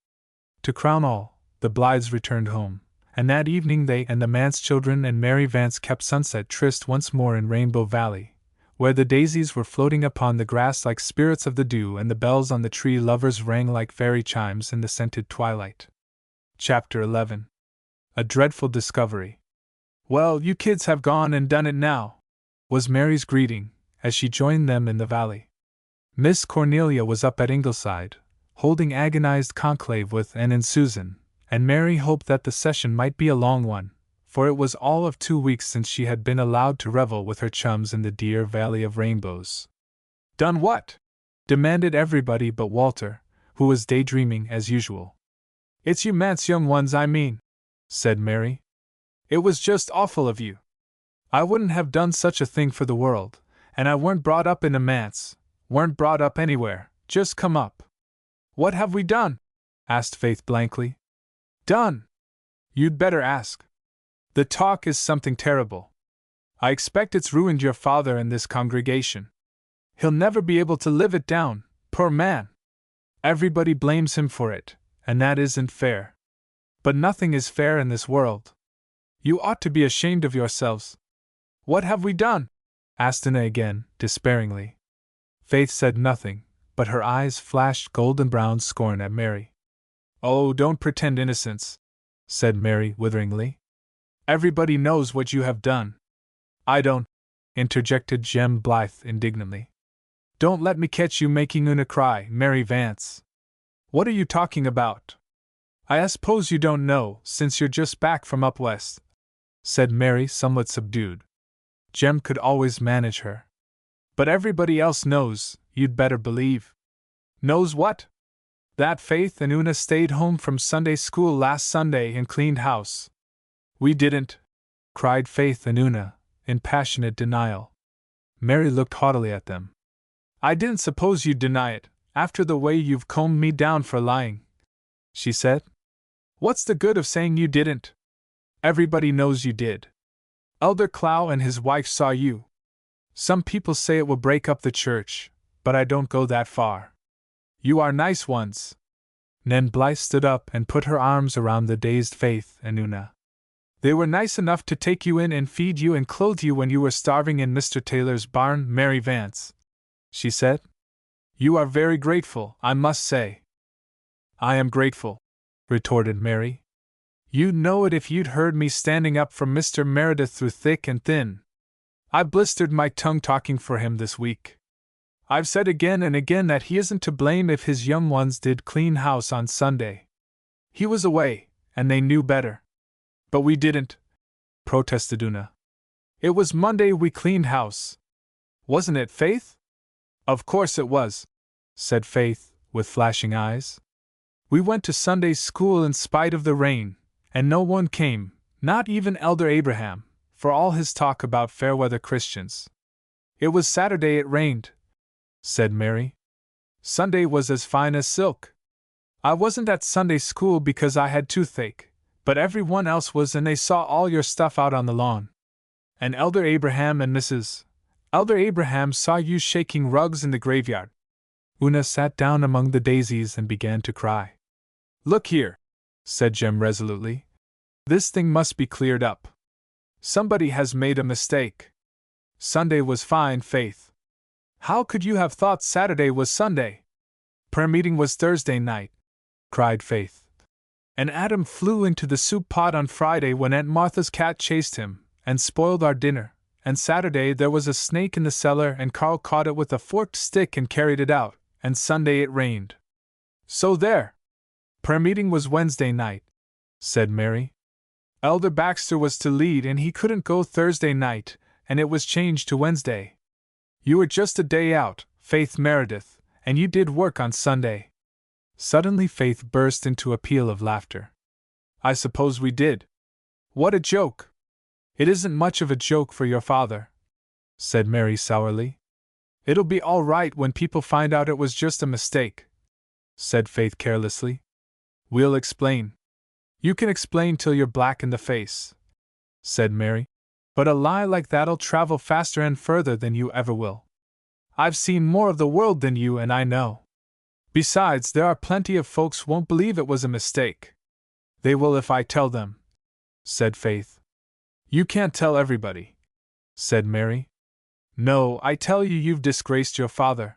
To crown all, the Blythes returned home, and that evening they and the manse children and Mary Vance kept sunset tryst once more in Rainbow Valley, where the daisies were floating upon the grass like spirits of the dew and the bells on the tree lovers rang like fairy chimes in the scented twilight. Chapter 11. A Dreadful Discovery. "Well, you kids have gone and done it now," was Mary's greeting, as she joined them in the valley. Miss Cornelia was up at Ingleside, holding agonized conclave with Anne and Susan, and Mary hoped that the session might be a long one, for it was all of 2 weeks since she had been allowed to revel with her chums in the dear Valley of Rainbows. "Done what?" demanded everybody but Walter, who was daydreaming as usual. "It's you manse young ones, I mean," said Mary. "It was just awful of you. I wouldn't have done such a thing for the world, and I weren't brought up in a manse, weren't brought up anywhere, just come up." "What have we done?" asked Faith blankly. "Done? You'd better ask. The talk is something terrible. I expect it's ruined your father and this congregation. He'll never be able to live it down, poor man. Everybody blames him for it, and that isn't fair. But nothing is fair in this world. You ought to be ashamed of yourselves. What have we done? Asked Una again, despairingly. Faith said nothing, but her eyes flashed golden brown scorn at Mary. Oh, don't pretend innocence, said Mary witheringly. Everybody knows what you have done. I don't, interjected Jem Blythe indignantly. Don't let me catch you making Una cry, Mary Vance. What are you talking about? I suppose you don't know, since you're just back from up west, said Mary, somewhat subdued. Jem could always manage her. But everybody else knows, you'd better believe. Knows what? That Faith and Una stayed home from Sunday school last Sunday and cleaned house. We didn't, cried Faith and Una, in passionate denial. Mary looked haughtily at them. I didn't suppose you'd deny it, after the way you've combed me down for lying, she said. What's the good of saying you didn't? Everybody knows you did. Elder Clow and his wife saw you. Some people say it will break up the church, but I don't go that far. You are nice ones. Nan Blythe stood up and put her arms around the dazed Faith and Una. They were nice enough to take you in and feed you and clothe you when you were starving in Mr. Taylor's barn, Mary Vance, she said. You are very grateful, I must say. I am grateful, retorted Mary. You'd know it if you'd heard me standing up for Mr. Meredith through thick and thin. I blistered my tongue talking for him this week. I've said again and again that he isn't to blame if his young ones did clean house on Sunday. He was away, and they knew better. But we didn't, protested Una. It was Monday we cleaned house. Wasn't it, Faith? Of course it was, said Faith, with flashing eyes. We went to Sunday school in spite of the rain, and no one came, not even Elder Abraham, for all his talk about fair-weather Christians. It was Saturday it rained, said Mary. Sunday was as fine as silk. I wasn't at Sunday school because I had toothache, but everyone else was, and they saw all your stuff out on the lawn. And Elder Abraham and Mrs. Elder Abraham saw you shaking rugs in the graveyard. Una sat down among the daisies and began to cry. Look here, said Jem resolutely. This thing must be cleared up. Somebody has made a mistake. Sunday was fine, Faith. How could you have thought Saturday was Sunday? Prayer meeting was Thursday night, cried Faith. And Adam flew into the soup pot on Friday when Aunt Martha's cat chased him, and spoiled our dinner, and Saturday there was a snake in the cellar and Carl caught it with a forked stick and carried it out, and Sunday it rained. So there! Prayer meeting was Wednesday night, said Mary. Elder Baxter was to lead and he couldn't go Thursday night, and it was changed to Wednesday. You were just a day out, Faith Meredith, and you did work on Sunday. Suddenly Faith burst into a peal of laughter. I suppose we did. What a joke! It isn't much of a joke for your father, said Mary sourly. It'll be all right when people find out it was just a mistake, said Faith carelessly. We'll explain. You can explain till you're black in the face, said Mary. But a lie like that'll travel faster and further than you ever will. I've seen more of the world than you, and I know. Besides, there are plenty of folks won't believe it was a mistake. They will if I tell them, said Faith. You can't tell everybody, said Mary. No, I tell you, you've disgraced your father.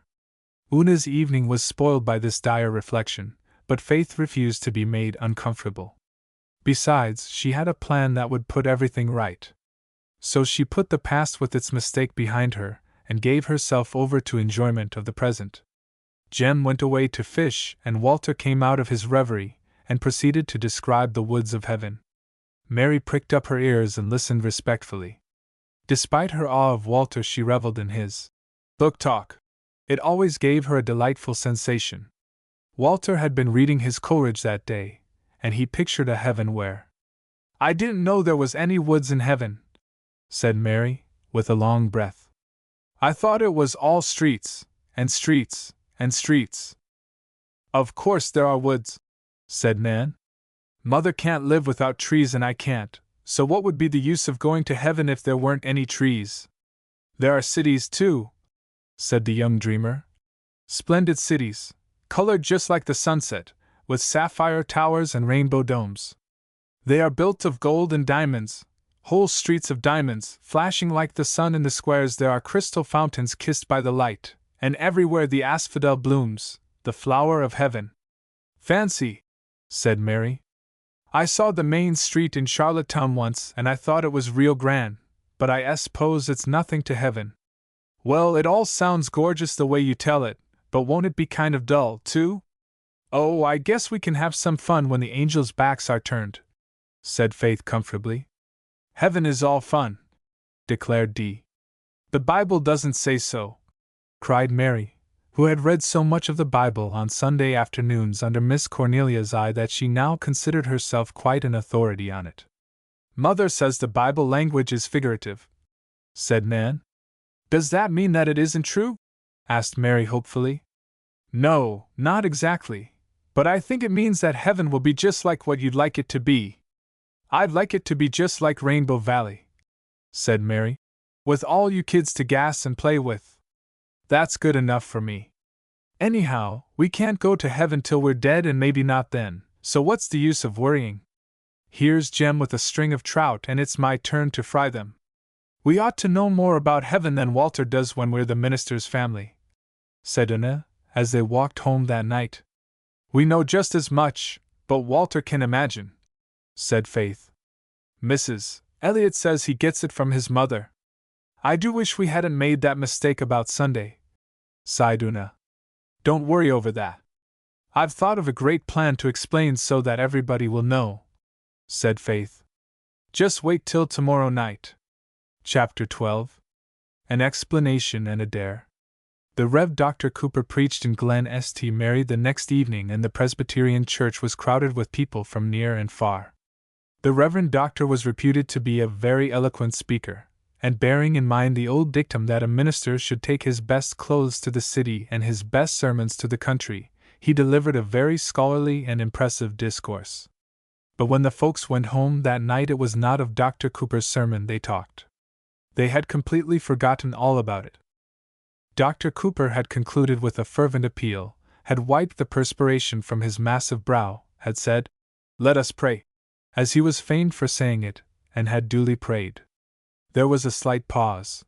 Una's evening was spoiled by this dire reflection, but Faith refused to be made uncomfortable. Besides, she had a plan that would put everything right. So she put the past with its mistake behind her, and gave herself over to enjoyment of the present. Jem went away to fish, and Walter came out of his reverie, and proceeded to describe the woods of heaven. Mary pricked up her ears and listened respectfully. Despite her awe of Walter, she reveled in his book talk. It always gave her a delightful sensation. Walter had been reading his Coleridge that day, and he pictured a heaven where I didn't know there was any woods in heaven, said Mary, with a long breath. I thought it was all streets, and streets, and streets. Of course there are woods, said Nan. Mother can't live without trees and I can't, so what would be the use of going to heaven if there weren't any trees? There are cities too, said the young dreamer. Splendid cities, colored just like the sunset, with sapphire towers and rainbow domes. They are built of gold and diamonds, whole streets of diamonds, flashing like the sun in the squares. There are crystal fountains kissed by the light, and everywhere the asphodel blooms, the flower of heaven. Fancy, said Mary. I saw the main street in Charlottetown once, and I thought it was real grand, but I suppose it's nothing to heaven. Well, it all sounds gorgeous the way you tell it, but won't it be kind of dull, too? Oh, I guess we can have some fun when the angels' backs are turned, said Faith comfortably. Heaven is all fun, declared Dee. The Bible doesn't say so, cried Mary, who had read so much of the Bible on Sunday afternoons under Miss Cornelia's eye that she now considered herself quite an authority on it. Mother says the Bible language is figurative, said Nan. Does that mean that it isn't true? Asked Mary hopefully. No, not exactly, but I think it means that heaven will be just like what you'd like it to be. I'd like it to be just like Rainbow Valley, said Mary, with all you kids to gas and play with. That's good enough for me. Anyhow, we can't go to heaven till we're dead, and maybe not then, so what's the use of worrying? Here's Jem with a string of trout, and it's my turn to fry them. We ought to know more about heaven than Walter does when we're the minister's family, said Una, as they walked home that night. We know just as much, but Walter can imagine, said Faith. Mrs. Elliot says he gets it from his mother. I do wish we hadn't made that mistake about Sunday, sighed Una. Don't worry over that. I've thought of a great plan to explain so that everybody will know, said Faith. Just wait till tomorrow night. Chapter 12. An Explanation and a Dare. The Rev. Dr. Cooper preached in Glen St. Mary the next evening, and the Presbyterian church was crowded with people from near and far. The Reverend Doctor was reputed to be a very eloquent speaker, and bearing in mind the old dictum that a minister should take his best clothes to the city and his best sermons to the country, he delivered a very scholarly and impressive discourse. But when the folks went home that night, it was not of Dr. Cooper's sermon they talked. They had completely forgotten all about it. Dr. Cooper had concluded with a fervent appeal, had wiped the perspiration from his massive brow, had said, "Let us pray," as he was famed for saying it, and had duly prayed. There was a slight pause.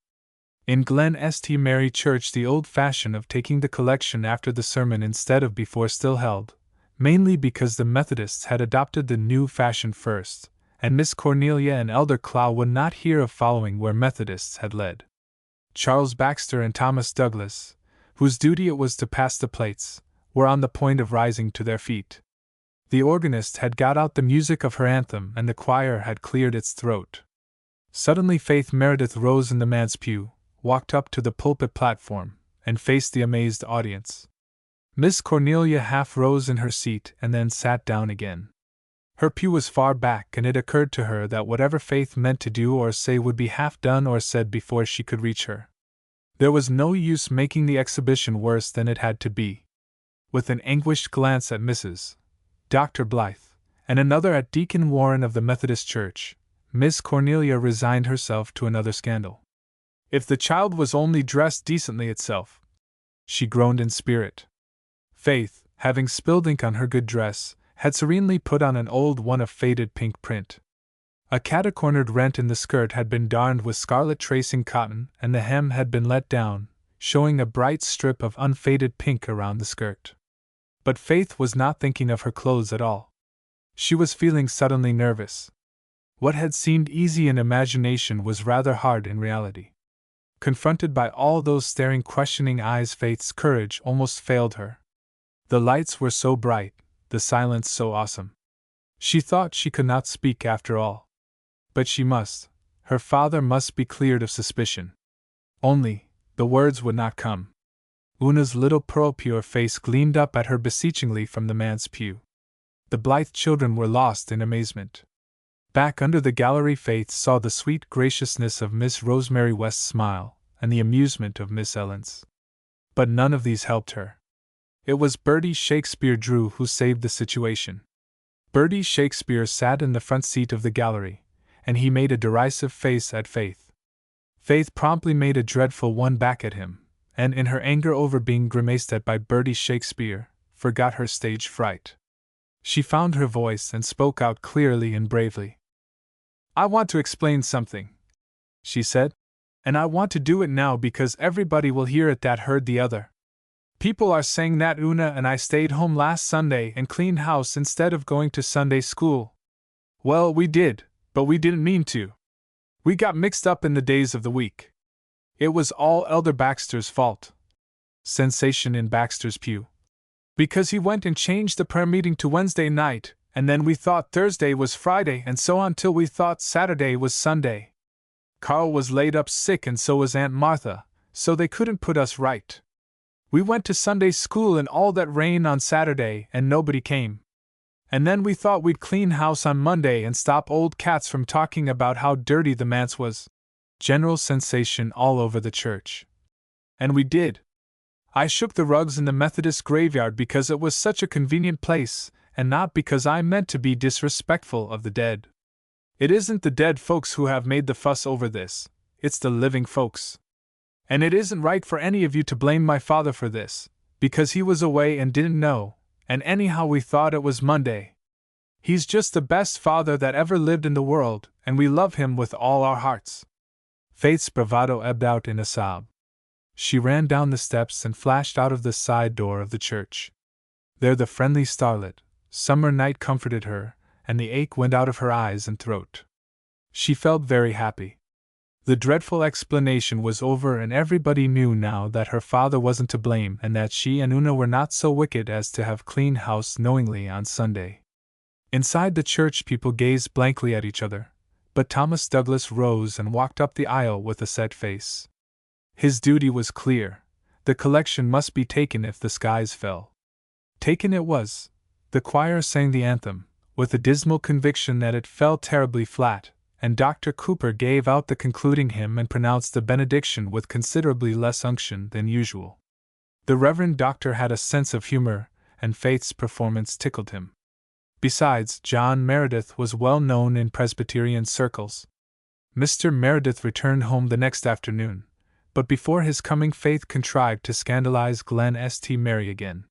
In Glen St. Mary Church the old fashion of taking the collection after the sermon instead of before still held, mainly because the Methodists had adopted the new fashion first, and Miss Cornelia and Elder Clow would not hear of following where Methodists had led. Charles Baxter and Thomas Douglas, whose duty it was to pass the plates, were on the point of rising to their feet. The organist had got out the music of her anthem, and the choir had cleared its throat. Suddenly Faith Meredith rose in the man's pew, walked up to the pulpit platform, and faced the amazed audience. Miss Cornelia half rose in her seat and then sat down again. Her pew was far back, and it occurred to her that whatever Faith meant to do or say would be half done or said before she could reach her. There was no use making the exhibition worse than it had to be. With an anguished glance at Mrs. Dr. Blythe, and another at Deacon Warren of the Methodist Church, Miss Cornelia resigned herself to another scandal. If the child was only dressed decently itself, she groaned in spirit. Faith, having spilled ink on her good dress, had serenely put on an old one of faded pink print. A cat-cornered rent in the skirt had been darned with scarlet tracing cotton, and the hem had been let down, showing a bright strip of unfaded pink around the skirt. But Faith was not thinking of her clothes at all. She was feeling suddenly nervous. What had seemed easy in imagination was rather hard in reality. Confronted by all those staring, questioning eyes, Faith's courage almost failed her. The lights were so bright, the silence so awesome. She thought she could not speak after all. But she must. Her father must be cleared of suspicion. Only, the words would not come. Una's little pearl-pure face gleamed up at her beseechingly from the man's pew. The Blythe children were lost in amazement. Back under the gallery Faith saw the sweet graciousness of Miss Rosemary West's smile, and the amusement of Miss Ellen's. But none of these helped her. It was Bertie Shakespeare Drew who saved the situation. Bertie Shakespeare sat in the front seat of the gallery, and he made a derisive face at Faith. Faith promptly made a dreadful one back at him, and in her anger over being grimaced at by Bertie Shakespeare, forgot her stage fright. She found her voice and spoke out clearly and bravely. "I want to explain something," she said, "and I want to do it now because everybody will hear it that heard the other. People are saying that Una and I stayed home last Sunday and cleaned house instead of going to Sunday school. Well, we did, but we didn't mean to. We got mixed up in the days of the week. It was all Elder Baxter's fault." Sensation in Baxter's pew. "Because he went and changed the prayer meeting to Wednesday night, and then we thought Thursday was Friday and so on till we thought Saturday was Sunday. Carl was laid up sick and so was Aunt Martha, so they couldn't put us right. We went to Sunday school in all that rain on Saturday and nobody came. And then we thought we'd clean house on Monday and stop old cats from talking about how dirty the manse was." General sensation all over the church. "And we did. I shook the rugs in the Methodist graveyard because it was such a convenient place, and not because I meant to be disrespectful of the dead. It isn't the dead folks who have made the fuss over this, it's the living folks. And it isn't right for any of you to blame my father for this, because he was away and didn't know, and anyhow we thought it was Monday. He's just the best father that ever lived in the world, and we love him with all our hearts." Faith's bravado ebbed out in a sob. She ran down the steps and flashed out of the side door of the church. There the friendly starlit, summer night comforted her, and the ache went out of her eyes and throat. She felt very happy. The dreadful explanation was over and everybody knew now that her father wasn't to blame and that she and Una were not so wicked as to have cleaned house knowingly on Sunday. Inside the church people gazed blankly at each other, but Thomas Douglas rose and walked up the aisle with a set face. His duty was clear. The collection must be taken if the skies fell. Taken it was. The choir sang the anthem, with a dismal conviction that it fell terribly flat, and Dr. Cooper gave out the concluding hymn and pronounced the benediction with considerably less unction than usual. The Reverend Doctor had a sense of humor, and Faith's performance tickled him. Besides, John Meredith was well known in Presbyterian circles. Mr. Meredith returned home the next afternoon, but before his coming Faith contrived to scandalize Glen St. Mary again.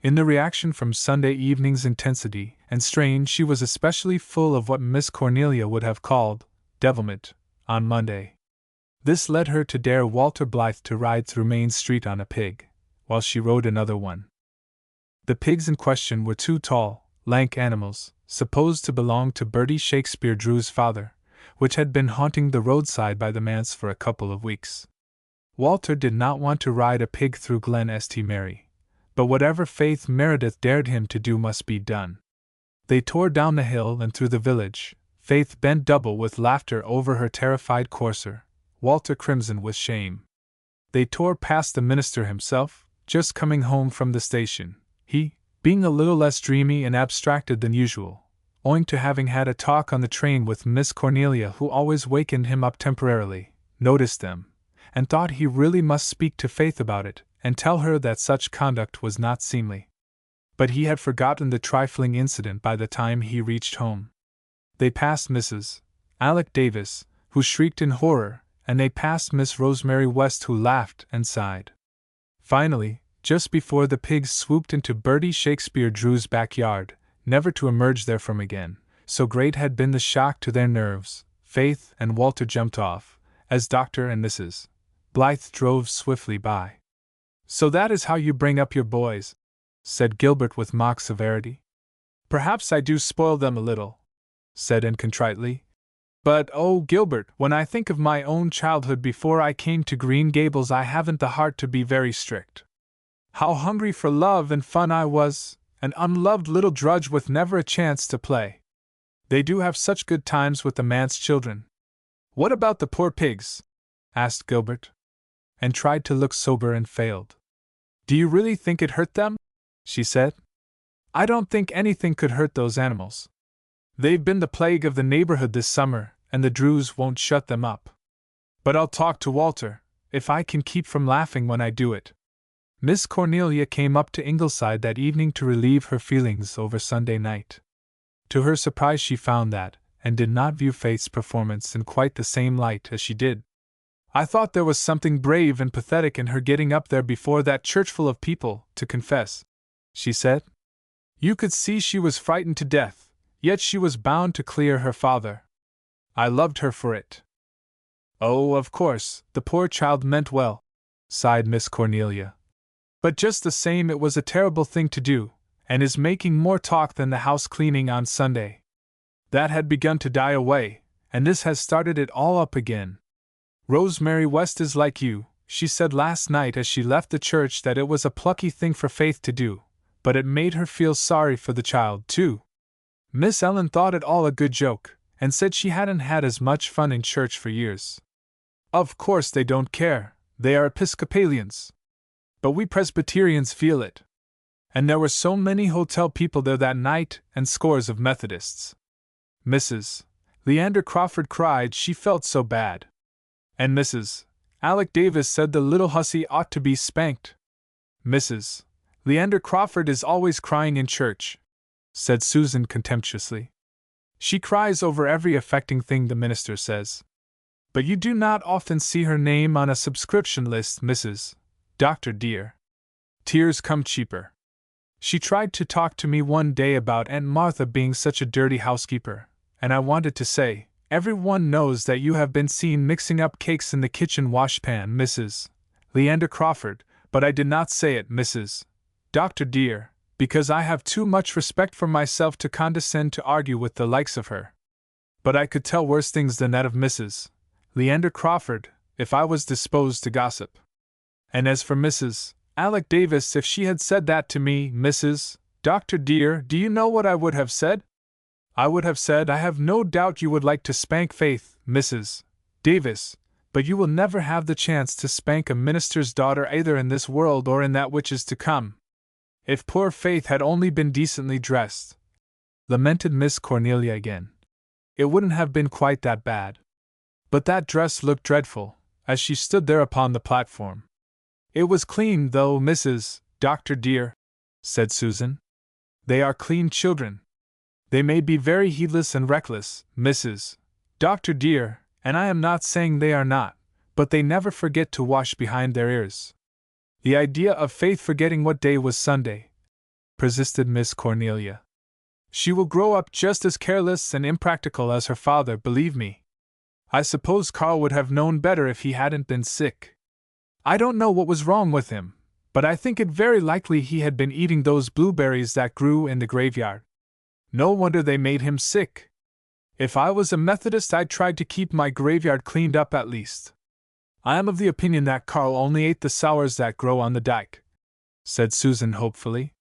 In the reaction from Sunday evening's intensity and strain, she was especially full of what Miss Cornelia would have called devilment on Monday. This led her to dare Walter Blythe to ride through Main Street on a pig, while she rode another one. The pigs in question were two tall, lank animals, supposed to belong to Bertie Shakespeare Drew's father, which had been haunting the roadside by the manse for a couple of weeks. Walter did not want to ride a pig through Glen St. Mary, but whatever Faith Meredith dared him to do must be done. They tore down the hill and through the village, Faith bent double with laughter over her terrified courser, Walter crimson with shame. They tore past the minister himself, just coming home from the station, he being a little less dreamy and abstracted than usual, owing to having had a talk on the train with Miss Cornelia, who always wakened him up temporarily, noticed them, and thought he really must speak to Faith about it, and tell her that such conduct was not seemly. But he had forgotten the trifling incident by the time he reached home. They passed Mrs. Alec Davis, who shrieked in horror, and they passed Miss Rosemary West, who laughed and sighed. Finally, just before the pigs swooped into Bertie Shakespeare Drew's backyard, never to emerge therefrom again, so great had been the shock to their nerves, Faith and Walter jumped off, as Dr. and Mrs. Blythe drove swiftly by. "So that is how you bring up your boys," said Gilbert with mock severity. "Perhaps I do spoil them a little," said Anne contritely. "But, oh, Gilbert, when I think of my own childhood before I came to Green Gables, I haven't the heart to be very strict. How hungry for love and fun I was, an unloved little drudge with never a chance to play. They do have such good times with the manse children." "What about the poor pigs?" asked Gilbert, and tried to look sober and failed. "Do you really think it hurt them?" she said. "I don't think anything could hurt those animals. They've been the plague of the neighborhood this summer, and the Drews won't shut them up. But I'll talk to Walter, if I can keep from laughing when I do it." Miss Cornelia came up to Ingleside that evening to relieve her feelings over Sunday night. To her surprise she found that, and did not view Faith's performance in quite the same light as she did. "I thought there was something brave and pathetic in her getting up there before that churchful of people, to confess," she said. You could see she was frightened to death, yet she was bound to clear her father. I loved her for it. Oh, of course, the poor child meant well, sighed Miss Cornelia. But just the same, it was a terrible thing to do, and is making more talk than the house cleaning on Sunday. That had begun to die away, and this has started it all up again. Rosemary West is like you. She said last night as she left the church that it was a plucky thing for Faith to do, but it made her feel sorry for the child, too. Miss Ellen thought it all a good joke, and said she hadn't had as much fun in church for years. Of course they don't care, they are Episcopalians. But we Presbyterians feel it. And there were so many hotel people there that night, and scores of Methodists. Mrs. Leander Crawford cried she felt so bad. And Mrs. Alec Davis said the little hussy ought to be spanked. Mrs. Leander Crawford is always crying in church, said Susan contemptuously. She cries over every affecting thing the minister says. But you do not often see her name on a subscription list, Mrs. Doctor dear. Tears come cheaper. She tried to talk to me one day about Aunt Martha being such a dirty housekeeper, and I wanted to say, everyone knows that you have been seen mixing up cakes in the kitchen washpan, Mrs. Leander Crawford, but I did not say it, Mrs. Doctor dear, because I have too much respect for myself to condescend to argue with the likes of her. But I could tell worse things than that of Mrs. Leander Crawford, if I was disposed to gossip. And as for Mrs. Alec Davis, if she had said that to me, Mrs. Doctor dear, do you know what I would have said? I would have said, I have no doubt you would like to spank Faith, Mrs. Davis, but you will never have the chance to spank a minister's daughter either in this world or in that which is to come. If poor Faith had only been decently dressed, lamented Miss Cornelia again, it wouldn't have been quite that bad. But that dress looked dreadful, as she stood there upon the platform. It was clean, though, Mrs. Doctor dear, said Susan. They are clean children. They may be very heedless and reckless, Mrs. Doctor dear, and I am not saying they are not, but they never forget to wash behind their ears. The idea of Faith forgetting what day was Sunday, persisted Miss Cornelia. She will grow up just as careless and impractical as her father, believe me. I suppose Carl would have known better if he hadn't been sick. I don't know what was wrong with him, but I think it very likely he had been eating those blueberries that grew in the graveyard. No wonder they made him sick. If I was a Methodist, I'd try to keep my graveyard cleaned up at least. I am of the opinion that Carl only ate the sours that grow on the dike, said Susan hopefully.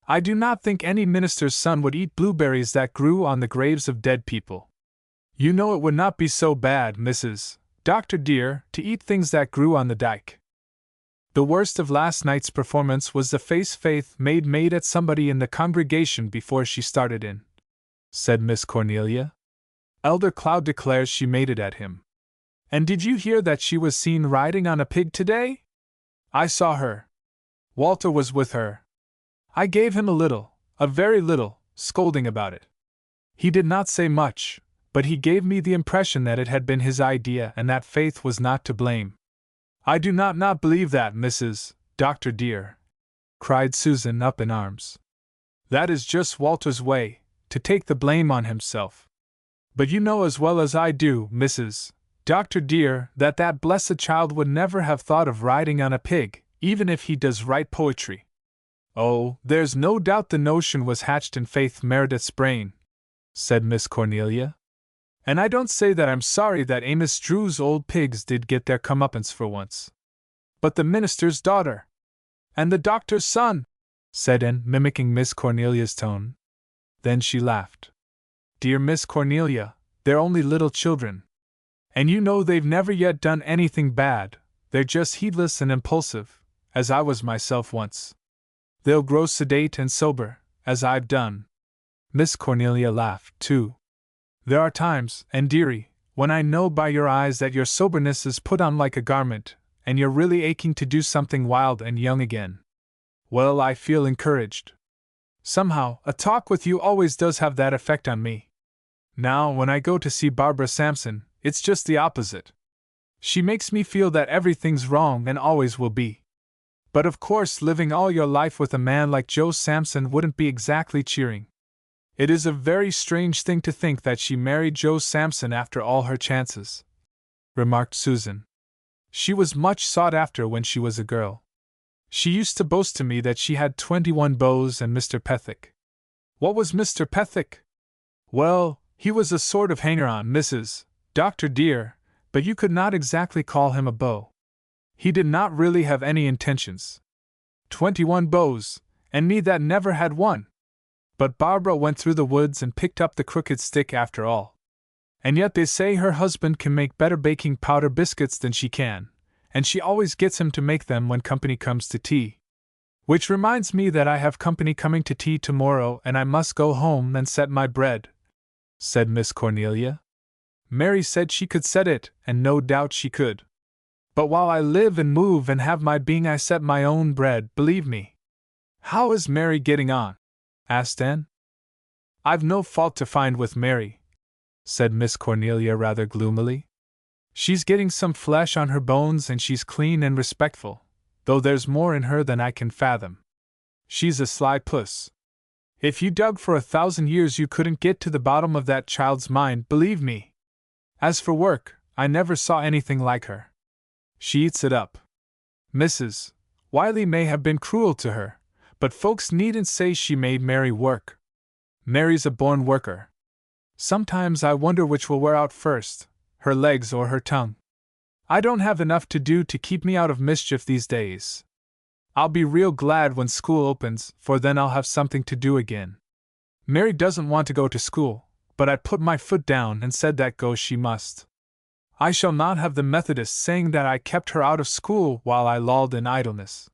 I do not think any minister's son would eat blueberries that grew on the graves of dead people. You know it would not be so bad, Mrs. Doctor dear, to eat things that grew on the dike. The worst of last night's performance was the face Faith made at somebody in the congregation before she started in, said Miss Cornelia. Elder Cloud declares she made it at him. And did you hear that she was seen riding on a pig today? I saw her. Walter was with her. I gave him a very little, scolding about it. He did not say much, but he gave me the impression that it had been his idea and that Faith was not to blame. I do not believe that, Mrs. Doctor dear, cried Susan up in arms. That is just Walter's way, to take the blame on himself. But you know as well as I do, Mrs. Doctor dear, that that blessed child would never have thought of riding on a pig, even if he does write poetry. Oh, there's no doubt the notion was hatched in Faith Meredith's brain, said Miss Cornelia. And I don't say that I'm sorry that Amos Drew's old pigs did get their comeuppance for once. But the minister's daughter, and the doctor's son, said Anne, mimicking Miss Cornelia's tone. Then she laughed. Dear Miss Cornelia, they're only little children. And you know they've never yet done anything bad, they're just heedless and impulsive, as I was myself once. They'll grow sedate and sober, as I've done. Miss Cornelia laughed, too. There are times, and dearie, when I know by your eyes that your soberness is put on like a garment, and you're really aching to do something wild and young again. Well, I feel encouraged. Somehow, a talk with you always does have that effect on me. Now, when I go to see Barbara Sampson, it's just the opposite. She makes me feel that everything's wrong and always will be. But of course, living all your life with a man like Joe Sampson wouldn't be exactly cheering. It is a very strange thing to think that she married Joe Sampson after all her chances," remarked Susan. "She was much sought after when she was a girl. She used to boast to me that she had 21 beaux and Mr. Pethick." "What was Mr. Pethick?" "Well, he was a sort of hanger-on, Mrs. Doctor dear, but you could not exactly call him a beau. He did not really have any intentions. 21 beaux, and me that never had one! But Barbara went through the woods and picked up the crooked stick after all. And yet they say her husband can make better baking powder biscuits than she can, and she always gets him to make them when company comes to tea. Which reminds me that I have company coming to tea tomorrow and I must go home and set my bread," said Miss Cornelia. "Mary said she could set it, and no doubt she could. But while I live and move and have my being I set my own bread, believe me." "How is Mary getting on?" asked Anne. "I've no fault to find with Mary," said Miss Cornelia rather gloomily. "She's getting some flesh on her bones and she's clean and respectful, though there's more in her than I can fathom. She's a sly puss. If you dug for 1,000 years you couldn't get to the bottom of that child's mind, believe me. As for work, I never saw anything like her. She eats it up. Mrs. Wiley may have been cruel to her, but folks needn't say she made Mary work. Mary's a born worker. Sometimes I wonder which will wear out first, her legs or her tongue. I don't have enough to do to keep me out of mischief these days. I'll be real glad when school opens, for then I'll have something to do again. Mary doesn't want to go to school, but I put my foot down and said that go she must. I shall not have the Methodists saying that I kept her out of school while I lolled in idleness."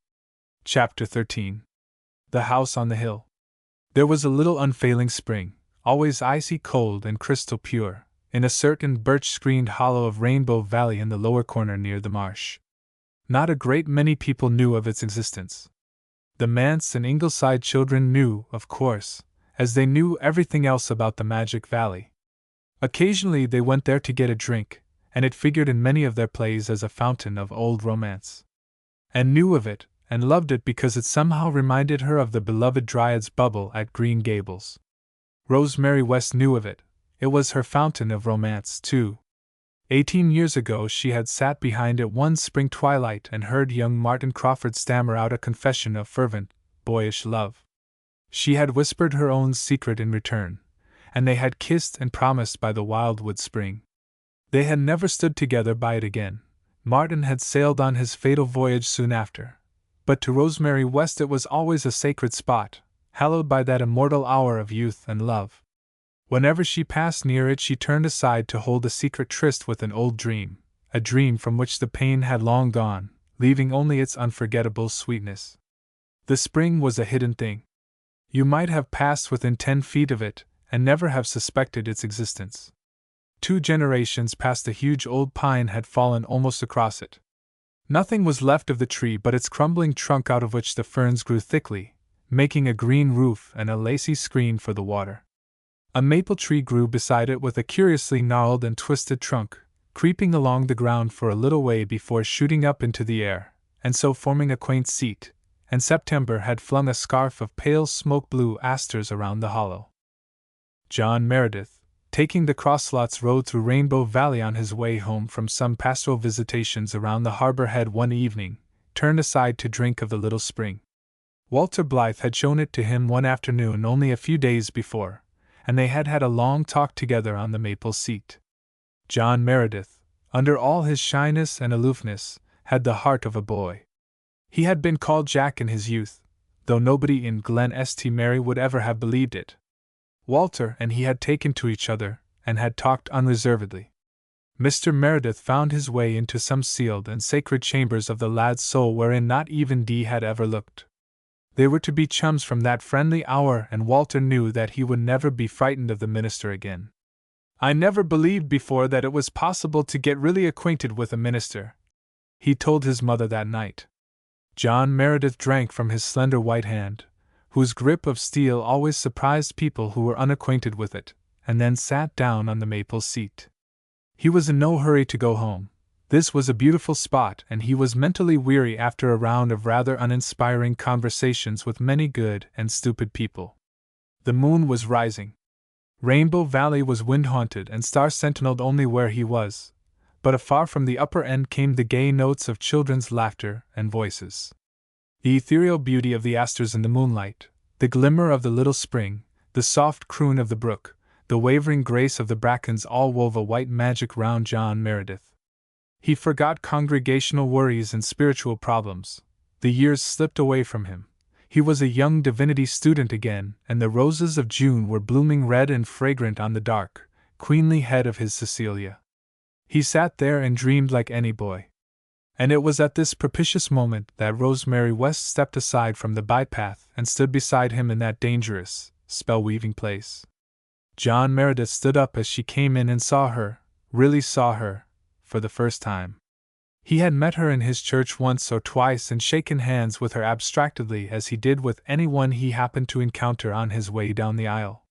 Chapter 13. The House on the Hill. There was a little unfailing spring, always icy cold and crystal pure, in a certain birch-screened hollow of Rainbow Valley in the lower corner near the marsh. Not a great many people knew of its existence. The Manse and Ingleside children knew, of course, as they knew everything else about the Magic Valley. Occasionally they went there to get a drink, and it figured in many of their plays as a fountain of old romance. Anne knew of it, and loved it because it somehow reminded her of the beloved Dryad's Bubble at Green Gables. Rosemary West knew of it. It was her fountain of romance, too. 18 years ago she had sat behind it one spring twilight and heard young Martin Crawford stammer out a confession of fervent, boyish love. She had whispered her own secret in return, and they had kissed and promised by the wildwood spring. They had never stood together by it again. Martin had sailed on his fatal voyage soon after. But to Rosemary West it was always a sacred spot, hallowed by that immortal hour of youth and love. Whenever she passed near it she turned aside to hold a secret tryst with an old dream, a dream from which the pain had long gone, leaving only its unforgettable sweetness. The spring was a hidden thing. You might have passed within 10 feet of it, and never have suspected its existence. 2 generations past a huge old pine had fallen almost across it. Nothing was left of the tree but its crumbling trunk out of which the ferns grew thickly, making a green roof and a lacy screen for the water. A maple tree grew beside it with a curiously gnarled and twisted trunk, creeping along the ground for a little way before shooting up into the air, and so forming a quaint seat, and September had flung a scarf of pale smoke-blue asters around the hollow. John Meredith, taking the crosslots road through Rainbow Valley on his way home from some pastoral visitations around the harbor head one evening, turned aside to drink of the little spring. Walter Blythe had shown it to him one afternoon only a few days before, and they had had a long talk together on the maple seat. John Meredith, under all his shyness and aloofness, had the heart of a boy. He had been called Jack in his youth, though nobody in Glen St. Mary would ever have believed it. Walter and he had taken to each other, and had talked unreservedly. Mr. Meredith found his way into some sealed and sacred chambers of the lad's soul wherein not even Dee had ever looked. They were to be chums from that friendly hour, and Walter knew that he would never be frightened of the minister again. "I never believed before that it was possible to get really acquainted with a minister," he told his mother that night. John Meredith drank from his slender white hand, whose grip of steel always surprised people who were unacquainted with it, and then sat down on the maple seat. He was in no hurry to go home, This was a beautiful spot, and he was mentally weary after a round of rather uninspiring conversations with many good and stupid people. The moon was rising. Rainbow Valley was wind-haunted and star-sentineled only where he was, but afar from the upper end came the gay notes of children's laughter and voices. The ethereal beauty of the asters in the moonlight, the glimmer of the little spring, the soft croon of the brook, the wavering grace of the brackens all wove a white magic round John Meredith. He forgot congregational worries and spiritual problems. The years slipped away from him. He was a young divinity student again, and the roses of June were blooming red and fragrant on the dark, queenly head of his Cecilia. He sat there and dreamed like any boy. And it was at this propitious moment that Rosemary West stepped aside from the bypath and stood beside him in that dangerous, spell-weaving place. John Meredith stood up as she came in and saw her, really saw her, for the first time. He had met her in his church once or twice and shaken hands with her abstractedly as he did with anyone he happened to encounter on his way down the aisle.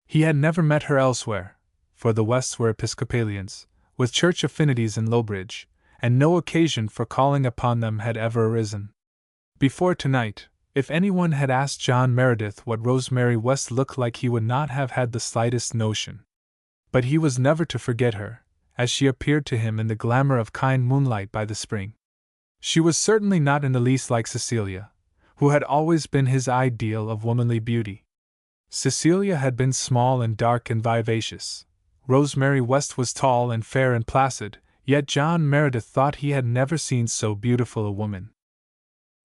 He had never met her elsewhere, for the Wests were Episcopalians, with church affinities in Lowbridge, and no occasion for calling upon them had ever arisen. Before tonight, if anyone had asked John Meredith what Rosemary West looked like, he would not have had the slightest notion. But he was never to forget her, as she appeared to him in the glamour of kind moonlight by the spring. She was certainly not in the least like Cecilia, who had always been his ideal of womanly beauty. Cecilia had been small and dark and vivacious. Rosemary West was tall and fair and placid, yet John Meredith thought he had never seen so beautiful a woman.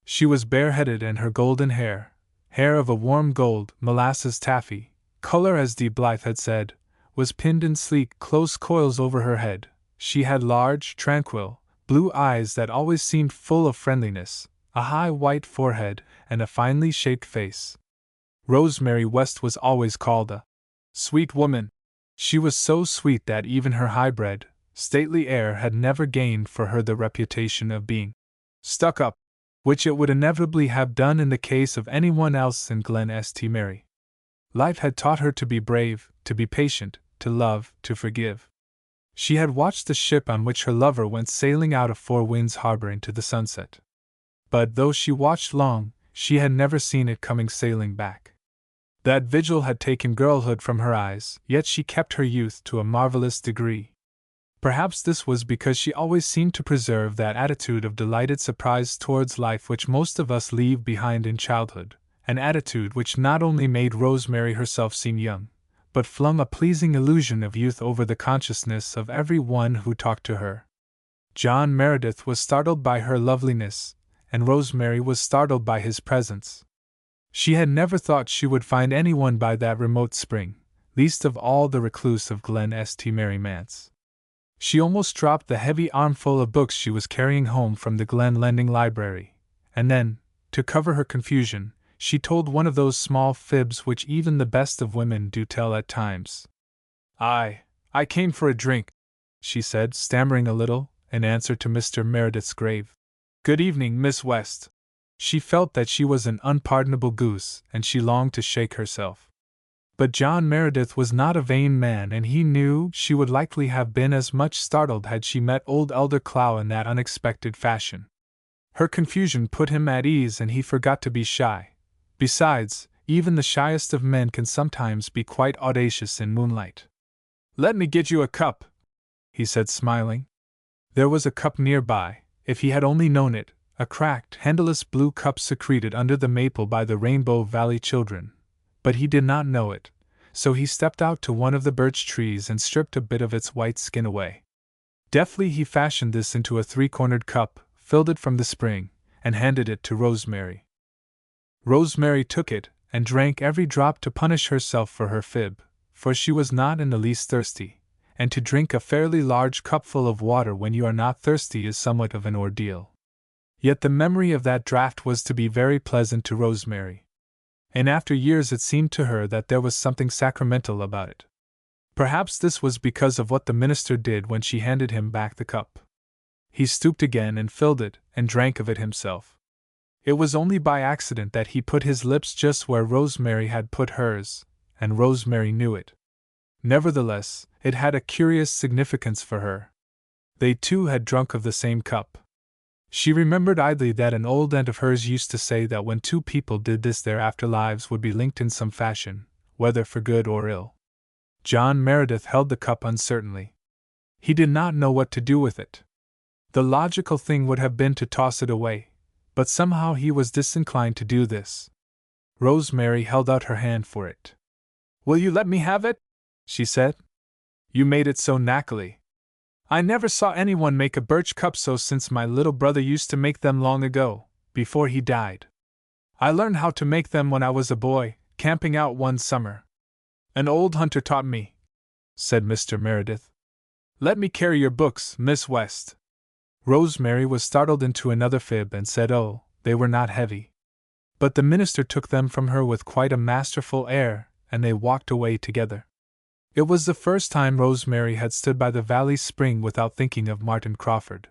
She was bareheaded, and her golden hair of a warm gold, molasses taffy, color as D. Blythe had said, was pinned in sleek, close coils over her head. She had large, tranquil, blue eyes that always seemed full of friendliness, a high white forehead, and a finely shaped face. Rosemary West was always called a sweet woman. She was so sweet that even her high-bred, stately air had never gained for her the reputation of being stuck up, which it would inevitably have done in the case of anyone else in Glen St. Mary. Life had taught her to be brave, to be patient, to love, to forgive. She had watched the ship on which her lover went sailing out of Four Winds Harbor into the sunset. But though she watched long, she had never seen it coming sailing back. That vigil had taken girlhood from her eyes, yet she kept her youth to a marvelous degree. Perhaps this was because she always seemed to preserve that attitude of delighted surprise towards life which most of us leave behind in childhood, an attitude which not only made Rosemary herself seem young, but flung a pleasing illusion of youth over the consciousness of every one who talked to her. John Meredith was startled by her loveliness, and Rosemary was startled by his presence. She had never thought she would find anyone by that remote spring, least of all the recluse of Glen St. Mary Manse. She almost dropped the heavy armful of books she was carrying home from the Glen Lending Library, and then, to cover her confusion, she told one of those small fibs which even the best of women do tell at times. I came for a drink," she said, stammering a little, in answer to Mr. Meredith's grave, "Good evening, Miss West." She felt that she was an unpardonable goose, and she longed to shake herself. But John Meredith was not a vain man, and he knew she would likely have been as much startled had she met old Elder Clow in that unexpected fashion. Her confusion put him at ease, and he forgot to be shy. Besides, even the shyest of men can sometimes be quite audacious in moonlight. "Let me get you a cup," he said, smiling. There was a cup nearby, if he had only known it, a cracked, handleless blue cup secreted under the maple by the Rainbow Valley children. But he did not know it, so he stepped out to one of the birch trees and stripped a bit of its white skin away. Deftly he fashioned this into a three-cornered cup, filled it from the spring, and handed it to Rosemary. Rosemary took it, and drank every drop to punish herself for her fib, for she was not in the least thirsty, and to drink a fairly large cupful of water when you are not thirsty is somewhat of an ordeal. Yet the memory of that draught was to be very pleasant to Rosemary. In after years it seemed to her that there was something sacramental about it. Perhaps this was because of what the minister did when she handed him back the cup. He stooped again and filled it, and drank of it himself. It was only by accident that he put his lips just where Rosemary had put hers, and Rosemary knew it. Nevertheless, it had a curious significance for her. They too had drunk of the same cup. She remembered idly that an old aunt of hers used to say that when two people did this their afterlives would be linked in some fashion, whether for good or ill. John Meredith held the cup uncertainly. He did not know what to do with it. The logical thing would have been to toss it away, but somehow he was disinclined to do this. Rosemary held out her hand for it. "Will you let me have it?" she said. "You made it so knackily. I never saw anyone make a birch cup so since my little brother used to make them long ago, before he died. I learned how to make them when I was a boy, camping out one summer. An old hunter taught me," said Mr. Meredith. "Let me carry your books, Miss West." Rosemary was startled into another fib and said, "Oh, they were not heavy." But the minister took them from her with quite a masterful air, and they walked away together. It was the first time Rosemary had stood by the valley spring without thinking of Martin Crawford.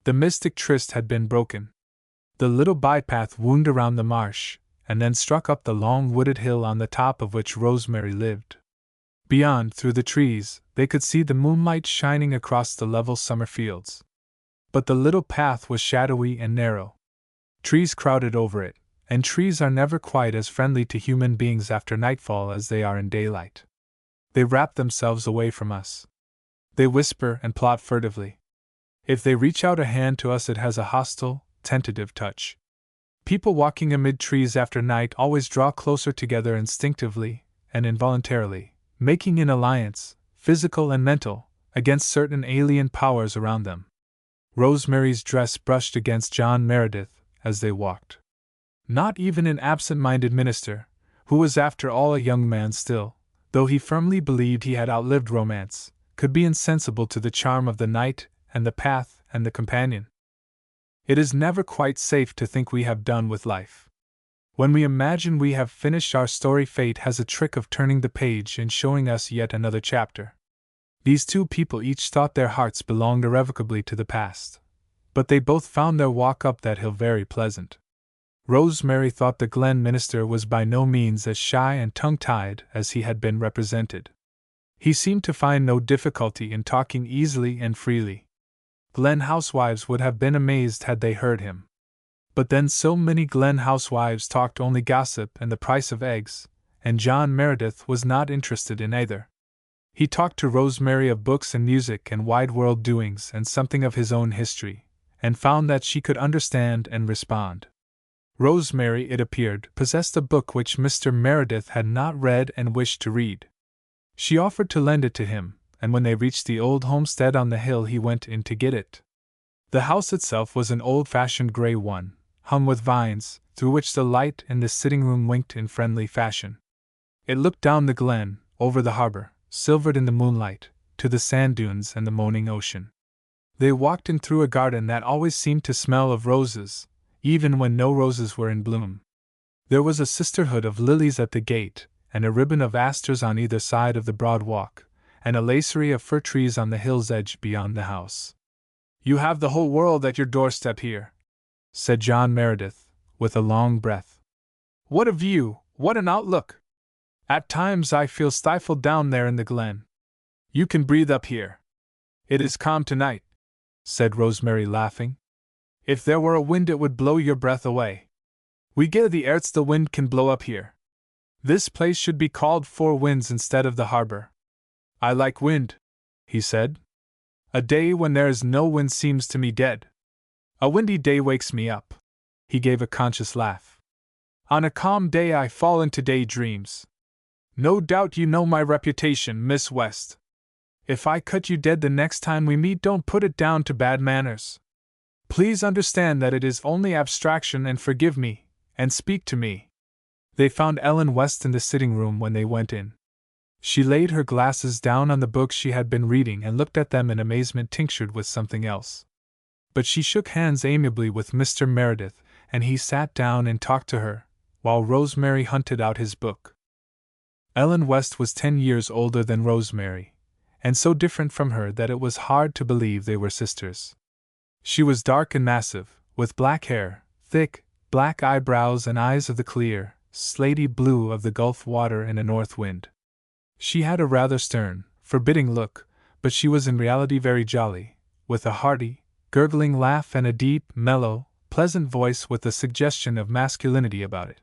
The mystic tryst had been broken. The little bypath wound around the marsh, and then struck up the long wooded hill on the top of which Rosemary lived. Beyond, through the trees, they could see the moonlight shining across the level summer fields. But the little path was shadowy and narrow. Trees crowded over it, and trees are never quite as friendly to human beings after nightfall as they are in daylight. They wrap themselves away from us. They whisper and plot furtively. If they reach out a hand to us, it has a hostile, tentative touch. People walking amid trees after night always draw closer together instinctively and involuntarily, making an alliance, physical and mental, against certain alien powers around them. Rosemary's dress brushed against John Meredith as they walked. Not even an absent-minded minister, who was after all a young man still, though he firmly believed he had outlived romance, could be insensible to the charm of the night and the path and the companion. It is never quite safe to think we have done with life. When we imagine we have finished our story, fate has a trick of turning the page and showing us yet another chapter. These two people each thought their hearts belonged irrevocably to the past, but they both found their walk up that hill very pleasant. Rosemary thought the Glen minister was by no means as shy and tongue-tied as he had been represented. He seemed to find no difficulty in talking easily and freely. Glen housewives would have been amazed had they heard him. But then so many Glen housewives talked only gossip and the price of eggs, and John Meredith was not interested in either. He talked to Rosemary of books and music and wide-world doings and something of his own history, and found that she could understand and respond. Rosemary, it appeared, possessed a book which Mr. Meredith had not read and wished to read. She offered to lend it to him, and when they reached the old homestead on the hill he went in to get it. The house itself was an old-fashioned gray one, hung with vines, through which the light in the sitting-room winked in friendly fashion. It looked down the glen, over the harbor, silvered in the moonlight, to the sand dunes and the moaning ocean. They walked in through a garden that always seemed to smell of roses, even when no roses were in bloom. There was a sisterhood of lilies at the gate, and a ribbon of asters on either side of the broad walk, and a lacery of fir trees on the hill's edge beyond the house. "You have the whole world at your doorstep here," said John Meredith, with a long breath. "What a view, what an outlook! At times I feel stifled down there in the glen. You can breathe up here. It is calm tonight," said Rosemary, laughing. "If there were a wind it would blow your breath away. We get the airts the wind can blow up here. This place should be called Four Winds instead of the harbor." "I like wind," he said. "A day when there is no wind seems to me dead. A windy day wakes me up." He gave a conscious laugh. "On a calm day I fall into daydreams. No doubt you know my reputation, Miss West. If I cut you dead the next time we meet, don't put it down to bad manners. Please understand that it is only abstraction and forgive me, and speak to me." They found Ellen West in the sitting-room when they went in. She laid her glasses down on the books she had been reading and looked at them in amazement tinctured with something else. But she shook hands amiably with Mr. Meredith, and he sat down and talked to her, while Rosemary hunted out his book. Ellen West was 10 years older than Rosemary, and so different from her that it was hard to believe they were sisters. She was dark and massive, with black hair, thick, black eyebrows and eyes of the clear, slaty blue of the Gulf water in a north wind. She had a rather stern, forbidding look, but she was in reality very jolly, with a hearty, gurgling laugh and a deep, mellow, pleasant voice with a suggestion of masculinity about it.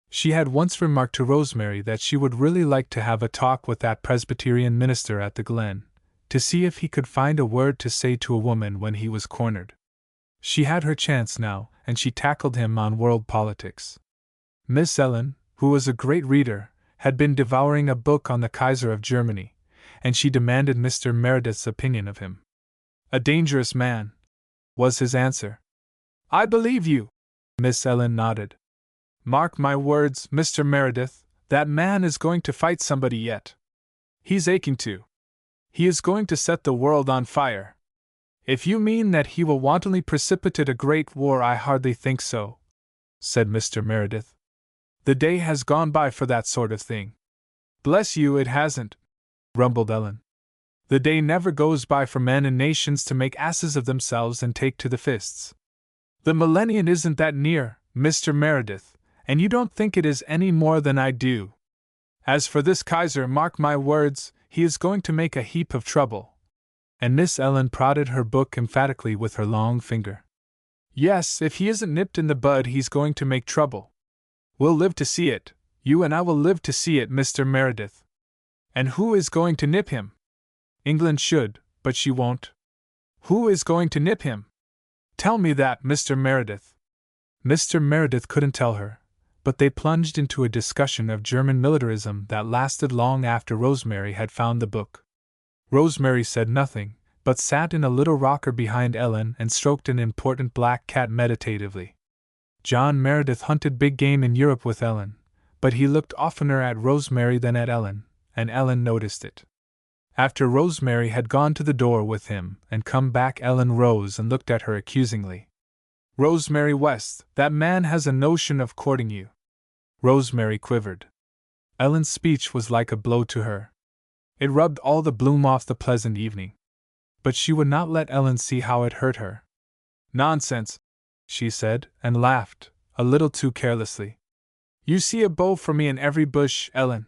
She had once remarked to Rosemary that she would really like to have a talk with that Presbyterian minister at the Glen, to see if he could find a word to say to a woman when he was cornered. She had her chance now, and she tackled him on world politics. Miss Ellen, who was a great reader, had been devouring a book on the Kaiser of Germany, and she demanded Mr. Meredith's opinion of him. "A dangerous man," was his answer. "I believe you," Miss Ellen nodded. "Mark my words, Mr. Meredith, that man is going to fight somebody yet. He's aching to. He is going to set the world on fire. If you mean that he will wantonly precipitate a great war, I hardly think so," said Mr. Meredith. "The day has gone by for that sort of thing." "Bless you, it hasn't," rumbled Ellen. "The day never goes by for men and nations to make asses of themselves and take to the fists. The millennium isn't that near, Mr. Meredith, and you don't think it is any more than I do. As for this Kaiser, mark my words, he is going to make a heap of trouble." And Miss Ellen prodded her book emphatically with her long finger. "Yes, if he isn't nipped in the bud, he's going to make trouble. We'll live to see it, you and I will live to see it, Mr. Meredith. And who is going to nip him? England should, but she won't. Who is going to nip him? Tell me that, Mr. Meredith." Mr. Meredith couldn't tell her, but they plunged into a discussion of German militarism that lasted long after Rosemary had found the book. Rosemary said nothing, but sat in a little rocker behind Ellen and stroked an important black cat meditatively. John Meredith hunted big game in Europe with Ellen, but he looked oftener at Rosemary than at Ellen, and Ellen noticed it. After Rosemary had gone to the door with him and come back, Ellen rose and looked at her accusingly. "Rosemary West, that man has a notion of courting you." Rosemary quivered. Ellen's speech was like a blow to her. It rubbed all the bloom off the pleasant evening. But she would not let Ellen see how it hurt her. "Nonsense," she said, and laughed, a little too carelessly. "You see a beau for me in every bush, Ellen.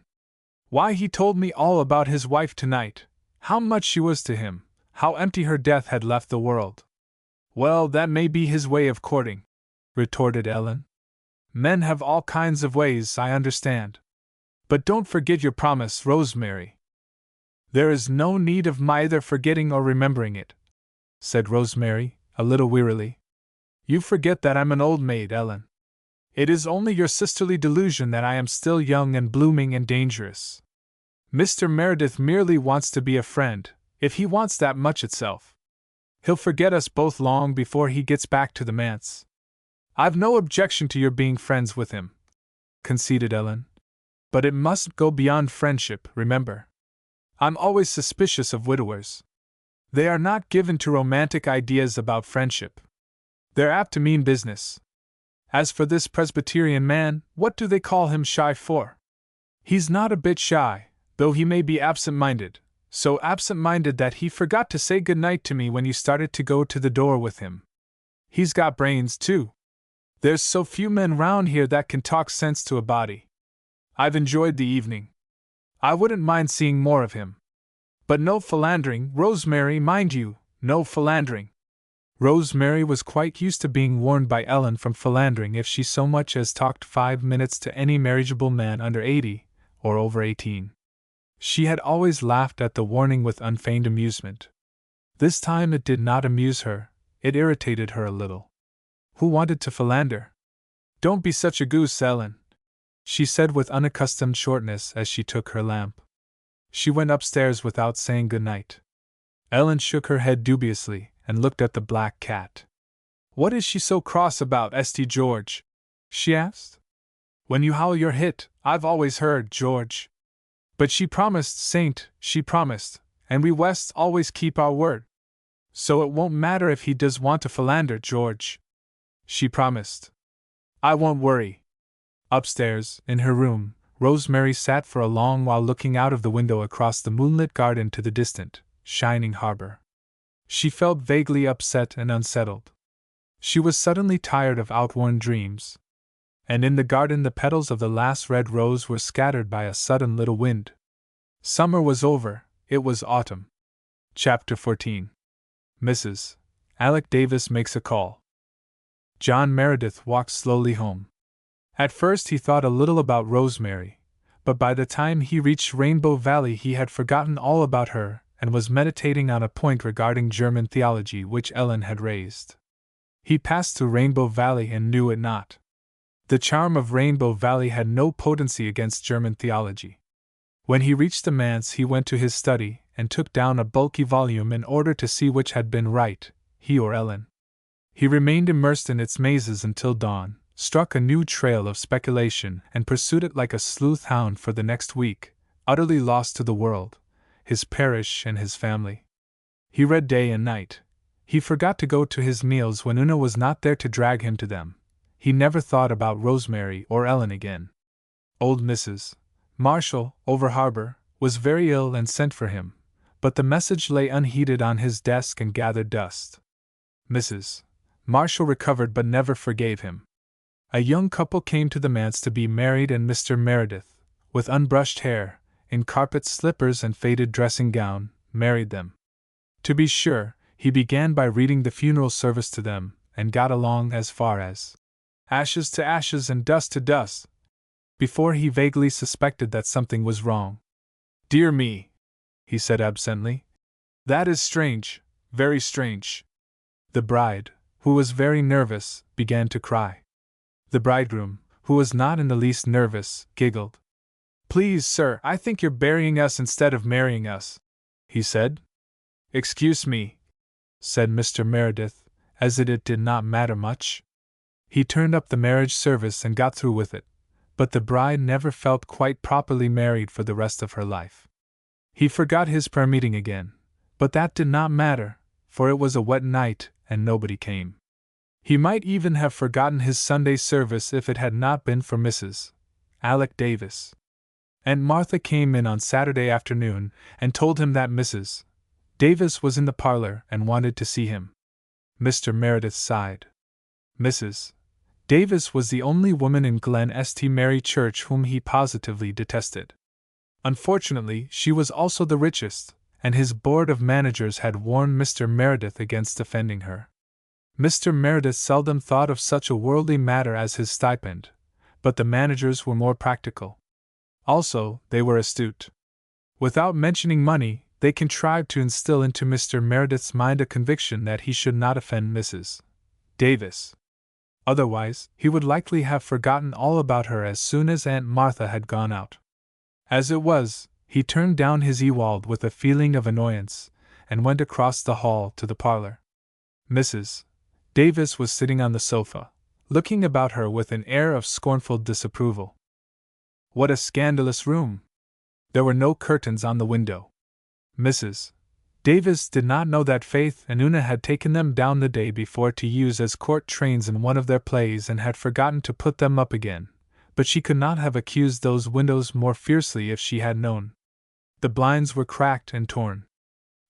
Why, he told me all about his wife tonight, how much she was to him, how empty her death had left the world." "Well, that may be his way of courting," retorted Ellen. "Men have all kinds of ways, I understand. But don't forget your promise, Rosemary." "There is no need of my either forgetting or remembering it," said Rosemary, a little wearily. "You forget that I'm an old maid, Ellen. It is only your sisterly delusion that I am still young and blooming and dangerous. Mr. Meredith merely wants to be a friend, if he wants that much itself. He'll forget us both long before he gets back to the manse." "I've no objection to your being friends with him," conceded Ellen. "But it mustn't go beyond friendship, remember. I'm always suspicious of widowers. They are not given to romantic ideas about friendship. They're apt to mean business. As for this Presbyterian man, what do they call him shy for? He's not a bit shy, though he may be absent-minded, so absent-minded that he forgot to say good night to me when you started to go to the door with him. He's got brains, too. There's so few men round here that can talk sense to a body. I've enjoyed the evening. I wouldn't mind seeing more of him. But no philandering, Rosemary, mind you, no philandering." Rosemary was quite used to being warned by Ellen from philandering if she so much as talked 5 minutes to any marriageable man under 80, or over 18. She had always laughed at the warning with unfeigned amusement. This time it did not amuse her, it irritated her a little. Who wanted to philander? "Don't be such a goose, Ellen," she said with unaccustomed shortness as she took her lamp. She went upstairs without saying good night. Ellen shook her head dubiously and looked at the black cat. "What is she so cross about, St. George?" she asked. "When you howl you're hit, I've always heard, George. But she promised, Saint, she promised, and we Wests always keep our word. So it won't matter if he does want to philander, George. She promised. I won't worry." Upstairs, in her room, Rosemary sat for a long while looking out of the window across the moonlit garden to the distant, shining harbor. She felt vaguely upset and unsettled. She was suddenly tired of outworn dreams. And in the garden the petals of the last red rose were scattered by a sudden little wind. Summer was over, it was autumn. Chapter 14. Mrs. Alec Davis makes a call. John Meredith walked slowly home. At first he thought a little about Rosemary, but by the time he reached Rainbow Valley he had forgotten all about her and was meditating on a point regarding German theology which Ellen had raised. He passed through Rainbow Valley and knew it not. The charm of Rainbow Valley had no potency against German theology. When he reached the manse he went to his study and took down a bulky volume in order to see which had been right, he or Ellen. He remained immersed in its mazes until dawn, struck a new trail of speculation and pursued it like a sleuth hound for the next week, utterly lost to the world, his parish and his family. He read day and night. He forgot to go to his meals when Una was not there to drag him to them. He never thought about Rosemary or Ellen again. Old Mrs. Marshall, over harbor, was very ill and sent for him, but the message lay unheeded on his desk and gathered dust. Mrs. Marshall recovered but never forgave him. A young couple came to the manse to be married, and Mr. Meredith, with unbrushed hair, in carpet slippers and faded dressing gown, married them. To be sure, he began by reading the funeral service to them, and got along as far as ashes to ashes and dust to dust, before he vaguely suspected that something was wrong. "Dear me," he said absently. "That is strange, very strange." The bride, who was very nervous, began to cry. The bridegroom, who was not in the least nervous, giggled. "Please, sir, I think you're burying us instead of marrying us," he said. "Excuse me," said Mr. Meredith, as it did not matter much. He turned up the marriage service and got through with it, but the bride never felt quite properly married for the rest of her life. He forgot his prayer meeting again, but that did not matter, for it was a wet night and nobody came. He might even have forgotten his Sunday service if it had not been for Mrs. Alec Davis. Aunt Martha came in on Saturday afternoon and told him that Mrs. Davis was in the parlor and wanted to see him. Mr. Meredith sighed. Mrs. Davis was the only woman in Glen St. Mary Church whom he positively detested. Unfortunately, she was also the richest, and his board of managers had warned Mr. Meredith against offending her. Mr. Meredith seldom thought of such a worldly matter as his stipend, but the managers were more practical. Also, they were astute. Without mentioning money, they contrived to instill into Mr. Meredith's mind a conviction that he should not offend Mrs. Davis. Otherwise, he would likely have forgotten all about her as soon as Aunt Martha had gone out. As it was, he turned down his Ewald with a feeling of annoyance, and went across the hall to the parlor. Mrs. Davis was sitting on the sofa, looking about her with an air of scornful disapproval. What a scandalous room! There were no curtains on the window. Mrs. Davis did not know that Faith and Una had taken them down the day before to use as court trains in one of their plays and had forgotten to put them up again, but she could not have accused those windows more fiercely if she had known. The blinds were cracked and torn.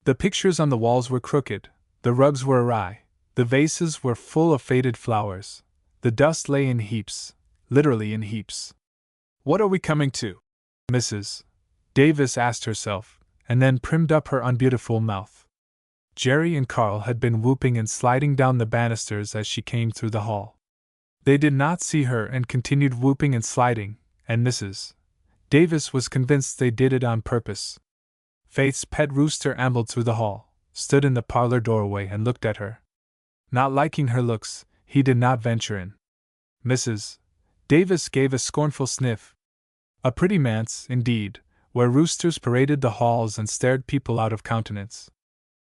The pictures on the walls were crooked, the rugs were awry, the vases were full of faded flowers, the dust lay in heaps, literally in heaps. What are we coming to? Mrs. Davis asked herself, and then primmed up her unbeautiful mouth. Jerry and Carl had been whooping and sliding down the banisters as she came through the hall. They did not see her and continued whooping and sliding, and Mrs. Davis was convinced they did it on purpose. Faith's pet rooster ambled through the hall, stood in the parlor doorway and looked at her. Not liking her looks, he did not venture in. Mrs. Davis gave a scornful sniff. A pretty manse, indeed, where roosters paraded the halls and stared people out of countenance.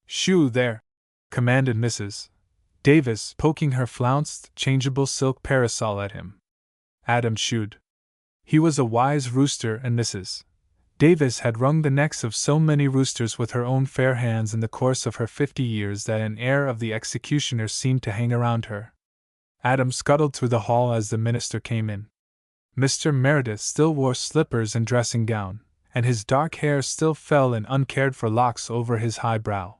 "Shoo there!" commanded Mrs. Davis, poking her flounced, changeable silk parasol at him. Adam shooed. He was a wise rooster, and Mrs. Davis had wrung the necks of so many roosters with her own fair hands in the course of her 50 years that an air of the executioner seemed to hang around her. Adam scuttled through the hall as the minister came in. Mr. Meredith still wore slippers and dressing gown, and his dark hair still fell in uncared-for locks over his high brow.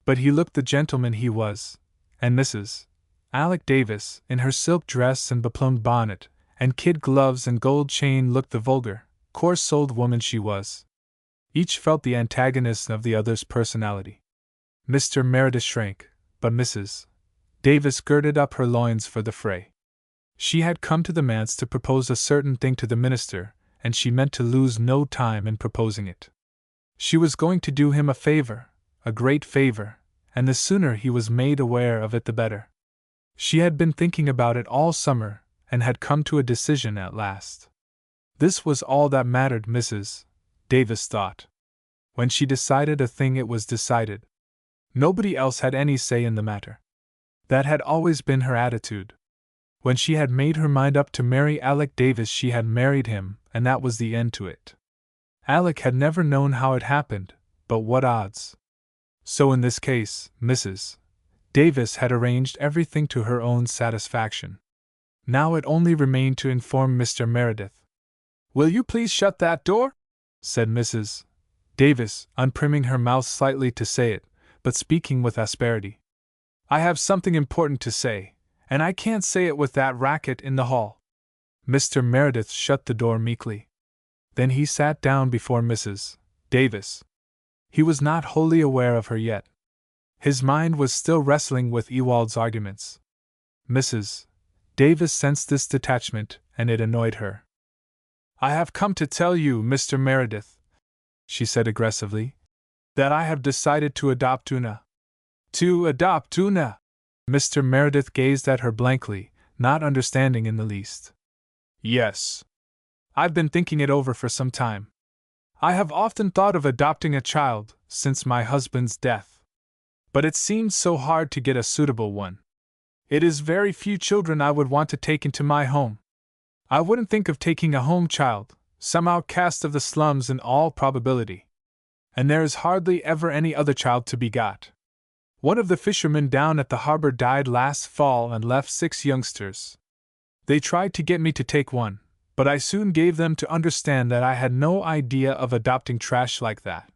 But he looked the gentleman he was, and Mrs. Alec Davis, in her silk dress and beplumed bonnet, and kid gloves and gold chain, looked the vulgar, coarse-souled woman she was. Each felt the antagonist of the other's personality. Mr. Meredith shrank, but Mrs. Davis girded up her loins for the fray. She had come to the manse to propose a certain thing to the minister, and she meant to lose no time in proposing it. She was going to do him a favor, a great favor, and the sooner he was made aware of it the better. She had been thinking about it all summer, and had come to a decision at last. This was all that mattered, Mrs. Davis thought. When she decided a thing, it was decided. Nobody else had any say in the matter. That had always been her attitude. When she had made her mind up to marry Alec Davis, she had married him, and that was the end to it. Alec had never known how it happened, but what odds? So in this case, Mrs. Davis had arranged everything to her own satisfaction. Now it only remained to inform Mr. Meredith. "Will you please shut that door?" said Mrs. Davis, unprimming her mouth slightly to say it, but speaking with asperity. "I have something important to say, and I can't say it with that racket in the hall." Mr. Meredith shut the door meekly. Then he sat down before Mrs. Davis. He was not wholly aware of her yet. His mind was still wrestling with Ewald's arguments. Mrs. Davis sensed this detachment, and it annoyed her. "I have come to tell you, Mr. Meredith," she said aggressively, "that I have decided to adopt Una." "To adopt Una?" Mr. Meredith gazed at her blankly, not understanding in the least. "Yes. I've been thinking it over for some time. I have often thought of adopting a child, since my husband's death. But it seems so hard to get a suitable one. It is very few children I would want to take into my home. I wouldn't think of taking a home child, some outcast of the slums in all probability. And there is hardly ever any other child to be got. One of the fishermen down at the harbor died last fall and left 6 youngsters. They tried to get me to take one, but I soon gave them to understand that I had no idea of adopting trash like that.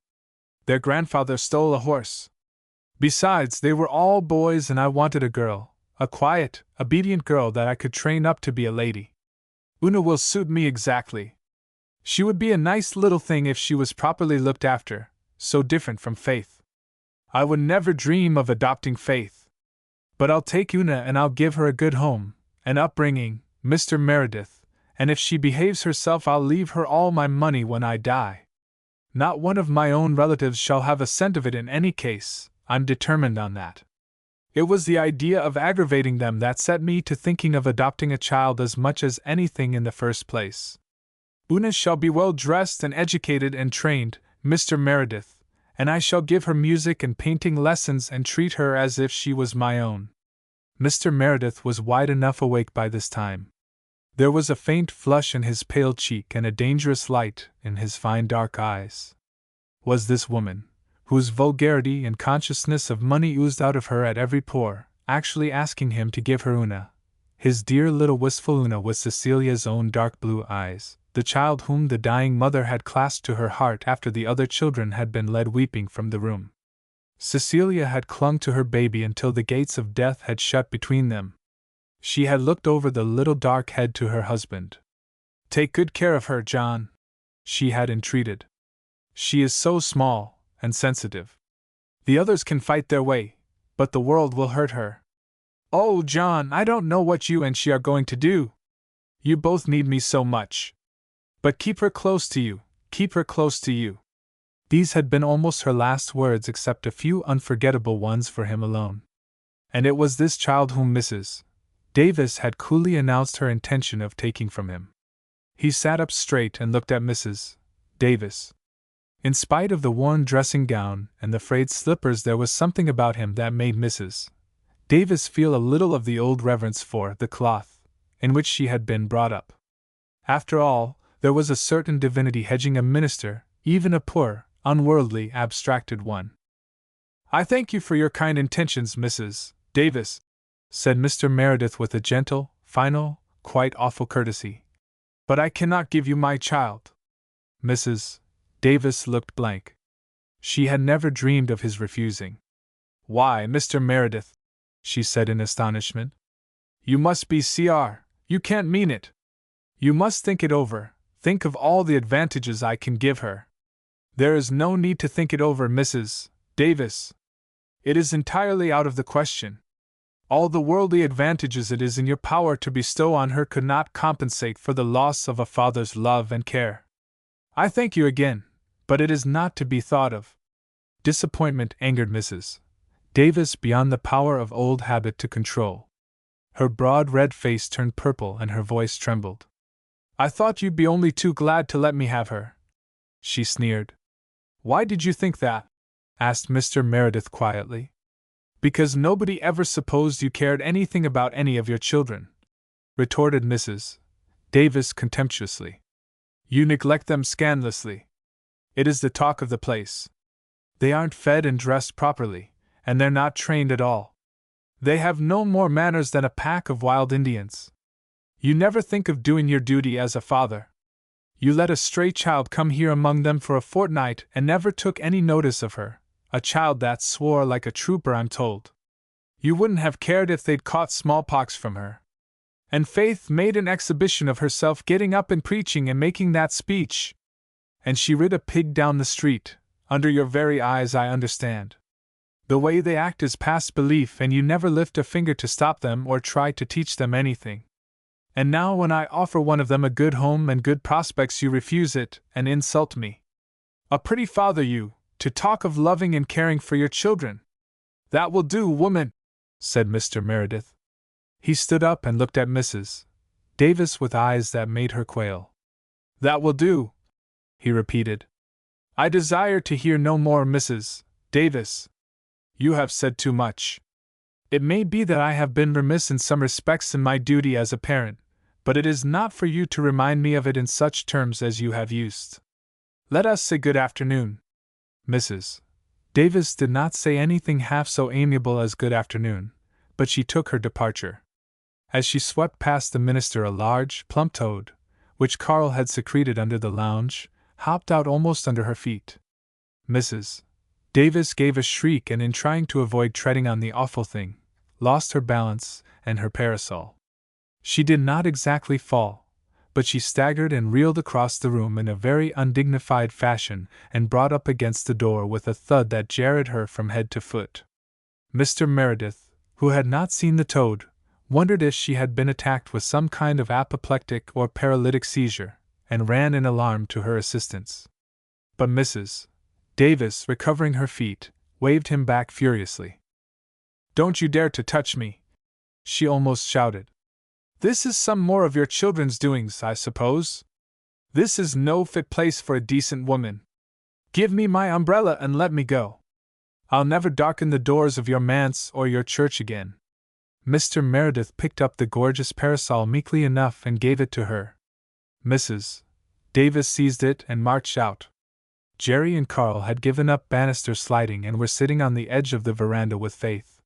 Their grandfather stole a horse. Besides, they were all boys and I wanted a girl, a quiet, obedient girl that I could train up to be a lady. Una will suit me exactly. She would be a nice little thing if she was properly looked after, so different from Faith. I would never dream of adopting Faith. But I'll take Una and I'll give her a good home, an upbringing, Mr. Meredith, and if she behaves herself I'll leave her all my money when I die. Not one of my own relatives shall have a cent of it in any case, I'm determined on that. It was the idea of aggravating them that set me to thinking of adopting a child as much as anything in the first place. Una shall be well dressed and educated and trained, Mr. Meredith, and I shall give her music and painting lessons and treat her as if she was my own." Mr. Meredith was wide enough awake by this time. There was a faint flush in his pale cheek and a dangerous light in his fine dark eyes. Was this woman, whose vulgarity and consciousness of money oozed out of her at every pore, actually asking him to give her Una, his dear little wistful Una with Cecilia's own dark blue eyes, the child whom the dying mother had clasped to her heart after the other children had been led weeping from the room? Cecilia had clung to her baby until the gates of death had shut between them. She had looked over the little dark head to her husband. "Take good care of her, John," she had entreated. "She is so small and sensitive. The others can fight their way, but the world will hurt her. Oh, John, I don't know what you and she are going to do. You both need me so much. But keep her close to you, keep her close to you." These had been almost her last words except a few unforgettable ones for him alone. And it was this child whom Mrs. Davis had coolly announced her intention of taking from him. He sat up straight and looked at Mrs. Davis. In spite of the worn dressing gown and the frayed slippers, there was something about him that made Mrs. Davis feel a little of the old reverence for the cloth in which she had been brought up. After all, there was a certain divinity hedging a minister, even a poor, unworldly, abstracted one. "I thank you for your kind intentions, Mrs. Davis," said Mr. Meredith with a gentle, final, quite awful courtesy. "But I cannot give you my child." Mrs. Davis looked blank. She had never dreamed of his refusing. "Why, Mr. Meredith," she said in astonishment. "You must be Cr. You can't mean it. You must think it over. Think of all the advantages I can give her." "There is no need to think it over, Mrs. Davis. It is entirely out of the question. All the worldly advantages it is in your power to bestow on her could not compensate for the loss of a father's love and care. I thank you again, but it is not to be thought of. Disappointment angered Mrs. Davis beyond the power of old habit to control. Her broad red face turned purple and her voice trembled. I thought you'd be only too glad to let me have her, she sneered. Why did you think that? Asked Mr. Meredith quietly. Because nobody ever supposed you cared anything about any of your children, retorted Mrs. Davis contemptuously. You neglect them scandalously. It is the talk of the place. They aren't fed and dressed properly, and they're not trained at all. They have no more manners than a pack of wild Indians. You never think of doing your duty as a father. You let a stray child come here among them for a fortnight and never took any notice of her, a child that swore like a trooper, I'm told. You wouldn't have cared if they'd caught smallpox from her. And Faith made an exhibition of herself getting up and preaching and making that speech. And she rid a pig down the street, under your very eyes, I understand. The way they act is past belief, and you never lift a finger to stop them or try to teach them anything. And now when I offer one of them a good home and good prospects, you refuse it and insult me. A pretty father you, to talk of loving and caring for your children. That will do, woman, said Mr. Meredith. He stood up and looked at Mrs. Davis with eyes that made her quail. That will do, he repeated. I desire to hear no more, Mrs. Davis. You have said too much. It may be that I have been remiss in some respects in my duty as a parent, but it is not for you to remind me of it in such terms as you have used. Let us say good afternoon. Mrs. Davis did not say anything half so amiable as good afternoon, but she took her departure. As she swept past the minister, a large, plump toad, which Carl had secreted under the lounge, hopped out almost under her feet. Mrs. Davis gave a shriek and, in trying to avoid treading on the awful thing, lost her balance and her parasol. She did not exactly fall, but she staggered and reeled across the room in a very undignified fashion and brought up against the door with a thud that jarred her from head to foot. Mr. Meredith, who had not seen the toad, wondered if she had been attacked with some kind of apoplectic or paralytic seizure, and ran in alarm to her assistance. But Mrs. Davis, recovering her feet, waved him back furiously. Don't you dare to touch me, she almost shouted. This is some more of your children's doings, I suppose? This is no fit place for a decent woman. Give me my umbrella and let me go. I'll never darken the doors of your manse or your church again. Mr. Meredith picked up the gorgeous parasol meekly enough and gave it to her. Mrs. Davis seized it and marched out. Jerry and Carl had given up banister sliding and were sitting on the edge of the veranda with Faith.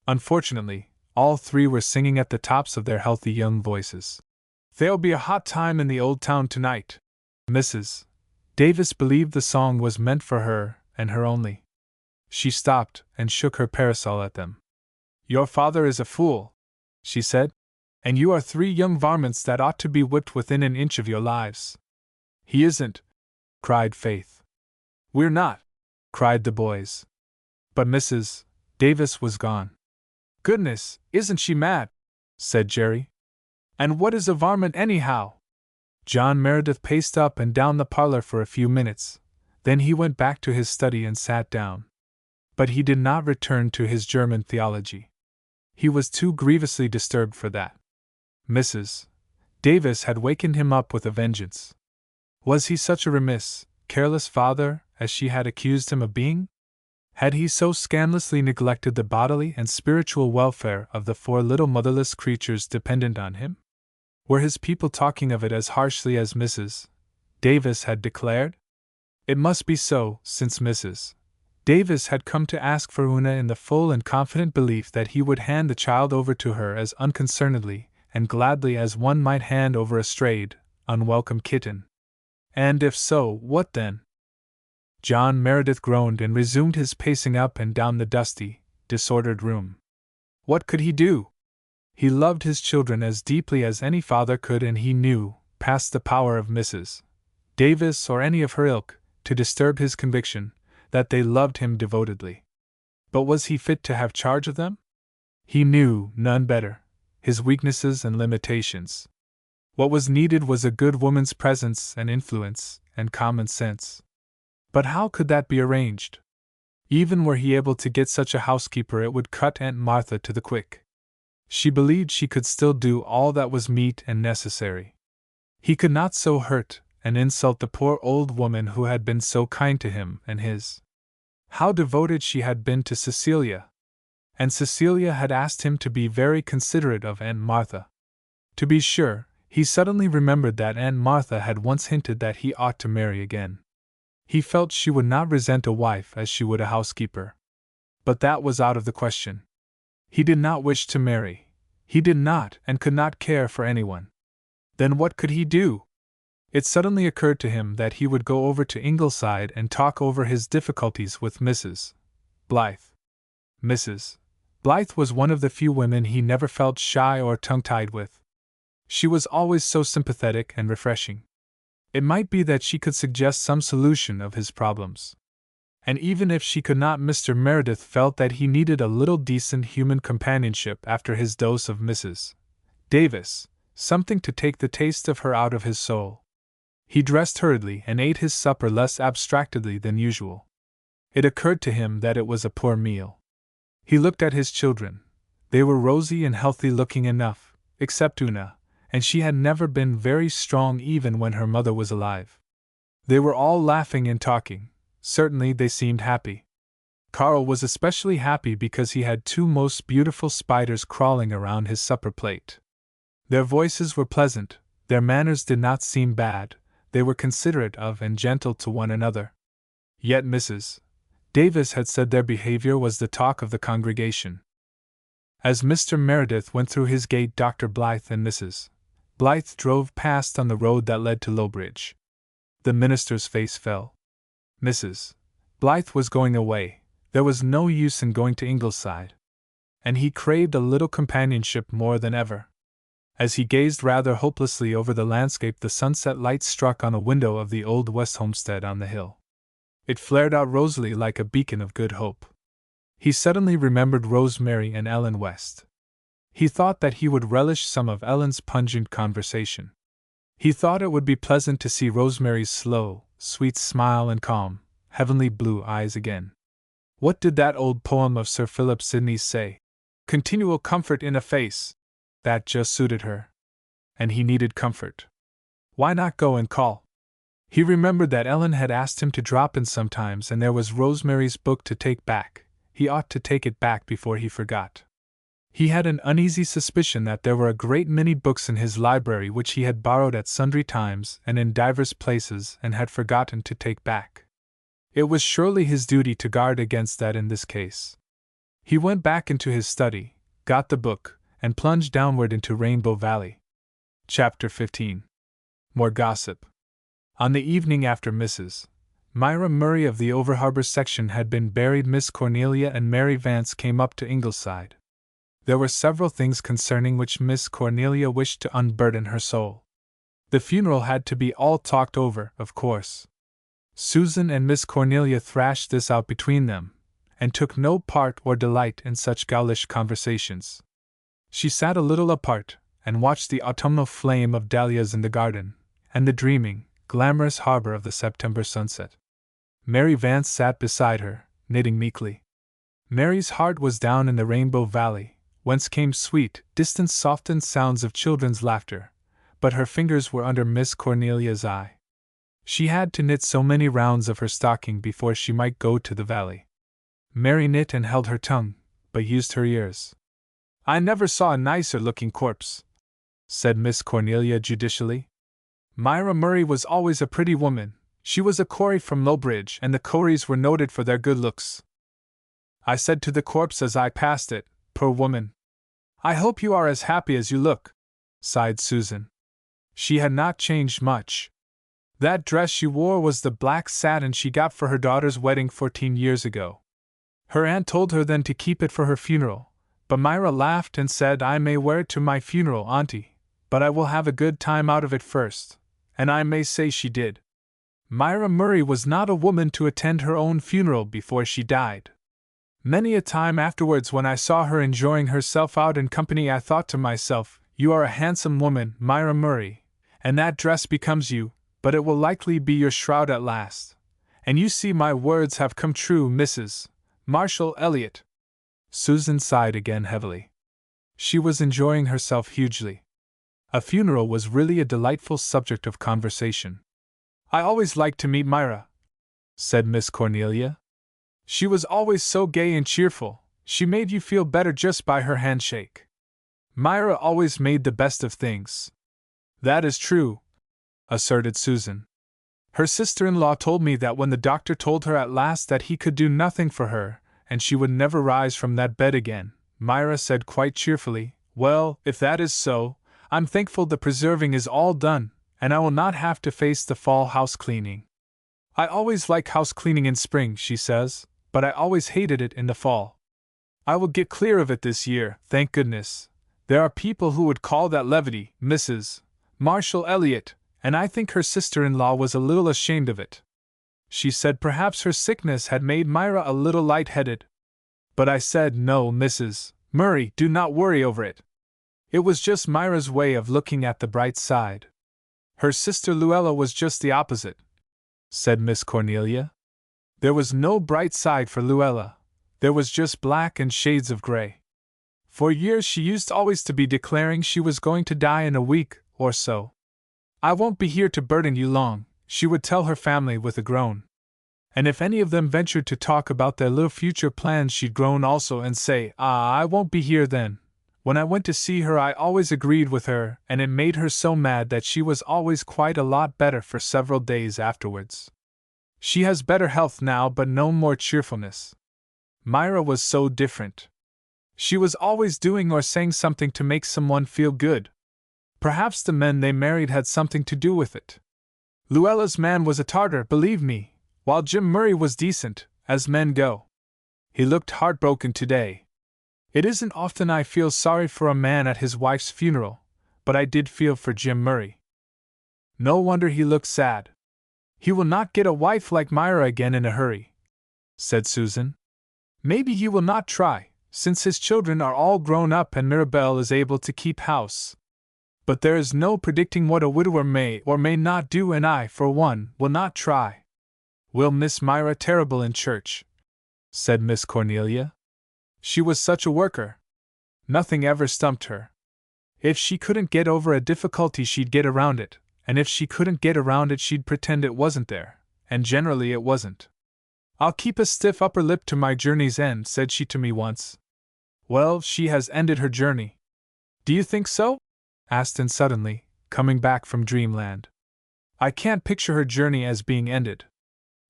Unfortunately, all three were singing at the tops of their healthy young voices. There'll be a hot time in the old town tonight. Mrs. Davis believed the song was meant for her, and her only. She stopped and shook her parasol at them. Your father is a fool, she said, and you are three young varmints that ought to be whipped within an inch of your lives. He isn't, cried Faith. We're not, cried the boys. But Mrs. Davis was gone. Goodness, isn't she mad? Said Jerry. And what is a varmint anyhow? John Meredith paced up and down the parlor for a few minutes, then he went back to his study and sat down. But he did not return to his German theology. He was too grievously disturbed for that. Mrs. Davis had wakened him up with a vengeance. Was he such a remiss, careless father as she had accused him of being? Had he so scandalously neglected the bodily and spiritual welfare of the four little motherless creatures dependent on him? Were his people talking of it as harshly as Mrs. Davis had declared? It must be so, since Mrs. Davis had come to ask for Una in the full and confident belief that he would hand the child over to her as unconcernedly and gladly as one might hand over a strayed, unwelcome kitten. And if so, what then? John Meredith groaned and resumed his pacing up and down the dusty, disordered room. What could he do? He loved his children as deeply as any father could, and he knew, past the power of Mrs. Davis or any of her ilk, to disturb his conviction, that they loved him devotedly. But was he fit to have charge of them? He knew none better, his weaknesses and limitations. What was needed was a good woman's presence and influence and common sense. But how could that be arranged? Even were he able to get such a housekeeper, it would cut Aunt Martha to the quick. She believed she could still do all that was meet and necessary. He could not so hurt and insult the poor old woman who had been so kind to him and his. How devoted she had been to Cecilia! And Cecilia had asked him to be very considerate of Aunt Martha. To be sure, he suddenly remembered that Aunt Martha had once hinted that he ought to marry again. He felt she would not resent a wife as she would a housekeeper. But that was out of the question. He did not wish to marry. He did not and could not care for anyone. Then what could he do? It suddenly occurred to him that he would go over to Ingleside and talk over his difficulties with Mrs. Blythe. Mrs. Blythe was one of the few women he never felt shy or tongue-tied with. She was always so sympathetic and refreshing. It might be that she could suggest some solution of his problems. And even if she could not, Mr. Meredith felt that he needed a little decent human companionship after his dose of Mrs. Davis, something to take the taste of her out of his soul. He dressed hurriedly and ate his supper less abstractedly than usual. It occurred to him that it was a poor meal. He looked at his children. They were rosy and healthy looking enough, except Una, and she had never been very strong even when her mother was alive. They were all laughing and talking. Certainly they seemed happy. Carl was especially happy because he had two most beautiful spiders crawling around his supper plate. Their voices were pleasant, their manners did not seem bad, they were considerate of and gentle to one another. Yet Mrs. Davis had said their behavior was the talk of the congregation. As Mr. Meredith went through his gate, Dr. Blythe and Mrs. Blythe drove past on the road that led to Lowbridge. The minister's face fell. Mrs. Blythe was going away, there was no use in going to Ingleside. And he craved a little companionship more than ever. As he gazed rather hopelessly over the landscape, the sunset light struck on a window of the old West homestead on the hill. It flared out rosily like a beacon of good hope. He suddenly remembered Rosemary and Ellen West. He thought that he would relish some of Ellen's pungent conversation. He thought it would be pleasant to see Rosemary's slow, sweet smile and calm, heavenly blue eyes again. What did that old poem of Sir Philip Sidney's say? Continual comfort in a face. That just suited her. And he needed comfort. Why not go and call? He remembered that Ellen had asked him to drop in sometimes, and there was Rosemary's book to take back. He ought to take it back before he forgot. He had an uneasy suspicion that there were a great many books in his library which he had borrowed at sundry times and in divers places and had forgotten to take back. It was surely his duty to guard against that in this case. He went back into his study, got the book, and plunged downward into Rainbow Valley. Chapter 15. More gossip. On the evening after Mrs. Myra Murray of the Overharbour section had been buried, Miss Cornelia and Mary Vance came up to Ingleside. There were several things concerning which Miss Cornelia wished to unburden her soul. The funeral had to be all talked over, of course. Susan and Miss Cornelia thrashed this out between them, and took no part or delight in such ghoulish conversations. She sat a little apart, and watched the autumnal flame of dahlias in the garden, and the dreaming, glamorous harbor of the September sunset. Mary Vance sat beside her, knitting meekly. Mary's heart was down in the Rainbow Valley, whence came sweet, distant, softened sounds of children's laughter, but her fingers were under Miss Cornelia's eye. She had to knit so many rounds of her stocking before she might go to the valley. Mary knit and held her tongue, but used her ears. "I never saw a nicer-looking corpse," said Miss Cornelia judicially. "Myra Murray was always a pretty woman. She was a Corey from Lowbridge, and the Coreys were noted for their good looks. I said to the corpse as I passed it, 'Poor woman. I hope you are as happy as you look,'" sighed Susan. She had not changed much. That dress she wore was the black satin she got for her daughter's wedding 14 years ago. Her aunt told her then to keep it for her funeral, but Myra laughed and said, "I may wear it to my funeral, Auntie, but I will have a good time out of it first," and I may say she did. Myra Murray was not a woman to attend her own funeral before she died. Many a time afterwards when I saw her enjoying herself out in company, I thought to myself, you are a handsome woman, Myra Murray, and that dress becomes you, but it will likely be your shroud at last. And you see my words have come true, Mrs. Marshall Elliott. Susan sighed again heavily. She was enjoying herself hugely. A funeral was really a delightful subject of conversation. I always liked to meet Myra, said Miss Cornelia. She was always so gay and cheerful, she made you feel better just by her handshake. Myra always made the best of things. That is true, asserted Susan. Her sister-in-law told me that when the doctor told her at last that he could do nothing for her, and she would never rise from that bed again, Myra said quite cheerfully, well, if that is so, I'm thankful the preserving is all done, and I will not have to face the fall house cleaning. I always like house cleaning in spring, she says, but I always hated it in the fall. I will get clear of it this year, thank goodness. There are people who would call that levity, Mrs. Marshall Elliott, and I think her sister-in-law was a little ashamed of it. She said perhaps her sickness had made Myra a little light-headed. But I said, no, Mrs. Murray, do not worry over it. It was just Myra's way of looking at the bright side. Her sister Luella was just the opposite, said Miss Cornelia. There was no bright side for Luella. There was just black and shades of gray. For years she used always to be declaring she was going to die in a week or so. I won't be here to burden you long, she would tell her family with a groan. And if any of them ventured to talk about their little future plans, she'd groan also and say, I won't be here then. When I went to see her, I always agreed with her, and it made her so mad that she was always quite a lot better for several days afterwards. She has better health now, but no more cheerfulness. Myra was so different. She was always doing or saying something to make someone feel good. Perhaps the men they married had something to do with it. Luella's man was a Tartar, believe me, while Jim Murray was decent, as men go. He looked heartbroken today. It isn't often I feel sorry for a man at his wife's funeral, but I did feel for Jim Murray. No wonder he looked sad. He will not get a wife like Myra again in a hurry, said Susan. Maybe he will not try, since his children are all grown up and Mirabelle is able to keep house. But there is no predicting what a widower may or may not do, and I, for one, will not try. We'll miss Myra terrible in church, said Miss Cornelia. She was such a worker. Nothing ever stumped her. If she couldn't get over a difficulty, she'd get around it, and if she couldn't get around it, she'd pretend it wasn't there, and generally it wasn't. I'll keep a stiff upper lip to my journey's end, said she to me once. Well, she has ended her journey. Do you think so? Asked Anne suddenly, coming back from dreamland. I can't picture her journey as being ended.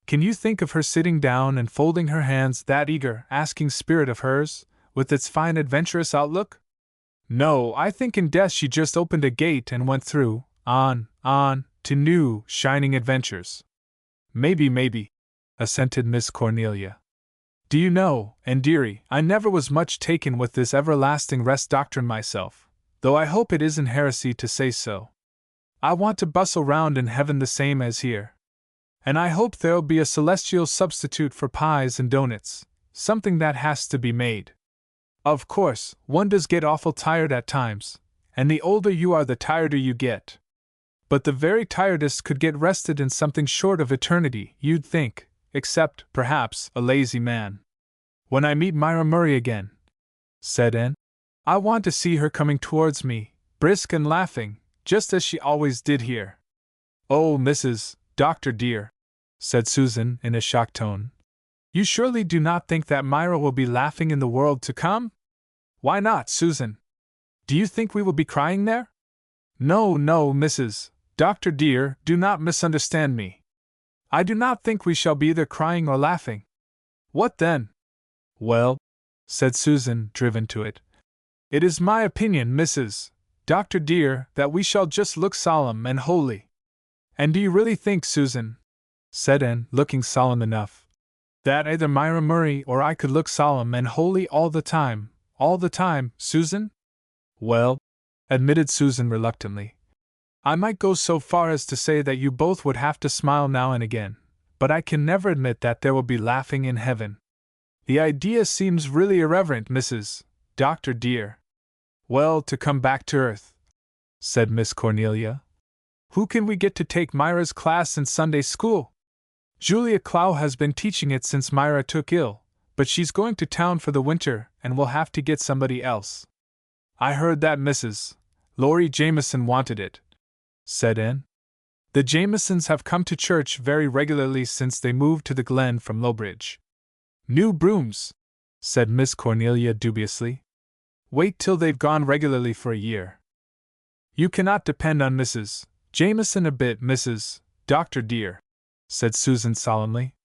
Can you think of her sitting down and folding her hands, that eager, asking spirit of hers, with its fine adventurous outlook? No, I think in death she just opened a gate and went through, on, to new, shining adventures. Maybe, assented Miss Cornelia. Do you know, and dearie, I never was much taken with this everlasting rest doctrine myself, though I hope it isn't heresy to say so. I want to bustle round in heaven the same as here. And I hope there'll be a celestial substitute for pies and doughnuts, something that has to be made. Of course, one does get awful tired at times, and the older you are the tireder you get. But the very tiredest could get rested in something short of eternity, you'd think, except, perhaps, a lazy man. When I meet Myra Murray again, said Anne, I want to see her coming towards me, brisk and laughing, just as she always did here. Oh, Mrs. Doctor dear, said Susan in a shocked tone, you surely do not think that Myra will be laughing in the world to come? Why not, Susan? Do you think we will be crying there? No, Mrs. Doctor dear, do not misunderstand me. I do not think we shall be either crying or laughing. What then? Well, said Susan, driven to it, it is my opinion, Mrs. Doctor dear, that we shall just look solemn and holy. And do you really think, Susan, said Anne, looking solemn enough, that either Myra Murray or I could look solemn and holy all the time, Susan? Well, admitted Susan reluctantly, I might go so far as to say that you both would have to smile now and again, but I can never admit that there will be laughing in heaven. The idea seems really irreverent, Mrs. Doctor dear. Well, to come back to earth, said Miss Cornelia. Who can we get to take Myra's class in Sunday school? Julia Clow has been teaching it since Myra took ill, but she's going to town for the winter and we'll have to get somebody else. I heard that Mrs. Laurie Jameson wanted it, said Anne. The Jamesons have come to church very regularly since they moved to the Glen from Lowbridge. New brooms, said Miss Cornelia dubiously. Wait till they've gone regularly for a year. You cannot depend on Mrs. Jameson a bit, Mrs. Doctor dear, said Susan solemnly.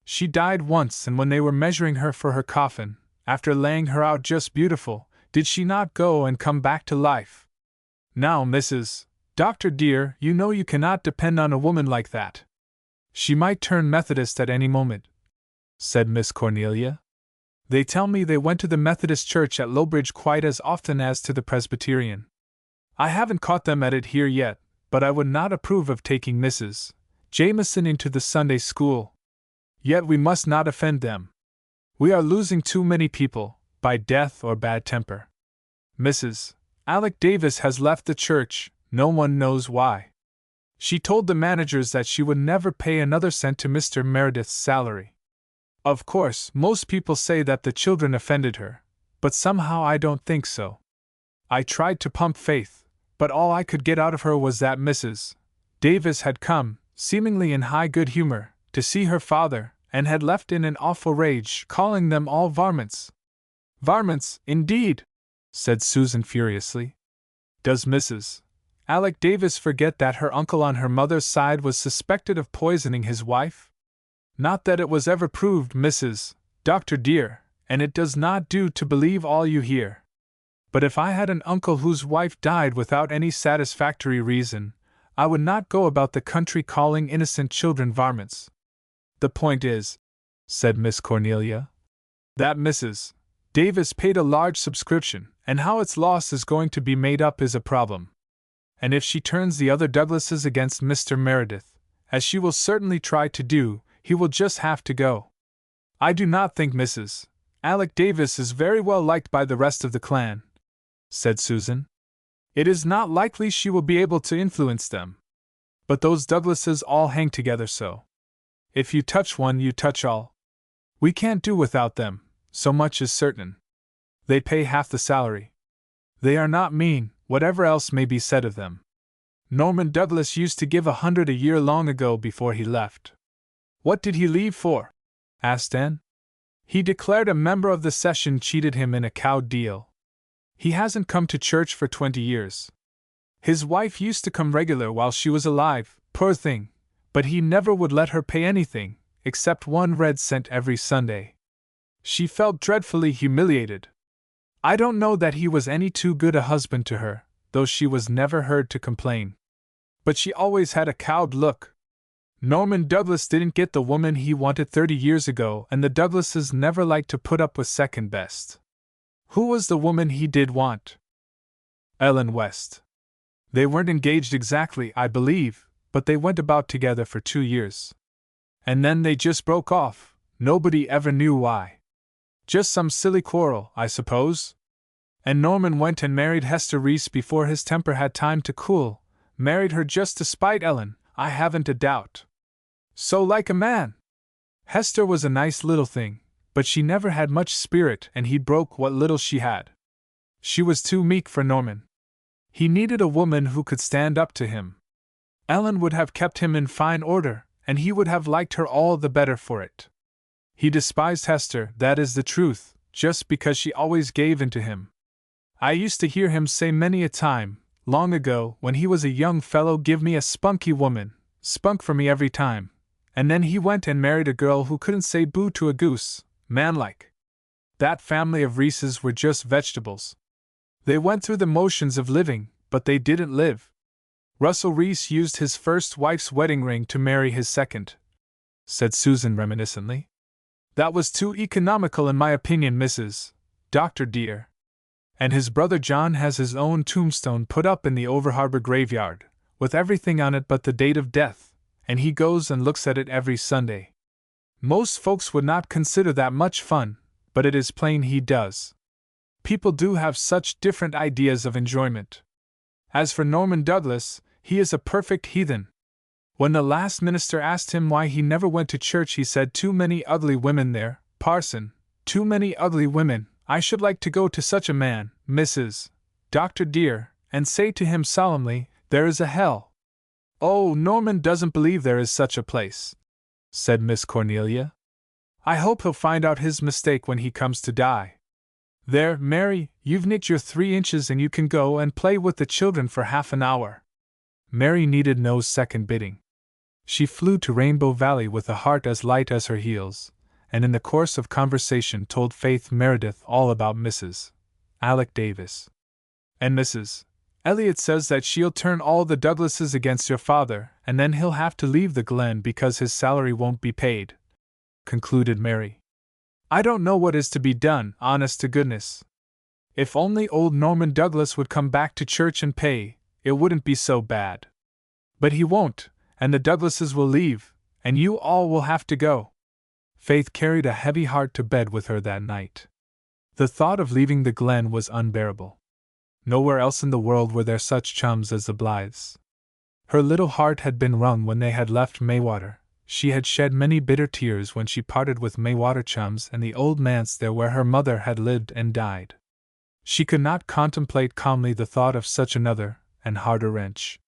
She died once, and when they were measuring her for her coffin, after laying her out just beautiful, did she not go and come back to life? Now, Mrs. Doctor dear, you know you cannot depend on a woman like that. She might turn Methodist at any moment, said Miss Cornelia. They tell me they went to the Methodist church at Lowbridge quite as often as to the Presbyterian. I haven't caught them at it here yet, but I would not approve of taking Mrs. Jameson into the Sunday school. Yet we must not offend them. We are losing too many people, by death or bad temper. Mrs. Alec Davis has left the church, no one knows why. She told the managers that she would never pay another cent to Mr. Meredith's salary. Of course, most people say that the children offended her, but somehow I don't think so. I tried to pump faith, but all I could get out of her was that Mrs. Davis had come, seemingly in high good humor, to see her father, and had left in an awful rage, calling them all varmints. Varmints, indeed, said Susan furiously. Does Mrs. Alec Davis forget that her uncle on her mother's side was suspected of poisoning his wife? Not that it was ever proved, Mrs. Doctor dear, and it does not do to believe all you hear. But if I had an uncle whose wife died without any satisfactory reason, I would not go about the country calling innocent children varmints. The point is, said Miss Cornelia, that Mrs. Davis paid a large subscription, and how its loss is going to be made up is a problem. And if she turns the other Douglases against Mr. Meredith, as she will certainly try to do, he will just have to go. I do not think Mrs. Alec Davis is very well liked by the rest of the clan, said Susan. It is not likely she will be able to influence them. But those Douglases all hang together so. If you touch one, you touch all. We can't do without them, so much is certain. They pay half the salary. They are not mean, whatever else may be said of them. Norman Douglas used to give 100 a year long ago before he left. What did he leave for? Asked Anne. He declared a member of the session cheated him in a cow deal. He hasn't come to church for 20 years. His wife used to come regular while she was alive, poor thing, but he never would let her pay anything, except 1 red cent every Sunday. She felt dreadfully humiliated. I don't know that he was any too good a husband to her, though she was never heard to complain. But she always had a cowed look. Norman Douglas didn't get the woman he wanted 30 years ago, and the Douglases never liked to put up with second best. Who was the woman he did want? Ellen West. They weren't engaged exactly, I believe, but they went about together for 2 years. And then they just broke off, nobody ever knew why. Just some silly quarrel, I suppose. And Norman went and married Hester Reese before his temper had time to cool, married her just to spite Ellen, I haven't a doubt. So like a man. Hester was a nice little thing, but she never had much spirit and he broke what little she had. She was too meek for Norman. He needed a woman who could stand up to him. Ellen would have kept him in fine order, and he would have liked her all the better for it. He despised Hester, that is the truth, just because she always gave in to him. I used to hear him say many a time, long ago, when he was a young fellow, give me a spunky woman, spunk for me every time. And then he went and married a girl who couldn't say boo to a goose, manlike. That family of Reeses were just vegetables. They went through the motions of living, but they didn't live. Russell Reese used his first wife's wedding ring to marry his second, said Susan reminiscently. That was too economical in my opinion, Mrs. Doctor dear. And his brother John has his own tombstone put up in the Overharbor graveyard, with everything on it but the date of death, and he goes and looks at it every Sunday. Most folks would not consider that much fun, but it is plain he does. People do have such different ideas of enjoyment. As for Norman Douglas, he is a perfect heathen. When the last minister asked him why he never went to church, he said, "Too many ugly women there, parson, too many ugly women. I should like to go to such a man, Mrs. Doctor dear, and say to him solemnly, there is a hell." "Oh, Norman doesn't believe there is such a place," said Miss Cornelia. "I hope he'll find out his mistake when he comes to die. There, Mary, you've nicked your 3 inches and you can go and play with the children for half an hour." Mary needed no second bidding. She flew to Rainbow Valley with a heart as light as her heels, and in the course of conversation told Faith Meredith all about Mrs. Alec Davis. "And Mrs. Elliot says that she'll turn all the Douglases against your father, and then he'll have to leave the Glen because his salary won't be paid," concluded Mary. "I don't know what is to be done, honest to goodness. If only old Norman Douglas would come back to church and pay, it wouldn't be so bad. But he won't, and the Douglases will leave, and you all will have to go." Faith carried a heavy heart to bed with her that night. The thought of leaving the Glen was unbearable. Nowhere else in the world were there such chums as the Blythes. Her little heart had been wrung when they had left Maywater. She had shed many bitter tears when she parted with Maywater chums and the old manse there where her mother had lived and died. She could not contemplate calmly the thought of such another and harder wrench.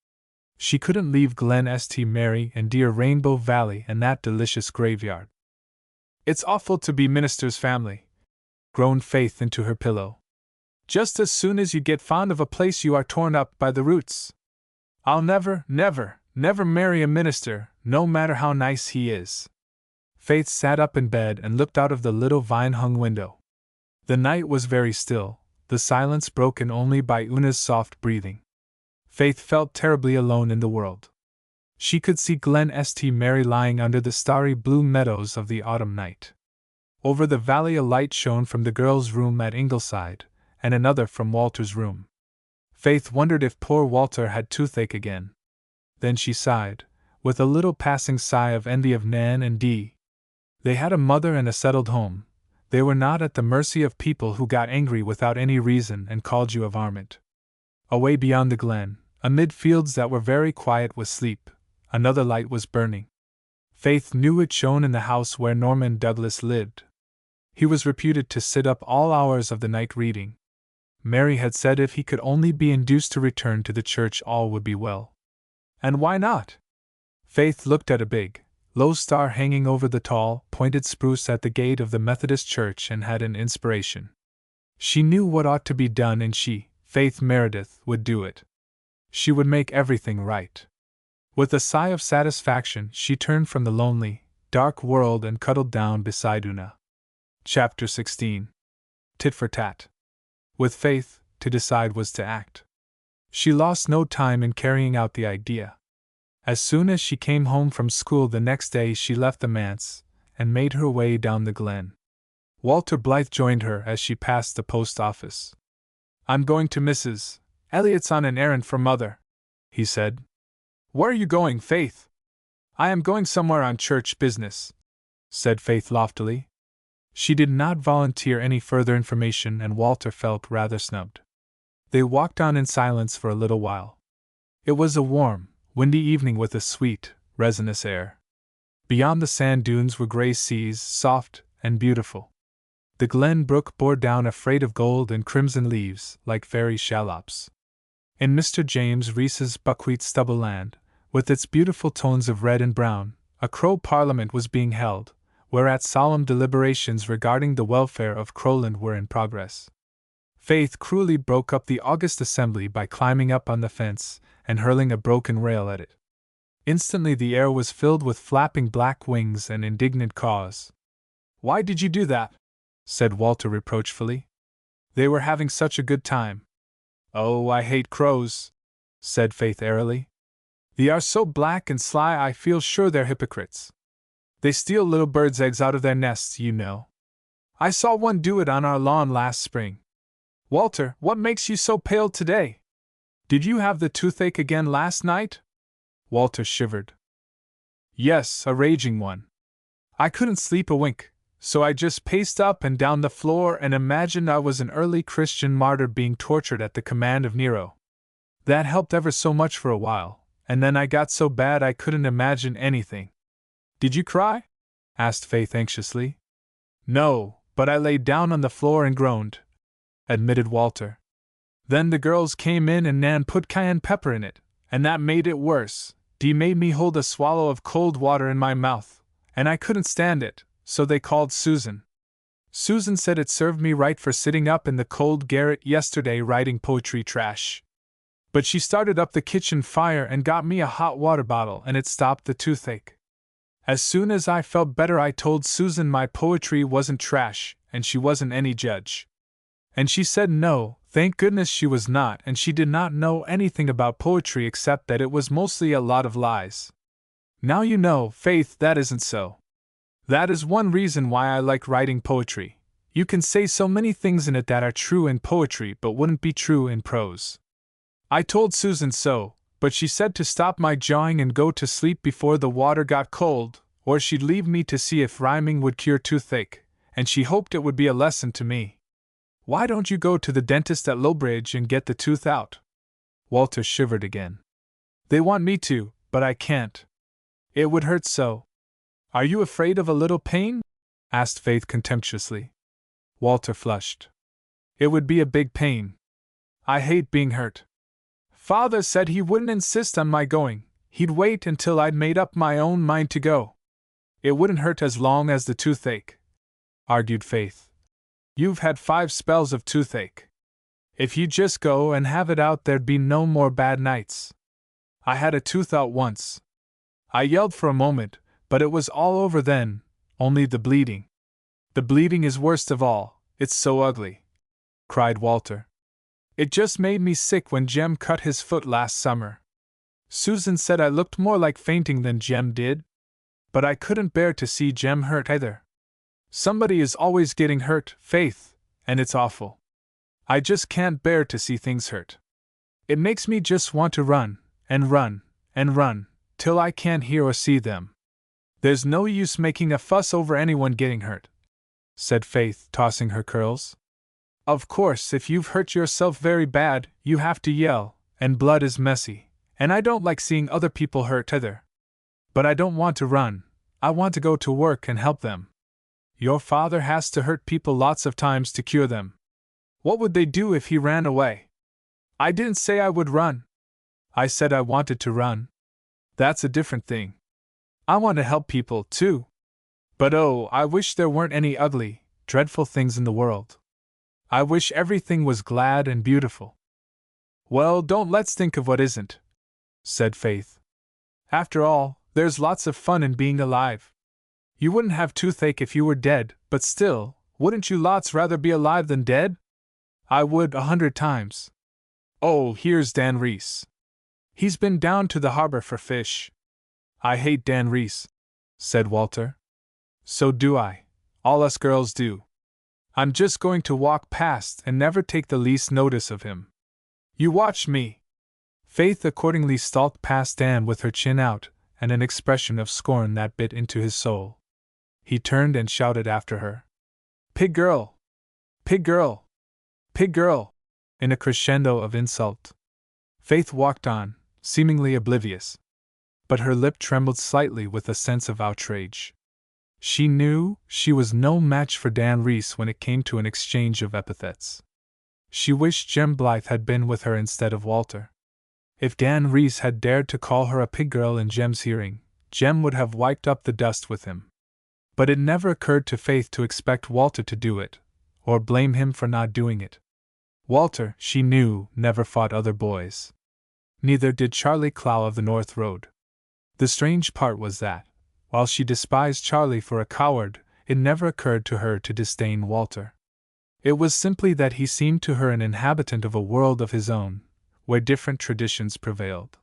She couldn't leave Glen St. Mary and dear Rainbow Valley and that delicious graveyard. "It's awful to be minister's family," groaned Faith into her pillow. "Just as soon as you get fond of a place you are torn up by the roots. I'll never, never, never marry a minister, no matter how nice he is." Faith sat up in bed and looked out of the little vine-hung window. The night was very still, the silence broken only by Una's soft breathing. Faith felt terribly alone in the world. She could see Glen St. Mary lying under the starry blue meadows of the autumn night. Over the valley a light shone from the girl's room at Ingleside, and another from Walter's room. Faith wondered if poor Walter had toothache again. Then she sighed, with a little passing sigh of envy of Nan and Dee. They had a mother and a settled home. They were not at the mercy of people who got angry without any reason and called you a varmint. Away beyond the glen, amid fields that were very quiet with sleep, another light was burning. Faith knew it shone in the house where Norman Douglas lived. He was reputed to sit up all hours of the night reading. Mary had said if he could only be induced to return to the church all would be well. And why not? Faith looked at a big, low star hanging over the tall, pointed spruce at the gate of the Methodist church and had an inspiration. She knew what ought to be done and she, Faith Meredith, would do it. She would make everything right. With a sigh of satisfaction, she turned from the lonely, dark world and cuddled down beside Una. Chapter 16. Tit for tat. With Faith, to decide was to act. She lost no time in carrying out the idea. As soon as she came home from school the next day, she left the manse and made her way down the glen. Walter Blythe joined her as she passed the post office. "I'm going to Mrs. Elliot's on an errand for Mother," he said. "Where are you going, Faith?" "I am going somewhere on church business," said Faith loftily. She did not volunteer any further information, and Walter felt rather snubbed. They walked on in silence for a little while. It was a warm, windy evening with a sweet, resinous air. Beyond the sand dunes were gray seas, soft and beautiful. The Glen brook bore down a freight of gold and crimson leaves, like fairy shallops. In Mr. James Rees's buckwheat stubble land, with its beautiful tones of red and brown, a Crow Parliament was being held, whereat solemn deliberations regarding the welfare of Crowland were in progress. Faith cruelly broke up the august assembly by climbing up on the fence and hurling a broken rail at it. Instantly the air was filled with flapping black wings and indignant caws. "Why did you do that?" said Walter reproachfully. "They were having such a good time." "Oh, I hate crows," said Faith airily. "They are so black and sly I feel sure they're hypocrites. They steal little birds' eggs out of their nests, you know. I saw one do it on our lawn last spring. Walter, what makes you so pale today? Did you have the toothache again last night?" Walter shivered. "Yes, a raging one. I couldn't sleep a wink, So I just paced up and down the floor and imagined I was an early Christian martyr being tortured at the command of Nero. That helped ever so much for a while, and then I got so bad I couldn't imagine anything. Did you cry? Asked Faith anxiously. No, but I laid down on the floor and groaned, admitted Walter. Then the girls came in and Nan put cayenne pepper in it, and that made it worse. Dee made me hold a swallow of cold water in my mouth, and I couldn't stand it, so they called Susan. Susan said it served me right for sitting up in the cold garret yesterday writing poetry trash. But she started up the kitchen fire and got me a hot water bottle and it stopped the toothache. As soon as I felt better I told Susan my poetry wasn't trash and she wasn't any judge. And she said no, thank goodness she was not, and she did not know anything about poetry except that it was mostly a lot of lies. Now you know, Faith, that isn't so. That is one reason why I like writing poetry. You can say so many things in it that are true in poetry but wouldn't be true in prose. I told Susan so, but she said to stop my jawing and go to sleep before the water got cold, or she'd leave me to see if rhyming would cure toothache, and she hoped it would be a lesson to me. Why don't you go to the dentist at Lowbridge and get the tooth out? Walter shivered again. They want me to, but I can't. It would hurt so. Are you afraid of a little pain? Asked Faith contemptuously. Walter flushed. It would be a big pain. I hate being hurt. Father said he wouldn't insist on my going, he'd wait until I'd made up my own mind to go. It wouldn't hurt as long as the toothache, argued Faith. You've had 5 spells of toothache. If you just go and have it out, there'd be no more bad nights. I had a tooth out once. I yelled for a moment, but it was all over then, only the bleeding. The bleeding is worst of all, it's so ugly, cried Walter. It just made me sick when Jem cut his foot last summer. Susan said I looked more like fainting than Jem did. But I couldn't bear to see Jem hurt either. Somebody is always getting hurt, Faith, and it's awful. I just can't bear to see things hurt. It makes me just want to run, and run, and run, till I can't hear or see them. There's no use making a fuss over anyone getting hurt, said Faith, tossing her curls. Of course, if you've hurt yourself very bad, you have to yell, and blood is messy, and I don't like seeing other people hurt either. But I don't want to run, I want to go to work and help them. Your father has to hurt people lots of times to cure them. What would they do if he ran away? I didn't say I would run. I said I wanted to run. That's a different thing. I want to help people, too. But oh, I wish there weren't any ugly, dreadful things in the world. I wish everything was glad and beautiful. Well, don't let's think of what isn't, said Faith. After all, there's lots of fun in being alive. You wouldn't have toothache if you were dead, but still, wouldn't you lots rather be alive than dead? I would 100 times. Oh, here's Dan Reese. He's been down to the harbor for fish. I hate Dan Reese, said Walter. So do I. All us girls do. I'm just going to walk past and never take the least notice of him. You watch me. Faith accordingly stalked past Dan with her chin out, and an expression of scorn that bit into his soul. He turned and shouted after her. Pig girl! Pig girl! Pig girl! In a crescendo of insult. Faith walked on, seemingly oblivious. But her lip trembled slightly with a sense of outrage. She knew she was no match for Dan Reese when it came to an exchange of epithets. She wished Jem Blythe had been with her instead of Walter. If Dan Reese had dared to call her a pig girl in Jem's hearing, Jem would have wiped up the dust with him. But it never occurred to Faith to expect Walter to do it, or blame him for not doing it. Walter, she knew, never fought other boys. Neither did Charlie Clow of the North Road. The strange part was that, while she despised Charlie for a coward, it never occurred to her to disdain Walter. It was simply that he seemed to her an inhabitant of a world of his own, where different traditions prevailed.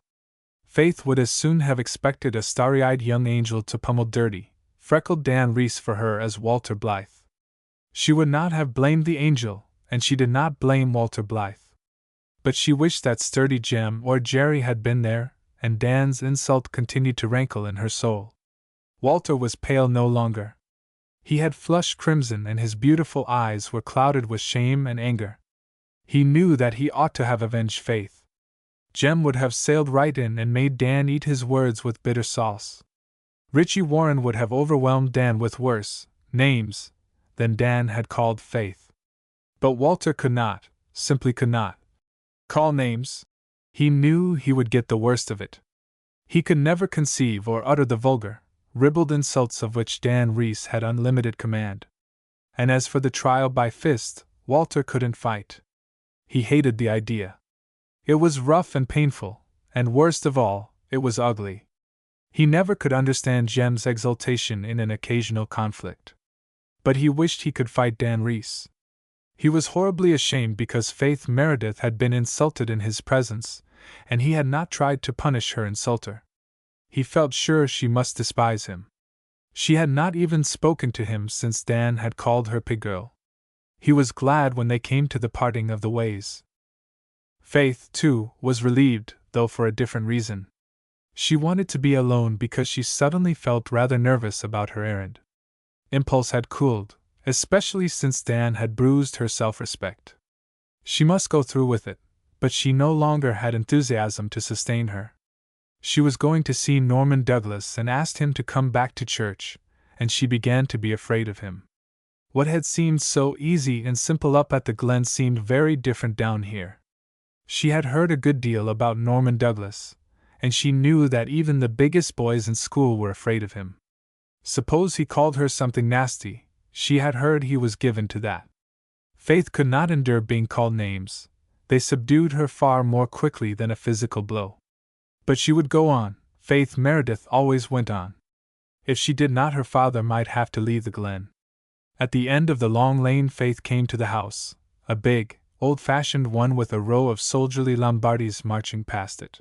Faith would as soon have expected a starry-eyed young angel to pummel dirty, freckled Dan Reese for her as Walter Blythe. She would not have blamed the angel, and she did not blame Walter Blythe. But she wished that sturdy Jem or Jerry had been there, and Dan's insult continued to rankle in her soul. Walter was pale no longer. He had flushed crimson and his beautiful eyes were clouded with shame and anger. He knew that he ought to have avenged Faith. Jem would have sailed right in and made Dan eat his words with bitter sauce. Richie Warren would have overwhelmed Dan with worse names than Dan had called Faith. But Walter could not, simply could not, call names. He knew he would get the worst of it. He could never conceive or utter the vulgar, ribald insults of which Dan Reese had unlimited command. And as for the trial by fist, Walter couldn't fight. He hated the idea. It was rough and painful, and worst of all, it was ugly. He never could understand Jem's exultation in an occasional conflict. But he wished he could fight Dan Reese. He was horribly ashamed because Faith Meredith had been insulted in his presence, and he had not tried to punish her insulter. He felt sure she must despise him. She had not even spoken to him since Dan had called her pig girl. He was glad when they came to the parting of the ways. Faith, too, was relieved, though for a different reason. She wanted to be alone because she suddenly felt rather nervous about her errand. Impulse had cooled, especially since Dan had bruised her self-respect. She must go through with it, but she no longer had enthusiasm to sustain her. She was going to see Norman Douglas and asked him to come back to church, and she began to be afraid of him. What had seemed so easy and simple up at the Glen seemed very different down here. She had heard a good deal about Norman Douglas, and she knew that even the biggest boys in school were afraid of him. Suppose he called her something nasty, she had heard he was given to that. Faith could not endure being called names. They subdued her far more quickly than a physical blow. But she would go on. Faith Meredith always went on. If she did not, her father might have to leave the Glen. At the end of the long lane, Faith came to the house, a big, old-fashioned one with a row of soldierly Lombardis marching past it.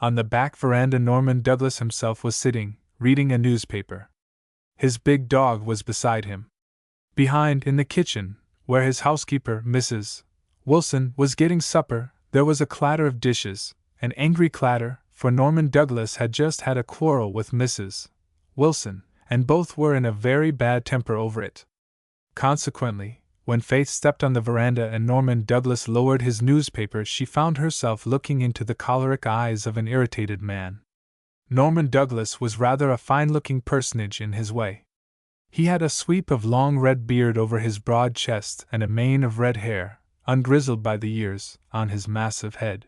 On the back veranda, Norman Douglas himself was sitting, reading a newspaper. His big dog was beside him. Behind, in the kitchen, where his housekeeper, Mrs. Wilson, was getting supper, there was a clatter of dishes, an angry clatter, for Norman Douglas had just had a quarrel with Mrs. Wilson, and both were in a very bad temper over it. Consequently, when Faith stepped on the veranda and Norman Douglas lowered his newspaper, she found herself looking into the choleric eyes of an irritated man. Norman Douglas was rather a fine-looking personage in his way. He had a sweep of long red beard over his broad chest and a mane of red hair, ungrizzled by the years, on his massive head.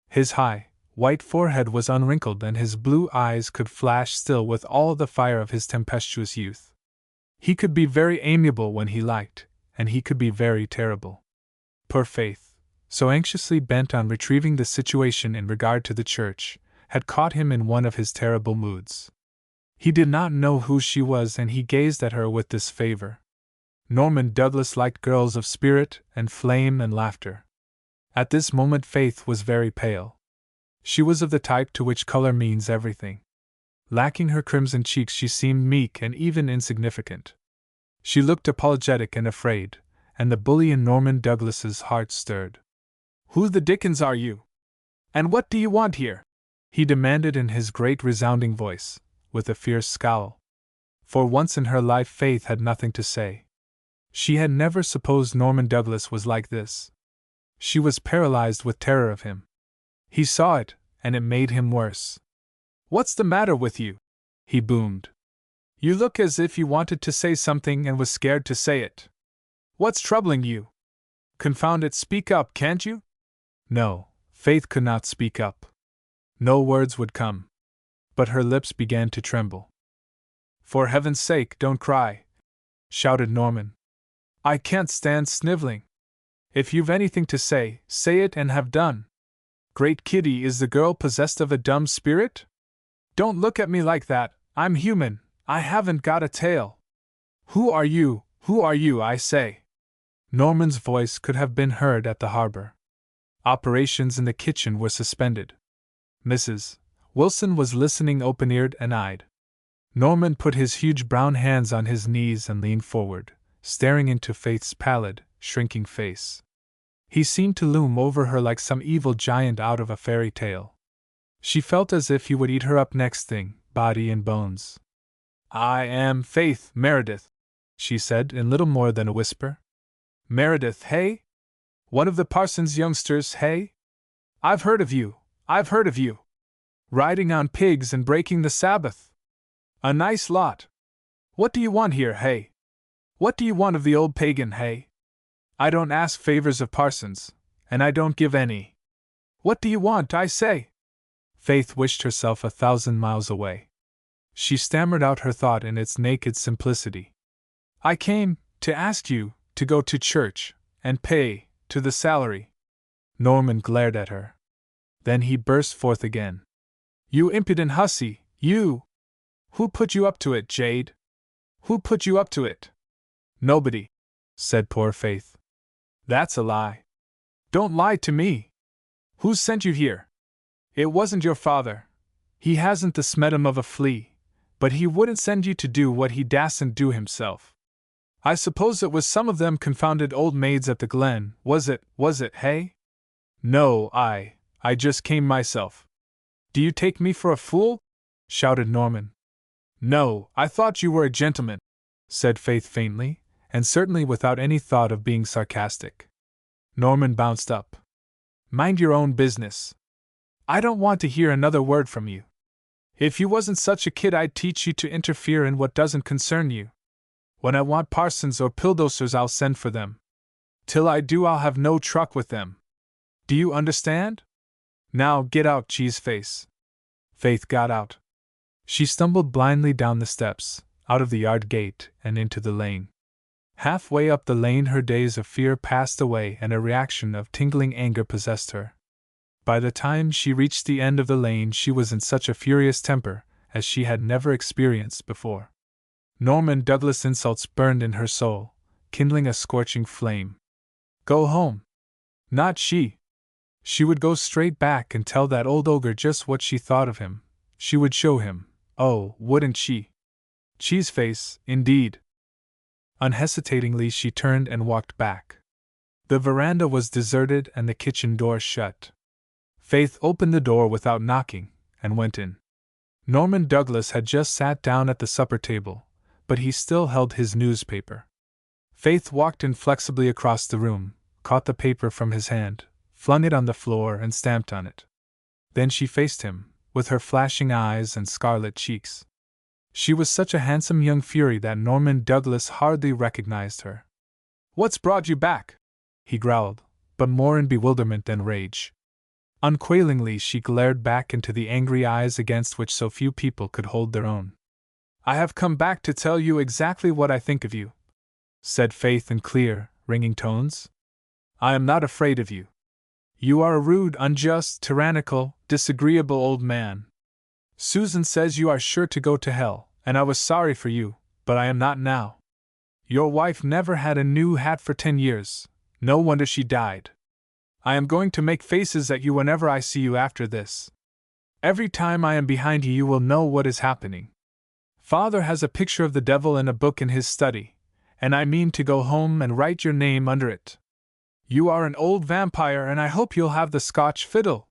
His high, white forehead was unwrinkled and his blue eyes could flash still with all the fire of his tempestuous youth. He could be very amiable when he liked, and he could be very terrible. Poor Faith, so anxiously bent on retrieving the situation in regard to the church, had caught him in one of his terrible moods. He did not know who she was, and he gazed at her with disfavor. Norman Douglas liked girls of spirit and flame and laughter. At this moment Faith was very pale. She was of the type to which color means everything. Lacking her crimson cheeks, she seemed meek and even insignificant. She looked apologetic and afraid, and the bully in Norman Douglas's heart stirred. "Who the dickens are you? And what do you want here?" he demanded in his great resounding voice, with a fierce scowl. For once in her life Faith had nothing to say. She had never supposed Norman Douglas was like this. She was paralyzed with terror of him. He saw it, and it made him worse. "What's the matter with you?" he boomed. "You look as if you wanted to say something and was scared to say it. What's troubling you? Confound it, speak up, can't you?" No, Faith could not speak up. No words would come. But her lips began to tremble. "For heaven's sake, don't cry!" shouted Norman. "I can't stand sniveling. If you've anything to say, say it and have done. Great Kitty, is the girl possessed of a dumb spirit? Don't look at me like that, I'm human, I haven't got a tail. Who are you, I say?" Norman's voice could have been heard at the harbor. Operations in the kitchen were suspended. Mrs. Wilson was listening open-eared and eyed. Norman put his huge brown hands on his knees and leaned forward, staring into Faith's pallid, shrinking face. He seemed to loom over her like some evil giant out of a fairy tale. She felt as if he would eat her up next thing, body and bones. "I am Faith Meredith," she said in little more than a whisper. Meredith, hey? One of the parson's youngsters, hey? I've heard of you. Riding on pigs and breaking the Sabbath. A nice lot. What do you want here, hey? What do you want of the old pagan, hey? I don't ask favors of parsons, and I don't give any. What do you want, I say? Faith wished herself 1,000 miles away. She stammered out her thought in its naked simplicity. I came to ask you to go to church and pay to the salary. Norman glared at her. Then he burst forth again. You impudent hussy, you! Who put you up to it, Jade? Who put you up to it? Nobody, said poor Faith. That's a lie. Don't lie to me. Who sent you here? It wasn't your father. He hasn't the smedum of a flea, but he wouldn't send you to do what he dasn't do himself. I suppose it was some of them confounded old maids at the Glen, was it, hey? No, I just came myself. Do you take me for a fool? Shouted Norman. No, I thought you were a gentleman, said Faith faintly, and certainly without any thought of being sarcastic. Norman bounced up. Mind your own business. I don't want to hear another word from you. If you wasn't such a kid, I'd teach you to interfere in what doesn't concern you. When I want parsons or pilldosers, I'll send for them. Till I do, I'll have no truck with them. Do you understand? Now get out, Cheeseface. Faith got out. She stumbled blindly down the steps, out of the yard gate, and into the lane. Halfway up the lane, her daze of fear passed away and a reaction of tingling anger possessed her. By the time she reached the end of the lane, she was in such a furious temper as she had never experienced before. Norman Douglas' insults burned in her soul, kindling a scorching flame. Go home. Not she. She would go straight back and tell that old ogre just what she thought of him. She would show him. Oh, wouldn't she? Cheeseface, indeed. Unhesitatingly she turned and walked back. The veranda was deserted and the kitchen door shut. Faith opened the door without knocking, and went in. Norman Douglas had just sat down at the supper table, but he still held his newspaper. Faith walked inflexibly across the room, caught the paper from his hand, flung it on the floor and stamped on it. Then she faced him, with her flashing eyes and scarlet cheeks. She was such a handsome young fury that Norman Douglas hardly recognized her. What's brought you back? He growled, but more in bewilderment than rage. Unquailingly she glared back into the angry eyes against which so few people could hold their own. I have come back to tell you exactly what I think of you, said Faith in clear, ringing tones. I am not afraid of you. You are a rude, unjust, tyrannical, disagreeable old man. Susan says you are sure to go to hell, and I was sorry for you, but I am not now. Your wife never had a new hat for 10 years, no wonder she died. I am going to make faces at you whenever I see you after this. Every time I am behind you, you will know what is happening. Father has a picture of the devil in a book in his study, and I mean to go home and write your name under it. You are an old vampire, and I hope you'll have the Scotch fiddle.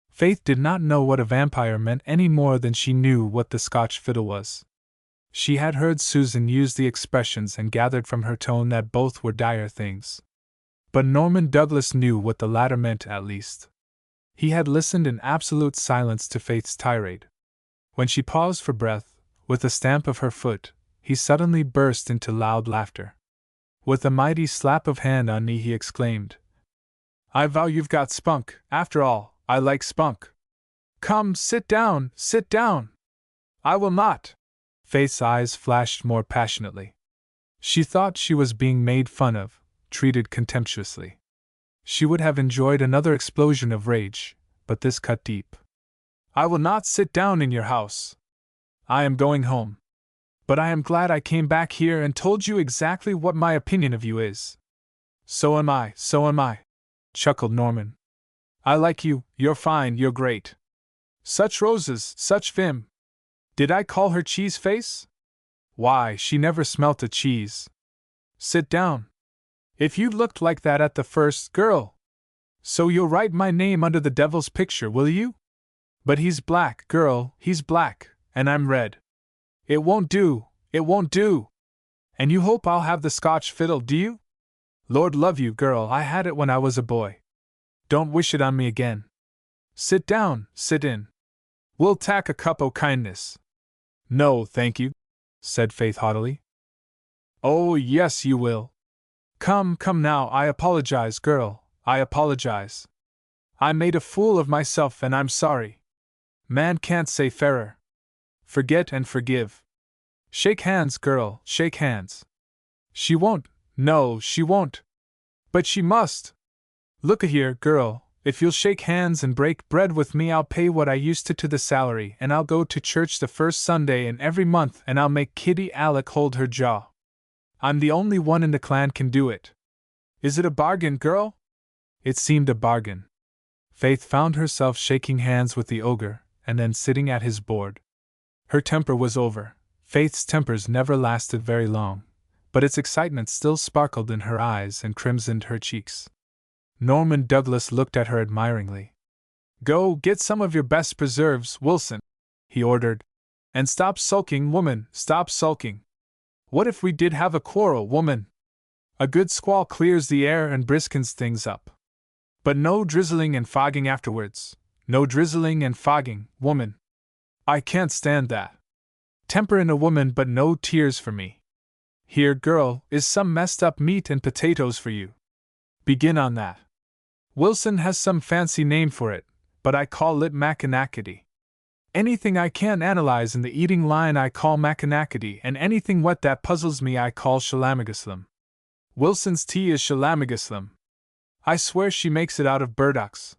Faith did not know what a vampire meant any more than she knew what the Scotch fiddle was. She had heard Susan use the expressions and gathered from her tone that both were dire things. But Norman Douglas knew what the latter meant at least. He had listened in absolute silence to Faith's tirade. When she paused for breath, with a stamp of her foot, he suddenly burst into loud laughter. With a mighty slap of hand on knee he exclaimed, I vow you've got spunk, after all, I like spunk. Come, sit down, sit down. I will not. Faith's eyes flashed more passionately. She thought she was being made fun of, treated contemptuously. She would have enjoyed another explosion of rage, but this cut deep. I will not sit down in your house. I am going home. But I am glad I came back here and told you exactly what my opinion of you is. So am I, chuckled Norman. I like you, you're fine, you're great. Such roses, such vim. Did I call her Cheeseface? Why, she never smelt a cheese. Sit down. If you looked like that at the first, girl. So you'll write my name under the devil's picture, will you? But he's black, girl, he's black, and I'm red. It won't do, it won't do. And you hope I'll have the Scotch fiddle, do you? Lord love you, girl, I had it when I was a boy. Don't wish it on me again. Sit down, sit in. We'll tak a cup o' kindness. No, thank you, said Faith haughtily. Oh, yes, you will. Come, come now, I apologize, girl, I apologize. I made a fool of myself and I'm sorry. Man can't say fairer. Forget and forgive. Shake hands, girl, shake hands. She won't, no, she won't. But she must. Look a here, girl, if you'll shake hands and break bread with me, I'll pay what I used to the salary, and I'll go to church the first Sunday in every month, and I'll make Kitty Alec hold her jaw. I'm the only one in the clan can do it. Is it a bargain, girl? It seemed a bargain. Faith found herself shaking hands with the ogre, and then sitting at his board. Her temper was over. Faith's tempers never lasted very long, but its excitement still sparkled in her eyes and crimsoned her cheeks. Norman Douglas looked at her admiringly. Go, get some of your best preserves, Wilson, he ordered. And stop sulking, woman, stop sulking. What if we did have a quarrel, woman? A good squall clears the air and briskens things up. But no drizzling and fogging afterwards. No drizzling and fogging, woman. I can't stand that. Temper in a woman, but no tears for me. Here, girl, is some messed up meat and potatoes for you. Begin on that. Wilson has some fancy name for it, but I call it macanackety. Anything I can't analyze in the eating line I call macanackety, and anything wet that puzzles me I call shalamagaslam. Wilson's tea is shalamagaslam. I swear she makes it out of burdocks.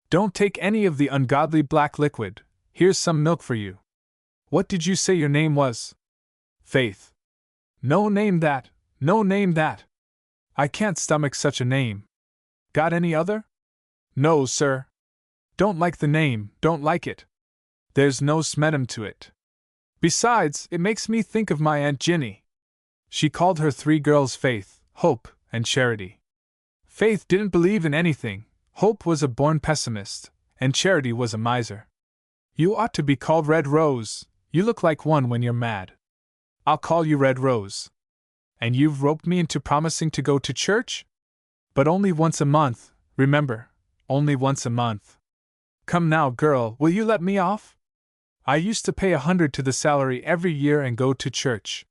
Don't take any of the ungodly black liquid. Here's some milk for you. What did you say your name was? Faith. No name that, no name that. I can't stomach such a name. Got any other? No, sir. Don't like the name, don't like it. There's no smedum to it. Besides, it makes me think of my Aunt Ginny. She called her three girls Faith, Hope, and Charity. Faith didn't believe in anything, Hope was a born pessimist, and Charity was a miser. You ought to be called Red Rose, you look like one when you're mad. I'll call you Red Rose. And you've roped me into promising to go to church? But only once a month, remember, only once a month. Come now, girl, will you let me off? I used to pay 100 to the salary every year and go to church.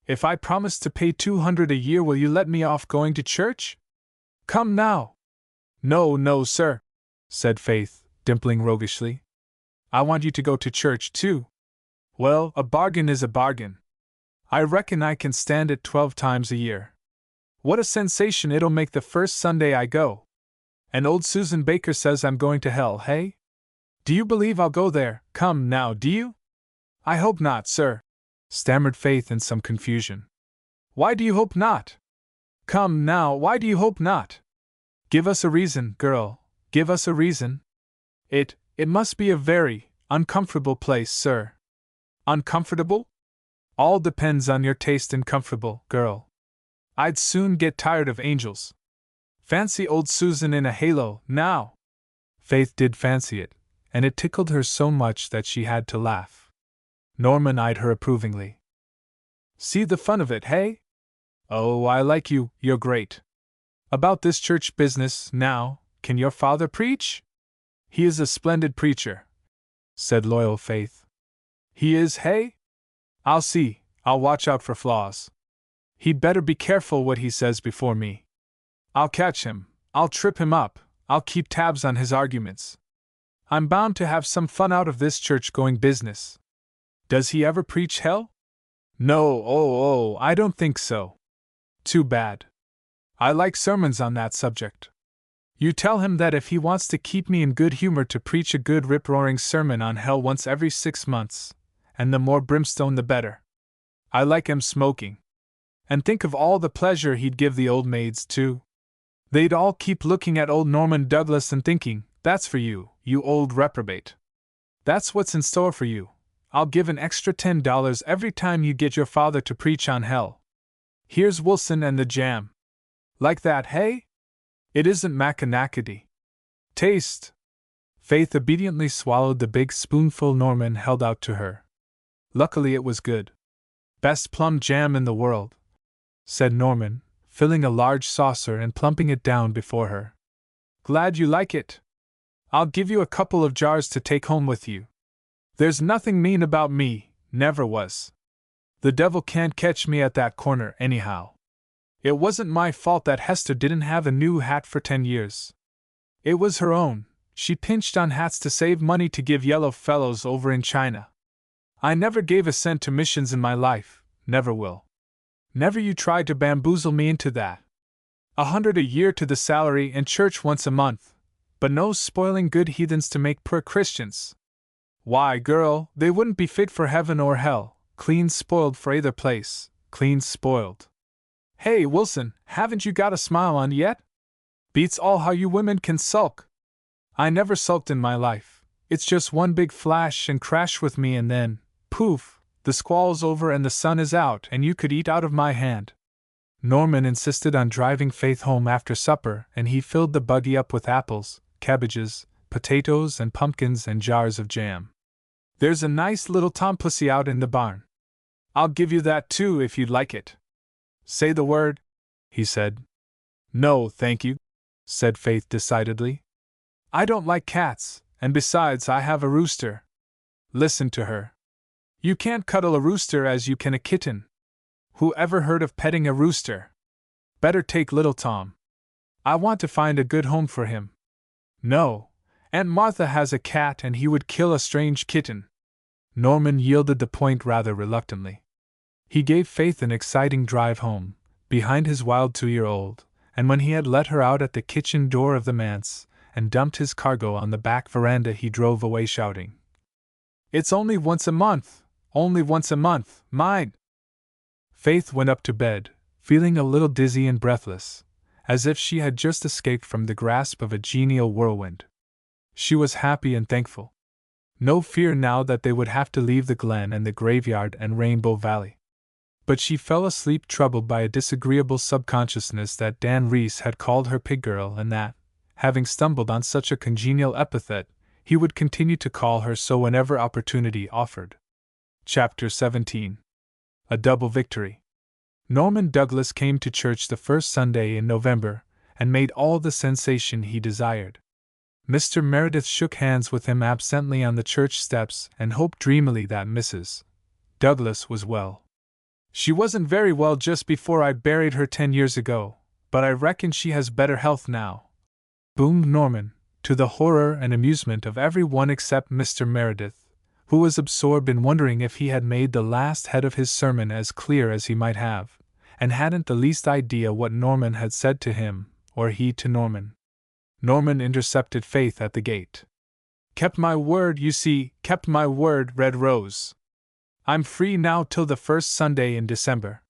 If I promise to pay 200 a year, will you let me off going to church? Come now. No, no, sir, said Faith, dimpling roguishly. I want you to go to church, too. Well, a bargain is a bargain. I reckon I can stand it 12 times a year. What a sensation it'll make the first Sunday I go. And old Susan Baker says I'm going to hell, hey? Do you believe I'll go there? Come now, do you? I hope not, sir, stammered Faith in some confusion. Why do you hope not? Come now, why do you hope not? Give us a reason, girl, give us a reason. It must be a very uncomfortable place, sir. Uncomfortable? All depends on your taste in comfortable, girl. I'd soon get tired of angels. Fancy old Susan in a halo, now! Faith did fancy it, and it tickled her so much that she had to laugh. Norman eyed her approvingly. See the fun of it, hey? Oh, I like you, you're great. About this church business, now, can your father preach? He is a splendid preacher, said loyal Faith. He is, hey? I'll see, I'll watch out for flaws. He'd better be careful what he says before me. I'll catch him, I'll trip him up, I'll keep tabs on his arguments. I'm bound to have some fun out of this church-going business. Does he ever preach hell? No, oh, I don't think so. Too bad. I like sermons on that subject. You tell him that if he wants to keep me in good humor to preach a good rip-roaring sermon on hell once every 6 months, and the more brimstone the better. I like him smoking. And think of all the pleasure he'd give the old maids, too. They'd all keep looking at old Norman Douglas and thinking, that's for you, you old reprobate. That's what's in store for you. I'll give an extra $10 every time you get your father to preach on hell. Here's Wilson and the jam. Like that, hey? It isn't macanackety. Taste. Faith obediently swallowed the big spoonful Norman held out to her. Luckily it was good. Best plum jam in the world, said Norman, filling a large saucer and plumping it down before her. Glad you like it. I'll give you a couple of jars to take home with you. There's nothing mean about me, never was. The devil can't catch me at that corner anyhow. It wasn't my fault that Hester didn't have a new hat for 10 years. It was her own. She pinched on hats to save money to give yellow fellows over in China. I never gave a cent to missions in my life, never will. Never you tried to bamboozle me into that. $100 a year to the salary and church once a month, but no spoiling good heathens to make poor Christians. Why, girl, they wouldn't be fit for heaven or hell, clean spoiled for either place, clean spoiled. Hey, Wilson, haven't you got a smile on yet? Beats all how you women can sulk. I never sulked in my life. It's just one big flash and crash with me and then, poof, the squall's over and the sun is out and you could eat out of my hand. Norman insisted on driving Faith home after supper, and he filled the buggy up with apples, cabbages, potatoes and pumpkins and jars of jam. There's a nice little tompussy out in the barn. I'll give you that too if you'd like it. Say the word, he said. No, thank you, said Faith decidedly. I don't like cats, and besides I have a rooster. Listen to her. You can't cuddle a rooster as you can a kitten. Who ever heard of petting a rooster? Better take little Tom. I want to find a good home for him. No, Aunt Martha has a cat and he would kill a strange kitten. Norman yielded the point rather reluctantly. He gave Faith an exciting drive home, behind his wild 2-year-old, and when he had let her out at the kitchen door of the manse, and dumped his cargo on the back veranda, he drove away shouting, It's only once a month, mind! Faith went up to bed, feeling a little dizzy and breathless, as if she had just escaped from the grasp of a genial whirlwind. She was happy and thankful. No fear now that they would have to leave the glen and the graveyard and Rainbow Valley. But she fell asleep troubled by a disagreeable subconsciousness that Dan Reese had called her pig girl and that, having stumbled on such a congenial epithet, he would continue to call her so whenever opportunity offered. Chapter 17. A Double Victory. Norman Douglas came to church the first Sunday in November, and made all the sensation he desired. Mr. Meredith shook hands with him absently on the church steps and hoped dreamily that Mrs. Douglas was well. She wasn't very well just before I buried her 10 years ago, but I reckon she has better health now, boomed Norman, to the horror and amusement of every one except Mr. Meredith, who was absorbed in wondering if he had made the last head of his sermon as clear as he might have, and hadn't the least idea what Norman had said to him, or he to Norman. Norman intercepted Faith at the gate. Kept my word, you see, kept my word, Red Rose. I'm free now till the first Sunday in December.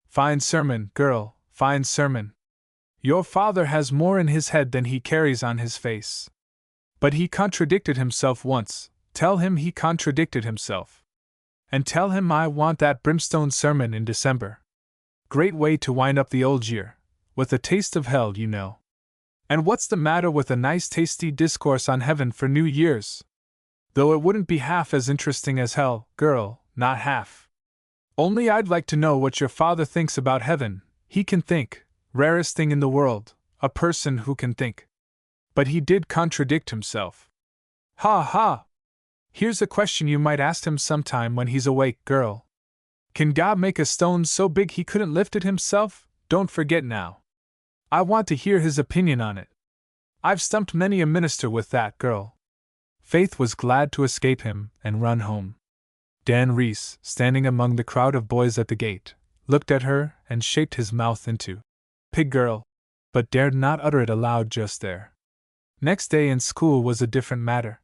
Fine sermon, girl, fine sermon. Your father has more in his head than he carries on his face. But he contradicted himself once. Tell him he contradicted himself. And tell him I want that brimstone sermon in December. Great way to wind up the old year, with a taste of hell, you know. And what's the matter with a nice tasty discourse on heaven for New Year's? Though it wouldn't be half as interesting as hell, girl, not half. Only I'd like to know what your father thinks about heaven. He can think, rarest thing in the world, a person who can think. But he did contradict himself. Ha ha! Here's a question you might ask him sometime when he's awake, girl. Can God make a stone so big he couldn't lift it himself? Don't forget now. I want to hear his opinion on it. I've stumped many a minister with that, girl. Faith was glad to escape him and run home. Dan Reese, standing among the crowd of boys at the gate, looked at her and shaped his mouth into pig girl, but dared not utter it aloud just there. Next day in school was a different matter.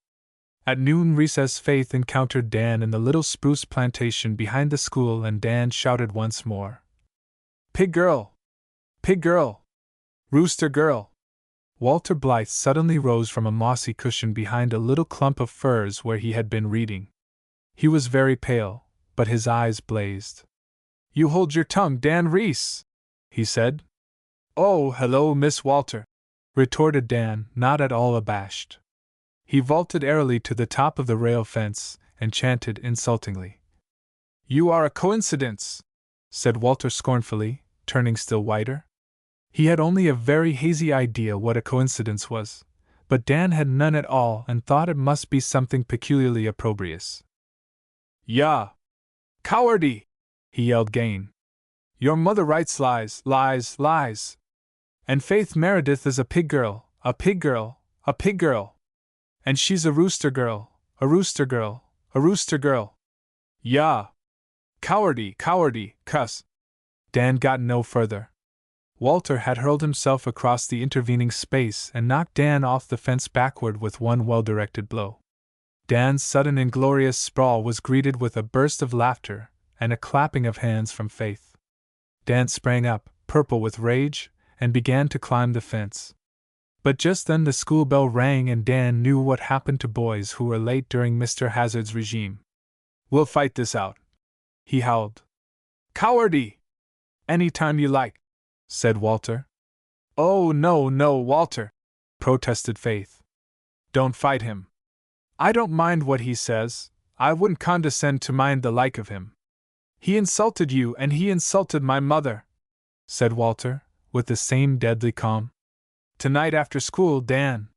At noon recess Faith encountered Dan in the little spruce plantation behind the school, and Dan shouted once more, Pig girl! Pig girl! Rooster girl! Walter Blythe suddenly rose from a mossy cushion behind a little clump of firs where he had been reading. He was very pale, but his eyes blazed. You hold your tongue, Dan Reese, he said. Oh, hello, Miss Walter, retorted Dan, not at all abashed. He vaulted airily to the top of the rail fence and chanted insultingly. You are a coincidence, said Walter scornfully, turning still whiter. He had only a very hazy idea what a coincidence was, but Dan had none at all and thought it must be something peculiarly opprobrious. "Yah! Cowardy!" he yelled again. "Your mother writes lies, lies, lies! And Faith Meredith is a pig girl, a pig girl, a pig girl! And she's a rooster girl, a rooster girl, a rooster girl! Yah! Cowardy, cowardy, cuss!" Dan got no further. Walter had hurled himself across the intervening space and knocked Dan off the fence backward with one well-directed blow. Dan's sudden inglorious sprawl was greeted with a burst of laughter and a clapping of hands from Faith. Dan sprang up, purple with rage, and began to climb the fence. But just then the school bell rang and Dan knew what happened to boys who were late during Mr. Hazard's regime. "We'll fight this out," he howled. "Cowardy! Any time you like," said Walter. "Oh, no, no, Walter," protested Faith. "Don't fight him. I don't mind what he says, I wouldn't condescend to mind the like of him. He insulted you and he insulted my mother," said Walter, with the same deadly calm. "Tonight after school, Dan.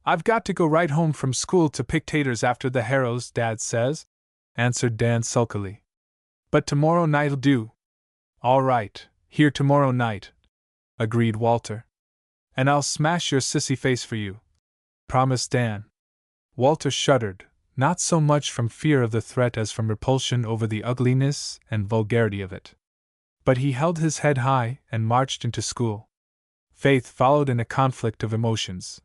I've got to go right home from school to pick taters after the Harrows, Dad says," answered Dan sulkily. "But tomorrow night'll do." "All right, here tomorrow night," agreed Walter. "And I'll smash your sissy face for you," promised Dan. Walter shuddered, not so much from fear of the threat as from repulsion over the ugliness and vulgarity of it. But he held his head high and marched into school. Faith followed in a conflict of emotions.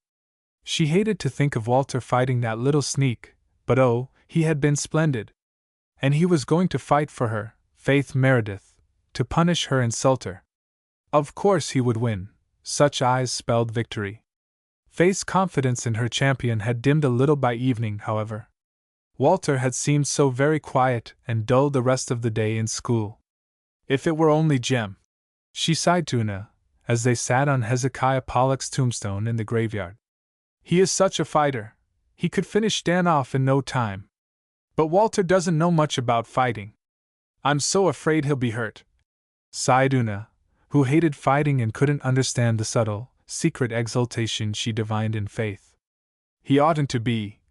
She hated to think of Walter fighting that little sneak, but oh, he had been splendid. And he was going to fight for her, Faith Meredith, to punish her insulter. Of course he would win, such eyes spelled victory. Faith's confidence in her champion had dimmed a little by evening, however. Walter had seemed so very quiet and dull the rest of the day in school. "If it were only Jem," she sighed to Una, as they sat on Hezekiah Pollock's tombstone in the graveyard. "He is such a fighter. He could finish Dan off in no time. But Walter doesn't know much about fighting. I'm so afraid he'll be hurt," sighed Una, who hated fighting and couldn't understand the subtle, secret exultation she divined in Faith. "He oughtn't to be,"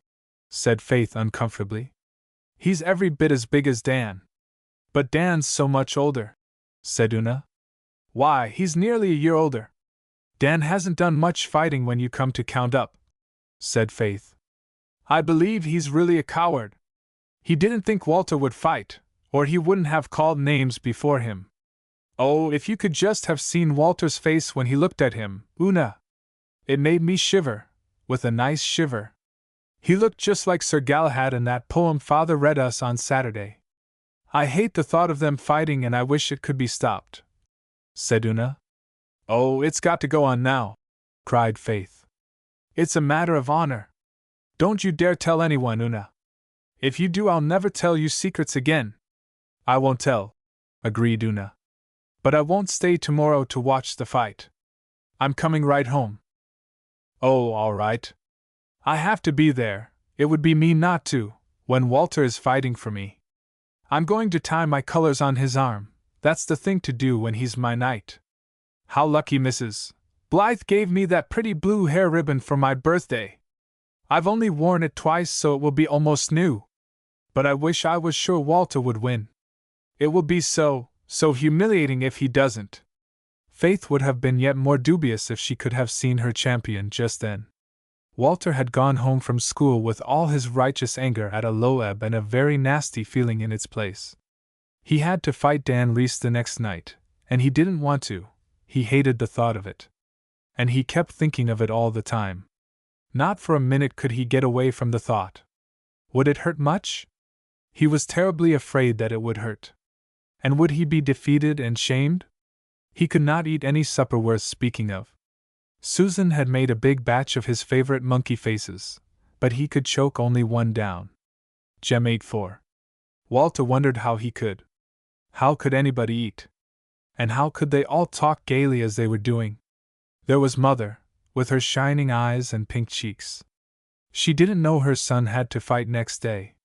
said Faith uncomfortably. "He's every bit as big as Dan." "But Dan's so much older," said Una. "Why, he's nearly a year older." "Dan hasn't done much fighting when you come to count up," said Faith. "I believe he's really a coward. He didn't think Walter would fight, or he wouldn't have called names before him. Oh, if you could just have seen Walter's face when he looked at him, Una! It made me shiver, with a nice shiver. He looked just like Sir Galahad in that poem Father read us on Saturday. I hate the thought of them fighting and I wish it could be stopped," said Una. "Oh, it's got to go on now," cried Faith. "It's a matter of honor. Don't you dare tell anyone, Una. If you do, I'll never tell you secrets again." "I won't tell," agreed Una. "But I won't stay tomorrow to watch the fight. I'm coming right home." "Oh, all right. I have to be there, it would be mean not to, when Walter is fighting for me. I'm going to tie my colors on his arm, that's the thing to do when he's my knight. How lucky Mrs. Blythe gave me that pretty blue hair ribbon for my birthday. I've only worn it twice, so it will be almost new. But I wish I was sure Walter would win. It will be so humiliating if he doesn't." Faith would have been yet more dubious if she could have seen her champion just then. Walter had gone home from school with all his righteous anger at a low ebb and a very nasty feeling in its place. He had to fight Dan Reese the next night, and he didn't want to. He hated the thought of it. And he kept thinking of it all the time. Not for a minute could he get away from the thought. Would it hurt much? He was terribly afraid that it would hurt. And would he be defeated and shamed? He could not eat any supper worth speaking of. Susan had made a big batch of his favorite monkey faces, but he could choke only one down. Jem ate 4. Walter wondered how he could. How could anybody eat? And how could they all talk gaily as they were doing? There was Mother, with her shining eyes and pink cheeks. She didn't know her son had to fight next day.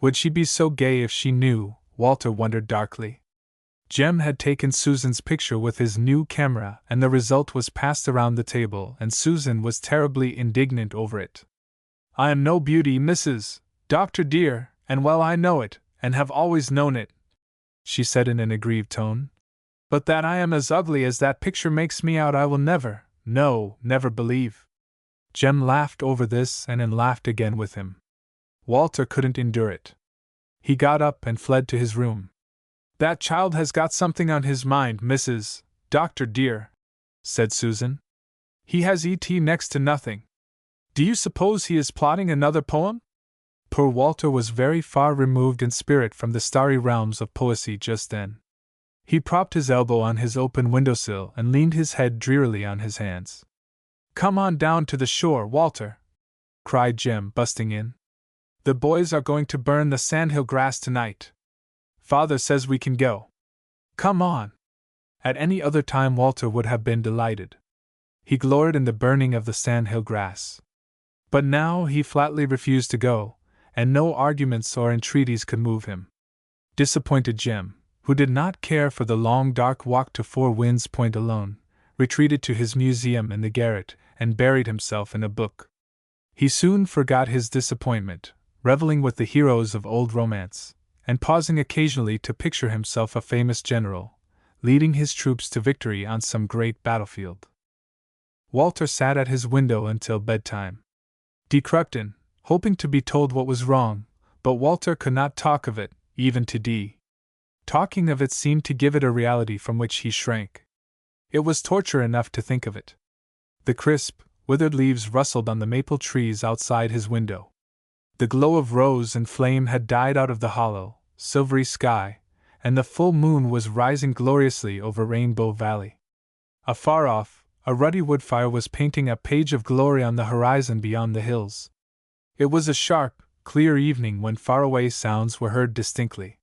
Would she be so gay if she knew? Walter wondered darkly. Jem had taken Susan's picture with his new camera, and the result was passed around the table, and Susan was terribly indignant over it. "I am no beauty, Mrs. Doctor dear, and well I know it, and have always known it," she said in an aggrieved tone. "But that I am as ugly as that picture makes me out I will never, no, never believe." Jem laughed over this and then laughed again with him. Walter couldn't endure it. He got up and fled to his room. "That child has got something on his mind, Mrs. Doctor dear," said Susan. "He has ET next to nothing. Do you suppose he is plotting another poem?" Poor Walter was very far removed in spirit from the starry realms of poesy just then. He propped his elbow on his open windowsill and leaned his head drearily on his hands. "Come on down to the shore, Walter," cried Jem, busting in. "The boys are going to burn the sandhill grass tonight. Father says we can go. Come on." At any other time Walter would have been delighted. He gloried in the burning of the sandhill grass. But now he flatly refused to go, and no arguments or entreaties could move him. Disappointed Jem, who did not care for the long dark walk to Four Winds Point alone, retreated to his museum in the garret and buried himself in a book. He soon forgot his disappointment, reveling with the heroes of old romance, and pausing occasionally to picture himself a famous general, leading his troops to victory on some great battlefield. Walter sat at his window until bedtime. Dee crept in, hoping to be told what was wrong, but Walter could not talk of it, even to Dee. Talking of it seemed to give it a reality from which he shrank. It was torture enough to think of it. The crisp, withered leaves rustled on the maple trees outside his window. The glow of rose and flame had died out of the hollow, silvery sky, and the full moon was rising gloriously over Rainbow Valley. Afar off, a ruddy wood fire was painting a page of glory on the horizon beyond the hills. It was a sharp, clear evening when faraway sounds were heard distinctly.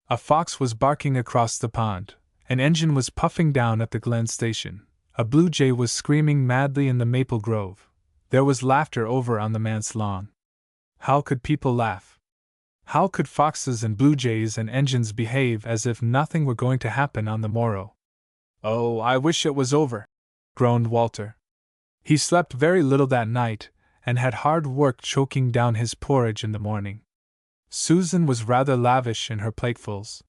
A fox was barking across the pond, an engine was puffing down at the Glen station, a blue jay was screaming madly in the maple grove, there was laughter over on the manse lawn. How could people laugh? How could foxes and blue jays and engines behave as if nothing were going to happen on the morrow? "Oh, I wish it was over," groaned Walter. He slept very little that night, and had hard work choking down his porridge in the morning. Susan was rather lavish in her platefuls.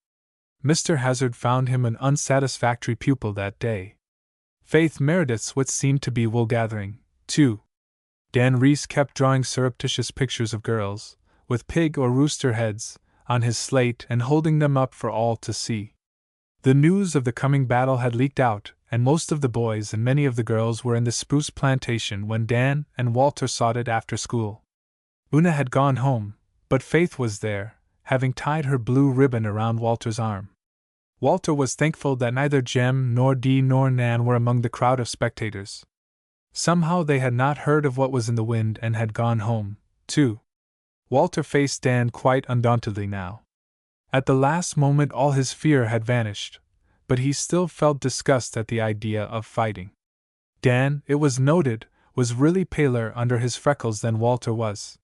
Mr. Hazard found him an unsatisfactory pupil that day. Faith Meredith's wits seemed to be wool-gathering, too. Dan Reese kept drawing surreptitious pictures of girls, with pig or rooster heads, on his slate and holding them up for all to see. The news of the coming battle had leaked out, and most of the boys and many of the girls were in the spruce plantation when Dan and Walter sought it after school. Una had gone home, but Faith was there, having tied her blue ribbon around Walter's arm. Walter was thankful that neither Jem nor Dee nor Nan were among the crowd of spectators. Somehow they had not heard of what was in the wind and had gone home, too. Walter faced Dan quite undauntedly now. At the last moment all his fear had vanished, but he still felt disgust at the idea of fighting. Dan, it was noted, was really paler under his freckles than Walter was.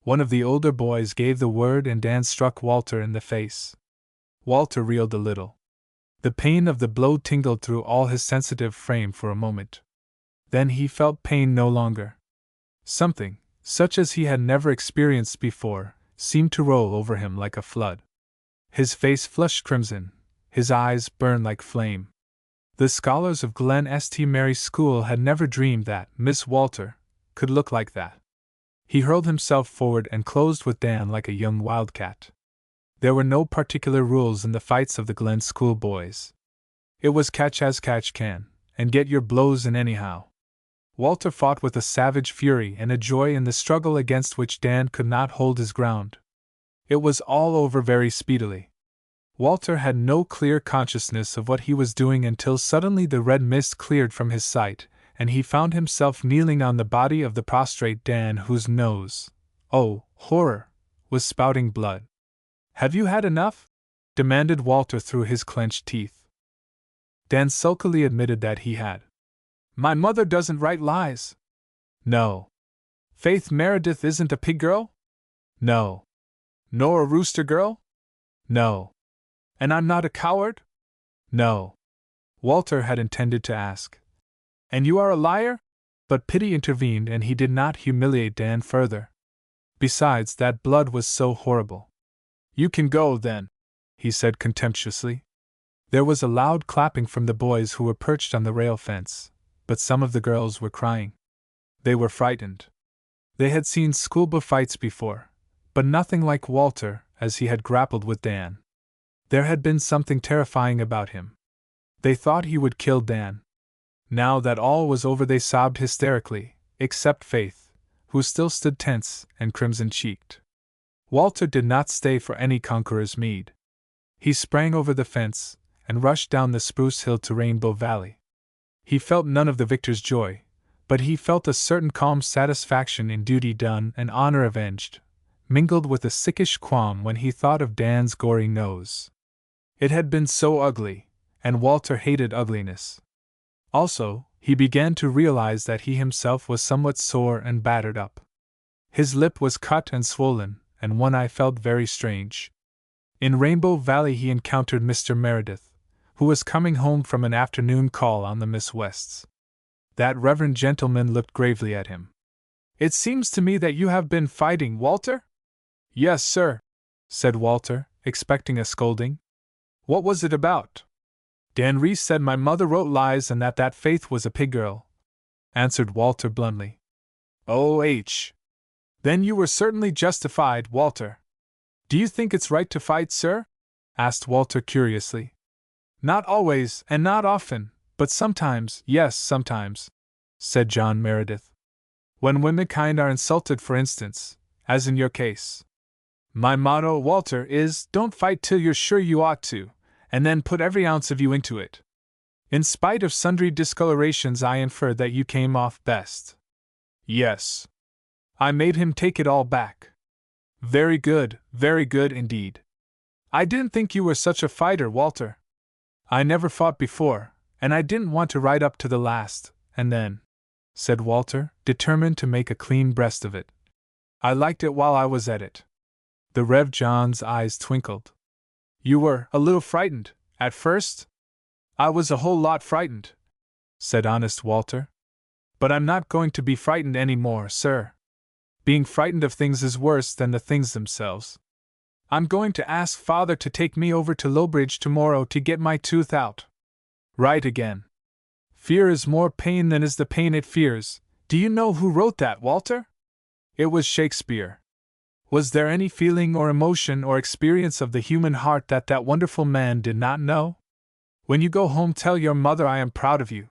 One of the older boys gave the word and Dan struck Walter in the face. Walter reeled a little. The pain of the blow tingled through all his sensitive frame for a moment. Then he felt pain no longer. Something, such as he had never experienced before, seemed to roll over him like a flood. His face flushed crimson, his eyes burned like flame. The scholars of Glen St. Mary's School had never dreamed that Miss Walter could look like that. He hurled himself forward and closed with Dan like a young wildcat. There were no particular rules in the fights of the Glen School boys. It was catch as catch can, and get your blows in anyhow. Walter fought with a savage fury and a joy in the struggle against which Dan could not hold his ground. It was all over very speedily. Walter had no clear consciousness of what he was doing until suddenly the red mist cleared from his sight, and he found himself kneeling on the body of the prostrate Dan, whose nose, oh, horror, was spouting blood. "Have you had enough?" demanded Walter through his clenched teeth. Dan sulkily admitted that he had. "My mother doesn't write lies." "No." "Faith Meredith isn't a pig girl?" "No." "Nor a rooster girl?" "No." "And I'm not a coward?" No. Walter had intended to ask. And you are a liar? But pity intervened and he did not humiliate Dan further. Besides, that blood was so horrible. You can go, then, he said contemptuously. There was a loud clapping from the boys who were perched on the rail fence, but some of the girls were crying. They were frightened. They had seen schoolboy fights before, but nothing like Walter as he had grappled with Dan. There had been something terrifying about him. They thought he would kill Dan. Now that all was over, they sobbed hysterically, except Faith, who still stood tense and crimson-cheeked. Walter did not stay for any conqueror's meed. He sprang over the fence and rushed down the spruce hill to Rainbow Valley. He felt none of the victor's joy, but he felt a certain calm satisfaction in duty done and honor avenged, mingled with a sickish qualm when he thought of Dan's gory nose. It had been so ugly, and Walter hated ugliness. Also, he began to realize that he himself was somewhat sore and battered up. His lip was cut and swollen, and one eye felt very strange. In Rainbow Valley he encountered Mr. Meredith, who was coming home from an afternoon call on the Miss Wests. That reverend gentleman looked gravely at him. It seems to me that you have been fighting, Walter? Yes, sir, said Walter, expecting a scolding. What was it about? Dan Reese said my mother wrote lies and that Faith was a pig girl, answered Walter bluntly. Oh. Then you were certainly justified, Walter. Do you think it's right to fight, sir? Asked Walter curiously. Not always, and not often, but sometimes, yes, sometimes, said John Meredith. When womenkind are insulted, for instance, as in your case. My motto, Walter, is, don't fight till you're sure you ought to, and then put every ounce of you into it. In spite of sundry discolorations, I infer that you came off best. Yes. I made him take it all back. Very good indeed. I didn't think you were such a fighter, Walter. I never fought before, and I didn't want to ride up to the last, and then, said Walter, determined to make a clean breast of it. I liked it while I was at it. The Rev. John's eyes twinkled. You were a little frightened, at first? I was a whole lot frightened, said honest Walter. But I'm not going to be frightened any more, sir. Being frightened of things is worse than the things themselves. I'm going to ask Father to take me over to Lowbridge tomorrow to get my tooth out. Right again. Fear is more pain than is the pain it fears. Do you know who wrote that, Walter? It was Shakespeare. Was there any feeling or emotion or experience of the human heart that wonderful man did not know? When you go home, tell your mother I am proud of you.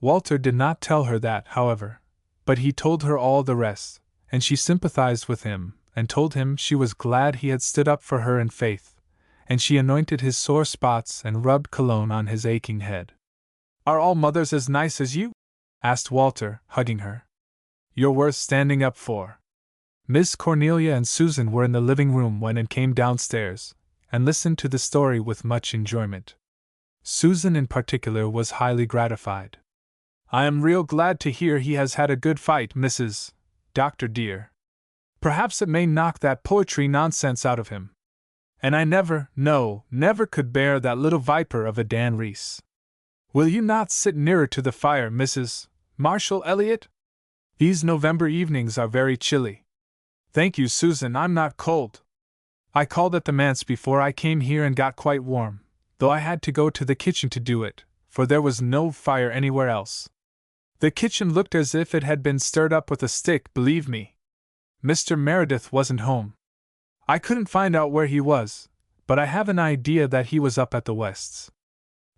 Walter did not tell her that, however, but he told her all the rest, and she sympathized with him, and told him she was glad he had stood up for her in faith, and she anointed his sore spots and rubbed cologne on his aching head. Are all mothers as nice as you? Asked Walter, hugging her. You're worth standing up for. Miss Cornelia and Susan were in the living room when it came downstairs, and listened to the story with much enjoyment. Susan in particular was highly gratified. I am real glad to hear he has had a good fight, Mrs. Doctor dear. Perhaps it may knock that poetry nonsense out of him. And I never could bear that little viper of a Dan Reese. Will you not sit nearer to the fire, Mrs. Marshall Elliott? These November evenings are very chilly. Thank you, Susan, I'm not cold. I called at the manse before I came here and got quite warm, though I had to go to the kitchen to do it, for there was no fire anywhere else. The kitchen looked as if it had been stirred up with a stick, believe me. Mr. Meredith wasn't home. I couldn't find out where he was, but I have an idea that he was up at the Wests.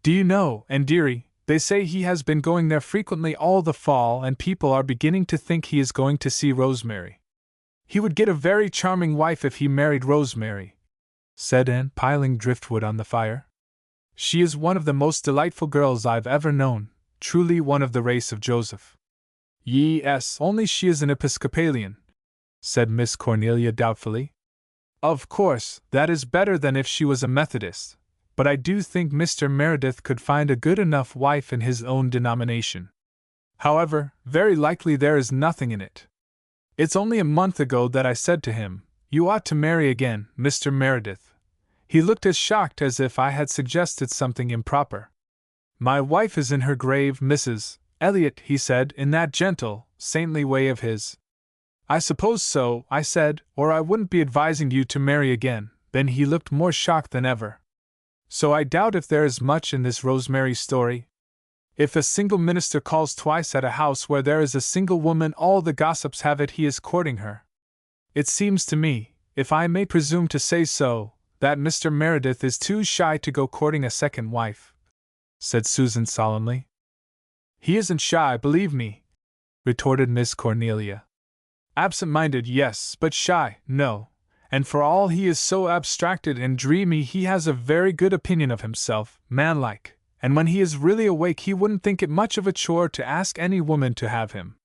Do you know, and dearie, they say he has been going there frequently all the fall, and people are beginning to think he is going to see Rosemary. He would get a very charming wife if he married Rosemary, said Anne, piling driftwood on the fire. She is one of the most delightful girls I've ever known, truly one of the race of Joseph. Yes, only she is an Episcopalian, said Miss Cornelia doubtfully. Of course, that is better than if she was a Methodist, but I do think Mr. Meredith could find a good enough wife in his own denomination. However, very likely there is nothing in it. It's only a month ago that I said to him, you ought to marry again, Mr. Meredith. He looked as shocked as if I had suggested something improper. "My wife is in her grave, Mrs. Elliot," he said in that gentle, saintly way of his. "I suppose so," I said, "or I wouldn't be advising you to marry again." Then he looked more shocked than ever. "So I doubt if there is much in this Rosemary story. If a single minister calls twice at a house where there is a single woman, all the gossips have it he is courting her. It seems to me, if I may presume to say so, that Mr. Meredith is too shy to go courting a second wife," said Susan solemnly. "He isn't shy, believe me," retorted Miss Cornelia. "Absent-minded, yes, but shy, no. And for all he is so abstracted and dreamy, he has a very good opinion of himself, manlike, and when he is really awake he wouldn't think it much of a chore to ask any woman to have him.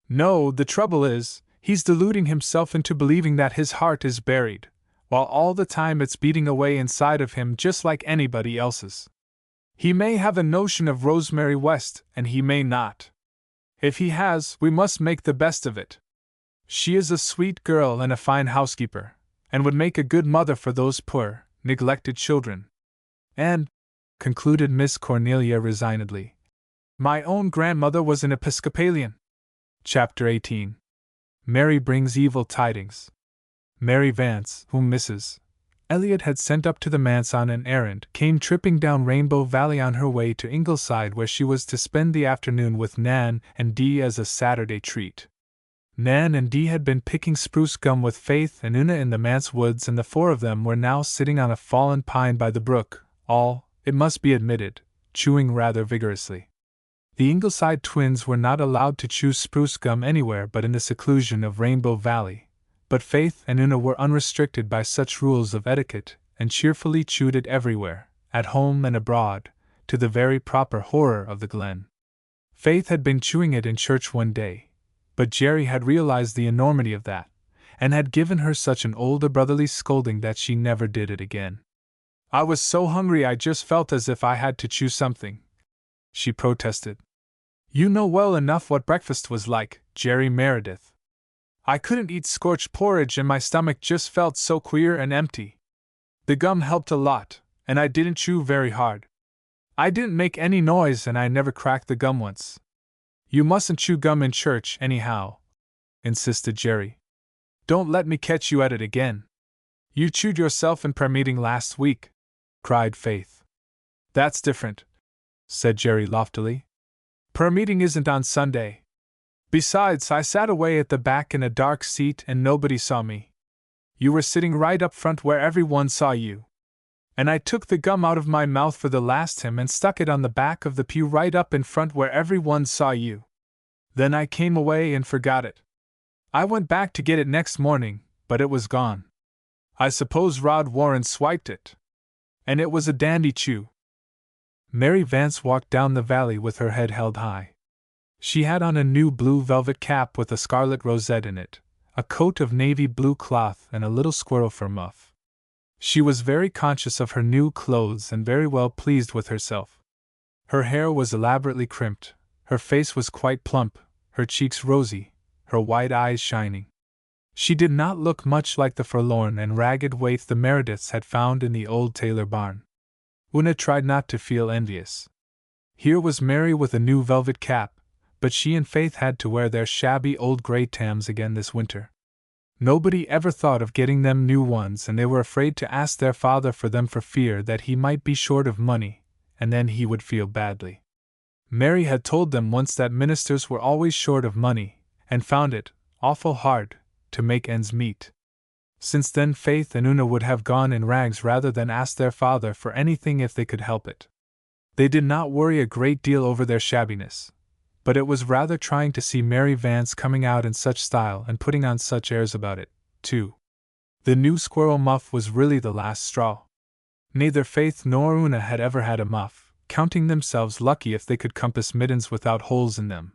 No, the trouble is, he's deluding himself into believing that his heart is buried, while all the time it's beating away inside of him just like anybody else's. He may have a notion of Rosemary West, and he may not. If he has, we must make the best of it. She is a sweet girl and a fine housekeeper, and would make a good mother for those poor, neglected children. And," concluded Miss Cornelia resignedly, "my own grandmother was an Episcopalian." Chapter 18. Mary brings evil tidings. Mary Vance, whom Mrs. Elliot had sent up to the manse on an errand, came tripping down Rainbow Valley on her way to Ingleside, where she was to spend the afternoon with Nan and Dee as a Saturday treat. Nan and Dee had been picking spruce gum with Faith and Una in the manse woods, and the four of them were now sitting on a fallen pine by the brook, all, it must be admitted, chewing rather vigorously. The Ingleside twins were not allowed to chew spruce gum anywhere but in the seclusion of Rainbow Valley, but Faith and Una were unrestricted by such rules of etiquette, and cheerfully chewed it everywhere, at home and abroad, to the very proper horror of the Glen. Faith had been chewing it in church one day, but Jerry had realized the enormity of that, and had given her such an older brotherly scolding that she never did it again. "I was so hungry I just felt as if I had to chew something," she protested. "You know well enough what breakfast was like, Jerry Meredith. I couldn't eat scorched porridge and my stomach just felt so queer and empty. The gum helped a lot, and I didn't chew very hard. I didn't make any noise and I never cracked the gum once." "You mustn't chew gum in church, anyhow," insisted Jerry. "Don't let me catch you at it again." "You chewed yourself in prayer meeting last week," cried Faith. "That's different," said Jerry loftily. "Prayer meeting isn't on Sunday. Besides, I sat away at the back in a dark seat and nobody saw me. You were sitting right up front where everyone saw you. And I took the gum out of my mouth for the last hymn and stuck it on the back of the pew right up in front where everyone saw you. Then I came away and forgot it. I went back to get it next morning, but it was gone. I suppose Rod Warren swiped it. And it was a dandy chew." Mary Vance walked down the valley with her head held high. She had on a new blue velvet cap with a scarlet rosette in it, a coat of navy blue cloth, and a little squirrel fur muff. She was very conscious of her new clothes and very well pleased with herself. Her hair was elaborately crimped, her face was quite plump, her cheeks rosy, her white eyes shining. She did not look much like the forlorn and ragged waif the Merediths had found in the old Taylor barn. Una tried not to feel envious. Here was Mary with a new velvet cap, but she and Faith had to wear their shabby old gray tams again this winter. Nobody ever thought of getting them new ones, and they were afraid to ask their father for them for fear that he might be short of money, and then he would feel badly. Mary had told them once that ministers were always short of money, and found it awful hard to make ends meet. Since then Faith and Una would have gone in rags rather than ask their father for anything if they could help it. They did not worry a great deal over their shabbiness, but it was rather trying to see Mary Vance coming out in such style and putting on such airs about it, too. The new squirrel muff was really the last straw. Neither Faith nor Una had ever had a muff, counting themselves lucky if they could compass mittens without holes in them.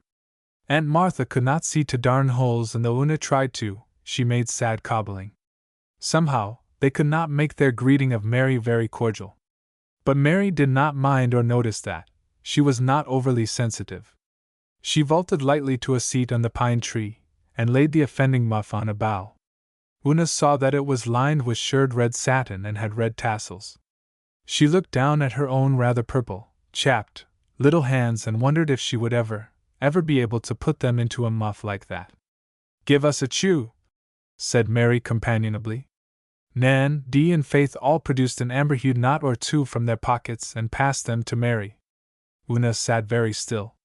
Aunt Martha could not see to darn holes, and though Una tried to, she made sad cobbling. Somehow, they could not make their greeting of Mary very cordial. But Mary did not mind or notice that. She was not overly sensitive. She vaulted lightly to a seat on the pine tree, and laid the offending muff on a bough. Una saw that it was lined with shirred red satin and had red tassels. She looked down at her own rather purple, chapped, little hands and wondered if she would ever be able to put them into a muff like that. "Give us a chew," said Mary companionably. Nan, Dee, and Faith all produced an amber-hued knot or two from their pockets and passed them to Mary. Una sat very still.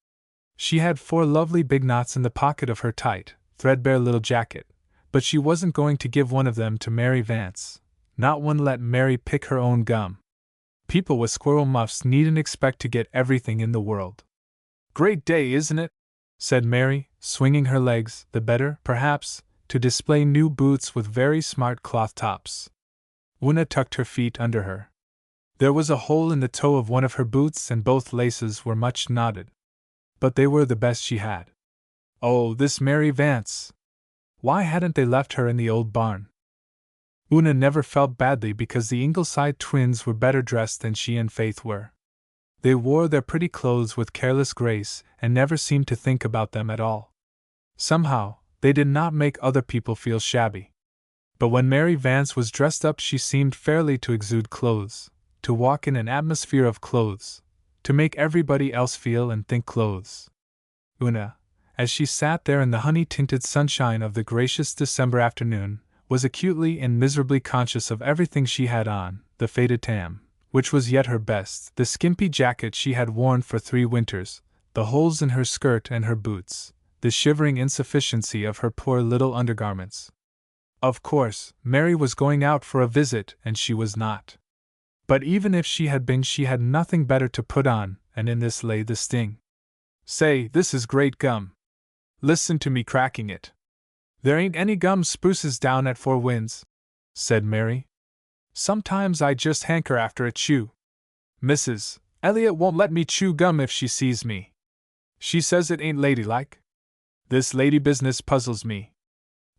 She had 4 lovely big knots in the pocket of her tight, threadbare little jacket, but she wasn't going to give one of them to Mary Vance, not one let Mary pick her own gum. People with squirrel muffs needn't expect to get everything in the world. "Great day, isn't it?" said Mary, swinging her legs, the better, perhaps, to display new boots with very smart cloth tops. Una tucked her feet under her. There was a hole in the toe of one of her boots and both laces were much knotted. But they were the best she had. Oh, this Mary Vance! Why hadn't they left her in the old barn? Una never felt badly because the Ingleside twins were better dressed than she and Faith were. They wore their pretty clothes with careless grace and never seemed to think about them at all. Somehow, they did not make other people feel shabby. But when Mary Vance was dressed up, she seemed fairly to exude clothes, to walk in an atmosphere of clothes, to make everybody else feel and think clothes. Una, as she sat there in the honey-tinted sunshine of the gracious December afternoon, was acutely and miserably conscious of everything she had on: the faded tam, which was yet her best, the skimpy jacket she had worn for 3 winters, the holes in her skirt and her boots, the shivering insufficiency of her poor little undergarments. Of course, Mary was going out for a visit and she was not. But even if she had been, she had nothing better to put on, and in this lay the sting. "Say, this is great gum. Listen to me cracking it." "There ain't any gum spruces down at Four Winds," said Mary. "Sometimes I just hanker after a chew. Mrs. Elliot won't let me chew gum if she sees me. She says it ain't ladylike. This lady business puzzles me.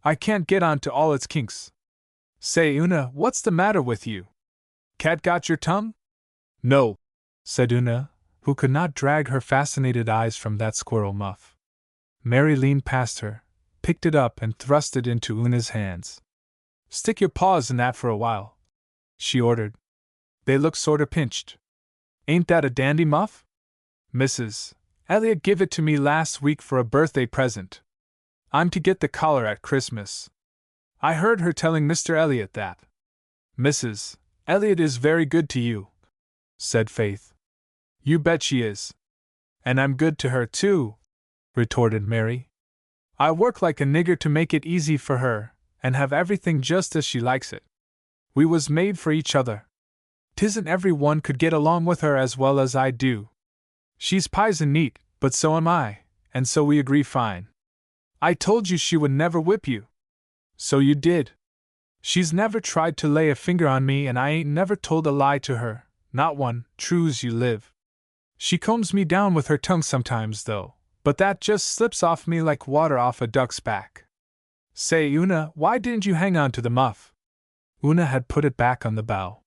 I can't get on to all its kinks. Say, Una, what's the matter with you? Cat got your tongue?" "No," said Una, who could not drag her fascinated eyes from that squirrel muff. Mary leaned past her, picked it up and thrust it into Una's hands. "Stick your paws in that for a while," she ordered. "They look sorter pinched. Ain't that a dandy muff? Mrs. Elliot give it to me last week for a birthday present. I'm to get the collar at Christmas. I heard her telling Mr. Elliot that. Mrs. Elliot is very good to you," said Faith. "You bet she is. And I'm good to her, too," retorted Mary. "I work like a nigger to make it easy for her, and have everything just as she likes it. We was made for each other. 'Tisn't every one could get along with her as well as I do. She's pisen neat, but so am I, and so we agree fine. I told you she would never whip you. So you did. She's never tried to lay a finger on me, and I ain't never told a lie to her, not one, true's you live. She combs me down with her tongue sometimes, though, but that just slips off me like water off a duck's back. Say, Una, why didn't you hang on to the muff?" Una had put it back on the bough.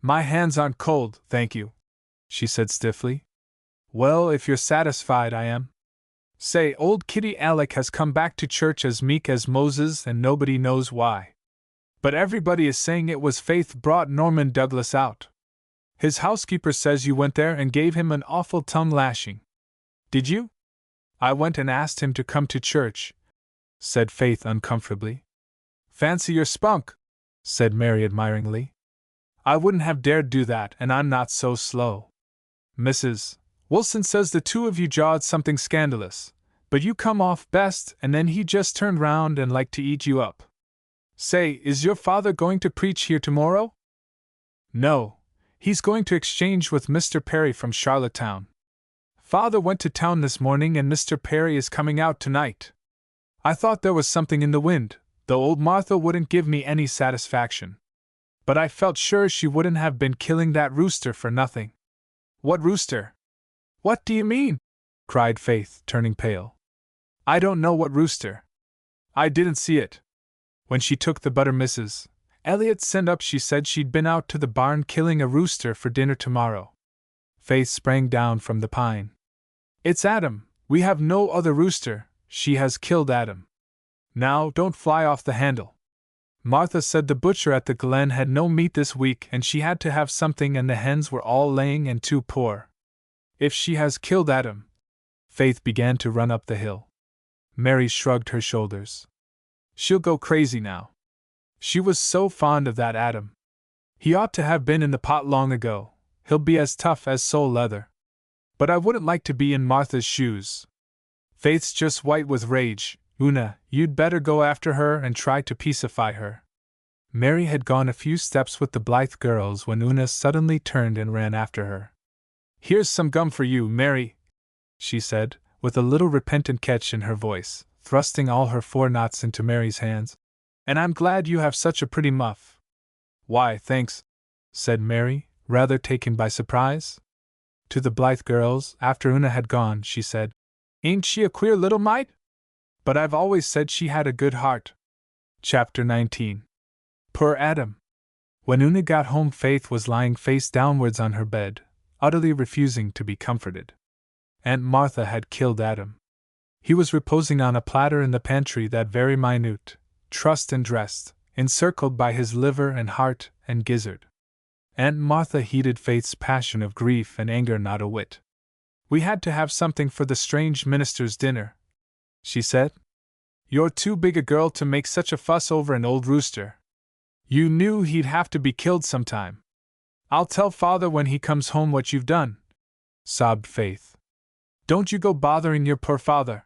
"My hands aren't cold, thank you," she said stiffly. "Well, if you're satisfied, I am. Say, old Kitty Alec has come back to church as meek as Moses, and nobody knows why. But everybody is saying it was Faith brought Norman Douglas out. His housekeeper says you went there and gave him an awful tongue lashing. Did you?" "I went and asked him to come to church," said Faith uncomfortably. "Fancy your spunk," said Mary admiringly. "I wouldn't have dared do that, and I'm not so slow. Mrs. Wilson says the 2 of you jawed something scandalous, but you come off best, and then he just turned round and liked to eat you up. Say, is your father going to preach here tomorrow?" "No, he's going to exchange with Mr. Perry from Charlottetown. Father went to town this morning and Mr. Perry is coming out tonight. I thought there was something in the wind, though old Martha wouldn't give me any satisfaction. But I felt sure she wouldn't have been killing that rooster for nothing." "What rooster? What do you mean?" cried Faith, turning pale. "I don't know what rooster. I didn't see it. When she took the butter Mrs. Elliot sent up, she said she'd been out to the barn killing a rooster for dinner tomorrow." Faith sprang down from the pine. "It's Adam. We have no other rooster. She has killed Adam. Now, don't fly off the handle. Martha said the butcher at the Glen had no meat this week and she had to have something and the hens were all laying and too poor. If she has killed Adam. Faith began to run up the hill. Mary shrugged her shoulders. She'll go crazy now. She was so fond of that Adam. He ought to have been in the pot long ago. He'll be as tough as sole leather. But I wouldn't like to be in Martha's shoes. Faith's just white with rage. Una, you'd better go after her and try to pacify her. Mary had gone a few steps with the Blythe girls when Una suddenly turned and ran after her. Here's some gum for you, Mary, she said, with a little repentant catch in her voice, thrusting all her 4 knots into Mary's hands. And I'm glad you have such a pretty muff. Why, thanks, said Mary, rather taken by surprise. To the Blythe girls, after Una had gone, she said, Ain't she a queer little mite? But I've always said she had a good heart. Chapter 19. Poor Adam. When Una got home, Faith was lying face downwards on her bed, utterly refusing to be comforted. Aunt Martha had killed Adam. He was reposing on a platter in the pantry, that very minute, trussed and dressed, encircled by his liver and heart and gizzard. Aunt Martha heeded Faith's passion of grief and anger not a whit. We had to have something for the strange minister's dinner, she said. You're too big a girl to make such a fuss over an old rooster. You knew he'd have to be killed sometime. I'll tell father when he comes home what you've done, sobbed Faith. Don't you go bothering your poor father.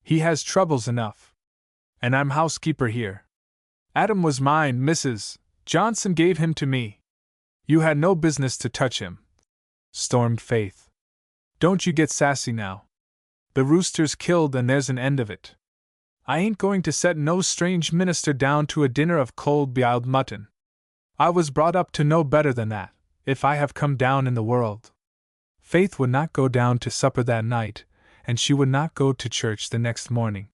He has troubles enough. And I'm housekeeper here. Adam was mine, Mrs. Johnson gave him to me. You had no business to touch him, stormed Faith. Don't you get sassy now. The rooster's killed and there's an end of it. I ain't going to set no strange minister down to a dinner of cold biled mutton. I was brought up to know better than that, if I have come down in the world. Faith would not go down to supper that night, and she would not go to church the next morning.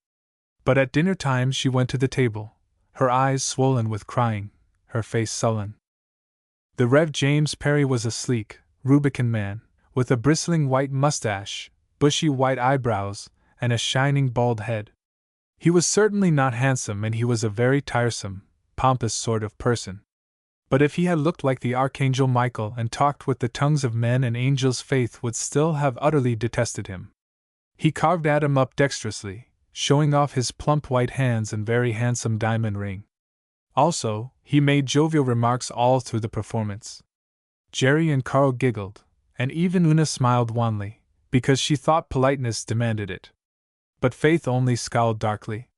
But at dinner time she went to the table, her eyes swollen with crying, her face sullen. The Rev. James Perry was a sleek, rubicund man, with a bristling white mustache, bushy white eyebrows, and a shining bald head. He was certainly not handsome, and he was a very tiresome, pompous sort of person. But if he had looked like the Archangel Michael and talked with the tongues of men and angels, Faith would still have utterly detested him. He carved Adam up dexterously, showing off his plump white hands and very handsome diamond ring. Also, he made jovial remarks all through the performance. Jerry and Carl giggled, and even Una smiled wanly, because she thought politeness demanded it. But Faith only scowled darkly.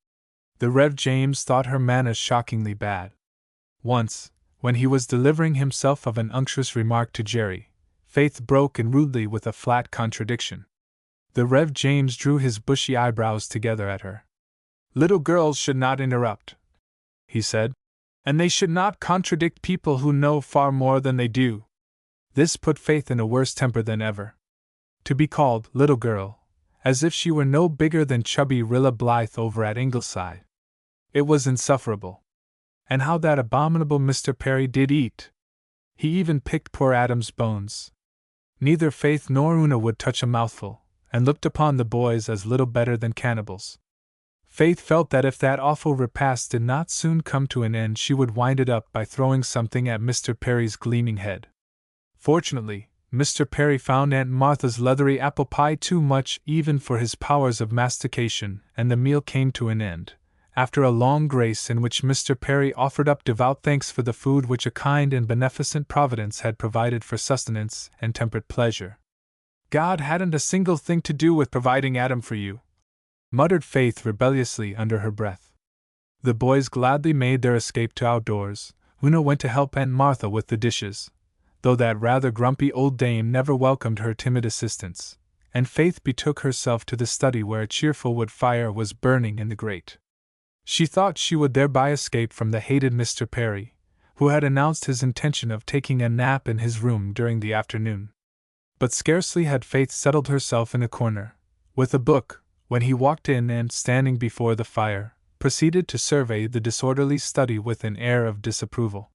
The Rev. James thought her manners shockingly bad. Once, when he was delivering himself of an unctuous remark to Jerry, Faith broke in rudely with a flat contradiction. The Rev. James drew his bushy eyebrows together at her. Little girls should not interrupt, he said, and they should not contradict people who know far more than they do. This put Faith in a worse temper than ever. To be called little girl, as if she were no bigger than chubby Rilla Blythe over at Ingleside. It was insufferable. And how that abominable Mr. Perry did eat! He even picked poor Adam's bones. Neither Faith nor Una would touch a mouthful, and looked upon the boys as little better than cannibals. Faith felt that if that awful repast did not soon come to an end, she would wind it up by throwing something at Mr. Perry's gleaming head. Fortunately, Mr. Perry found Aunt Martha's leathery apple pie too much even for his powers of mastication, and the meal came to an end, after a long grace in which Mr. Perry offered up devout thanks for the food which a kind and beneficent Providence had provided for sustenance and temperate pleasure. God hadn't a single thing to do with providing Adam for you, muttered Faith rebelliously under her breath. The boys gladly made their escape to outdoors. Una went to help Aunt Martha with the dishes, though that rather grumpy old dame never welcomed her timid assistance, and Faith betook herself to the study where a cheerful wood fire was burning in the grate. She thought she would thereby escape from the hated Mr. Perry, who had announced his intention of taking a nap in his room during the afternoon. But scarcely had Faith settled herself in a corner, with a book, when he walked in and, standing before the fire, proceeded to survey the disorderly study with an air of disapproval.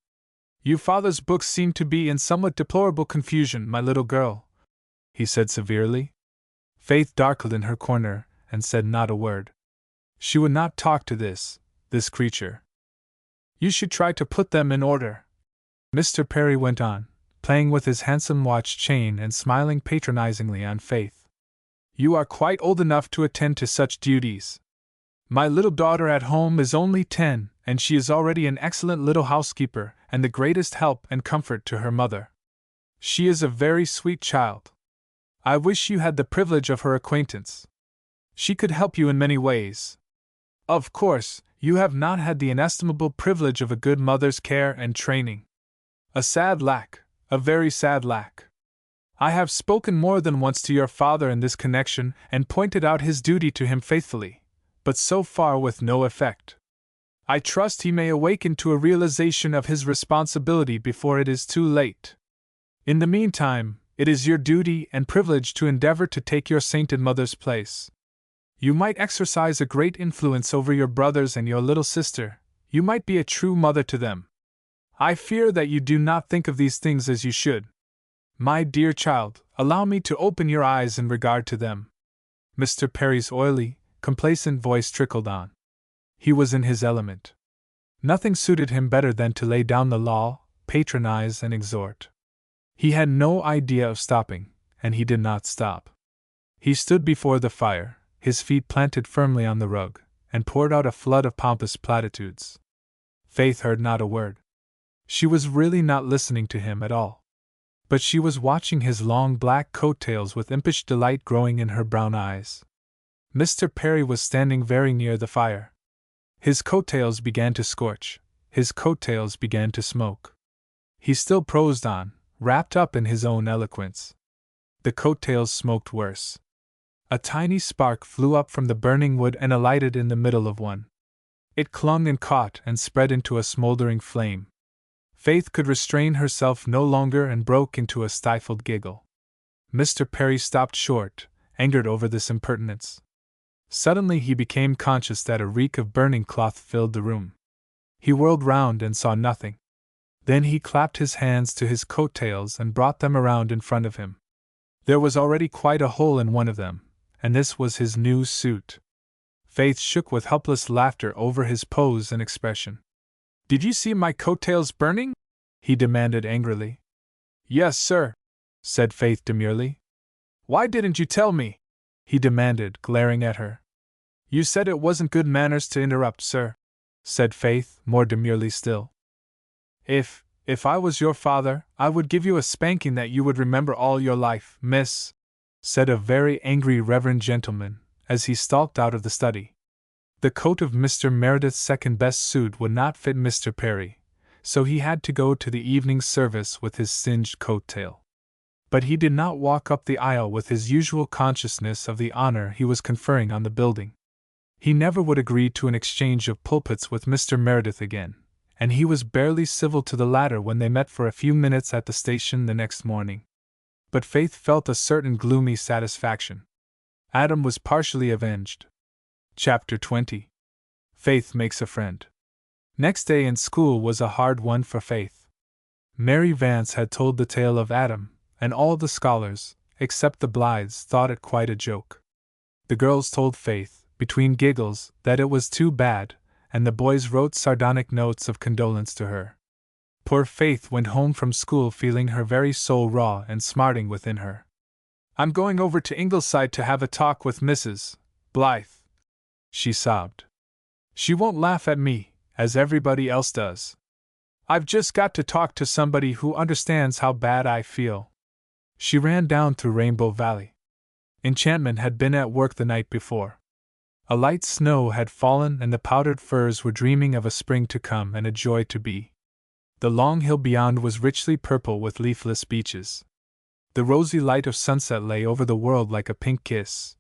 "Your father's books seem to be in somewhat deplorable confusion, my little girl," he said severely. Faith darkled in her corner, and said not a word. She would not talk to this creature. You should try to put them in order," Mr. Perry went on, playing with his handsome watch chain and smiling patronizingly on Faith. "You are quite old enough to attend to such duties. My little daughter at home is only 10, and she is already an excellent little housekeeper and the greatest help and comfort to her mother. She is a very sweet child. I wish you had the privilege of her acquaintance. She could help you in many ways. Of course, you have not had the inestimable privilege of a good mother's care and training. A sad lack, a very sad lack. I have spoken more than once to your father in this connection and pointed out his duty to him faithfully, but so far with no effect. I trust he may awaken to a realization of his responsibility before it is too late. In the meantime, it is your duty and privilege to endeavor to take your sainted mother's place. You might exercise a great influence over your brothers and your little sister. You might be a true mother to them. I fear that you do not think of these things as you should. My dear child, allow me to open your eyes in regard to them." Mr. Perry's oily, complacent voice trickled on. He was in his element. Nothing suited him better than to lay down the law, patronize, and exhort. He had no idea of stopping, and he did not stop. He stood before the fire, his feet planted firmly on the rug, and poured out a flood of pompous platitudes. Faith heard not a word. She was really not listening to him at all. But she was watching his long black coat-tails with impish delight growing in her brown eyes. Mr. Perry was standing very near the fire. His coat-tails began to scorch, his coat-tails began to smoke. He still prosed on, wrapped up in his own eloquence. The coat-tails smoked worse. A tiny spark flew up from the burning wood and alighted in the middle of one. It clung and caught and spread into a smoldering flame. Faith could restrain herself no longer and broke into a stifled giggle. Mr. Perry stopped short, angered over this impertinence. Suddenly he became conscious that a reek of burning cloth filled the room. He whirled round and saw nothing. Then he clapped his hands to his coat-tails and brought them around in front of him. There was already quite a hole in one of them, and this was his new suit. Faith shook with helpless laughter over his pose and expression. "Did you see my coat-tails burning?" he demanded angrily. "Yes, sir," said Faith demurely. "Why didn't you tell me?" he demanded, glaring at her. "You said it wasn't good manners to interrupt, sir," said Faith, more demurely still. If I was your father, I would give you a spanking that you would remember all your life, miss," said a very angry reverend gentleman, as he stalked out of the study. The coat of Mr. Meredith's second-best suit would not fit Mr. Perry, so he had to go to the evening service with his singed coat-tail. But he did not walk up the aisle with his usual consciousness of the honor he was conferring on the building. He never would agree to an exchange of pulpits with Mr. Meredith again, and he was barely civil to the latter when they met for a few minutes at the station the next morning. But Faith felt a certain gloomy satisfaction. Adam was partially avenged. Chapter 20. Faith makes a friend. Next day in school was a hard one for Faith. Mary Vance had told the tale of Adam, and all the scholars, except the Blythes, thought it quite a joke. The girls told Faith, between giggles, that it was too bad, and the boys wrote sardonic notes of condolence to her. Poor Faith went home from school feeling her very soul raw and smarting within her. "I'm going over to Ingleside to have a talk with Mrs. Blythe," she sobbed. "She won't laugh at me, as everybody else does. I've just got to talk to somebody who understands how bad I feel." She ran down through Rainbow Valley. Enchantment had been at work the night before. A light snow had fallen and the powdered firs were dreaming of a spring to come and a joy to be. The long hill beyond was richly purple with leafless beeches. The rosy light of sunset lay over the world like a pink kiss.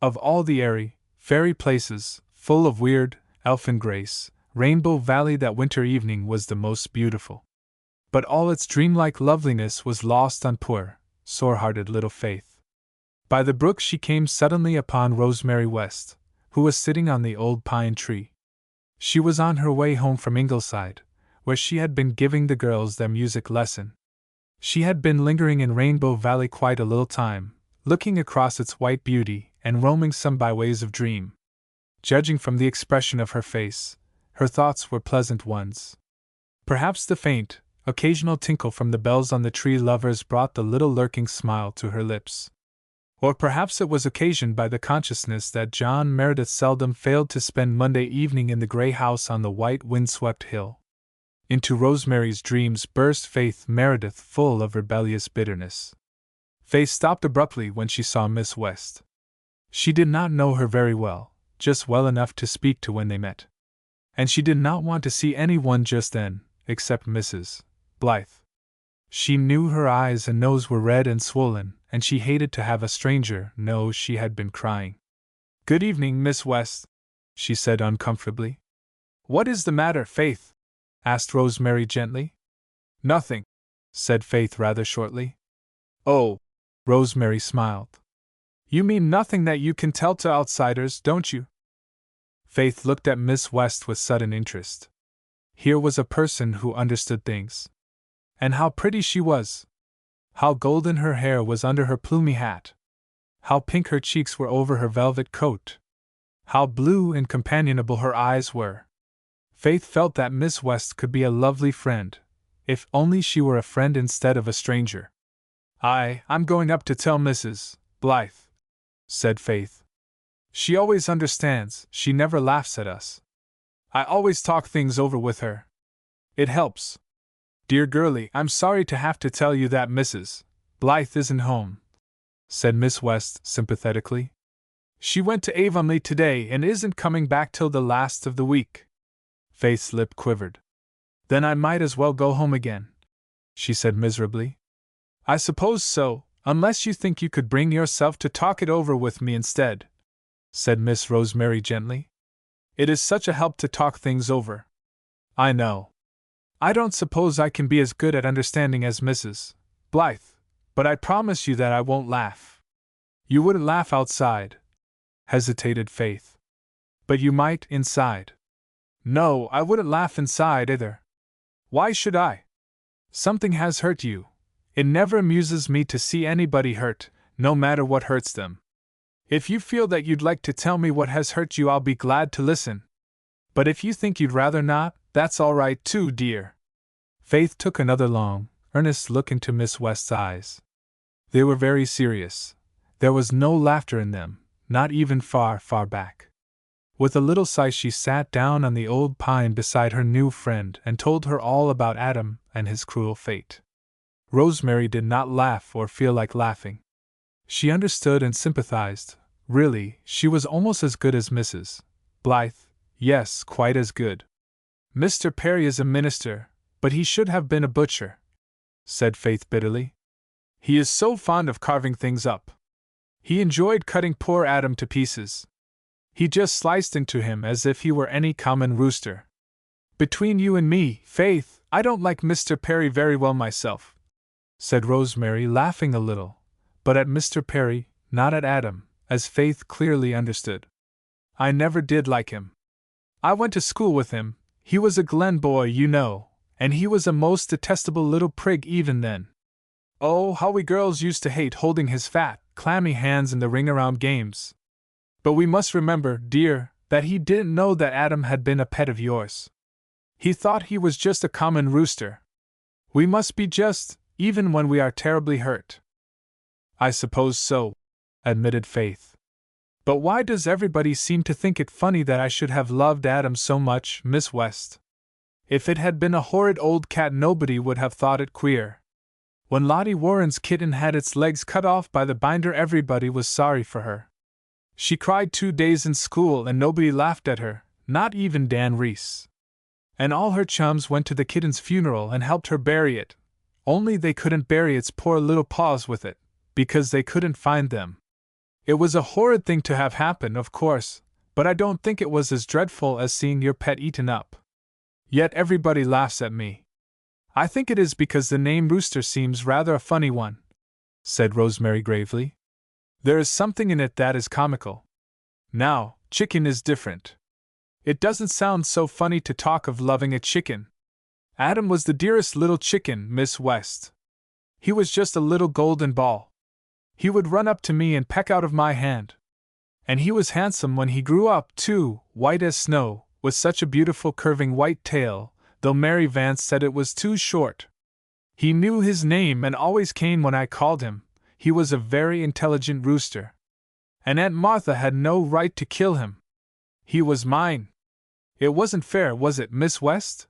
Of all the airy, fairy places, full of weird, elfin grace, Rainbow Valley that winter evening was the most beautiful. But all its dreamlike loveliness was lost on poor, sore-hearted little Faith. By the brook she came suddenly upon Rosemary West, who was sitting on the old pine tree. She was on her way home from Ingleside, where she had been giving the girls their music lesson. She had been lingering in Rainbow Valley quite a little time, looking across its white beauty and roaming some byways of dream. Judging from the expression of her face, her thoughts were pleasant ones. Perhaps the faint, occasional tinkle from the bells on the tree lovers brought the little lurking smile to her lips. Or perhaps it was occasioned by the consciousness that John Meredith seldom failed to spend Monday evening in the gray house on the white windswept hill. Into Rosemary's dreams burst Faith Meredith, full of rebellious bitterness. Faith stopped abruptly when she saw Miss West. She did not know her very well, just well enough to speak to when they met. And she did not want to see anyone just then, except Mrs. Blythe. She knew her eyes and nose were red and swollen, and she hated to have a stranger know she had been crying. "Good evening, Miss West," she said uncomfortably. "What is the matter, Faith?" asked Rosemary gently. "Nothing," said Faith rather shortly. "Oh," Rosemary smiled. "You mean nothing that you can tell to outsiders, don't you?" Faith looked at Miss West with sudden interest. Here was a person who understood things. And how pretty she was! How golden her hair was under her plumy hat! How pink her cheeks were over her velvet coat! How blue and companionable her eyes were! Faith felt that Miss West could be a lovely friend, if only she were a friend instead of a stranger. I'm going up to tell Mrs. Blythe," said Faith. "She always understands, she never laughs at us. I always talk things over with her. It helps. Dear girlie, I'm sorry to have to tell you that Mrs. Blythe isn't home," said Miss West sympathetically. "She went to Avonlea today and isn't coming back till the last of the week." Faith's lip quivered. "Then I might as well go home again," she said miserably. "I suppose so, unless you think you could bring yourself to talk it over with me instead," said Miss Rosemary gently. "It is such a help to talk things over." "I know. I don't suppose I can be as good at understanding as Mrs. Blythe, but I promise you that I won't laugh." "You wouldn't laugh outside," hesitated Faith. "But you might inside." "No, I wouldn't laugh inside either." "Why should I?" "Something has hurt you. It never amuses me to see anybody hurt, no matter what hurts them. If you feel that you'd like to tell me what has hurt you, I'll be glad to listen. But if you think you'd rather not, that's all right too, dear." Faith took another long, earnest look into Miss West's eyes. They were very serious. There was no laughter in them, not even far, far back. With a little sigh she sat down on the old pine beside her new friend and told her all about Adam and his cruel fate. Rosemary did not laugh or feel like laughing. She understood and sympathized. Really, she was almost as good as Mrs. Blythe. Yes, quite as good. "Mr. Perry is a minister, but he should have been a butcher," said Faith bitterly. "He is so fond of carving things up. He enjoyed cutting poor Adam to pieces. He just sliced into him as if he were any common rooster. Between you and me, Faith, I don't like Mr. Perry very well myself," said Rosemary, laughing a little, but at Mr. Perry, not at Adam, as Faith clearly understood. "I never did like him. I went to school with him, he was a Glen boy, you know, and he was a most detestable little prig even then. Oh, how we girls used to hate holding his fat, clammy hands in the ring-around games. But we must remember, dear, that he didn't know that Adam had been a pet of yours. He thought he was just a common rooster. We must be just, even when we are terribly hurt." "I suppose so," admitted Faith. "But why does everybody seem to think it funny that I should have loved Adam so much, Miss West? If it had been a horrid old cat, nobody would have thought it queer. When Lottie Warren's kitten had its legs cut off by the binder, everybody was sorry for her. She cried 2 days in school and nobody laughed at her, not even Dan Reese. And all her chums went to the kitten's funeral and helped her bury it, only they couldn't bury its poor little paws with it, because they couldn't find them. It was a horrid thing to have happen, of course, but I don't think it was as dreadful as seeing your pet eaten up. Yet everybody laughs at me. I think it is because the name Rooster seems rather a funny one," said Rosemary gravely. "There is something in it that is comical. Now, chicken is different. It doesn't sound so funny to talk of loving a chicken. Adam was the dearest little chicken, Miss West. He was just a little golden ball. He would run up to me and peck out of my hand. And he was handsome when he grew up, too, white as snow, with such a beautiful curving white tail, though Mary Vance said it was too short. He knew his name and always came when I called him. He was a very intelligent rooster. And Aunt Martha had no right to kill him. He was mine. It wasn't fair, was it, Miss West?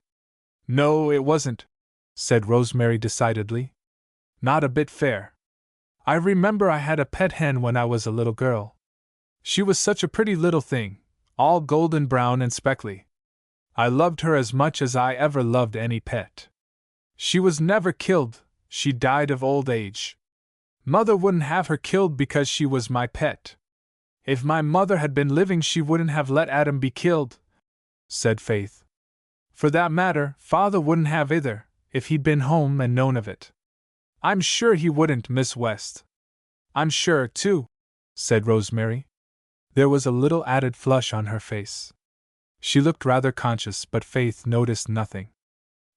No, it wasn't, said Rosemary decidedly. Not a bit fair. I remember I had a pet hen when I was a little girl. She was such a pretty little thing, all golden brown and speckly. I loved her as much as I ever loved any pet. She was never killed, she died of old age. Mother wouldn't have her killed because she was my pet. If my mother had been living, she wouldn't have let Adam be killed, said Faith. For that matter, Father wouldn't have either, if he'd been home and known of it. I'm sure he wouldn't, Miss West. I'm sure, too, said Rosemary. There was a little added flush on her face. She looked rather conscious, but Faith noticed nothing.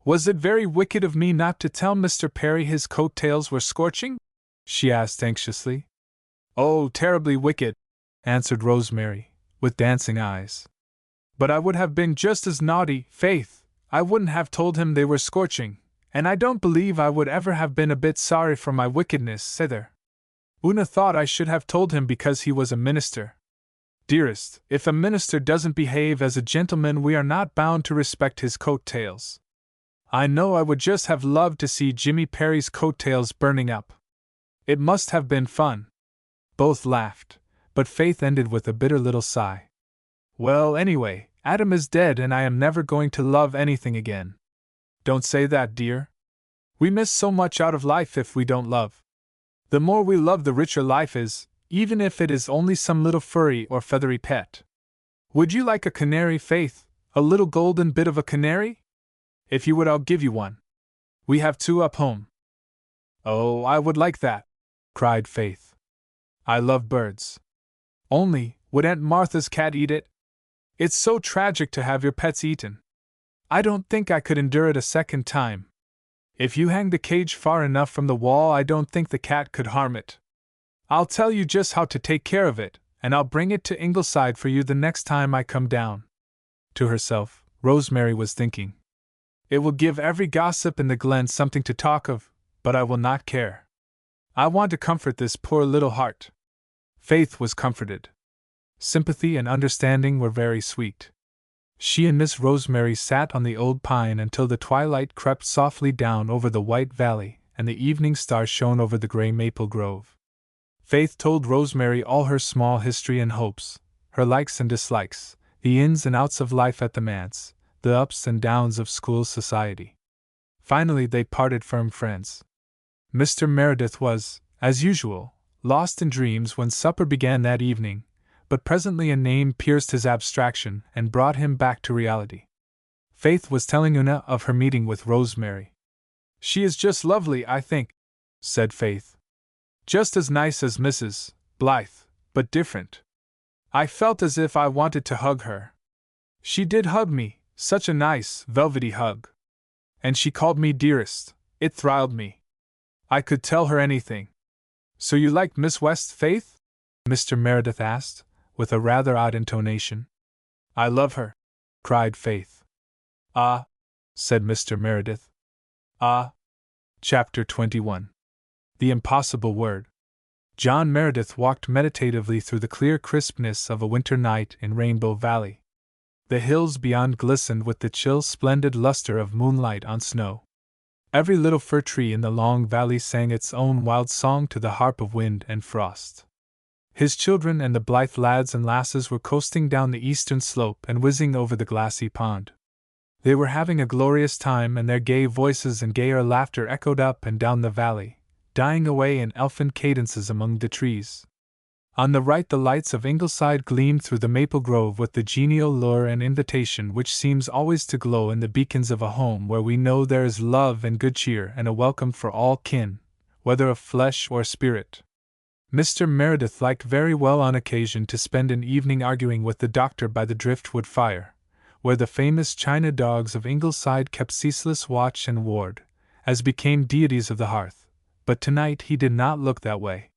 Was it very wicked of me not to tell Mr. Perry his coat-tails were scorching? She asked anxiously. Oh, terribly wicked, answered Rosemary, with dancing eyes. But I would have been just as naughty, Faith. I wouldn't have told him they were scorching, and I don't believe I would ever have been a bit sorry for my wickedness either. Una thought I should have told him because he was a minister. Dearest, if a minister doesn't behave as a gentleman, we are not bound to respect his coat-tails. I know I would just have loved to see Jimmy Perry's coat-tails burning up. It must have been fun. Both laughed, but Faith ended with a bitter little sigh. Well, anyway, Adam is dead and I am never going to love anything again. Don't say that, dear. We miss so much out of life if we don't love. The more we love, the richer life is, even if it is only some little furry or feathery pet. Would you like a canary, Faith? A little golden bit of a canary? If you would, I'll give you one. We have two up home. Oh, I would like that, cried Faith. I love birds. Only, would Aunt Martha's cat eat it? It's so tragic to have your pets eaten. I don't think I could endure it a second time. If you hang the cage far enough from the wall, I don't think the cat could harm it. I'll tell you just how to take care of it, and I'll bring it to Ingleside for you the next time I come down. To herself, Rosemary was thinking. It will give every gossip in the glen something to talk of, but I will not care. I want to comfort this poor little heart. Faith was comforted. Sympathy and understanding were very sweet. She and Miss Rosemary sat on the old pine until the twilight crept softly down over the white valley and the evening star shone over the gray maple grove. Faith told Rosemary all her small history and hopes, her likes and dislikes, the ins and outs of life at the manse, the ups and downs of school society. Finally they parted firm friends. Mr. Meredith was, as usual, lost in dreams when supper began that evening, but presently a name pierced his abstraction and brought him back to reality. Faith was telling Una of her meeting with Rosemary. She is just lovely, I think, said Faith. Just as nice as Mrs. Blythe, but different. I felt as if I wanted to hug her. She did hug me, such a nice, velvety hug. And she called me dearest. It thrilled me. I could tell her anything. So you liked Miss West, Faith? Mr. Meredith asked, with a rather odd intonation. I love her, cried Faith. Ah, said Mr. Meredith. Ah. Chapter 21. The Impossible Word. John Meredith walked meditatively through the clear crispness of a winter night in Rainbow Valley. The hills beyond glistened with the chill, splendid luster of moonlight on snow. Every little fir tree in the long valley sang its own wild song to the harp of wind and frost. His children and the Blythe lads and lasses were coasting down the eastern slope and whizzing over the glassy pond. They were having a glorious time, and their gay voices and gayer laughter echoed up and down the valley, dying away in elfin cadences among the trees. On the right the lights of Ingleside gleamed through the maple grove with the genial lure and invitation which seems always to glow in the beacons of a home where we know there is love and good cheer and a welcome for all kin, whether of flesh or spirit. Mr. Meredith liked very well on occasion to spend an evening arguing with the doctor by the driftwood fire, where the famous china dogs of Ingleside kept ceaseless watch and ward, as became deities of the hearth, but tonight he did not look that way.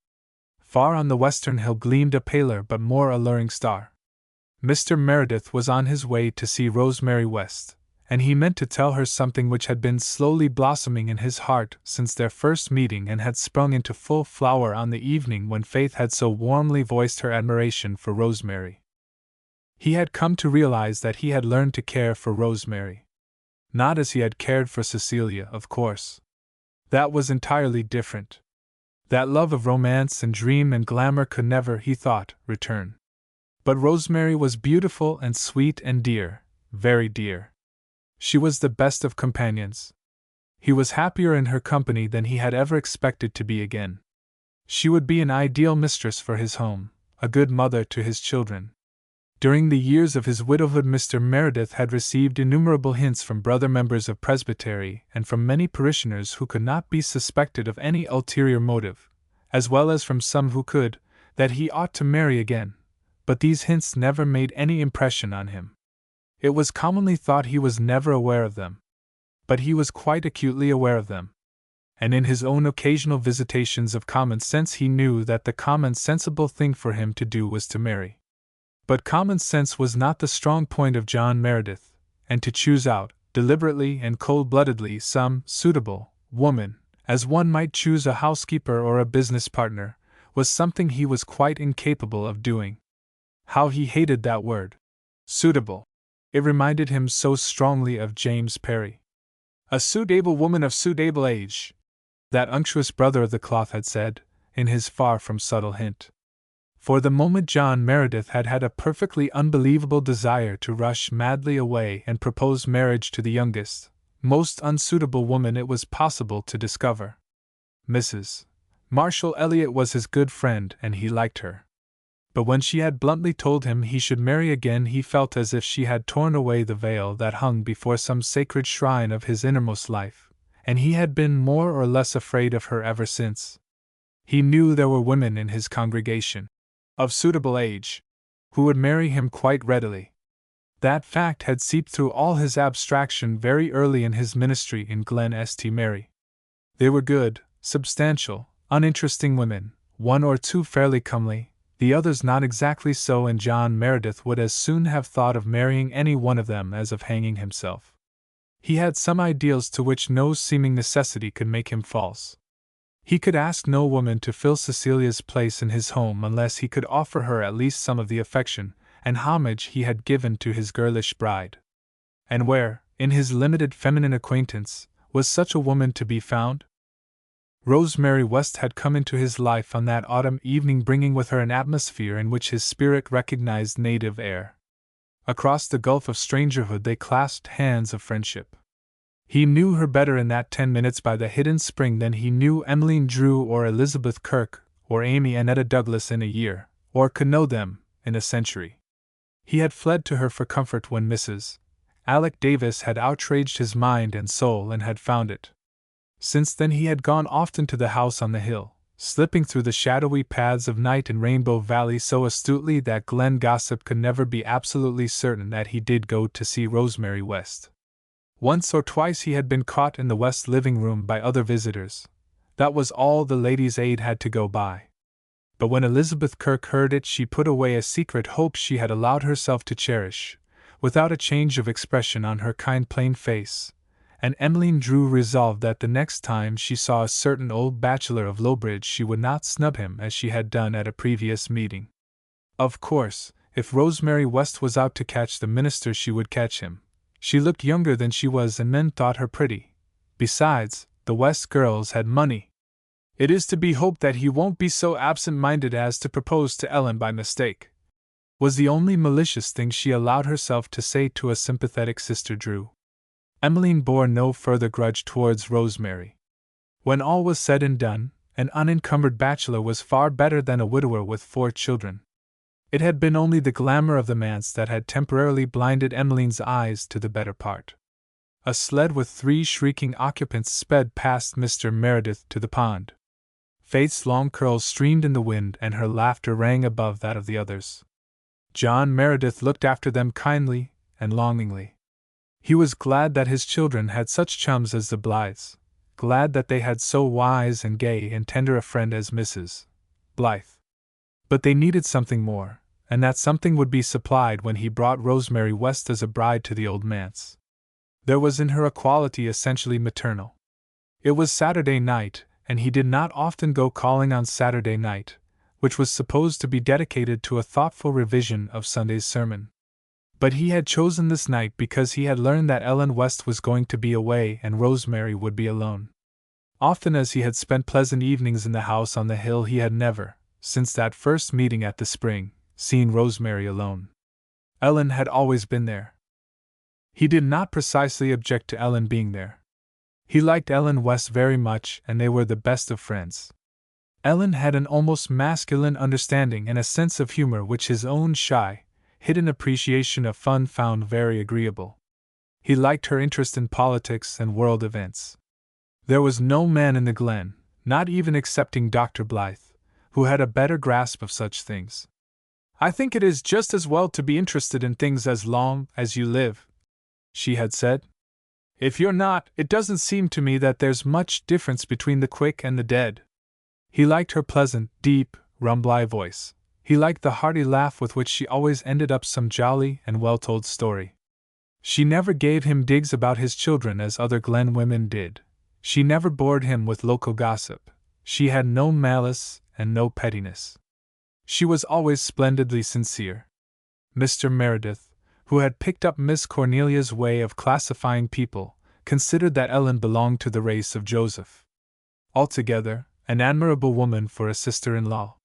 Far on the western hill gleamed a paler but more alluring star. Mr. Meredith was on his way to see Rosemary West, and he meant to tell her something which had been slowly blossoming in his heart since their first meeting and had sprung into full flower on the evening when Faith had so warmly voiced her admiration for Rosemary. He had come to realize that he had learned to care for Rosemary. Not as he had cared for Cecilia, of course. That was entirely different. That love of romance and dream and glamour could never, he thought, return. But Rosemary was beautiful and sweet and dear, very dear. She was the best of companions. He was happier in her company than he had ever expected to be again. She would be an ideal mistress for his home, a good mother to his children. During the years of his widowhood, Mr. Meredith had received innumerable hints from brother members of Presbytery and from many parishioners who could not be suspected of any ulterior motive, as well as from some who could, that he ought to marry again, but these hints never made any impression on him. It was commonly thought he was never aware of them. But he was quite acutely aware of them. And in his own occasional visitations of common sense he knew that the common sensible thing for him to do was to marry. But common sense was not the strong point of John Meredith, and to choose out, deliberately and cold-bloodedly, some suitable woman, as one might choose a housekeeper or a business partner, was something he was quite incapable of doing. How he hated that word. Suitable. It reminded him so strongly of James Perry. A suitable woman of suitable age, that unctuous brother of the cloth had said, in his far from subtle hint. For the moment John Meredith had had a perfectly unbelievable desire to rush madly away and propose marriage to the youngest, most unsuitable woman it was possible to discover. Mrs. Marshall Elliott was his good friend and he liked her. But when she had bluntly told him he should marry again, he felt as if she had torn away the veil that hung before some sacred shrine of his innermost life, and he had been more or less afraid of her ever since. He knew there were women in his congregation, of suitable age, who would marry him quite readily. That fact had seeped through all his abstraction very early in his ministry in Glen St. Mary. They were good, substantial, uninteresting women, one or two fairly comely, the others not exactly so, and John Meredith would as soon have thought of marrying any one of them as of hanging himself. He had some ideals to which no seeming necessity could make him false. He could ask no woman to fill Cecilia's place in his home unless he could offer her at least some of the affection and homage he had given to his girlish bride. And where, in his limited feminine acquaintance, was such a woman to be found? Rosemary West had come into his life on that autumn evening, bringing with her an atmosphere in which his spirit recognized native air. Across the gulf of strangerhood they clasped hands of friendship. He knew her better in that 10 minutes by the hidden spring than he knew Emmeline Drew or Elizabeth Kirk or Amy Annetta Douglas in a year, or could know them in a century. He had fled to her for comfort when Mrs. Alec Davis had outraged his mind and soul and had found it. Since then he had gone often to the house on the hill, slipping through the shadowy paths of night in Rainbow Valley so astutely that Glen gossip could never be absolutely certain that he did go to see Rosemary West. Once or twice he had been caught in the West living room by other visitors. That was all the Ladies' Aid had to go by. But when Elizabeth Kirk heard it, she put away a secret hope she had allowed herself to cherish, without a change of expression on her kind plain face, and Emmeline Drew resolved that the next time she saw a certain old bachelor of Lowbridge she would not snub him as she had done at a previous meeting. Of course, if Rosemary West was out to catch the minister she would catch him. She looked younger than she was and men thought her pretty. Besides, the West girls had money. It is to be hoped that he won't be so absent-minded as to propose to Ellen by mistake, was the only malicious thing she allowed herself to say to a sympathetic Sister Drew. Emmeline bore no further grudge towards Rosemary. When all was said and done, an unencumbered bachelor was far better than a widower with 4 children. It had been only the glamour of the manse that had temporarily blinded Emmeline's eyes to the better part. A sled with 3 shrieking occupants sped past Mr. Meredith to the pond. Faith's long curls streamed in the wind and her laughter rang above that of the others. John Meredith looked after them kindly and longingly. He was glad that his children had such chums as the Blythes, glad that they had so wise and gay and tender a friend as Mrs. Blythe. But they needed something more, and that something would be supplied when he brought Rosemary West as a bride to the old manse. There was in her a quality essentially maternal. It was Saturday night, and he did not often go calling on Saturday night, which was supposed to be dedicated to a thoughtful revision of Sunday's sermon. But he had chosen this night because he had learned that Ellen West was going to be away and Rosemary would be alone. Often as he had spent pleasant evenings in the house on the hill, he had never, since that first meeting at the spring, seen Rosemary alone. Ellen had always been there. He did not precisely object to Ellen being there. He liked Ellen West very much, and they were the best of friends. Ellen had an almost masculine understanding and a sense of humor which his own shy, hidden appreciation of fun found very agreeable. He liked her interest in politics and world events. There was no man in the glen, not even excepting Dr. Blythe, who had a better grasp of such things. "I think it is just as well to be interested in things as long as you live," she had said. "If you're not, it doesn't seem to me that there's much difference between the quick and the dead." He liked her pleasant, deep, rumbly voice. He liked the hearty laugh with which she always ended up some jolly and well-told story. She never gave him digs about his children as other Glen women did. She never bored him with local gossip. She had no malice and no pettiness. She was always splendidly sincere. Mr. Meredith, who had picked up Miss Cornelia's way of classifying people, considered that Ellen belonged to the race of Joseph. Altogether, an admirable woman for a sister-in-law.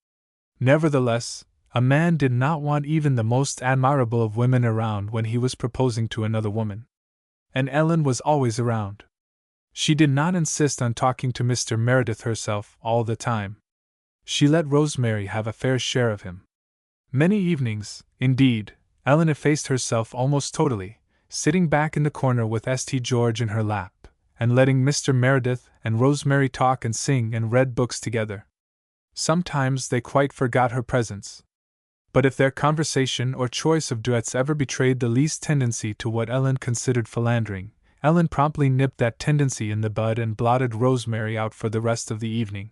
Nevertheless, a man did not want even the most admirable of women around when he was proposing to another woman. And Ellen was always around. She did not insist on talking to Mr. Meredith herself all the time. She let Rosemary have a fair share of him. Many evenings, indeed, Ellen effaced herself almost totally, sitting back in the corner with St. George in her lap, and letting Mr. Meredith and Rosemary talk and sing and read books together. Sometimes they quite forgot her presence. But if their conversation or choice of duets ever betrayed the least tendency to what Ellen considered philandering, Ellen promptly nipped that tendency in the bud and blotted Rosemary out for the rest of the evening.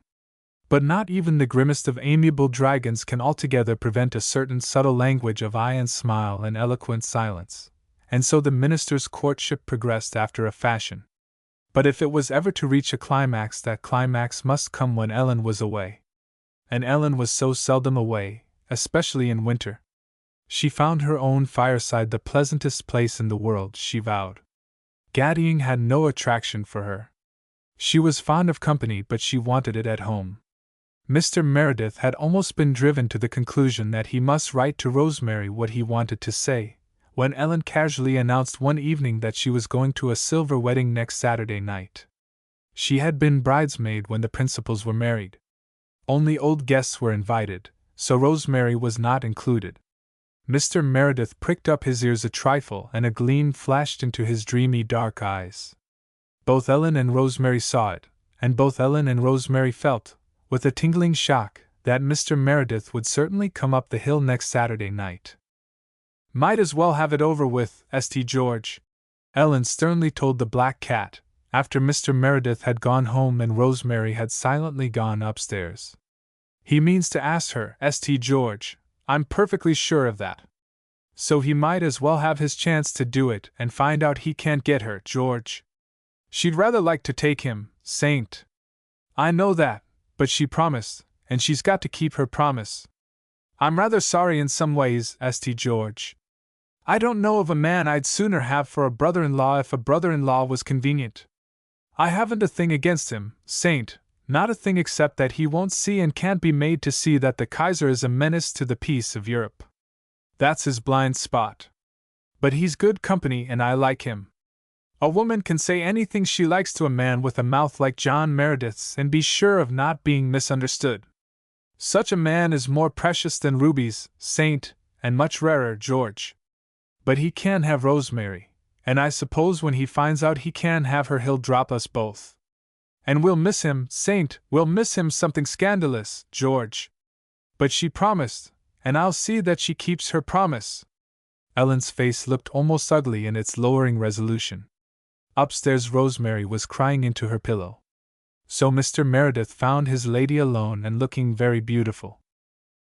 But not even the grimmest of amiable dragons can altogether prevent a certain subtle language of eye and smile and eloquent silence, and so the minister's courtship progressed after a fashion. But if it was ever to reach a climax, that climax must come when Ellen was away. And Ellen was so seldom away, especially in winter. She found her own fireside the pleasantest place in the world, she vowed. Gaddying had no attraction for her. She was fond of company, but she wanted it at home. Mr. Meredith had almost been driven to the conclusion that he must write to Rosemary what he wanted to say, when Ellen casually announced one evening that she was going to a silver wedding next Saturday night. She had been bridesmaid when the principals were married. Only old guests were invited, so Rosemary was not included. Mr. Meredith pricked up his ears a trifle and a gleam flashed into his dreamy dark eyes. Both Ellen and Rosemary saw it, and both Ellen and Rosemary felt, with a tingling shock, that Mr. Meredith would certainly come up the hill next Saturday night. "Might as well have it over with, St. George," Ellen sternly told the black cat, after Mr. Meredith had gone home and Rosemary had silently gone upstairs. "He means to ask her, St. George, I'm perfectly sure of that. So he might as well have his chance to do it and find out he can't get her, George. She'd rather like to take him, Saint. I know that, but she promised, and she's got to keep her promise. I'm rather sorry in some ways, St. George. I don't know of a man I'd sooner have for a brother-in-law if a brother-in-law was convenient. I haven't a thing against him, Saint, not a thing except that he won't see and can't be made to see that the Kaiser is a menace to the peace of Europe. That's his blind spot. But he's good company and I like him. A woman can say anything she likes to a man with a mouth like John Meredith's and be sure of not being misunderstood. Such a man is more precious than rubies, Saint, and much rarer, George. But he can have Rosemary, and I suppose when he finds out he can have her he'll drop us both. And we'll miss him, Saint, we'll miss him something scandalous, George. But she promised, and I'll see that she keeps her promise." Ellen's face looked almost ugly in its lowering resolution. Upstairs Rosemary was crying into her pillow. So Mr. Meredith found his lady alone and looking very beautiful.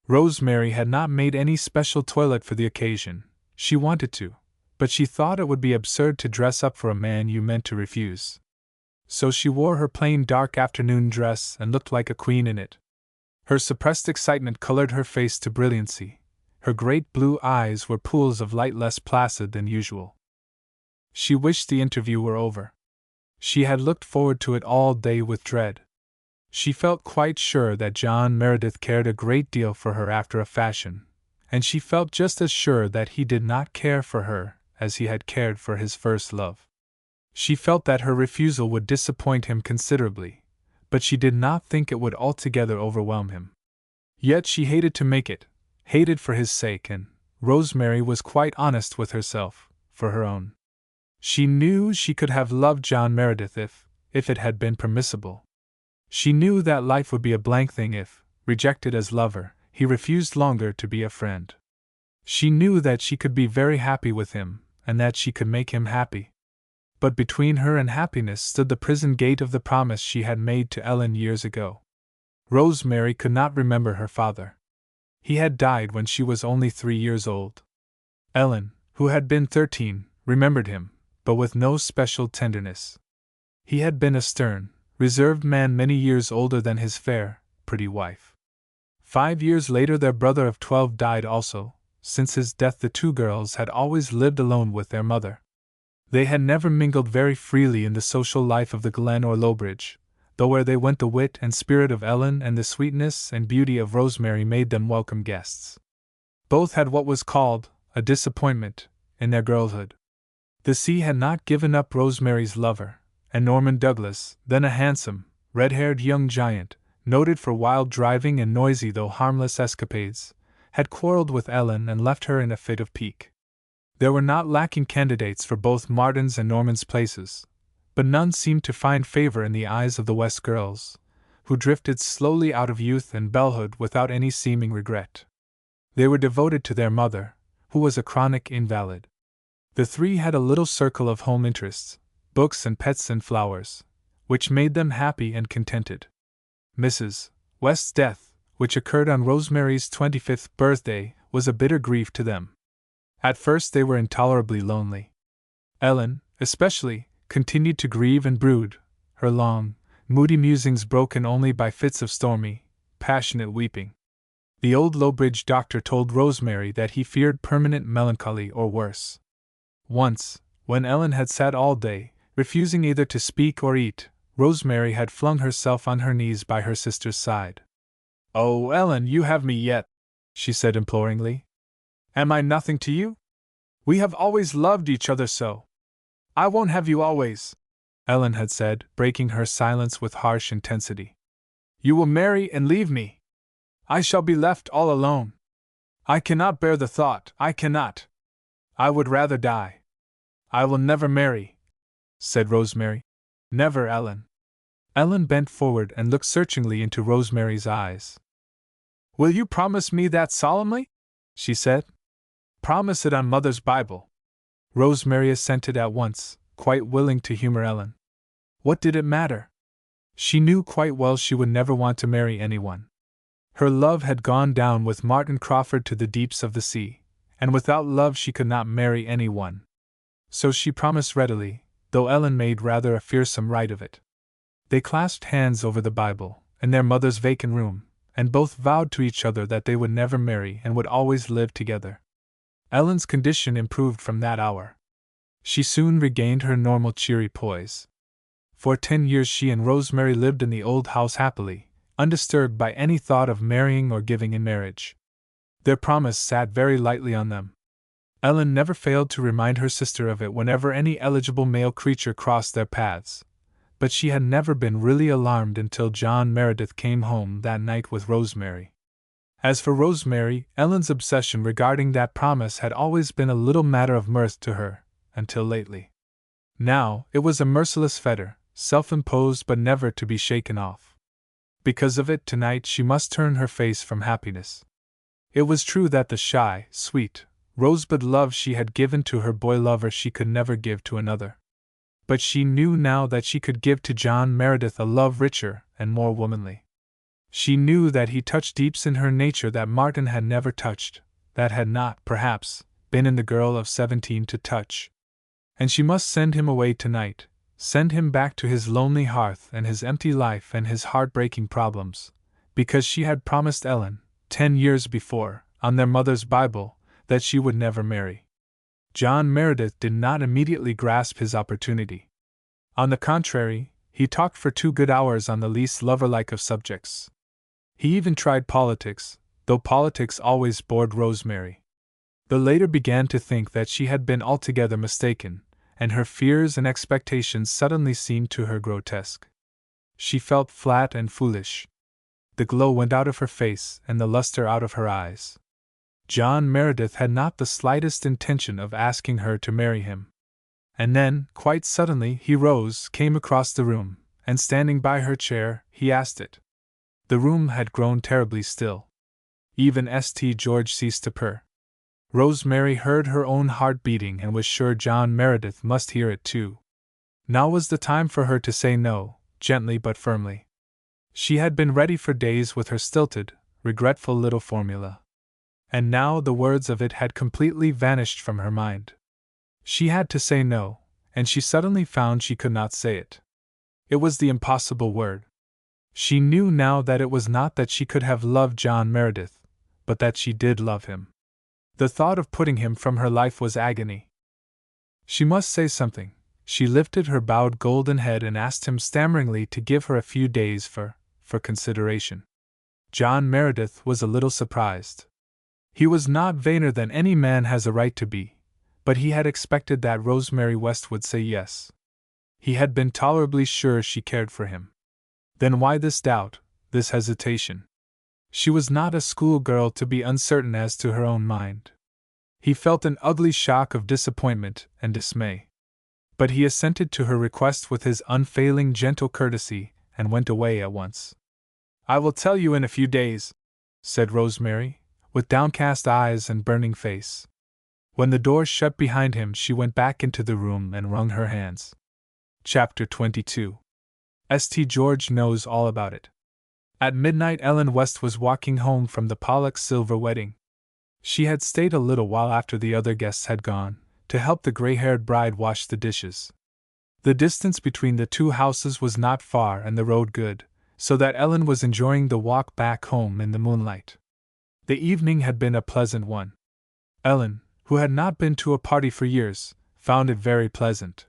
Rosemary had not made any special toilet for the occasion. She wanted to, but she thought it would be absurd to dress up for a man you meant to refuse. So she wore her plain dark afternoon dress and looked like a queen in it. Her suppressed excitement colored her face to brilliancy. Her great blue eyes were pools of light less placid than usual. She wished the interview were over. She had looked forward to it all day with dread. She felt quite sure that John Meredith cared a great deal for her after a fashion, and she felt just as sure that he did not care for her as he had cared for his first love. She felt that her refusal would disappoint him considerably, but she did not think it would altogether overwhelm him. Yet she hated to make it, hated for his sake, and Rosemary was quite honest with herself, for her own. She knew she could have loved John Meredith if it had been permissible. She knew that life would be a blank thing if, rejected as lover, he refused longer to be a friend. She knew that she could be very happy with him, and that she could make him happy. But between her and happiness stood the prison gate of the promise she had made to Ellen years ago. Rosemary could not remember her father. He had died when she was only 3 years old. Ellen, who had been 13, remembered him, but with no special tenderness. He had been a stern, reserved man many years older than his fair, pretty wife. 5 years later their brother of 12 died also. Since his death the two girls had always lived alone with their mother. They had never mingled very freely in the social life of the Glen or Lowbridge, though where they went the wit and spirit of Ellen and the sweetness and beauty of Rosemary made them welcome guests. Both had what was called a disappointment in their girlhood. The sea had not given up Rosemary's lover, and Norman Douglas, then a handsome, red-haired young giant, noted for wild driving and noisy though harmless escapades, had quarreled with Ellen and left her in a fit of pique. There were not lacking candidates for both Martin's and Norman's places, but none seemed to find favor in the eyes of the West girls, who drifted slowly out of youth and bellhood without any seeming regret. They were devoted to their mother, who was a chronic invalid. The three had a little circle of home interests, books and pets and flowers, which made them happy and contented. Mrs. West's death, which occurred on Rosemary's 25th birthday, was a bitter grief to them. At first they were intolerably lonely. Ellen, especially, continued to grieve and brood, her long, moody musings broken only by fits of stormy, passionate weeping. The old Lowbridge doctor told Rosemary that he feared permanent melancholy or worse. Once, when Ellen had sat all day, refusing either to speak or eat, Rosemary had flung herself on her knees by her sister's side. "Oh, Ellen, you have me yet," she said imploringly. "Am I nothing to you? We have always loved each other so." "I won't have you always," Ellen had said, breaking her silence with harsh intensity. "You will marry and leave me. I shall be left all alone. I cannot bear the thought, I cannot. I would rather die." "I will never marry," said Rosemary. "Never, Ellen." Ellen bent forward and looked searchingly into Rosemary's eyes. "Will you promise me that solemnly?" she said. "Promise it on Mother's Bible." Rosemary assented at once, quite willing to humor Ellen. What did it matter? She knew quite well she would never want to marry anyone. Her love had gone down with Martin Crawford to the deeps of the sea, and without love she could not marry anyone. So she promised readily, though Ellen made rather a fearsome rite of it. They clasped hands over the Bible, in their mother's vacant room, and both vowed to each other that they would never marry and would always live together. Ellen's condition improved from that hour. She soon regained her normal cheery poise. For 10 years she and Rosemary lived in the old house happily, undisturbed by any thought of marrying or giving in marriage. Their promise sat very lightly on them. Ellen never failed to remind her sister of it whenever any eligible male creature crossed their paths, but she had never been really alarmed until John Meredith came home that night with Rosemary. As for Rosemary, Ellen's obsession regarding that promise had always been a little matter of mirth to her, until lately. Now, it was a merciless fetter, self-imposed but never to be shaken off. Because of it, tonight she must turn her face from happiness. It was true that the shy, sweet, rosebud love she had given to her boy lover she could never give to another. But she knew now that she could give to John Meredith a love richer and more womanly. She knew that he touched deeps in her nature that Martin had never touched, that had not, perhaps, been in the girl of 17 to touch. And she must send him away tonight, send him back to his lonely hearth and his empty life and his heartbreaking problems, because she had promised Ellen, 10 years before, on their mother's Bible, that she would never marry. John Meredith did not immediately grasp his opportunity. On the contrary, he talked for 2 good hours on the least lover-like of subjects. He even tried politics, though politics always bored Rosemary. The latter began to think that she had been altogether mistaken, and her fears and expectations suddenly seemed to her grotesque. She felt flat and foolish. The glow went out of her face and the luster out of her eyes. John Meredith had not the slightest intention of asking her to marry him. And then, quite suddenly, he rose, came across the room, and standing by her chair, he asked it. The room had grown terribly still. Even St. George ceased to purr. Rosemary heard her own heart beating and was sure John Meredith must hear it too. Now was the time for her to say no, gently but firmly. She had been ready for days with her stilted, regretful little formula. And now the words of it had completely vanished from her mind. She had to say no, and she suddenly found she could not say it. It was the impossible word. She knew now that it was not that she could have loved John Meredith, but that she did love him. The thought of putting him from her life was agony. She must say something. She lifted her bowed golden head and asked him stammeringly to give her a few days for consideration. John Meredith was a little surprised. He was not vainer than any man has a right to be, but he had expected that Rosemary West would say yes. He had been tolerably sure she cared for him. Then why this doubt, this hesitation? She was not a schoolgirl to be uncertain as to her own mind. He felt an ugly shock of disappointment and dismay. But he assented to her request with his unfailing gentle courtesy and went away at once. "I will tell you in a few days," said Rosemary, with downcast eyes and burning face. When the door shut behind him, she went back into the room and wrung her hands. Chapter 22. St. George knows all about it. At midnight, Ellen West was walking home from the Pollock silver wedding. She had stayed a little while after the other guests had gone, to help the gray-haired bride wash the dishes. The distance between the 2 houses was not far and the road good, so that Ellen was enjoying the walk back home in the moonlight. The evening had been a pleasant one. Ellen, who had not been to a party for years, found it very pleasant.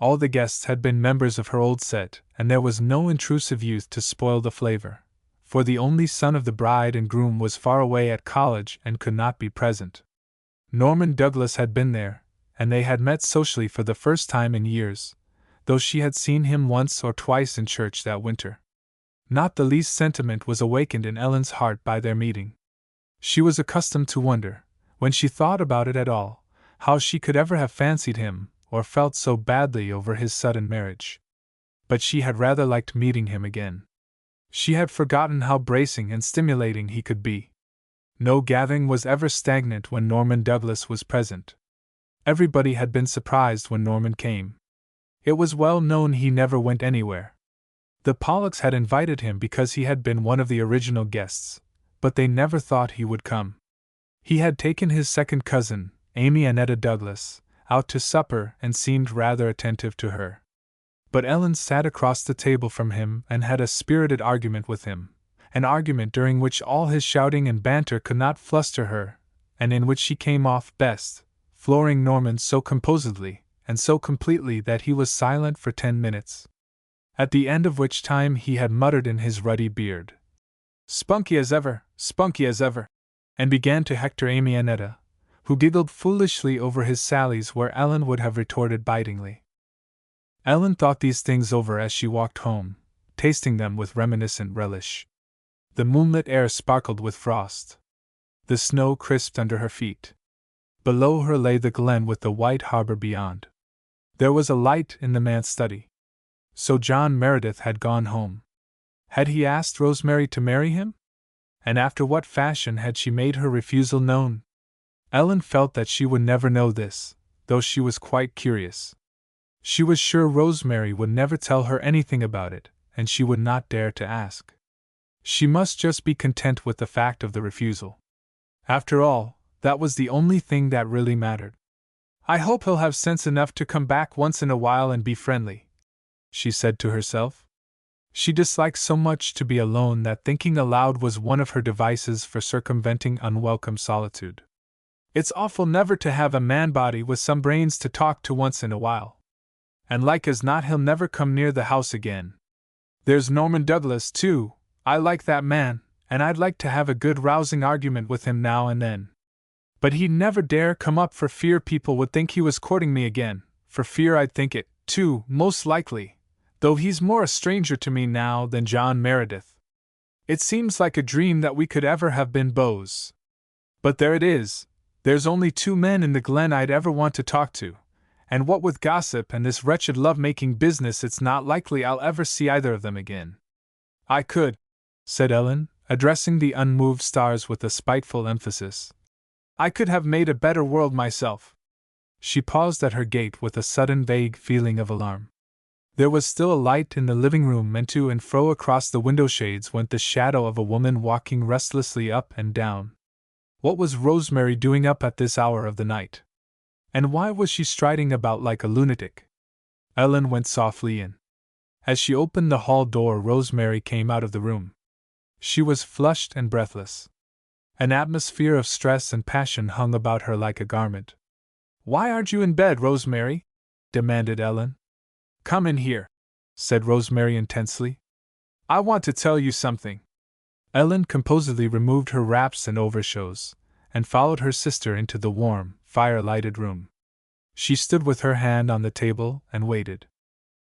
All the guests had been members of her old set, and there was no intrusive youth to spoil the flavor, for the only son of the bride and groom was far away at college and could not be present. Norman Douglas had been there, and they had met socially for the first time in years, though she had seen him once or twice in church that winter. Not the least sentiment was awakened in Ellen's heart by their meeting. She was accustomed to wonder, when she thought about it at all, how she could ever have fancied him, or felt so badly over his sudden marriage. But she had rather liked meeting him again. She had forgotten how bracing and stimulating he could be. No gathering was ever stagnant when Norman Douglas was present. Everybody had been surprised when Norman came. It was well known he never went anywhere. The Pollocks had invited him because he had been one of the original guests, but they never thought he would come. He had taken his second cousin, Amy Annetta Douglas, out to supper and seemed rather attentive to her. But Ellen sat across the table from him and had a spirited argument with him, an argument during which all his shouting and banter could not fluster her, and in which she came off best, flooring Norman so composedly and so completely that he was silent for 10 minutes. At the end of which time he had muttered in his ruddy beard, spunky as ever," and began to hector Amy Annetta, who giggled foolishly over his sallies where Ellen would have retorted bitingly. Ellen thought these things over as she walked home, tasting them with reminiscent relish. The moonlit air sparkled with frost. The snow crisped under her feet. Below her lay the glen with the white harbor beyond. There was a light in the manse study. So John Meredith had gone home. Had he asked Rosemary to marry him? And after what fashion had she made her refusal known? Ellen felt that she would never know this, though she was quite curious. She was sure Rosemary would never tell her anything about it, and she would not dare to ask. She must just be content with the fact of the refusal. After all, that was the only thing that really mattered. I hope he'll have sense enough to come back once in a while and be friendly, she said to herself. She disliked so much to be alone that thinking aloud was one of her devices for circumventing unwelcome solitude. It's awful never to have a man-body with some brains to talk to once in a while. And like as not he'll never come near the house again. There's Norman Douglas, too. I like that man, and I'd like to have a good rousing argument with him now and then. But he'd never dare come up for fear people would think he was courting me again, for fear I'd think it, too, most likely, though he's more a stranger to me now than John Meredith. It seems like a dream that we could ever have been beaux. But there it is, there's only 2 men in the Glen I'd ever want to talk to, and what with gossip and this wretched love-making business it's not likely I'll ever see either of them again. I could, said Ellen, addressing the unmoved stars with a spiteful emphasis. I could have made a better world myself. She paused at her gate with a sudden vague feeling of alarm. There was still a light in the living room, and to and fro across the window shades went the shadow of a woman walking restlessly up and down. What was Rosemary doing up at this hour of the night? And why was she striding about like a lunatic? Ellen went softly in. As she opened the hall door, Rosemary came out of the room. She was flushed and breathless. An atmosphere of stress and passion hung about her like a garment. "Why aren't you in bed, Rosemary?" demanded Ellen. "Come in here," said Rosemary intensely. "I want to tell you something." Ellen composedly removed her wraps and overshoes, and followed her sister into the warm, fire-lighted room. She stood with her hand on the table and waited.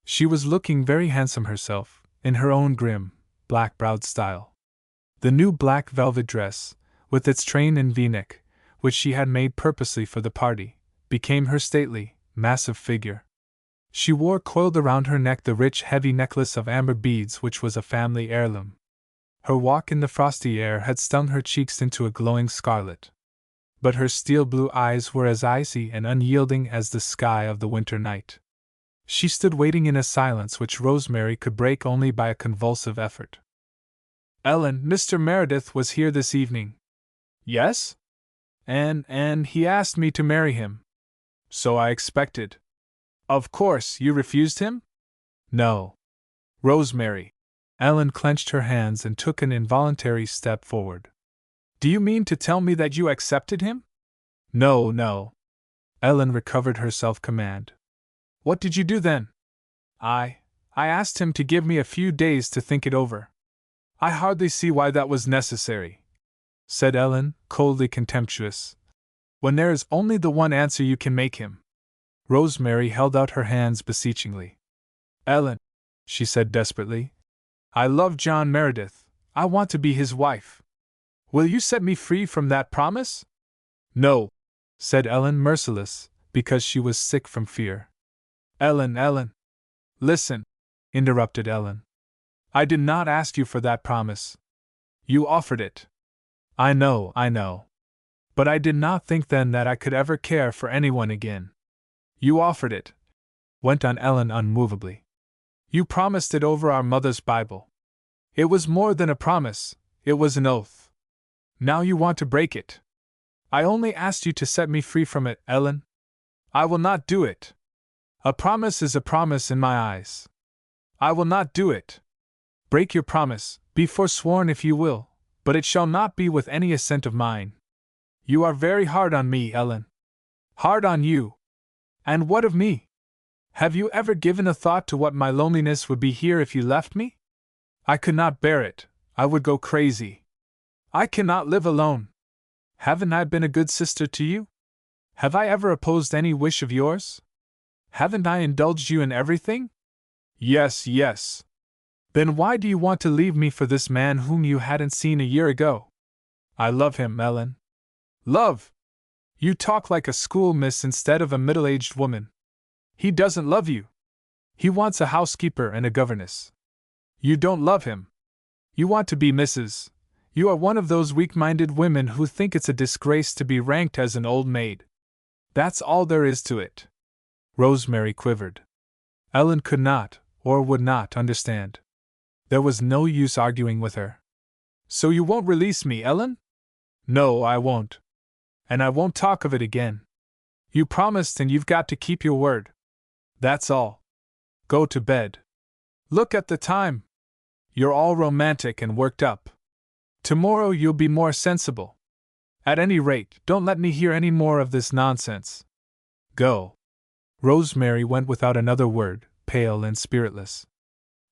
She was looking very handsome herself, in her own grim, black-browed style. The new black velvet dress, with its train and v-neck, which she had made purposely for the party, became her stately, massive figure. She wore coiled around her neck the rich, heavy necklace of amber beads which was a family heirloom. Her walk in the frosty air had stung her cheeks into a glowing scarlet. But her steel-blue eyes were as icy and unyielding as the sky of the winter night. She stood waiting in a silence which Rosemary could break only by a convulsive effort. "Ellen, Mr. Meredith was here this evening." "Yes? And he asked me to marry him." "So I expected." "Of course, you refused him?" "No." "Rosemary." Ellen clenched her hands and took an involuntary step forward. "Do you mean to tell me that you accepted him?" "No, no." Ellen recovered her self-command. "What did you do then?" I asked him to give me a few days to think it over." "I hardly see why that was necessary," said Ellen, coldly contemptuous, "when there is only the one answer you can make him." Rosemary held out her hands beseechingly. "Ellen," she said desperately, "I love John Meredith. I want to be his wife. Will you set me free from that promise?" "No," said Ellen, merciless, because she was sick from fear. Ellen. "Listen," interrupted Ellen. "I did not ask you for that promise. You offered it. I know. But I did not think then that I could ever care for anyone again. You offered it," went on Ellen unmovably. "You promised it over our mother's Bible. It was more than a promise, it was an oath. Now you want to break it. I only asked you to set me free from it, Ellen. I will not do it. A promise is a promise in my eyes. I will not do it. Break your promise, be forsworn if you will, but it shall not be with any assent of mine. You are very hard on me, Ellen. Hard on you. And what of me? Have you ever given a thought to what my loneliness would be here if you left me? I could not bear it, I would go crazy. I cannot live alone. Haven't I been a good sister to you? Have I ever opposed any wish of yours? Haven't I indulged you in everything? Yes. Then why do you want to leave me for this man whom you hadn't seen a year ago? I love him, Ellen. Love! You talk like a schoolmiss instead of a middle-aged woman. He doesn't love you. He wants a housekeeper and a governess. You don't love him. You want to be Mrs. You are one of those weak-minded women who think it's a disgrace to be ranked as an old maid. That's all there is to it. Rosemary quivered. Ellen could not, or would not, understand. There was no use arguing with her. So you won't release me, Ellen? No, I won't. And I won't talk of it again. You promised and you've got to keep your word. That's all. Go to bed. Look at the time. You're all romantic and worked up. Tomorrow you'll be more sensible. At any rate, don't let me hear any more of this nonsense. Go. Rosemary went without another word, pale and spiritless.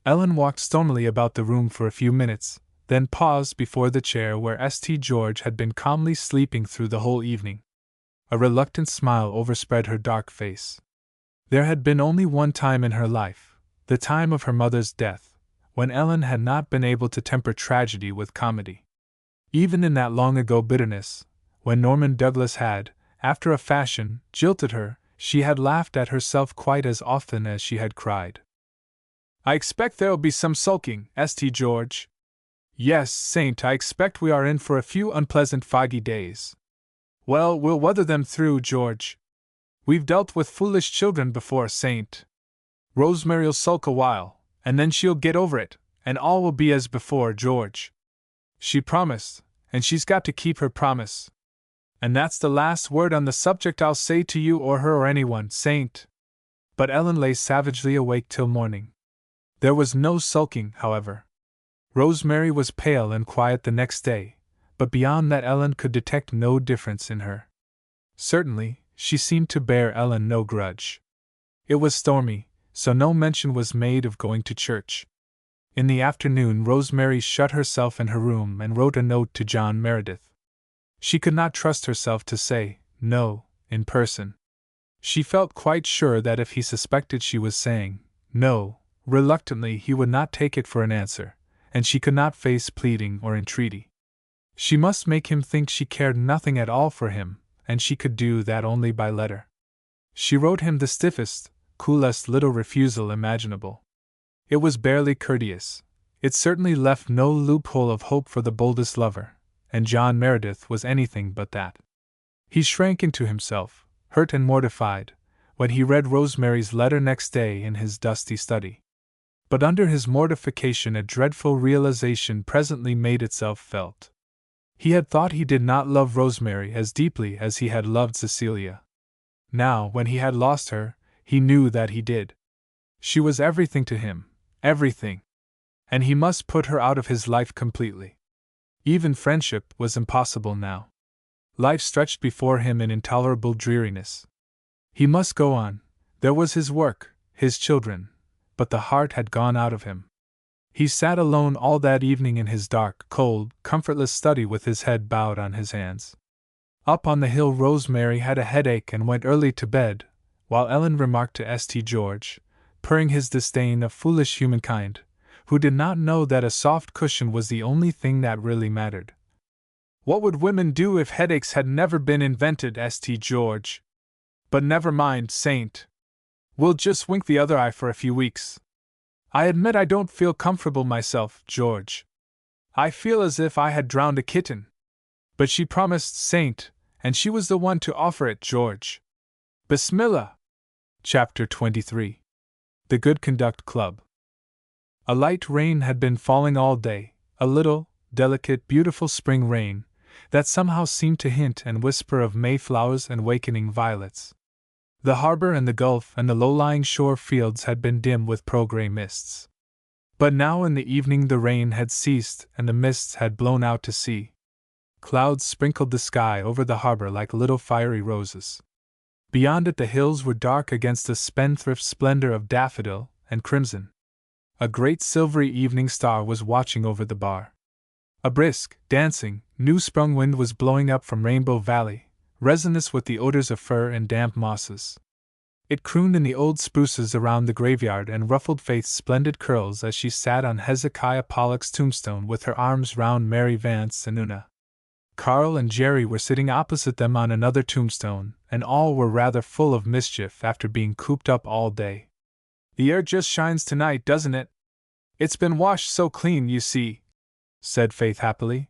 Ellen walked stonily about the room for a few minutes, then paused before the chair where St. George had been calmly sleeping through the whole evening. A reluctant smile overspread her dark face. There had been only one time in her life, the time of her mother's death, when Ellen had not been able to temper tragedy with comedy. Even in that long-ago bitterness, when Norman Douglas had, after a fashion, jilted her, she had laughed at herself quite as often as she had cried. I expect there'll be some sulking, St. George. Yes, Saint, I expect we are in for a few unpleasant foggy days. Well, we'll weather them through, George. We've dealt with foolish children before, Saint. Rosemary'll sulk a while, and then she'll get over it, and all will be as before, George. She promised, and she's got to keep her promise. And that's the last word on the subject I'll say to you or her or anyone, Saint. But Ellen lay savagely awake till morning. There was no sulking, however. Rosemary was pale and quiet the next day, but beyond that Ellen could detect no difference in her. Certainly, she seemed to bear Ellen no grudge. It was stormy, so no mention was made of going to church. In the afternoon Rosemary shut herself in her room and wrote a note to John Meredith. She could not trust herself to say no in person. She felt quite sure that if he suspected she was saying no, reluctantly he would not take it for an answer, and she could not face pleading or entreaty. She must make him think she cared nothing at all for him, and she could do that only by letter. She wrote him the stiffest, coolest little refusal imaginable. It was barely courteous. It certainly left no loophole of hope for the boldest lover, and John Meredith was anything but that. He shrank into himself, hurt and mortified, when he read Rosemary's letter next day in his dusty study. But under his mortification a dreadful realization presently made itself felt. He had thought he did not love Rosemary as deeply as he had loved Cecilia. Now, when he had lost her, he knew that he did. She was everything to him, everything. And he must put her out of his life completely. Even friendship was impossible now. Life stretched before him in intolerable dreariness. He must go on. There was his work, his children, but the heart had gone out of him. He sat alone all that evening in his dark, cold, comfortless study with his head bowed on his hands. Up on the hill Rosemary had a headache and went early to bed, while Ellen remarked to St. George, purring his disdain of foolish humankind, who did not know that a soft cushion was the only thing that really mattered. What would women do if headaches had never been invented, St. George? But never mind, Saint. We'll just wink the other eye for a few weeks. I admit I don't feel comfortable myself, George. I feel as if I had drowned a kitten. But she promised, Saint, and she was the one to offer it, George. Bismillah! Chapter 23. The Good Conduct Club. A light rain had been falling all day, a little, delicate, beautiful spring rain, that somehow seemed to hint and whisper of mayflowers and wakening violets. The harbor and the gulf and the low-lying shore fields had been dim with pearl-gray mists. But now in the evening the rain had ceased and the mists had blown out to sea. Clouds sprinkled the sky over the harbor like little fiery roses. Beyond it the hills were dark against the spendthrift splendor of daffodil and crimson. A great silvery evening star was watching over the bar. A brisk, dancing, new-sprung wind was blowing up from Rainbow Valley, resinous with the odors of fir and damp mosses. It crooned in the old spruces around the graveyard and ruffled Faith's splendid curls as she sat on Hezekiah Pollock's tombstone with her arms round Mary Vance and Una. Carl and Jerry were sitting opposite them on another tombstone, and all were rather full of mischief after being cooped up all day. The air just shines tonight, doesn't it? It's been washed so clean, you see, said Faith happily.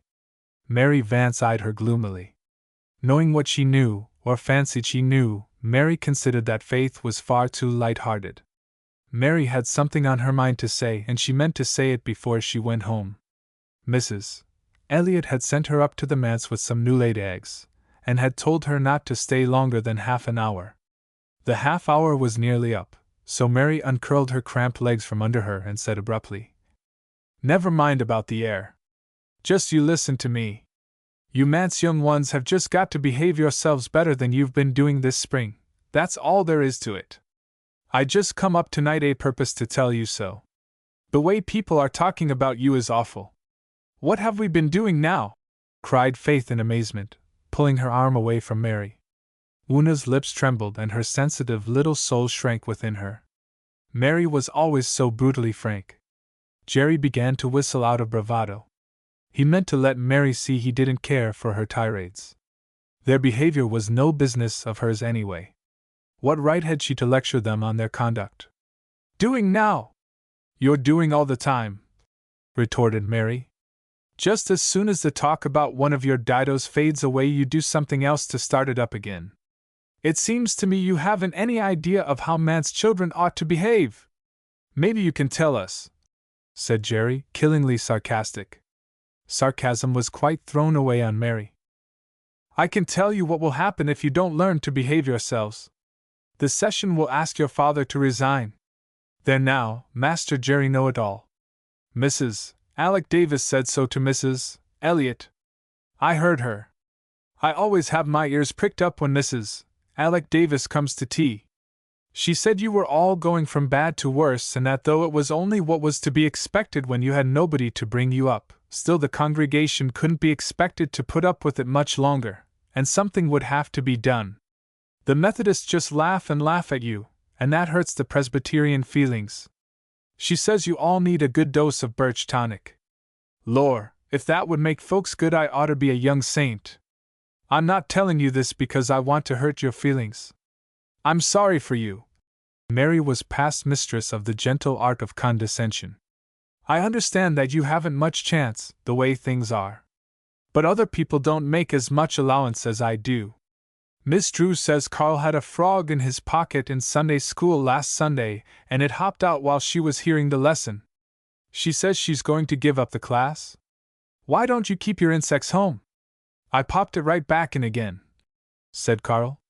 Mary Vance eyed her gloomily. Knowing what she knew, or fancied she knew, Mary considered that Faith was far too light-hearted. Mary had something on her mind to say, and she meant to say it before she went home. Mrs. Elliot had sent her up to the manse with some new-laid eggs, and had told her not to stay longer than half an hour. The half hour was nearly up, so Mary uncurled her cramped legs from under her and said abruptly, "Never mind about the air. Just you listen to me. You manse young ones have just got to behave yourselves better than you've been doing this spring. That's all there is to it. I just come up tonight a purpose to tell you so. The way people are talking about you is awful." "What have we been doing now?" cried Faith in amazement, pulling her arm away from Mary. Una's lips trembled and her sensitive little soul shrank within her. Mary was always so brutally frank. Jerry began to whistle out of bravado. He meant to let Mary see he didn't care for her tirades. Their behavior was no business of hers anyway. What right had she to lecture them on their conduct? "Doing now? You're doing all the time," retorted Mary. "Just as soon as the talk about one of your didos fades away, you do something else to start it up again. It seems to me you haven't any idea of how manse children ought to behave." "Maybe you can tell us," said Jerry, killingly sarcastic. Sarcasm was quite thrown away on Mary. "I can tell you what will happen if you don't learn to behave yourselves. The session will ask your father to resign. There now, Master Jerry Know-It-All. Mrs. Alec Davis said so to Mrs. Elliot. I heard her. I always have my ears pricked up when Mrs. Alec Davis comes to tea. She said you were all going from bad to worse, and that though it was only what was to be expected when you had nobody to bring you up, still the congregation couldn't be expected to put up with it much longer, and something would have to be done. The Methodists just laugh and laugh at you, and that hurts the Presbyterian feelings. She says you all need a good dose of birch tonic. Lor, if that would make folks good, I oughter be a young saint. I'm not telling you this because I want to hurt your feelings. I'm sorry for you." Mary was past mistress of the gentle art of condescension. "I understand that you haven't much chance, the way things are. But other people don't make as much allowance as I do. Miss Drew says Carl had a frog in his pocket in Sunday school last Sunday, and it hopped out while she was hearing the lesson. She says she's going to give up the class. Why don't you keep your insects home?" "I popped it right back in again," said Carl.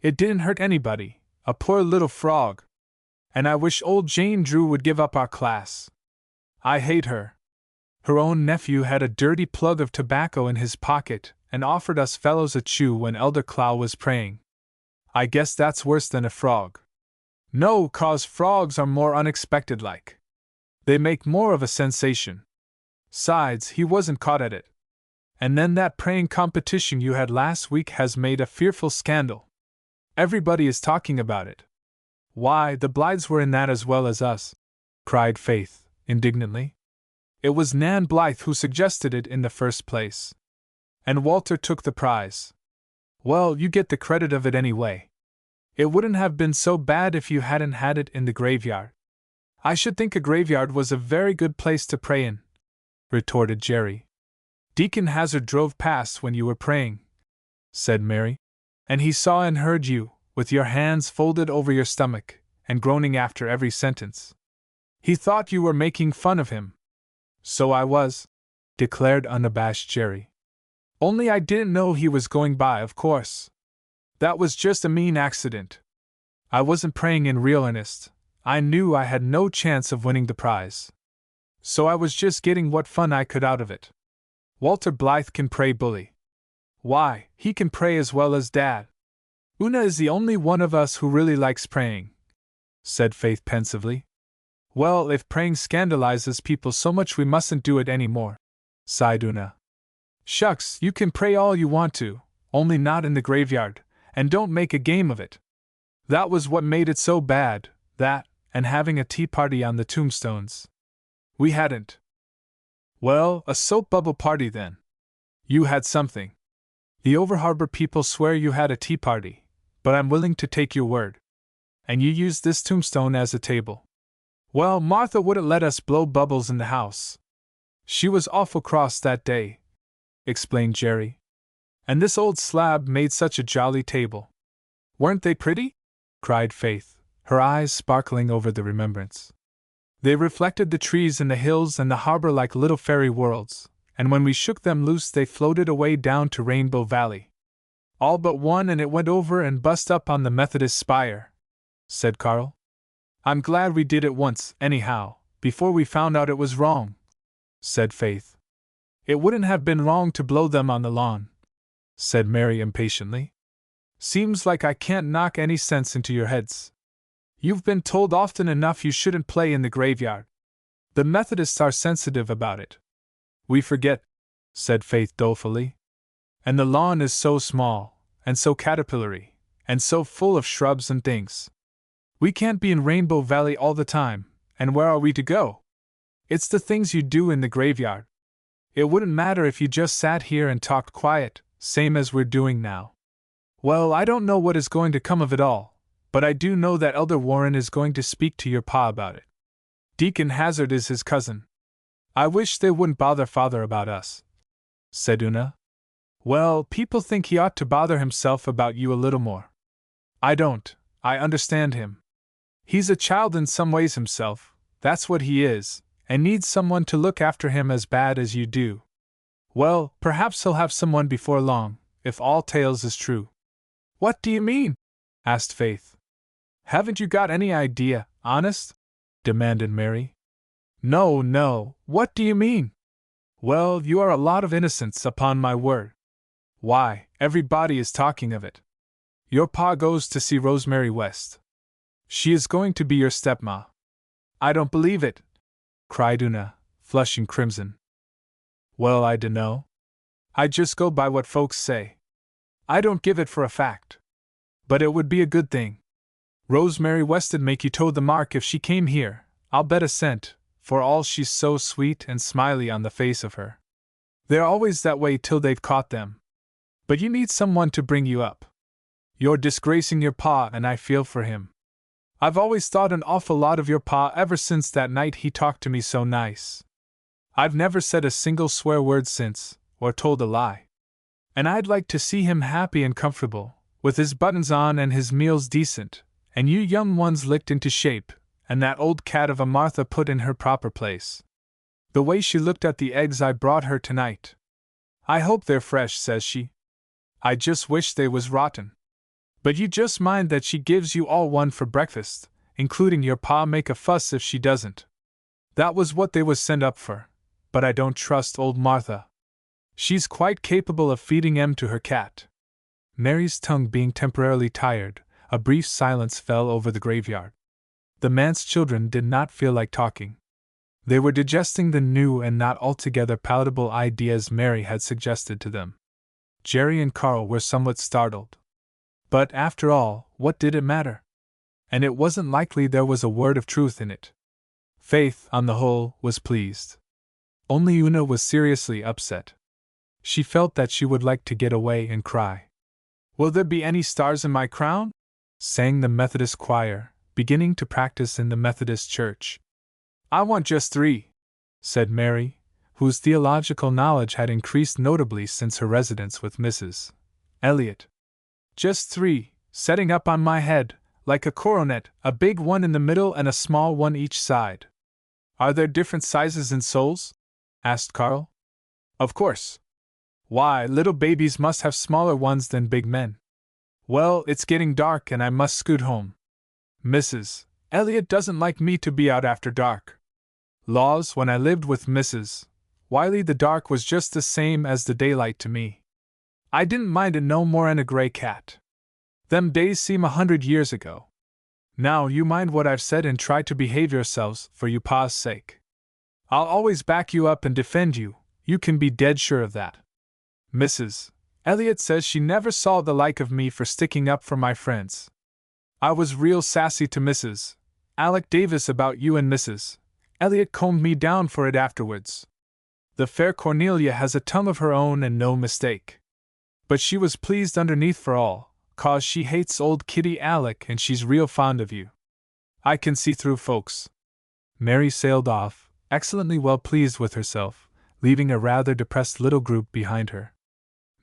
"It didn't hurt anybody, a poor little frog. And I wish old Jane Drew would give up our class. I hate her. Her own nephew had a dirty plug of tobacco in his pocket, and offered us fellows a chew when Elder Clow was praying. I guess that's worse than a frog. No, 'cause frogs are more unexpected like. They make more of a sensation. 'Sides, he wasn't caught at it. And then that praying competition you had last week has made a fearful scandal. Everybody is talking about it. Why, the Blythes were in that as well as us," cried Faith, indignantly. "It was Nan Blythe who suggested it in the first place. And Walter took the prize. Well, you get the credit of it anyway. It wouldn't have been so bad if you hadn't had it in the graveyard." "I should think a graveyard was a very good place to pray in," retorted Jerry. "Deacon Hazard drove past when you were praying," said Mary, "and he saw and heard you, with your hands folded over your stomach, and groaning after every sentence. He thought you were making fun of him." "So I was," declared unabashed Jerry. "Only I didn't know he was going by, of course. That was just a mean accident. I wasn't praying in real earnest. I knew I had no chance of winning the prize. So I was just getting what fun I could out of it. Walter Blythe can pray bully. Why, he can pray as well as Dad. Una is the only one of us who really likes praying," said Faith pensively. "Well, if praying scandalizes people so much, we mustn't do it any more," sighed Una. "Shucks, you can pray all you want to, only not in the graveyard, and don't make a game of it. That was what made it so bad, that, and having a tea party on the tombstones. We hadn't." "Well, a soap bubble party then. You had something. The Overharbor people swear you had a tea party, but I'm willing to take your word. And you used this tombstone as a table. Well, Martha wouldn't let us blow bubbles in the house. She was awful cross that day," explained Jerry. "And this old slab made such a jolly table." "Weren't they pretty?" cried Faith, her eyes sparkling over the remembrance. "They reflected the trees and the hills and the harbor like little fairy worlds, and when we shook them loose they floated away down to Rainbow Valley. All but one, and it went over and bust up on the Methodist spire," said Carl. "I'm glad we did it once, anyhow, before we found out it was wrong," said Faith. "It wouldn't have been wrong to blow them on the lawn," said Mary impatiently. "Seems like I can't knock any sense into your heads. You've been told often enough you shouldn't play in the graveyard. The Methodists are sensitive about it." "We forget," said Faith dolefully. "And the lawn is so small, and so caterpillary, and so full of shrubs and things. We can't be in Rainbow Valley all the time, and where are we to go? It's the things you do in the graveyard. It wouldn't matter if you just sat here and talked quiet, same as we're doing now. Well, I don't know what is going to come of it all, but I do know that Elder Warren is going to speak to your pa about it. Deacon Hazard is his cousin. I wish they wouldn't bother Father about us," said Una. "Well, people think he ought to bother himself about you a little more. I don't. I understand him. He's a child in some ways himself, that's what he is, and needs someone to look after him as bad as you do. Well, perhaps he'll have someone before long, if all tales is true." "What do you mean?" asked Faith. "Haven't you got any idea, honest?" demanded Mary. No, what do you mean?" "Well, you are a lot of innocents, upon my word. Why, everybody is talking of it. Your pa goes to see Rosemary West. She is going to be your stepma." "I don't believe it," cried Una, flushing crimson. "Well, I dunno. I just go by what folks say. I don't give it for a fact. But it would be a good thing. Rosemary West'd make you toe the mark if she came here, I'll bet a cent, for all she's so sweet and smiley on the face of her. They're always that way till they've caught them. But you need someone to bring you up. You're disgracing your pa, and I feel for him. I've always thought an awful lot of your pa ever since that night he talked to me so nice. I've never said a single swear word since, or told a lie. And I'd like to see him happy and comfortable, with his buttons on and his meals decent, and you young ones licked into shape, and that old cat of a Martha put in her proper place. The way she looked at the eggs I brought her tonight. 'I hope they're fresh,' says she. I just wish they was rotten. But you just mind that she gives you all one for breakfast, including your pa make a fuss if she doesn't. That was what they was sent up for, but I don't trust old Martha. She's quite capable of feeding 'em to her cat." Mary's tongue being temporarily tired, a brief silence fell over the graveyard. The manse children did not feel like talking. They were digesting the new and not altogether palatable ideas Mary had suggested to them. Jerry and Carl were somewhat startled. But, after all, what did it matter? And it wasn't likely there was a word of truth in it. Faith, on the whole, was pleased. Only Una was seriously upset. She felt that she would like to get away and cry. "Will there be any stars in my crown?" sang the Methodist choir, beginning to practice in the Methodist church. "I want just 3, said Mary, whose theological knowledge had increased notably since her residence with Mrs. Elliot. "Just 3, setting up on my head, like a coronet, a big one in the middle and a small one each side." "Are there different sizes in souls?" asked Carl. "Of course. Why, little babies must have smaller ones than big men. Well, it's getting dark and I must scoot home. Mrs. Elliot doesn't like me to be out after dark. Laws, when I lived with Mrs. Wiley the dark was just the same as the daylight to me. I didn't mind it no more'n a gray cat. Them days seem 100 years ago. Now you mind what I've said and try to behave yourselves for you pa's sake. I'll always back you up and defend you, you can be dead sure of that. Mrs. Elliot says she never saw the like of me for sticking up for my friends. I was real sassy to Mrs. Alec Davis about you, and Mrs. Elliot combed me down for it afterwards. The fair Cornelia has a tongue of her own and no mistake. But she was pleased underneath for all, 'cause she hates old Kitty Alec and she's real fond of you. I can see through folks." Mary sailed off, excellently well pleased with herself, leaving a rather depressed little group behind her.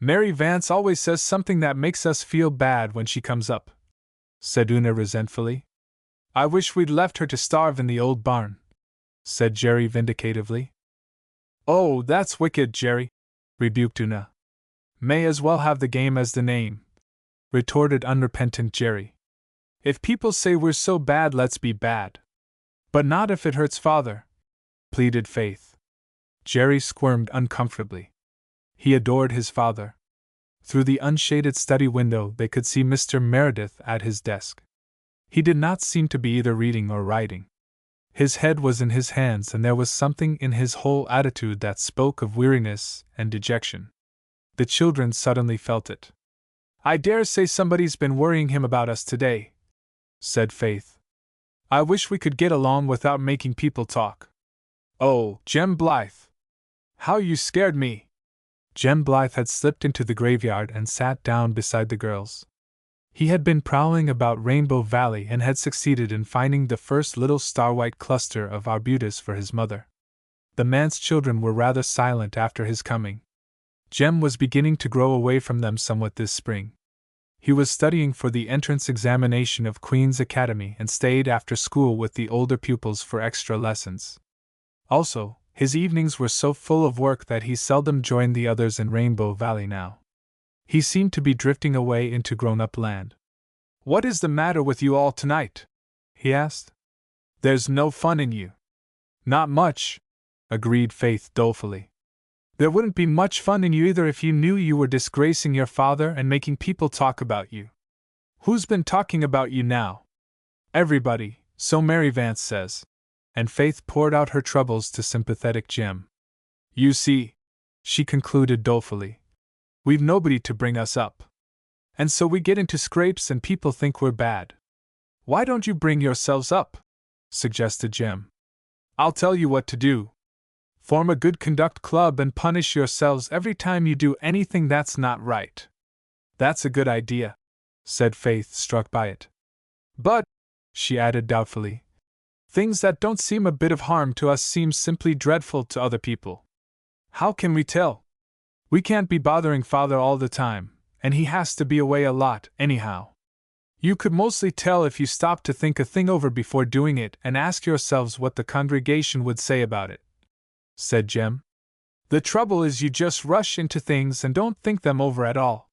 "Mary Vance always says something that makes us feel bad when she comes up," said Una resentfully. "I wish we'd left her to starve in the old barn," said Jerry vindicatively. "Oh, that's wicked, Jerry," rebuked Una. "May as well have the game as the name," retorted unrepentant Jerry. "If people say we're so bad, let's be bad." "But not if it hurts Father," pleaded Faith. Jerry squirmed uncomfortably. He adored his father. Through the unshaded study window they could see Mr. Meredith at his desk. He did not seem to be either reading or writing. His head was in his hands, and there was something in his whole attitude that spoke of weariness and dejection. The children suddenly felt it. "I dare say somebody's been worrying him about us today," said Faith. "I wish we could get along without making people talk." "Oh, Jem Blythe! How you scared me!" Jem Blythe had slipped into the graveyard and sat down beside the girls. He had been prowling about Rainbow Valley and had succeeded in finding the first little star-white cluster of arbutus for his mother. The manse children were rather silent after his coming. Jem was beginning to grow away from them somewhat this spring. He was studying for the entrance examination of Queen's Academy and stayed after school with the older pupils for extra lessons. Also, his evenings were so full of work that he seldom joined the others in Rainbow Valley now. He seemed to be drifting away into grown-up land. "What is the matter with you all tonight?" he asked. "There's no fun in you." "Not much," agreed Faith dolefully. "There wouldn't be much fun in you either if you knew you were disgracing your father and making people talk about you." "Who's been talking about you now?" "Everybody, so Mary Vance says." And Faith poured out her troubles to sympathetic Jem. "You see," she concluded dolefully, "we've nobody to bring us up. And so we get into scrapes and people think we're bad." "Why don't you bring yourselves up?" suggested Jem. "I'll tell you what to do. Form a good conduct club and punish yourselves every time you do anything that's not right." "That's a good idea," said Faith, struck by it. "But," she added doubtfully, "things that don't seem a bit of harm to us seem simply dreadful to other people. How can we tell? We can't be bothering Father all the time, and he has to be away a lot, anyhow. You could mostly tell if you stopped to think a thing over before doing it and ask yourselves what the congregation would say about it," said Jem. "The trouble is you just rush into things and don't think them over at all.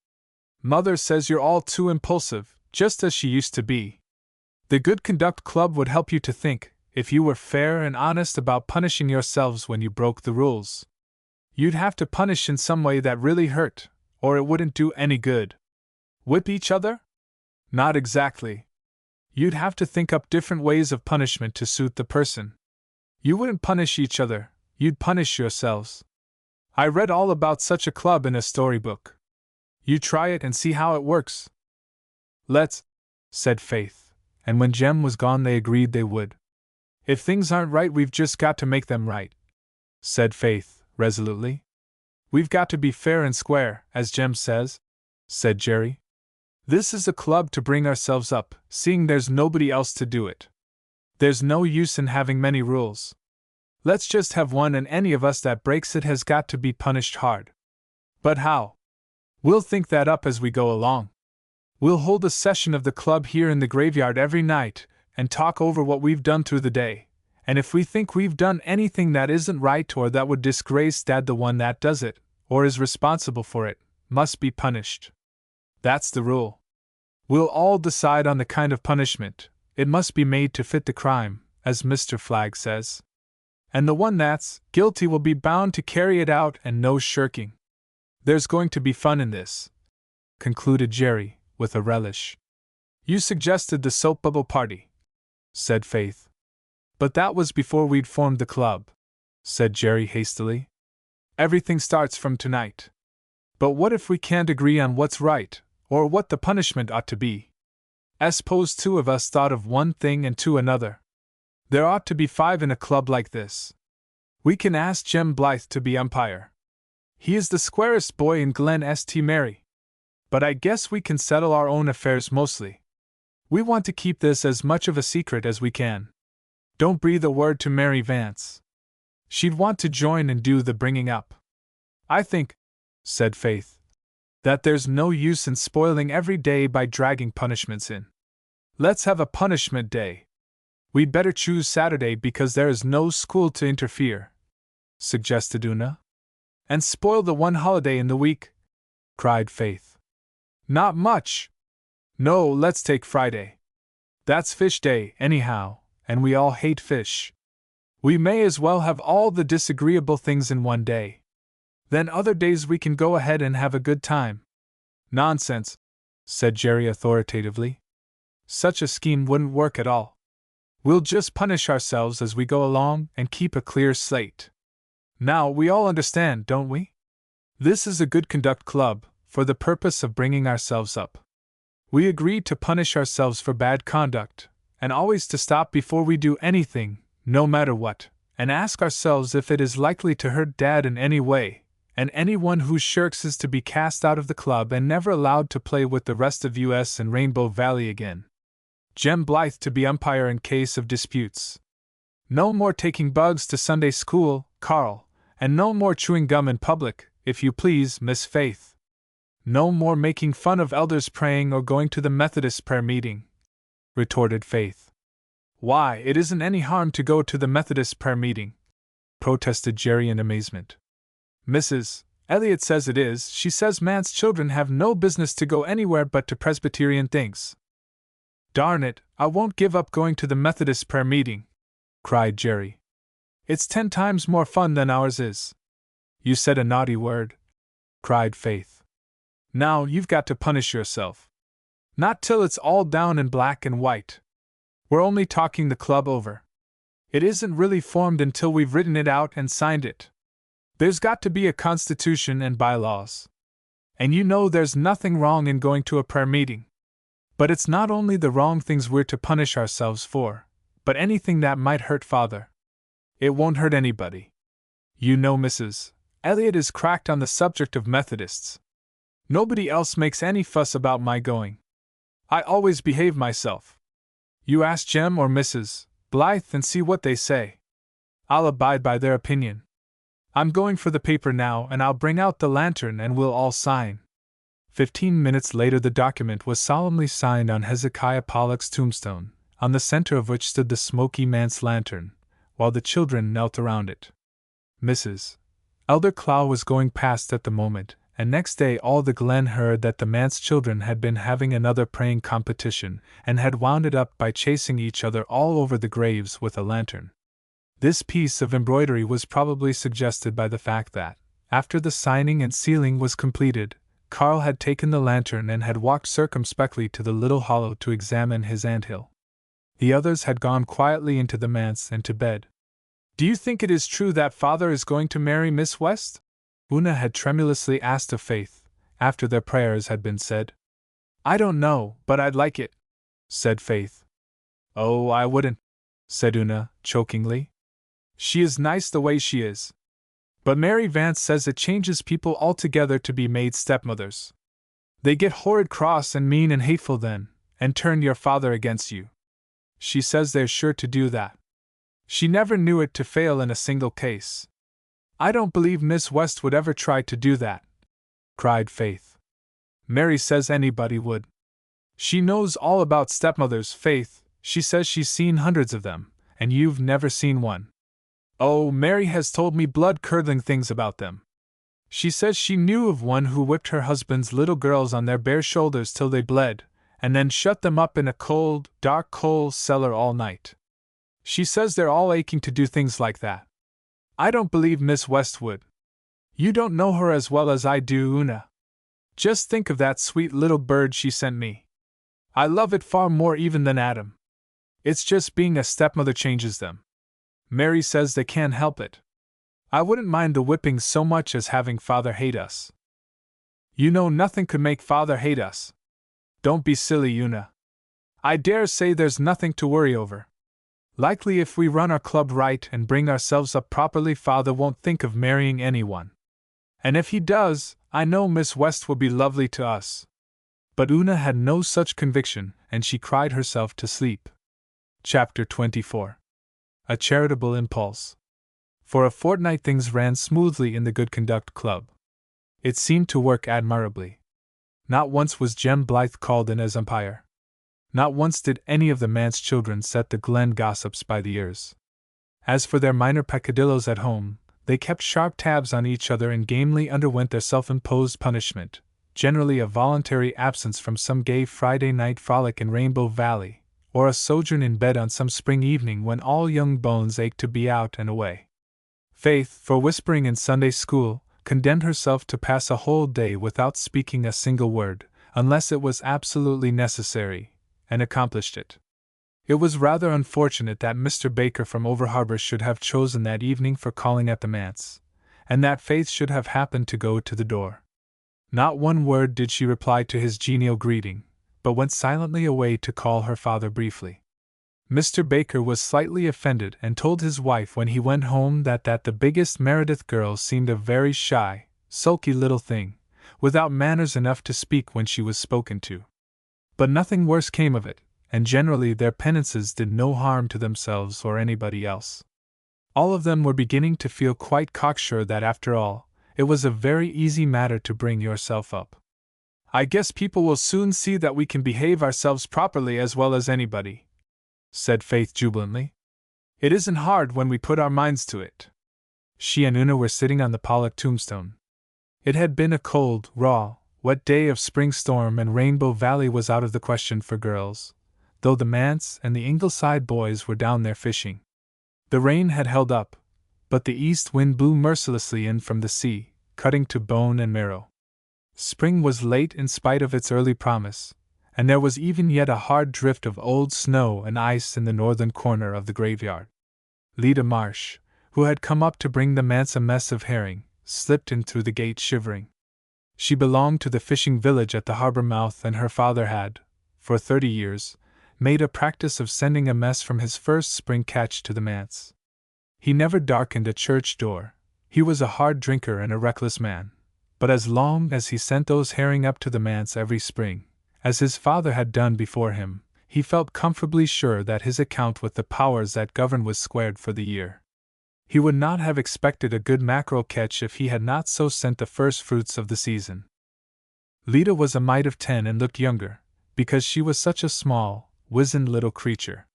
Mother says you're all too impulsive, just as she used to be. The Good Conduct Club would help you to think, if you were fair and honest about punishing yourselves when you broke the rules. You'd have to punish in some way that really hurt, or it wouldn't do any good. Whip each other? Not exactly. You'd have to think up different ways of punishment to suit the person. You wouldn't punish each other, you'd punish yourselves. I read all about such a club in a storybook. You try it and see how it works." "Let's," said Faith, and when Jem was gone they agreed they would. "If things aren't right, we've just got to make them right," said Faith resolutely. "We've got to be fair and square, as Jem says," said Jerry. "This is a club to bring ourselves up, seeing there's nobody else to do it. There's no use in having many rules. Let's just have one, and any of us that breaks it has got to be punished hard." "But how?" "We'll think that up as we go along. We'll hold a session of the club here in the graveyard every night, and talk over what we've done through the day. And if we think we've done anything that isn't right or that would disgrace Dad, the one that does it, or is responsible for it, must be punished. That's the rule. We'll all decide on the kind of punishment. It must be made to fit the crime, as Mr. Flagg says. And the one that's guilty will be bound to carry it out, and no shirking. There's going to be fun in this," concluded Jerry, with a relish. "You suggested the soap bubble party," said Faith. "But that was before we'd formed the club," said Jerry hastily. "Everything starts from tonight. But what if we can't agree on what's right, or what the punishment ought to be? Suppose two of us thought of one thing and two another. There ought to be 5 in a club like this. We can ask Jem Blythe to be umpire. He is the squarest boy in Glen St. Mary. But I guess we can settle our own affairs mostly. We want to keep this as much of a secret as we can. Don't breathe a word to Mary Vance. She'd want to join and do the bringing up. I think," said Faith, "that there's no use in spoiling every day by dragging punishments in. Let's have a punishment day. We'd better choose Saturday because there is no school to interfere. suggested Una. And spoil the one holiday in the week, cried Faith. Not much. No, let's take Friday. That's fish day, anyhow, and we all hate fish. We may as well have all the disagreeable things in one day. Then other days we can go ahead and have a good time. Nonsense, said Jerry authoritatively. Such a scheme wouldn't work at all. We'll just punish ourselves as we go along and keep a clear slate. Now we all understand, don't we? This is a good conduct club, for the purpose of bringing ourselves up. We agreed to punish ourselves for bad conduct, and always to stop before we do anything, no matter what, and ask ourselves if it is likely to hurt Dad in any way, and anyone who shirks is to be cast out of the club and never allowed to play with the rest of us in Rainbow Valley again. Jem Blythe to be umpire in case of disputes. No more taking bugs to Sunday school, Carl, and no more chewing gum in public, if you please, Miss Faith. No more making fun of elders praying or going to the Methodist prayer meeting, retorted Faith. Why, it isn't any harm to go to the Methodist prayer meeting, protested Jerry in amazement. Mrs. Elliot says it is. She says man's children have no business to go anywhere but to Presbyterian things. Darn it, I won't give up going to the Methodist prayer meeting, cried Jerry. It's 10 times more fun than ours is. You said a naughty word, cried Faith. Now you've got to punish yourself. Not till it's all down in black and white. We're only talking the club over. It isn't really formed until we've written it out and signed it. There's got to be a constitution and bylaws. And you know there's nothing wrong in going to a prayer meeting. But it's not only the wrong things we're to punish ourselves for, but anything that might hurt Father. It won't hurt anybody. You know Mrs. Elliot is cracked on the subject of Methodists. Nobody else makes any fuss about my going. I always behave myself. You ask Jem or Mrs. Blythe and see what they say. I'll abide by their opinion. I'm going for the paper now, and I'll bring out the lantern and we'll all sign. 15 minutes later the document was solemnly signed on Hezekiah Pollock's tombstone, on the center of which stood the smoky manse lantern, while the children knelt around it. Mrs. Elder Clow was going past at the moment, and next day all the Glen heard that the manse children had been having another praying competition, and had wound it up by chasing each other all over the graves with a lantern. This piece of embroidery was probably suggested by the fact that, after the signing and sealing was completed, Carl had taken the lantern and had walked circumspectly to the little hollow to examine his anthill. The others had gone quietly into the manse and to bed. Do you think it is true that Father is going to marry Miss West? Una had tremulously asked of Faith, after their prayers had been said. I don't know, but I'd like it, said Faith. Oh, I wouldn't, said Una, chokingly. She is nice the way she is. But Mary Vance says it changes people altogether to be made stepmothers. They get horrid cross and mean and hateful then, and turn your father against you. She says they're sure to do that. She never knew it to fail in a single case. I don't believe Miss West would ever try to do that, cried Faith. Mary says anybody would. She knows all about stepmothers, Faith. She says she's seen hundreds of them, and you've never seen one. Oh, Mary has told me blood-curdling things about them. She says she knew of one who whipped her husband's little girls on their bare shoulders till they bled, and then shut them up in a cold, dark coal cellar all night. She says they're all aching to do things like that. I don't believe Miss West would. You don't know her as well as I do, Una. Just think of that sweet little bird she sent me. I love it far more even than Adam. It's just being a stepmother changes them. Mary says they can't help it. I wouldn't mind the whipping so much as having Father hate us. You know nothing could make Father hate us. Don't be silly, Una. I dare say there's nothing to worry over. Likely if we run our club right and bring ourselves up properly, Father won't think of marrying anyone. And if he does, I know Miss West will be lovely to us. But Una had no such conviction, and she cried herself to sleep. Chapter 24. A charitable impulse. For a fortnight things ran smoothly in the Good Conduct Club. It seemed to work admirably. Not once was Jem Blythe called in as umpire. Not once did any of the manse children set the Glen gossips by the ears. As for their minor peccadilloes at home, They kept sharp tabs on each other and gamely underwent their self-imposed punishment, generally a voluntary absence from some gay Friday night frolic in Rainbow Valley, or a sojourn in bed on some spring evening when all young bones ached to be out and away. Faith, for whispering in Sunday school, condemned herself to pass a whole day without speaking a single word, unless it was absolutely necessary, and accomplished it. It was rather unfortunate that Mr. Baker from Over Harbor should have chosen that evening for calling at the manse, and that Faith should have happened to go to the door. Not one word did she reply to his genial greeting, but went silently away to call her father briefly. Mr. Baker was slightly offended and told his wife when he went home that the biggest Meredith girl seemed a very shy, sulky little thing, without manners enough to speak when she was spoken to. But nothing worse came of it, and generally their penances did no harm to themselves or anybody else. All of them were beginning to feel quite cocksure that after all, it was a very easy matter to bring yourself up. "I guess people will soon see that we can behave ourselves properly as well as anybody," said Faith jubilantly. "It isn't hard when we put our minds to it." She and Una were sitting on the Pollock tombstone. It had been a cold, raw, wet day of spring storm, and Rainbow Valley was out of the question for girls, though the manse and the Ingleside boys were down there fishing. The rain had held up, but the east wind blew mercilessly in from the sea, cutting to bone and marrow. Spring was late in spite of its early promise, and there was even yet a hard drift of old snow and ice in the northern corner of the graveyard. Lida Marsh, who had come up to bring the manse a mess of herring, slipped in through the gate shivering. She belonged to the fishing village at the harbor mouth, and her father had, for 30 years, made a practice of sending a mess from his first spring catch to the manse. He never darkened a church door. He was a hard drinker and a reckless man, but as long as he sent those herring up to the manse every spring, as his father had done before him, he felt comfortably sure that his account with the powers that govern was squared for the year. He would not have expected a good mackerel catch if he had not so sent the first fruits of the season. Lida was a mite of 10 and looked younger, because she was such a small, wizened little creature.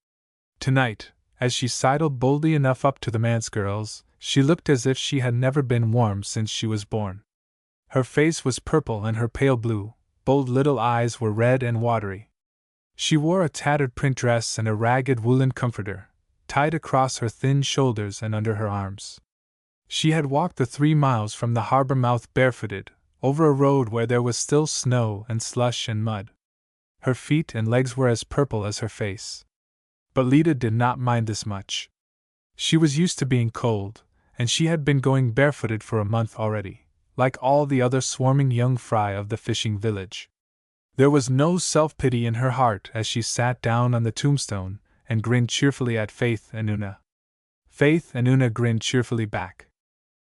Tonight, as she sidled boldly enough up to the manse girls, she looked as if she had never been warm since she was born. Her face was purple and her pale blue, bold little eyes were red and watery. She wore a tattered print dress and a ragged woolen comforter, tied across her thin shoulders and under her arms. She had walked the 3 miles from the harbor mouth barefooted, over a road where there was still snow and slush and mud. Her feet and legs were as purple as her face. But Lida did not mind this much. She was used to being cold, and she had been going barefooted for a month already, like all the other swarming young fry of the fishing village. There was no self-pity in her heart as she sat down on the tombstone and grinned cheerfully at Faith and Una. Faith and Una grinned cheerfully back.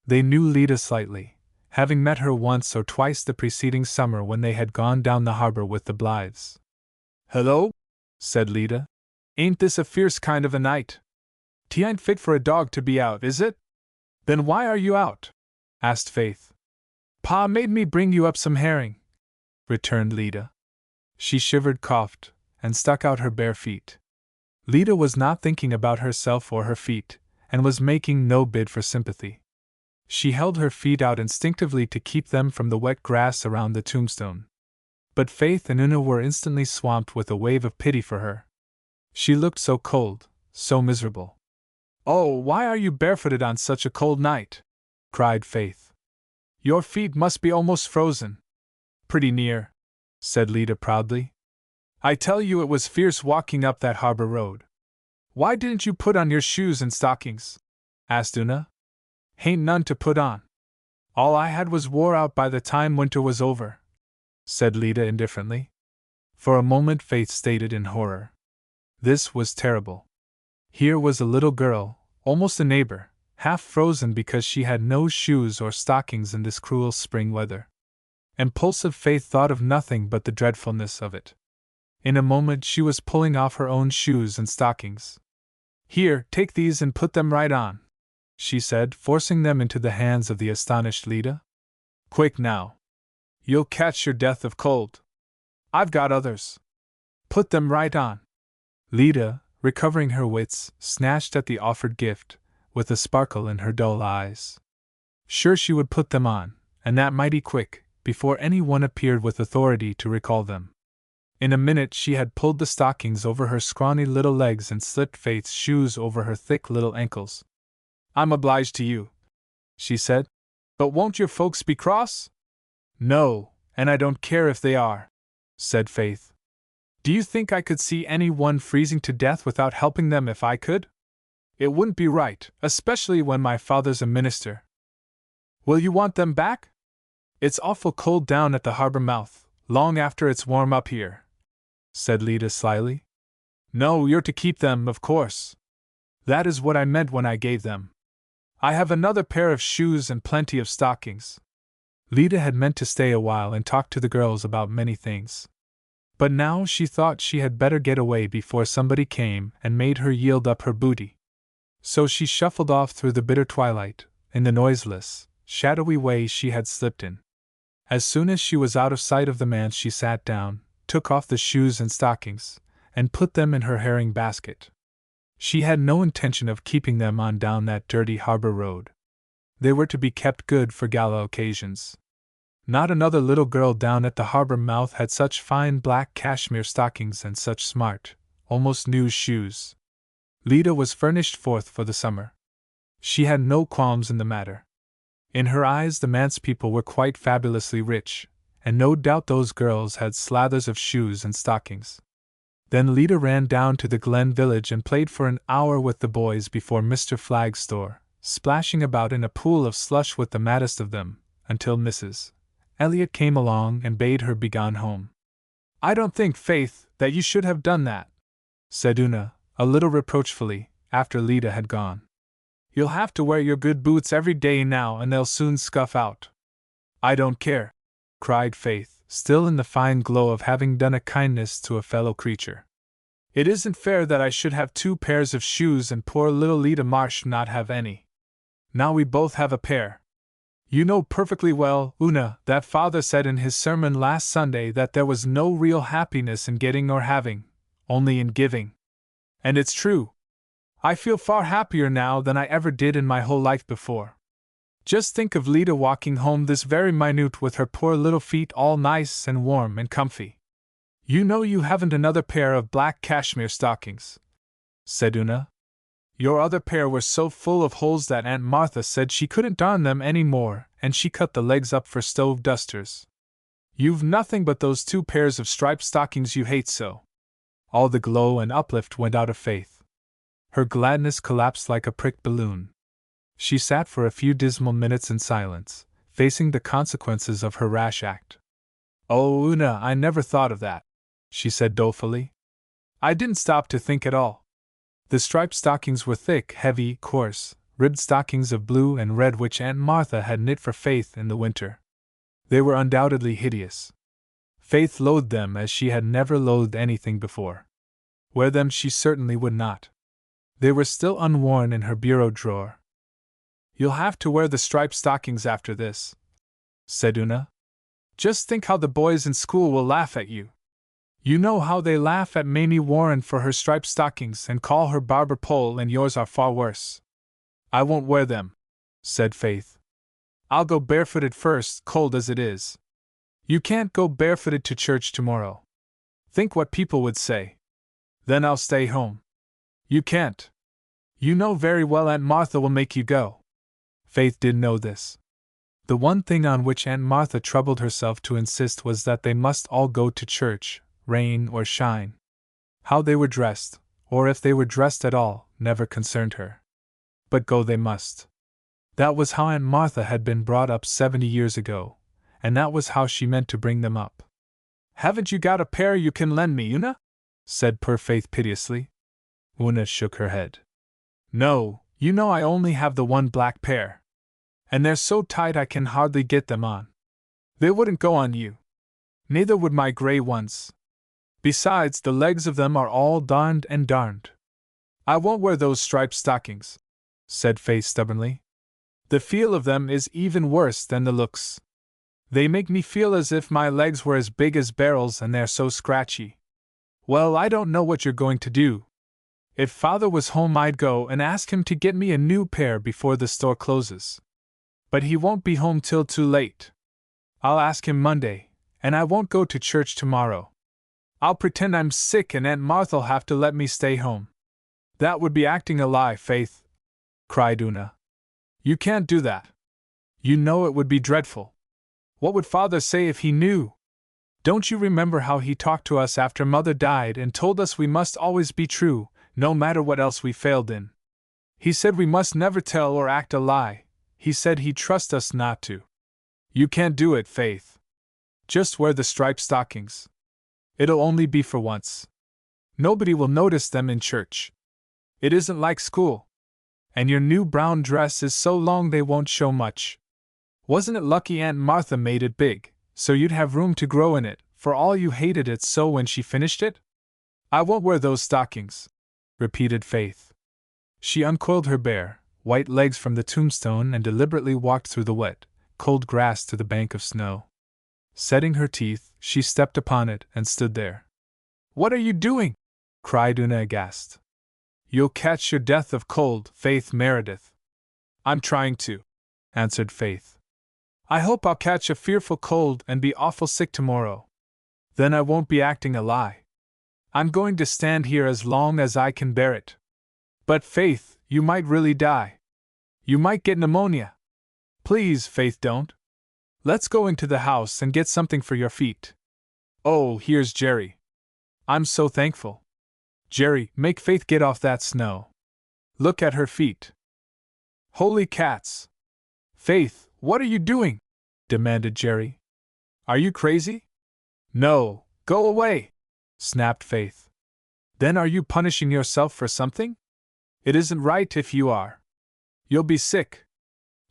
They knew Lida slightly, having met her once or twice the preceding summer when they had gone down the harbor with the Blythes. "Hello?" said Lida. "Ain't this a fierce kind of a night? 'Tain't fit for a dog to be out, is it?" "Then why are you out?" asked Faith. "Pa made me bring you up some herring," returned Lida. She shivered, coughed, and stuck out her bare feet. Lida was not thinking about herself or her feet, and was making no bid for sympathy. She held her feet out instinctively to keep them from the wet grass around the tombstone. But Faith and Una were instantly swamped with a wave of pity for her. She looked so cold, so miserable. "Oh, why are you barefooted on such a cold night?" cried Faith. "Your feet must be almost frozen." "Pretty near," said Lida proudly. "I tell you it was fierce walking up that harbor road." "Why didn't you put on your shoes and stockings?" asked Una. "Hain't none to put on. All I had was wore out by the time winter was over," said Lida indifferently. For a moment Faith stared in horror. This was terrible. Here was a little girl, almost a neighbor, half frozen because she had no shoes or stockings in this cruel spring weather. Impulsive Faith thought of nothing but the dreadfulness of it. In a moment she was pulling off her own shoes and stockings. "Here, take these and put them right on," she said, forcing them into the hands of the astonished Lida. "Quick now. You'll catch your death of cold. I've got others. Put them right on." Lida, recovering her wits, snatched at the offered gift, with a sparkle in her dull eyes. Sure she would put them on, and that mighty quick, before any one appeared with authority to recall them. In a minute she had pulled the stockings over her scrawny little legs and slipped Faith's shoes over her thick little ankles. "I'm obliged to you," she said. "But won't your folks be cross?" "No, and I don't care if they are," said Faith. "Do you think I could see any one freezing to death without helping them if I could? It wouldn't be right, especially when my father's a minister." "Will you want them back?" "It's awful cold down at the harbor mouth, long after it's warm up here," said Lida slyly. "No, you're to keep them, of course. That is what I meant when I gave them. I have another pair of shoes and plenty of stockings." Lida had meant to stay a while and talk to the girls about many things. But now she thought she had better get away before somebody came and made her yield up her booty. So she shuffled off through the bitter twilight, in the noiseless, shadowy way she had slipped in. As soon as she was out of sight of the man, she sat down, took off the shoes and stockings, and put them in her herring basket. She had no intention of keeping them on down that dirty harbor road. They were to be kept good for gala occasions. Not another little girl down at the harbor mouth had such fine black cashmere stockings and such smart, almost new shoes. Lida was furnished forth for the summer. She had no qualms in the matter. In her eyes the manse people were quite fabulously rich, and no doubt those girls had slathers of shoes and stockings. Then Lida ran down to the Glen village and played for an hour with the boys before Mr. Flagg's store, splashing about in a pool of slush with the maddest of them, until Mrs. Elliot came along and bade her begone home. "I don't think, Faith, that you should have done that," said Una, a little reproachfully, after Lida had gone. "You'll have to wear your good boots every day now and they'll soon scuff out." "I don't care," cried Faith, still in the fine glow of having done a kindness to a fellow creature. "It isn't fair that I should have 2 pairs of shoes and poor little Lida Marsh not have any. Now we both have a pair. You know perfectly well, Una, that Father said in his sermon last Sunday that there was no real happiness in getting or having, only in giving. And it's true. I feel far happier now than I ever did in my whole life before. Just think of Lida walking home this very minute with her poor little feet all nice and warm and comfy. You know you haven't another pair of black cashmere stockings," said Una. "Your other pair were so full of holes that Aunt Martha said she couldn't darn them any more, and she cut the legs up for stove dusters. You've nothing but those 2 pairs of striped stockings you hate so." All the glow and uplift went out of Faith. Her gladness collapsed like a pricked balloon. She sat for a few dismal minutes in silence, facing the consequences of her rash act. "Oh, Una, I never thought of that," she said dolefully. "I didn't stop to think at all." The striped stockings were thick, heavy, coarse, ribbed stockings of blue and red which Aunt Martha had knit for Faith in the winter. They were undoubtedly hideous. Faith loathed them as she had never loathed anything before. Wear them she certainly would not. They were still unworn in her bureau drawer. "You'll have to wear the striped stockings after this," said Una. "Just think how the boys in school will laugh at you. You know how they laugh at Mamie Warren for her striped stockings and call her barber pole, and yours are far worse." "I won't wear them," said Faith. "I'll go barefooted first, cold as it is." "You can't go barefooted to church tomorrow. Think what people would say." "Then I'll stay home." "You can't. You know very well Aunt Martha will make you go." Faith did know this. The one thing on which Aunt Martha troubled herself to insist was that they must all go to church, rain or shine. How they were dressed, or if they were dressed at all, never concerned her. But go they must. That was how Aunt Martha had been brought up 70 years ago, and that was how she meant to bring them up. "Haven't you got a pair you can lend me, Una?" said poor Faith piteously. Una shook her head. "No, you know I only have the one black pair. And they're so tight I can hardly get them on. They wouldn't go on you. Neither would my gray ones. Besides, the legs of them are all darned and darned. I won't wear those striped stockings," said Faith stubbornly. "The feel of them is even worse than the looks. They make me feel as if my legs were as big as barrels and they're so scratchy. Well, I don't know what you're going to do. If Father was home I'd go and ask him to get me a new pair before the store closes." But he won't be home till too late. I'll ask him Monday, and I won't go to church tomorrow. I'll pretend I'm sick and Aunt Martha'll have to let me stay home. That would be acting a lie, Faith, cried Una. You can't do that. You know it would be dreadful. What would Father say if he knew? Don't you remember how he talked to us after Mother died and told us we must always be true, no matter what else we failed in? He said we must never tell or act a lie. He said he'd trust us not to. You can't do it, Faith. Just wear the striped stockings. It'll only be for once. Nobody will notice them in church. It isn't like school. And your new brown dress is so long they won't show much. Wasn't it lucky Aunt Martha made it big, so you'd have room to grow in it, for all you hated it so when she finished it? I won't wear those stockings, repeated Faith. She uncoiled her bare, white legs from the tombstone and deliberately walked through the wet, cold grass to the bank of snow. Setting her teeth, she stepped upon it and stood there. What are you doing? Cried Una aghast. You'll catch your death of cold, Faith Meredith. I'm trying to, answered Faith. I hope I'll catch a fearful cold and be awful sick tomorrow. Then I won't be acting a lie. I'm going to stand here as long as I can bear it. But Faith, you might really die. You might get pneumonia. Please, Faith, don't. Let's go into the house and get something for your feet. Oh, here's Jerry. I'm so thankful. Jerry, make Faith get off that snow. Look at her feet. Holy cats! Faith, what are you doing? Demanded Jerry. Are you crazy? No, go away! Snapped Faith. Then are you punishing yourself for something? It isn't right if you are. You'll be sick.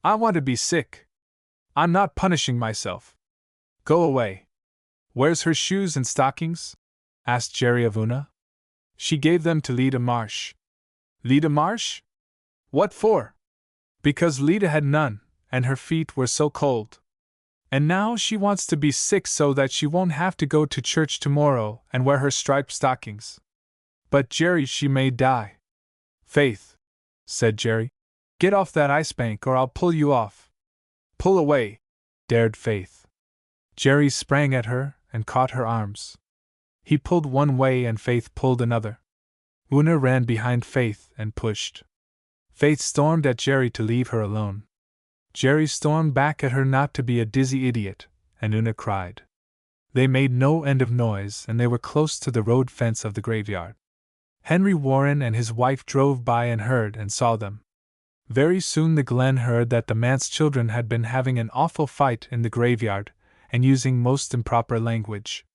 I want to be sick. I'm not punishing myself. Go away. Where's her shoes and stockings? Asked Jerry of Una. She gave them to Lida Marsh. Lida Marsh? What for? Because Lida had none, and her feet were so cold. And now she wants to be sick so that she won't have to go to church tomorrow and wear her striped stockings. But Jerry, she may die. Faith, said Jerry, get off that ice bank or I'll pull you off. Pull away, dared Faith. Jerry sprang at her and caught her arms. He pulled one way and Faith pulled another. Una ran behind Faith and pushed. Faith stormed at Jerry to leave her alone. Jerry stormed back at her not to be a dizzy idiot, and Una cried. They made no end of noise and they were close to the road fence of the graveyard. Henry Warren and his wife drove by and heard and saw them. Very soon the Glen heard that the manse children had been having an awful fight in the graveyard, and using most improper language.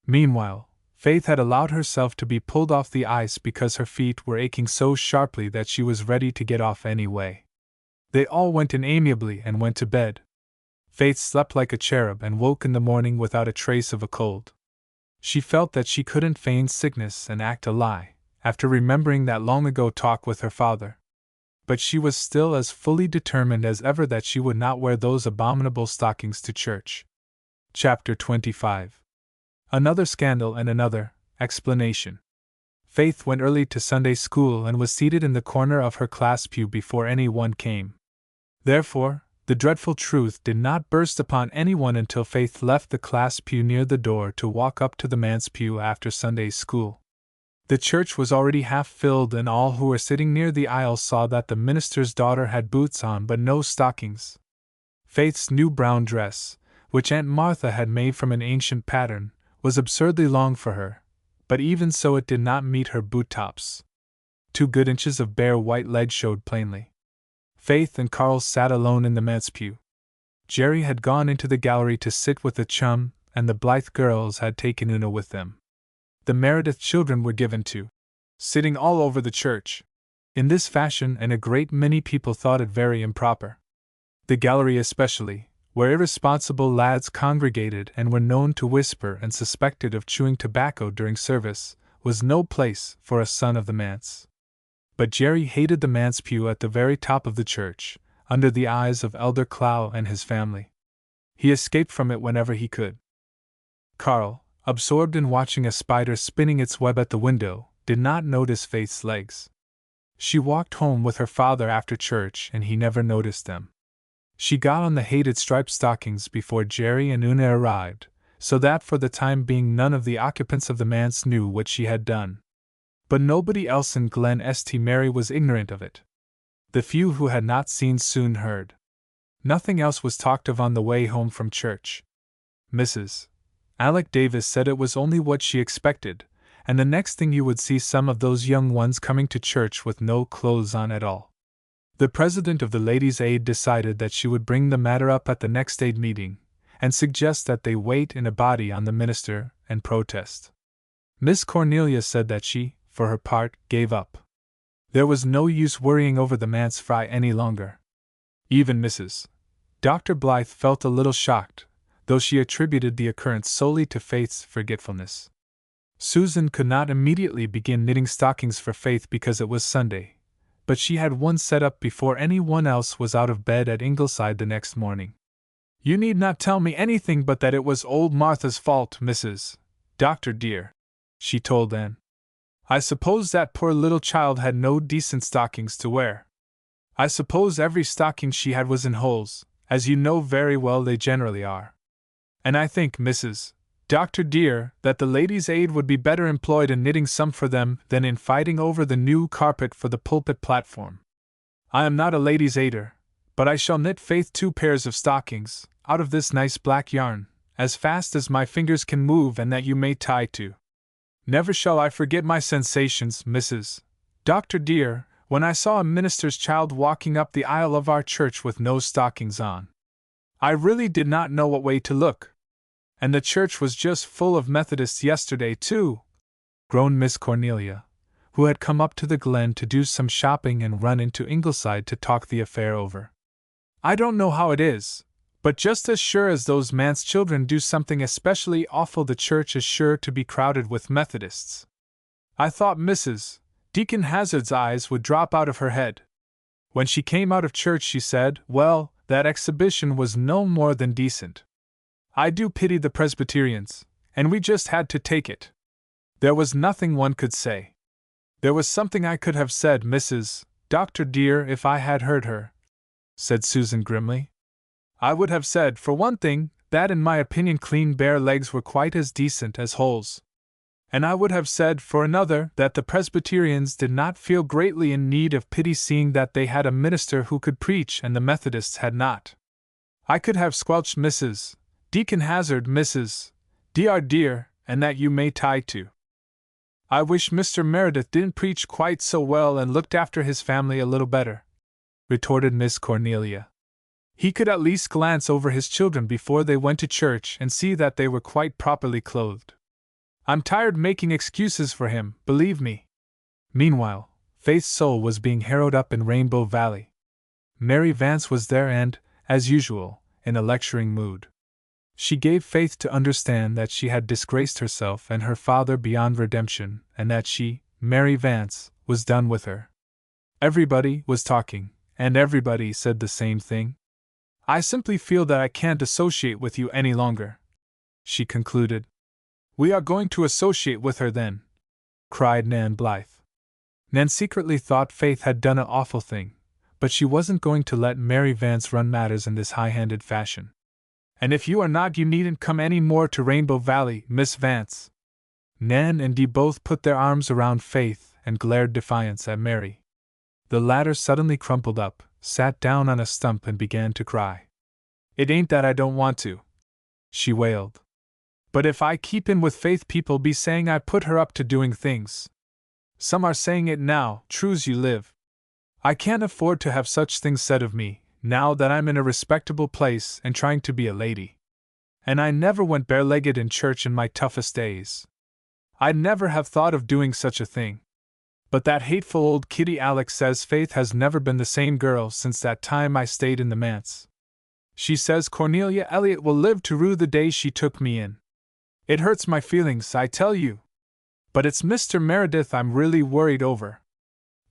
Meanwhile, Faith had allowed herself to be pulled off the ice because her feet were aching so sharply that she was ready to get off anyway. They all went in amiably and went to bed. Faith slept like a cherub and woke in the morning without a trace of a cold. She felt that she couldn't feign sickness and act a lie, after remembering that long-ago talk with her father. But she was still as fully determined as ever that she would not wear those abominable stockings to church. Chapter 25. Another scandal and another explanation. Faith went early to Sunday school and was seated in the corner of her class pew before anyone came. Therefore, the dreadful truth did not burst upon anyone until Faith left the class pew near the door to walk up to the manse pew after Sunday school. The church was already half filled and all who were sitting near the aisle saw that the minister's daughter had boots on but no stockings. Faith's new brown dress, which Aunt Martha had made from an ancient pattern, was absurdly long for her, but even so it did not meet her boot tops. 2 good inches of bare white leg showed plainly. Faith and Carl sat alone in the manse pew. Jerry had gone into the gallery to sit with a chum, and the Blythe girls had taken Una with them. The Meredith children were given to sitting all over the church in this fashion, and a great many people thought it very improper. The gallery especially, where irresponsible lads congregated and were known to whisper and suspected of chewing tobacco during service, was no place for a son of the manse. But Jerry hated the manse pew at the very top of the church, under the eyes of Elder Clow and his family. He escaped from it whenever he could. Carl, absorbed in watching a spider spinning its web at the window, did not notice Faith's legs. She walked home with her father after church and he never noticed them. She got on the hated striped stockings before Jerry and Una arrived, so that for the time being none of the occupants of the manse knew what she had done. But nobody else in Glen St. Mary was ignorant of it. The few who had not seen soon heard. Nothing else was talked of on the way home from church. Mrs. Alec Davis said it was only what she expected, and the next thing you would see some of those young ones coming to church with no clothes on at all. The president of the Ladies' Aid decided that she would bring the matter up at the next aid meeting, and suggest that they wait in a body on the minister and protest. Miss Cornelia said that she, for her part, gave up. There was no use worrying over the manse fry any longer. Even Mrs. Dr. Blythe felt a little shocked, though she attributed the occurrence solely to Faith's forgetfulness. Susan could not immediately begin knitting stockings for Faith because it was Sunday, but she had one set up before anyone else was out of bed at Ingleside the next morning. "You need not tell me anything but that it was old Martha's fault, Mrs. Doctor dear," she told Anne. "I suppose that poor little child had no decent stockings to wear. I suppose every stocking she had was in holes, as you know very well they generally are. And I think, Mrs. Doctor dear, that the Ladies' Aid would be better employed in knitting some for them than in fighting over the new carpet for the pulpit platform. I am not a Ladies' Aider, but I shall knit Faith 2 pairs of stockings, out of this nice black yarn, as fast as my fingers can move, and that you may tie to. Never shall I forget my sensations, Mrs. Doctor dear, when I saw a minister's child walking up the aisle of our church with no stockings on. I really did not know what way to look. And the church was just full of Methodists yesterday, too," groaned Miss Cornelia, who had come up to the Glen to do some shopping and run into Ingleside to talk the affair over. "I don't know how it is, but just as sure as those manse children do something especially awful, the church is sure to be crowded with Methodists. I thought Mrs. Deacon Hazard's eyes would drop out of her head. When she came out of church she said, well, that exhibition was no more than decent. I do pity the Presbyterians, and we just had to take it. There was nothing one could say. There was something I could have said, Mrs. Doctor dear, if I had heard her," said Susan grimly. "I would have said, for one thing, that in my opinion clean bare legs were quite as decent as holes. And I would have said, for another, that the Presbyterians did not feel greatly in need of pity, seeing that they had a minister who could preach and the Methodists had not. I could have squelched Mrs. Deacon Hazard, Mrs. Dr. dear, and that you may tie to. I wish Mr. Meredith didn't preach quite so well and looked after his family a little better," retorted Miss Cornelia. "He could at least glance over his children before they went to church and see that they were quite properly clothed. I'm tired making excuses for him, believe me." Meanwhile, Faith's soul was being harrowed up in Rainbow Valley. Mary Vance was there and, as usual, in a lecturing mood. She gave Faith to understand that she had disgraced herself and her father beyond redemption, and that she, Mary Vance, was done with her. Everybody was talking, and everybody said the same thing. "I simply feel that I can't associate with you any longer," she concluded. "We are going to associate with her then," cried Nan Blythe. Nan secretly thought Faith had done an awful thing, but she wasn't going to let Mary Vance run matters in this high-handed fashion. "And if you are not, you needn't come any more to Rainbow Valley, Miss Vance." Nan and Dee both put their arms around Faith and glared defiance at Mary. The latter suddenly crumpled up, sat down on a stump and began to cry. "It ain't that I don't want to," she wailed. "But if I keep in with Faith, people be saying I put her up to doing things. Some are saying it now, true's you live. I can't afford to have such things said of me, now that I'm in a respectable place and trying to be a lady. And I never went bare-legged in church in my toughest days. I'd never have thought of doing such a thing. But that hateful old Kitty Alex says Faith has never been the same girl since that time I stayed in the manse. She says Cornelia Elliott will live to rue the day she took me in. It hurts my feelings, I tell you. But it's Mr. Meredith I'm really worried over."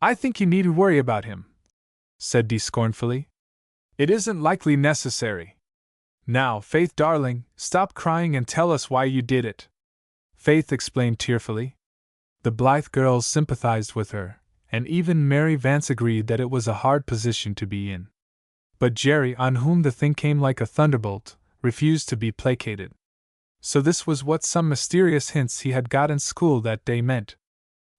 "I think you needn't worry about him," said Dee scornfully. "It isn't likely necessary. Now, Faith darling, stop crying and tell us why you did it." Faith explained tearfully. The Blythe girls sympathized with her, and even Mary Vance agreed that it was a hard position to be in. But Jerry, on whom the thing came like a thunderbolt, refused to be placated. So this was what some mysterious hints he had got in school that day meant.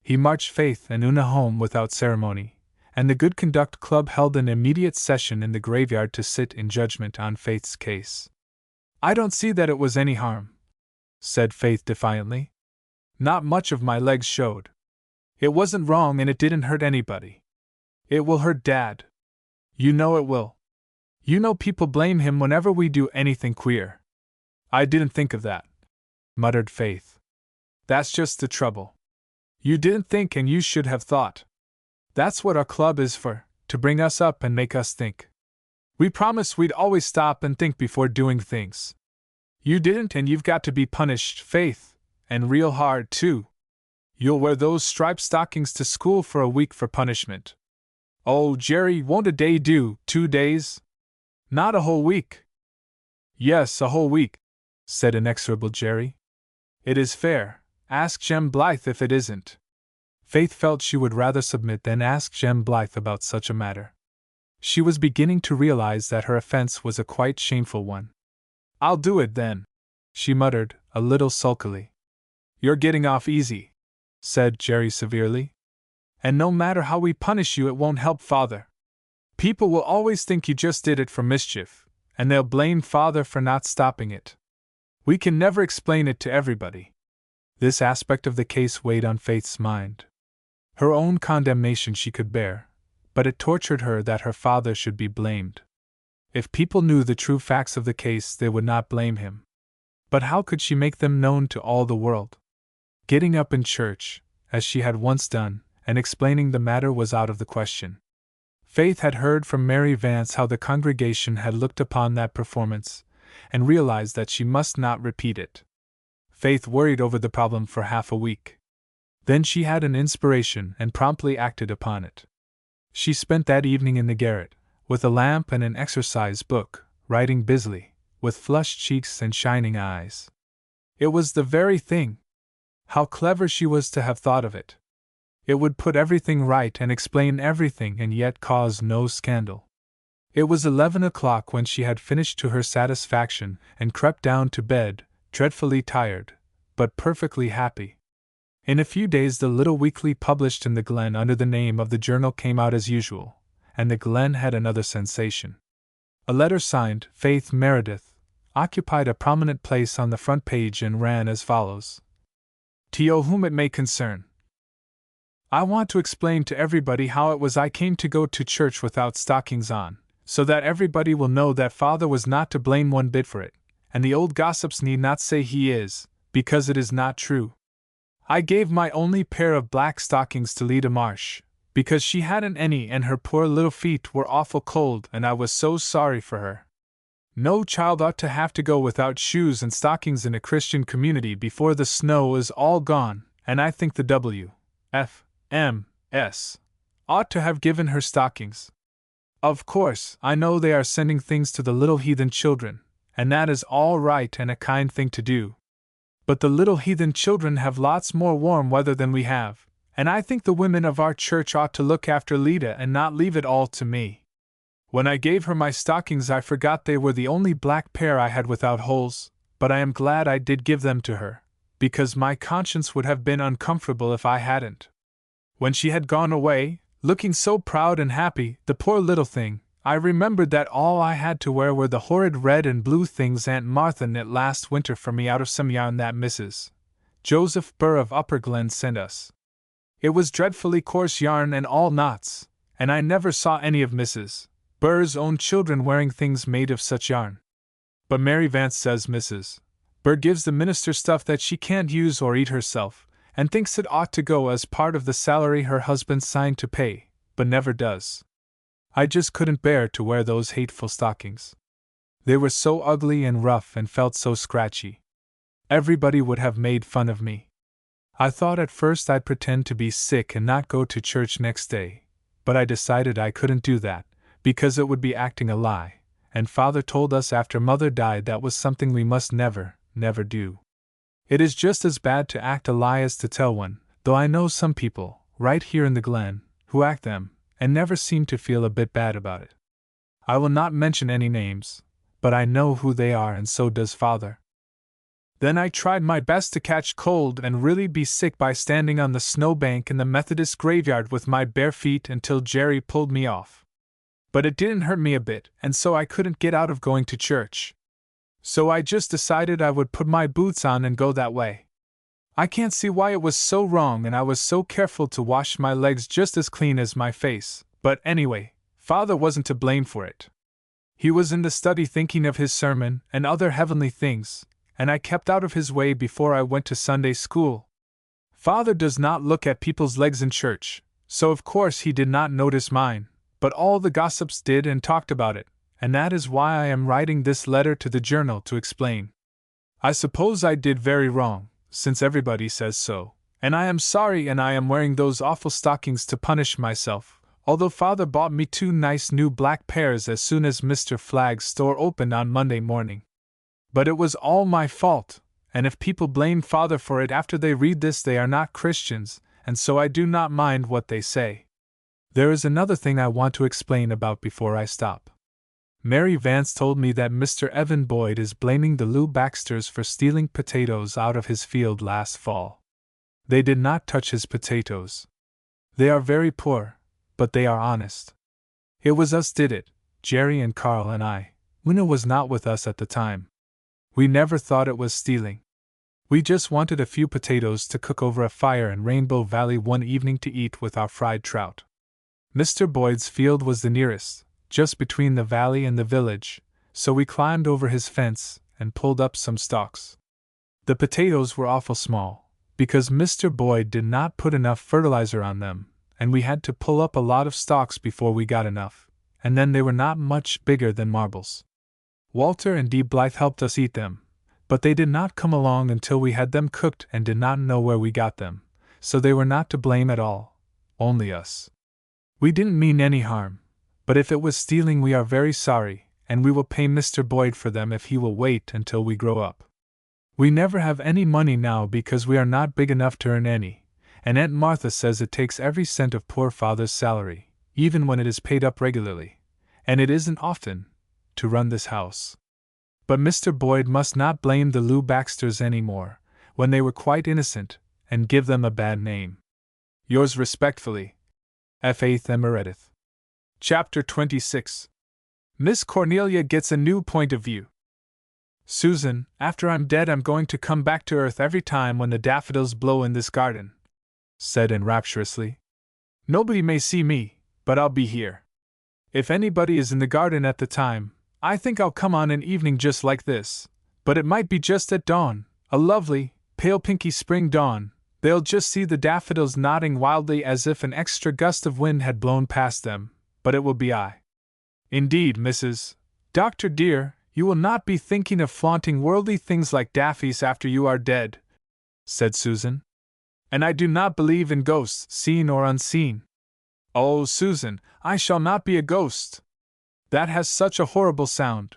He marched Faith and Una home without ceremony, and the Good Conduct Club held an immediate session in the graveyard to sit in judgment on Faith's case. "I don't see that it was any harm," said Faith defiantly. "Not much of my legs showed. It wasn't wrong and it didn't hurt anybody. It will hurt Dad. You know it will. You know people blame him whenever we do anything queer." "I didn't think of that," muttered Faith. "That's just the trouble. You didn't think and you should have thought. That's what our club is for, to bring us up and make us think. We promised we'd always stop and think before doing things. You didn't and you've got to be punished, Faith, and real hard, too. You'll wear those striped stockings to school for a week for punishment." "Oh, Jerry, won't a day do, 2 days? Not a whole week?" "Yes, a whole week," said inexorable Jerry. "It is fair. Ask Jem Blythe if it isn't." Faith felt she would rather submit than ask Jem Blythe about such a matter. She was beginning to realize that her offense was a quite shameful one. "I'll do it then," she muttered, a little sulkily. "You're getting off easy," said Jerry severely. "And no matter how we punish you, it won't help Father. People will always think you just did it for mischief, and they'll blame Father for not stopping it. We can never explain it to everybody." This aspect of the case weighed on Faith's mind. Her own condemnation she could bear, but it tortured her that her father should be blamed. If people knew the true facts of the case, they would not blame him. But how could she make them known to all the world? Getting up in church, as she had once done, and explaining the matter was out of the question. Faith had heard from Mary Vance how the congregation had looked upon that performance, and realized that she must not repeat it. Faith worried over the problem for half a week. Then she had an inspiration and promptly acted upon it. She spent that evening in the garret, with a lamp and an exercise book, writing busily, with flushed cheeks and shining eyes. It was the very thing! How clever she was to have thought of it! It would put everything right and explain everything and yet cause no scandal. It was 11 o'clock when she had finished to her satisfaction and crept down to bed, dreadfully tired, but perfectly happy. In a few days the little weekly published in the Glen under the name of the Journal came out as usual, and the Glen had another sensation. A letter signed Faith Meredith occupied a prominent place on the front page and ran as follows: "To whom it may concern. I want to explain to everybody how it was I came to go to church without stockings on, so that everybody will know that Father was not to blame one bit for it, and the old gossips need not say he is, because it is not true. I gave my only pair of black stockings to Lida Marsh, because she hadn't any and her poor little feet were awful cold and I was so sorry for her. No child ought to have to go without shoes and stockings in a Christian community before the snow is all gone, and I think the W.F.M.S. ought to have given her stockings. Of course, I know they are sending things to the little heathen children, and that is all right and a kind thing to do. But the little heathen children have lots more warm weather than we have, and I think the women of our church ought to look after Lida and not leave it all to me. When I gave her my stockings I forgot they were the only black pair I had without holes, but I am glad I did give them to her, because my conscience would have been uncomfortable if I hadn't. When she had gone away, looking so proud and happy, the poor little thing, I remembered that all I had to wear were the horrid red and blue things Aunt Martha knit last winter for me out of some yarn that Mrs. Joseph Burr of Upper Glen sent us. It was dreadfully coarse yarn and all knots, and I never saw any of Mrs. Burr's own children wearing things made of such yarn. But Mary Vance says Mrs. Burr gives the minister stuff that she can't use or eat herself, and thinks it ought to go as part of the salary her husband signed to pay, but never does. I just couldn't bear to wear those hateful stockings. They were so ugly and rough and felt so scratchy. Everybody would have made fun of me. I thought at first I'd pretend to be sick and not go to church next day, but I decided I couldn't do that, because it would be acting a lie, and Father told us after Mother died that was something we must never do. It is just as bad to act a lie as to tell one, though I know some people, right here in the Glen, who act them, and never seem to feel a bit bad about it. I will not mention any names, but I know who they are, and so does Father. Then I tried my best to catch cold and really be sick by standing on the snowbank in the Methodist graveyard with my bare feet until Jerry pulled me off. But it didn't hurt me a bit, and so I couldn't get out of going to church. So I just decided I would put my boots on and go that way. I can't see why it was so wrong, and I was so careful to wash my legs just as clean as my face, but anyway, Father wasn't to blame for it. He was in the study thinking of his sermon and other heavenly things, and I kept out of his way before I went to Sunday school. Father does not look at people's legs in church, so of course he did not notice mine, but all the gossips did and talked about it, and that is why I am writing this letter to the journal to explain. I suppose I did very wrong, since everybody says so, and I am sorry, and I am wearing those awful stockings to punish myself, although Father bought me 2 nice new black pairs as soon as Mr. Flagg's store opened on Monday morning. But it was all my fault, and if people blame Father for it after they read this, they are not Christians, and so I do not mind what they say. There is another thing I want to explain about before I stop. Mary Vance told me that Mr. Evan Boyd is blaming the Lou Baxters for stealing potatoes out of his field last fall. They did not touch his potatoes. They are very poor, but they are honest. It was us did it, Jerry and Carl and I. Una was not with us at the time. We never thought it was stealing. We just wanted a few potatoes to cook over a fire in Rainbow Valley one evening to eat with our fried trout. Mr. Boyd's field was the nearest, just between the valley and the village, so we climbed over his fence and pulled up some stalks. The potatoes were awful small, because Mr. Boyd did not put enough fertilizer on them, and we had to pull up a lot of stalks before we got enough, and then they were not much bigger than marbles. Walter and Dee Blythe helped us eat them, but they did not come along until we had them cooked and did not know where we got them, so they were not to blame at all, only us. We didn't mean any harm, but if it was stealing we are very sorry, and we will pay Mr. Boyd for them if he will wait until we grow up. We never have any money now because we are not big enough to earn any, and Aunt Martha says it takes every cent of poor Father's salary, even when it is paid up regularly, and it isn't often, to run this house. But Mr. Boyd must not blame the Lou Baxters any more, when they were quite innocent, and give them a bad name. Yours respectfully, Faith M. Meredith. Chapter 26. Miss Cornelia Gets a New Point of View. Susan, after I'm dead I'm going to come back to earth every time when the daffodils blow in this garden, said Anne rapturously. Nobody may see me, but I'll be here. If anybody is in the garden at the time, I think I'll come on an evening just like this, but it might be just at dawn, a lovely, pale pinky spring dawn. They'll just see the daffodils nodding wildly as if an extra gust of wind had blown past them, but it will be I. Indeed, Mrs. Doctor dear, you will not be thinking of flaunting worldly things like daffies after you are dead, said Susan. And I do not believe in ghosts, seen or unseen. Oh, Susan, I shall not be a ghost. That has such a horrible sound.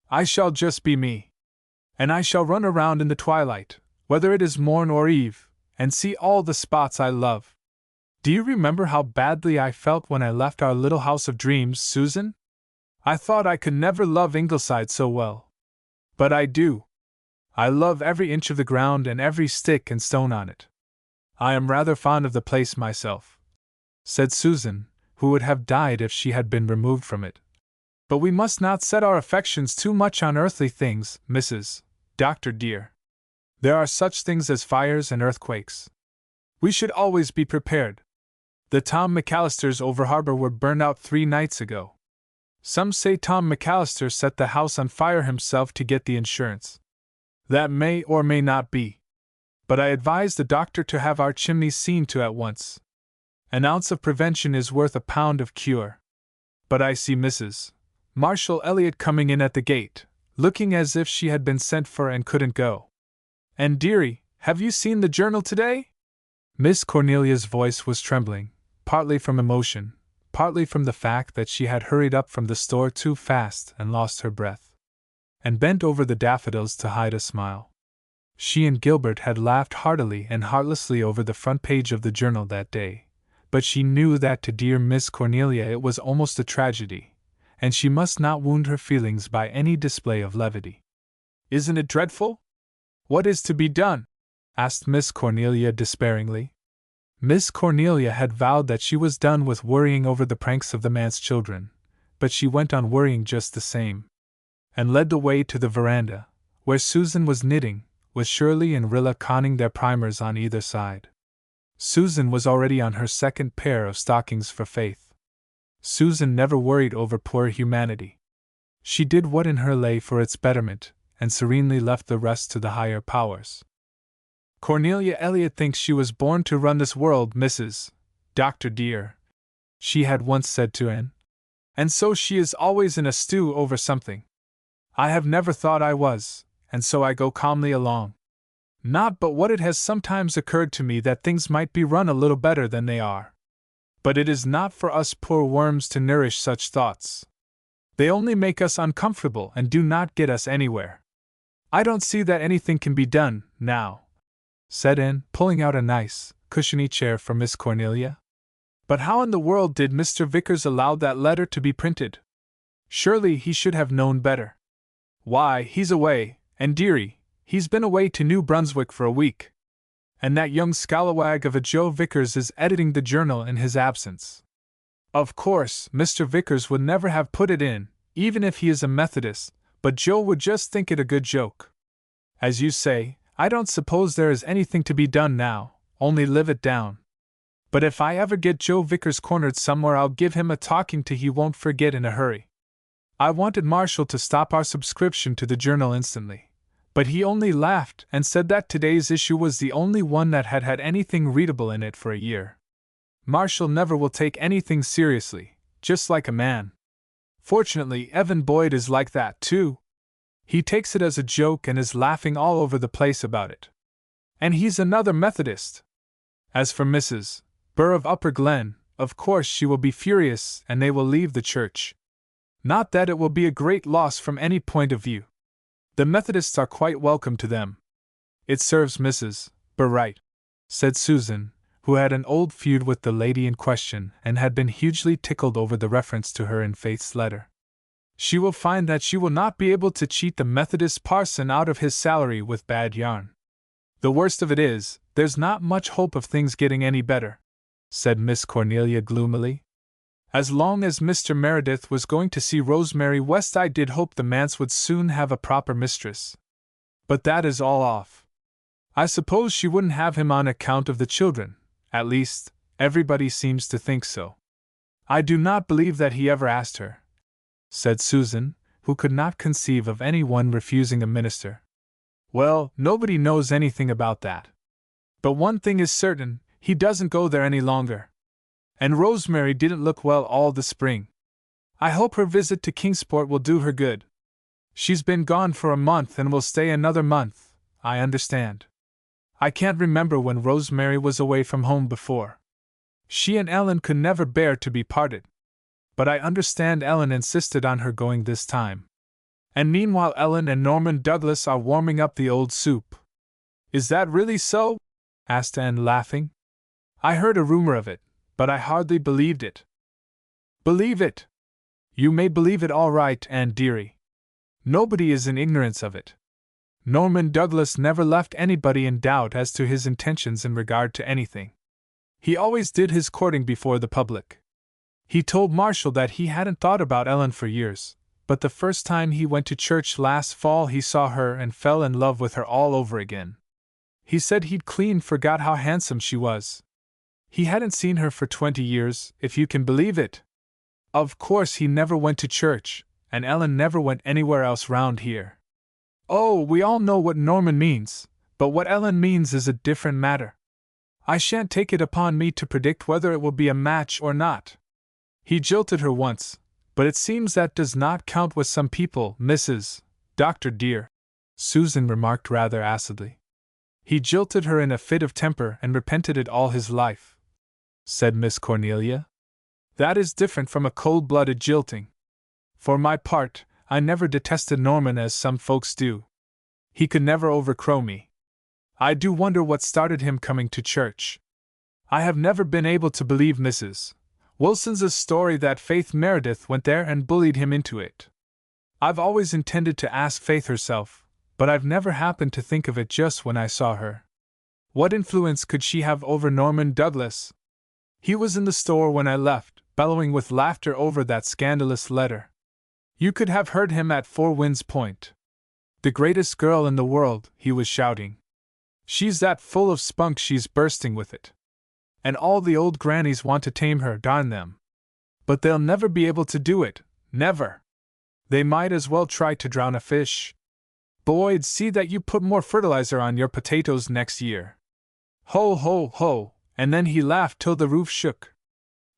I shall just be me. And I shall run around in the twilight, whether it is morn or eve, and see all the spots I love. Do you remember how badly I felt when I left our little house of dreams, Susan? I thought I could never love Ingleside so well. But I do. I love every inch of the ground and every stick and stone on it. I am rather fond of the place myself, said Susan, who would have died if she had been removed from it. But we must not set our affections too much on earthly things, Mrs. Doctor dear. There are such things as fires and earthquakes. We should always be prepared. The Tom McAllisters over harbor were burned out 3 nights ago. Some say Tom McAllister set the house on fire himself to get the insurance. That may or may not be. But I advise the doctor to have our chimneys seen to at once. An ounce of prevention is worth a pound of cure. But I see Mrs. Marshall Elliott coming in at the gate, looking as if she had been sent for and couldn't go. And dearie, have you seen the journal today? Miss Cornelia's voice was trembling, partly from emotion, partly from the fact that she had hurried up from the store too fast and lost her breath, and bent over the daffodils to hide a smile. She and Gilbert had laughed heartily and heartlessly over the front page of the journal that day, but she knew that to dear Miss Cornelia it was almost a tragedy, and she must not wound her feelings by any display of levity. "Isn't it dreadful? What is to be done?" asked Miss Cornelia despairingly. Miss Cornelia had vowed that she was done with worrying over the pranks of the manse children, but she went on worrying just the same, and led the way to the veranda, where Susan was knitting, with Shirley and Rilla conning their primers on either side. Susan was already on her second pair of stockings for Faith. Susan never worried over poor humanity. She did what in her lay for its betterment, and serenely left the rest to the higher powers. "Cornelia Elliott thinks she was born to run this world, Mrs. Dr. dear," she had once said to Anne. "And so she is always in a stew over something. I have never thought I was, and so I go calmly along. Not but what it has sometimes occurred to me that things might be run a little better than they are. But it is not for us poor worms to nourish such thoughts. They only make us uncomfortable and do not get us anywhere. I don't see that anything can be done, now," said Anne, pulling out a nice, cushiony chair for Miss Cornelia. "But how in the world did Mr. Vickers allow that letter to be printed? Surely he should have known better. Why, he's away, and dearie, he's been away to New Brunswick for a week. And that young scalawag of a Joe Vickers is editing the journal in his absence. Of course, Mr. Vickers would never have put it in, even if he is a Methodist, but Joe would just think it a good joke. As you say, I don't suppose there is anything to be done now, only live it down. But if I ever get Joe Vickers cornered somewhere, I'll give him a talking to he won't forget in a hurry. I wanted Marshall to stop our subscription to the journal instantly, but he only laughed and said that today's issue was the only one that had had anything readable in it for a year. Marshall never will take anything seriously, just like a man. Fortunately, Evan Boyd is like that, too. He takes it as a joke and is laughing all over the place about it. And he's another Methodist. As for Mrs. Burr of Upper Glen, of course she will be furious and they will leave the church. Not that it will be a great loss from any point of view. The Methodists are quite welcome to them. It serves Mrs. Burr right," said Susan, who had an old feud with the lady in question and had been hugely tickled over the reference to her in Faith's letter. "She will find that she will not be able to cheat the Methodist parson out of his salary with bad yarn. The worst of it is, there's not much hope of things getting any better," said Miss Cornelia gloomily. "As long as Mr. Meredith was going to see Rosemary West, I did hope the manse would soon have a proper mistress. But that is all off. I suppose she wouldn't have him on account of the children, at least, everybody seems to think so. I do not believe that he ever asked her," said Susan, who could not conceive of anyone refusing a minister. "Well, nobody knows anything about that. But one thing is certain, he doesn't go there any longer. And Rosemary didn't look well all the spring. I hope her visit to Kingsport will do her good. She's been gone for a month and will stay another month, I understand. I can't remember when Rosemary was away from home before. She and Ellen could never bear to be parted. But I understand Ellen insisted on her going this time. And meanwhile Ellen and Norman Douglas are warming up the old soup." "Is that really so?" asked Anne, laughing. "I heard a rumor of it, but I hardly believed it." "Believe it? You may believe it all right, Anne dearie. Nobody is in ignorance of it. Norman Douglas never left anybody in doubt as to his intentions in regard to anything. He always did his courting before the public. He told Marshall that he hadn't thought about Ellen for years, but the first time he went to church last fall he saw her and fell in love with her all over again. He said he'd clean forgot how handsome she was. He hadn't seen her for 20 years, if you can believe it. Of course he never went to church, and Ellen never went anywhere else round here. Oh, we all know what Norman means, but what Ellen means is a different matter. I shan't take it upon me to predict whether it will be a match or not. He jilted her once, but it seems that does not count with some people, Mrs. Dr. dear," Susan remarked rather acidly. "He jilted her in a fit of temper and repented it all his life," said Miss Cornelia. "That is different from a cold-blooded jilting. For my part, I never detested Norman as some folks do. He could never overcrow me. I do wonder what started him coming to church. I have never been able to believe Mrs. Wilson's a story that Faith Meredith went there and bullied him into it. I've always intended to ask Faith herself, but I've never happened to think of it just when I saw her. What influence could she have over Norman Douglas? He was in the store when I left, bellowing with laughter over that scandalous letter. You could have heard him at Four Winds Point. The greatest girl in the world, he was shouting. She's that full of spunk she's bursting with it. And all the old grannies want to tame her, darn them. But they'll never be able to do it, never. They might as well try to drown a fish. Boyd, see that you put more fertilizer on your potatoes next year. Ho, ho, ho, and then he laughed till the roof shook.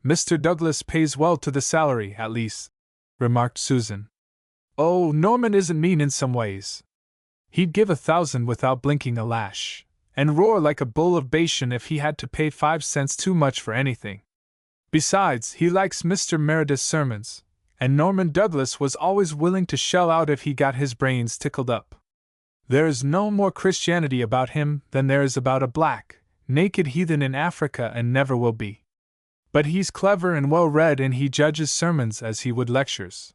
Mr. Douglas pays well to the salary, at least, remarked Susan. Oh, Norman isn't mean in some ways. He'd give 1,000 without blinking a lash, and roar like a bull of Bashan if he had to pay 5 cents too much for anything. Besides, he likes Mr. Meredith's sermons, and Norman Douglas was always willing to shell out if he got his brains tickled up. There's no more Christianity about him than there is about a black, naked heathen in Africa, and never will be. But he's clever and well-read, and he judges sermons as he would lectures.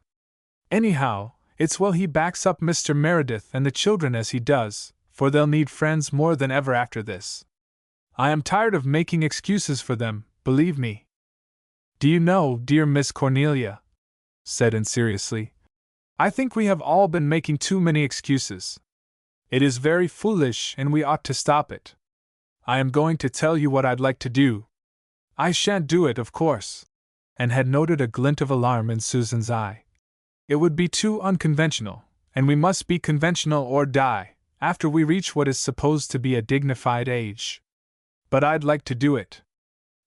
Anyhow, it's well he backs up Mr. Meredith and the children as he does, for they'll need friends more than ever after this. I am tired of making excuses for them, believe me. Do you know, dear Miss Cornelia, said Anne seriously, I think we have all been making too many excuses. It is very foolish, and we ought to stop it. I am going to tell you what I'd like to do. I shan't do it, of course. Anne had noted a glint of alarm in Susan's eye. It would be too unconventional, and we must be conventional or die, after we reach what is supposed to be a dignified age. But I'd like to do it.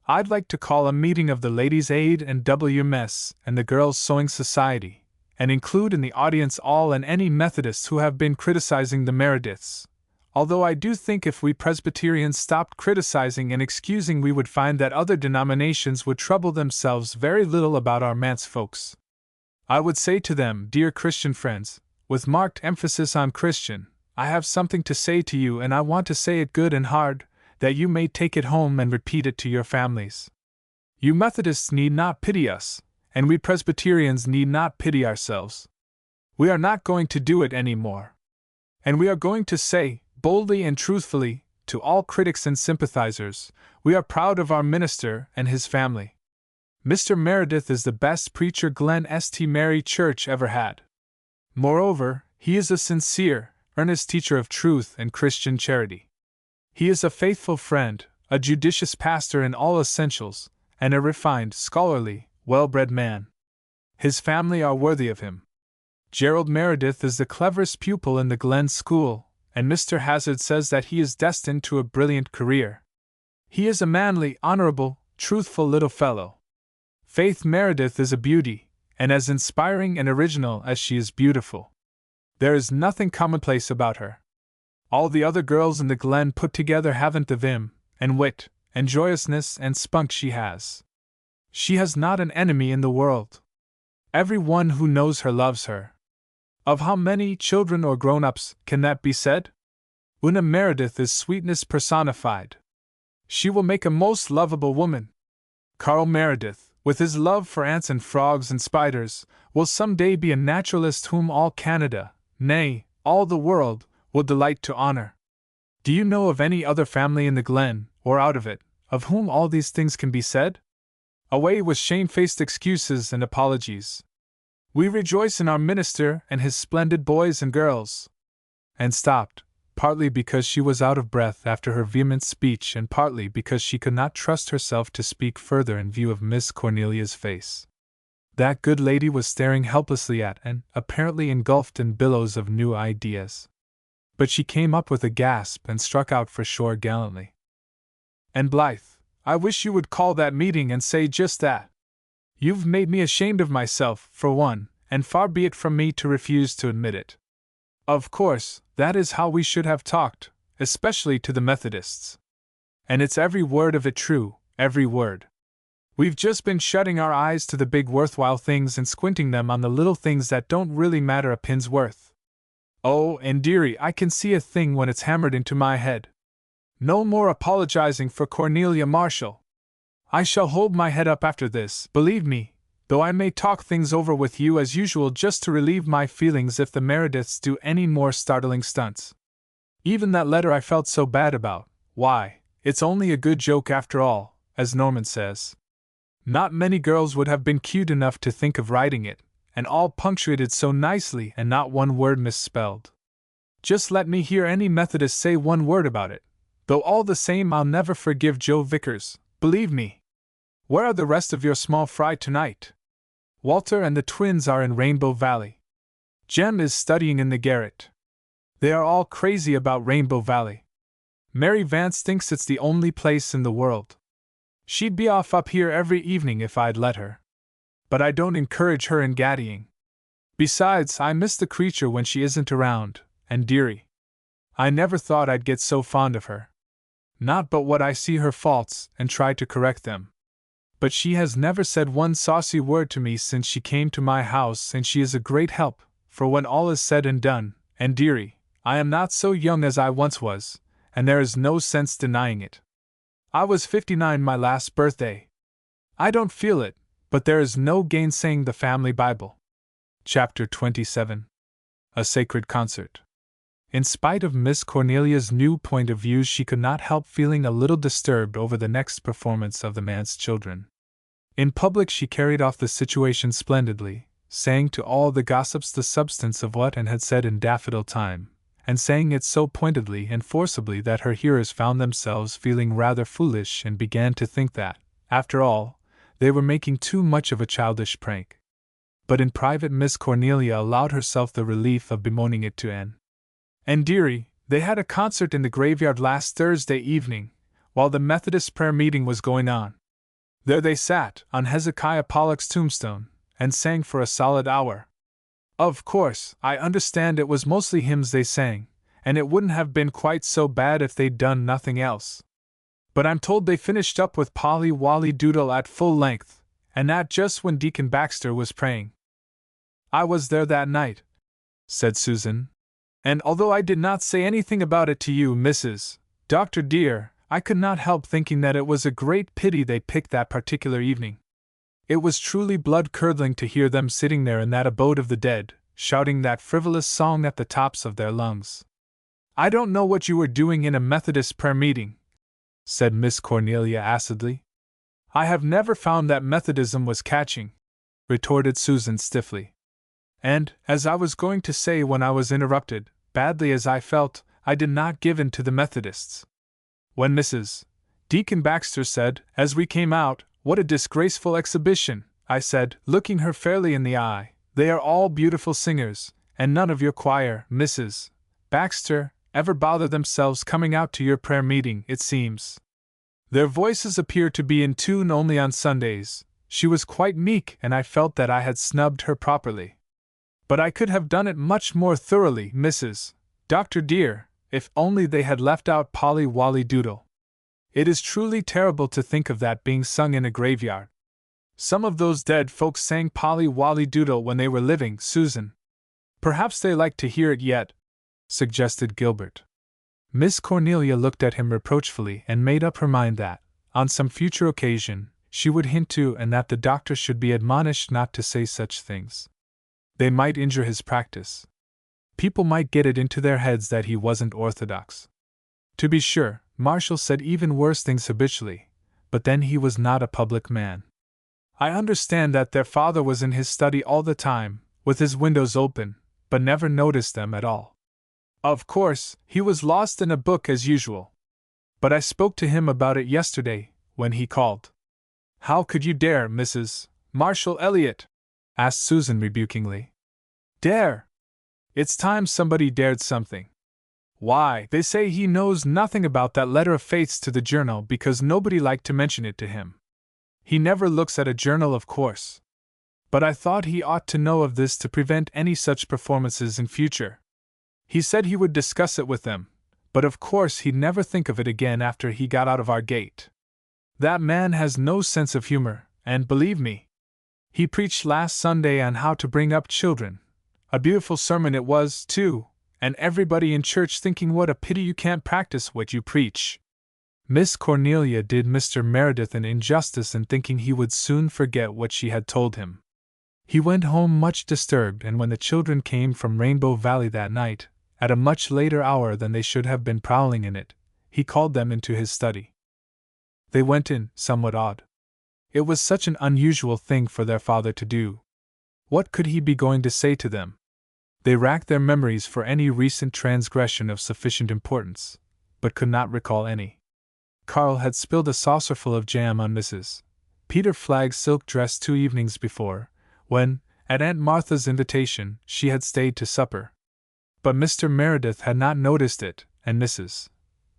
I'd like to call a meeting of the Ladies' Aid and WMS and the Girls' Sewing Society, and include in the audience all and any Methodists who have been criticizing the Merediths, although I do think if we Presbyterians stopped criticizing and excusing, we would find that other denominations would trouble themselves very little about our manse folks. I would say to them, dear Christian friends, with marked emphasis on Christian, I have something to say to you, and I want to say it good and hard, that you may take it home and repeat it to your families. You Methodists need not pity us, and we Presbyterians need not pity ourselves. We are not going to do it any more. And we are going to say, boldly and truthfully, to all critics and sympathizers, we are proud of our minister and his family. Mr. Meredith is the best preacher Glen St. Mary Church ever had. Moreover, he is a sincere, earnest teacher of truth and Christian charity. He is a faithful friend, a judicious pastor in all essentials, and a refined, scholarly, well-bred man. His family are worthy of him. Gerald Meredith is the cleverest pupil in the Glen School, and Mr. Hazard says that he is destined to a brilliant career. He is a manly, honorable, truthful little fellow. Faith Meredith is a beauty, and as inspiring and original as she is beautiful. There is nothing commonplace about her. All the other girls in the Glen put together haven't the vim, and wit, and joyousness and spunk she has. She has not an enemy in the world. Every one who knows her loves her. Of how many children or grown-ups can that be said? Una Meredith is sweetness personified. She will make a most lovable woman. Carl Meredith, with his love for ants and frogs and spiders, will some day be a naturalist whom all Canada, nay, all the world, will delight to honor. Do you know of any other family in the Glen, or out of it, of whom all these things can be said? Away with shamefaced excuses and apologies. We rejoice in our minister and his splendid boys and girls. And stopped, partly because she was out of breath after her vehement speech, and partly because she could not trust herself to speak further in view of Miss Cornelia's face. That good lady was staring helplessly at Anne, apparently engulfed in billows of new ideas. But she came up with a gasp and struck out for shore gallantly. And Blythe, I wish you would call that meeting and say just that. You've made me ashamed of myself, for one, and far be it from me to refuse to admit it. Of course, that is how we should have talked, especially to the Methodists. And it's every word of it true, every word. We've just been shutting our eyes to the big worthwhile things and squinting them on the little things that don't really matter a pin's worth. Oh, and dearie, I can see a thing when it's hammered into my head. No more apologizing for Cornelia Marshall. I shall hold my head up after this, believe me, though I may talk things over with you as usual just to relieve my feelings if the Merediths do any more startling stunts. Even that letter I felt so bad about, why, it's only a good joke after all, as Norman says. Not many girls would have been cute enough to think of writing it, and all punctuated so nicely and not one word misspelled. Just let me hear any Methodist say one word about it, though all the same I'll never forgive Joe Vickers, believe me. Where are the rest of your small fry tonight? Walter and the twins are in Rainbow Valley. Jem is studying in the garret. They are all crazy about Rainbow Valley. Mary Vance thinks it's the only place in the world. She'd be off up here every evening if I'd let her. But I don't encourage her in gaddying. Besides, I miss the creature when she isn't around, and dearie. I never thought I'd get so fond of her. Not but what I see her faults and try to correct them. But she has never said one saucy word to me since she came to my house, and she is a great help, for when all is said and done, and dearie, I am not so young as I once was, and there is no sense denying it. I was 59 my last birthday. I don't feel it, but there is no gainsaying the family Bible. Chapter 27. A Sacred Concert. In spite of Miss Cornelia's new point of view, she could not help feeling a little disturbed over the next performance of the man's children. In public she carried off the situation splendidly, saying to all the gossips the substance of what Anne had said in Daffodil Time, and saying it so pointedly and forcibly that her hearers found themselves feeling rather foolish and began to think that, after all, they were making too much of a childish prank. But in private Miss Cornelia allowed herself the relief of bemoaning it to Anne. And dearie, they had a concert in the graveyard last Thursday evening, while the Methodist prayer meeting was going on. There they sat, on Hezekiah Pollock's tombstone, and sang for a solid hour. Of course, I understand it was mostly hymns they sang, and it wouldn't have been quite so bad if they'd done nothing else. But I'm told they finished up with Polly Wolly Doodle at full length, and that just when Deacon Baxter was praying. I was there that night, said Susan, and although I did not say anything about it to you, Mrs. Dr. dear, I could not help thinking that it was a great pity they picked that particular evening. It was truly blood-curdling to hear them sitting there in that abode of the dead, shouting that frivolous song at the tops of their lungs. I don't know what you were doing in a Methodist prayer meeting, said Miss Cornelia acidly. I have never found that Methodism was catching, retorted Susan stiffly. And, as I was going to say when I was interrupted, badly as I felt, I did not give in to the Methodists. When Mrs. Deacon Baxter said, as we came out, "What a disgraceful exhibition," I said, looking her fairly in the eye, "they are all beautiful singers, and none of your choir, Mrs. Baxter, ever bother themselves coming out to your prayer meeting, it seems. Their voices appear to be in tune only on Sundays." She was quite meek, and I felt that I had snubbed her properly. But I could have done it much more thoroughly, Mrs. Dr. dear, if only they had left out Polly Wolly Doodle. It is truly terrible to think of that being sung in a graveyard. Some of those dead folks sang Polly Wolly Doodle when they were living, Susan. Perhaps they like to hear it yet, suggested Gilbert. Miss Cornelia looked at him reproachfully and made up her mind that, on some future occasion, she would hint to and that the doctor should be admonished not to say such things. They might injure his practice. People might get it into their heads that he wasn't orthodox. To be sure, Marshall said even worse things habitually, but then he was not a public man. I understand that their father was in his study all the time, with his windows open, but never noticed them at all. Of course, he was lost in a book as usual. But I spoke to him about it yesterday, when he called. How could you dare, Mrs. Marshall Elliott? Asked Susan rebukingly. Dare? It's time somebody dared something. Why, they say he knows nothing about that letter of Faith's to the journal because nobody liked to mention it to him. He never looks at a journal, of course. But I thought he ought to know of this to prevent any such performances in future. He said he would discuss it with them, but of course he'd never think of it again after he got out of our gate. That man has no sense of humor, and believe me, he preached last Sunday on how to bring up children. A beautiful sermon it was, too, and everybody in church thinking what a pity you can't practice what you preach. Miss Cornelia did Mr. Meredith an injustice in thinking he would soon forget what she had told him. He went home much disturbed, and when the children came from Rainbow Valley that night, at a much later hour than they should have been prowling in it, he called them into his study. They went in, somewhat awed. It was such an unusual thing for their father to do. What could he be going to say to them? They racked their memories for any recent transgression of sufficient importance, but could not recall any. Carl had spilled a saucerful of jam on Mrs. Peter Flagg's silk dress 2 evenings before, when, at Aunt Martha's invitation, she had stayed to supper. But Mr. Meredith had not noticed it, and Mrs.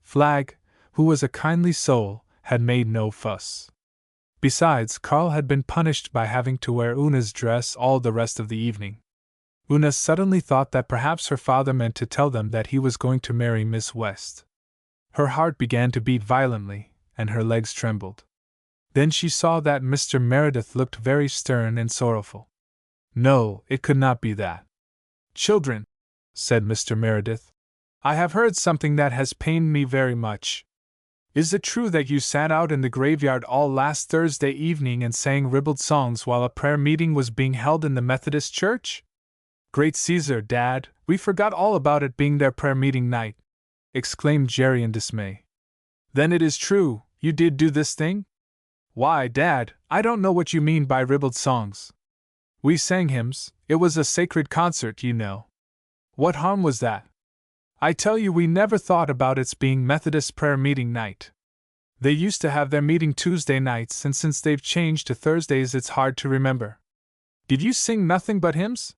Flagg, who was a kindly soul, had made no fuss. Besides, Carl had been punished by having to wear Una's dress all the rest of the evening. Una suddenly thought that perhaps her father meant to tell them that he was going to marry Miss West. Her heart began to beat violently, and her legs trembled. Then she saw that Mr. Meredith looked very stern and sorrowful. No, it could not be that. "Children," said Mr. Meredith, "I have heard something that has pained me very much. Is it true that you sat out in the graveyard all last Thursday evening and sang ribald songs while a prayer meeting was being held in the Methodist church?" "Great Caesar, Dad, we forgot all about it being their prayer meeting night," exclaimed Jerry in dismay. "Then it is true, you did do this thing?" "Why, Dad, I don't know what you mean by ribald songs. We sang hymns, it was a sacred concert, you know." "What harm was that?" "I tell you, we never thought about its being Methodist prayer meeting night. They used to have their meeting Tuesday nights, and since they've changed to Thursdays it's hard to remember." "Did you sing nothing but hymns?"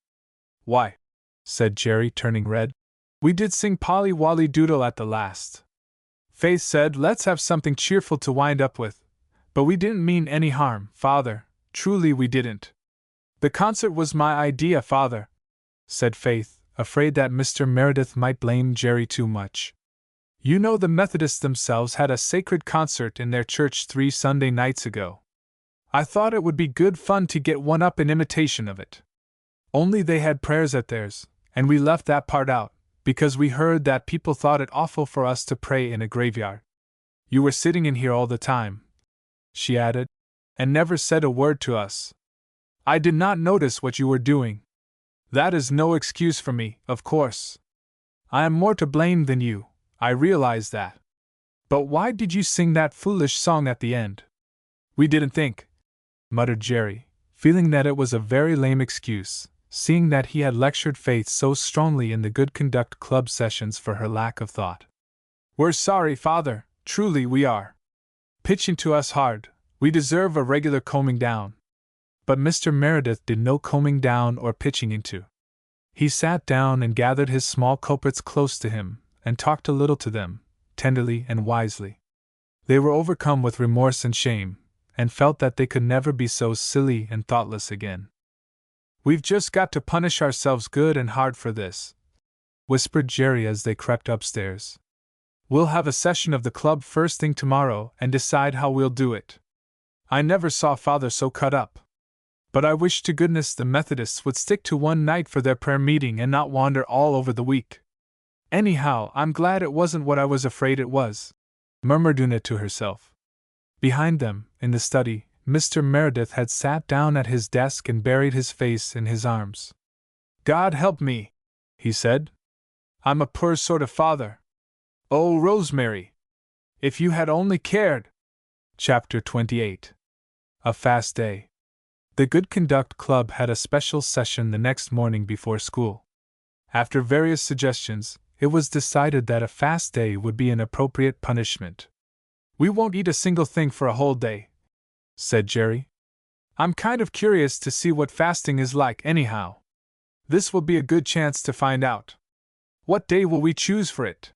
"Why," said Jerry, turning red, "we did sing Polly Wolly Doodle at the last. Faith said, let's have something cheerful to wind up with. But we didn't mean any harm, Father, truly we didn't." "The concert was my idea, Father," said Faith, afraid that Mr. Meredith might blame Jerry too much. "You know the Methodists themselves had a sacred concert in their church 3 Sunday nights ago. I thought it would be good fun to get one up in imitation of it. Only they had prayers at theirs, and we left that part out, because we heard that people thought it awful for us to pray in a graveyard. You were sitting in here all the time," she added, "and never said a word to us. I did not notice what you were doing. That is no excuse for me, of course. I am more to blame than you, I realize that. But why did you sing that foolish song at the end?" "We didn't think," muttered Jerry, feeling that it was a very lame excuse, seeing that he had lectured Faith so strongly in the Good Conduct Club sessions for her lack of thought. "We're sorry, Father, truly we are. Pitch into us hard, we deserve a regular combing down." But Mr. Meredith did no combing down or pitching into. He sat down and gathered his small culprits close to him, and talked a little to them, tenderly and wisely. They were overcome with remorse and shame, and felt that they could never be so silly and thoughtless again. "We've just got to punish ourselves good and hard for this," whispered Jerry as they crept upstairs. "We'll have a session of the club first thing tomorrow and decide how we'll do it. I never saw Father so cut up. But I wish to goodness the Methodists would stick to one night for their prayer meeting and not wander all over the week. Anyhow, I'm glad it wasn't what I was afraid it was," murmured Una to herself. Behind them, in the study, Mr. Meredith had sat down at his desk and buried his face in his arms. "God help me," he said. "I'm a poor sort of father. Oh, Rosemary! If you had only cared!" Chapter 28. A Fast Day. The Good Conduct Club had a special session the next morning before school. After various suggestions, it was decided that a fast day would be an appropriate punishment. "We won't eat a single thing for a whole day," said Jerry. "I'm kind of curious to see what fasting is like, anyhow. This will be a good chance to find out." "What day will we choose for it?"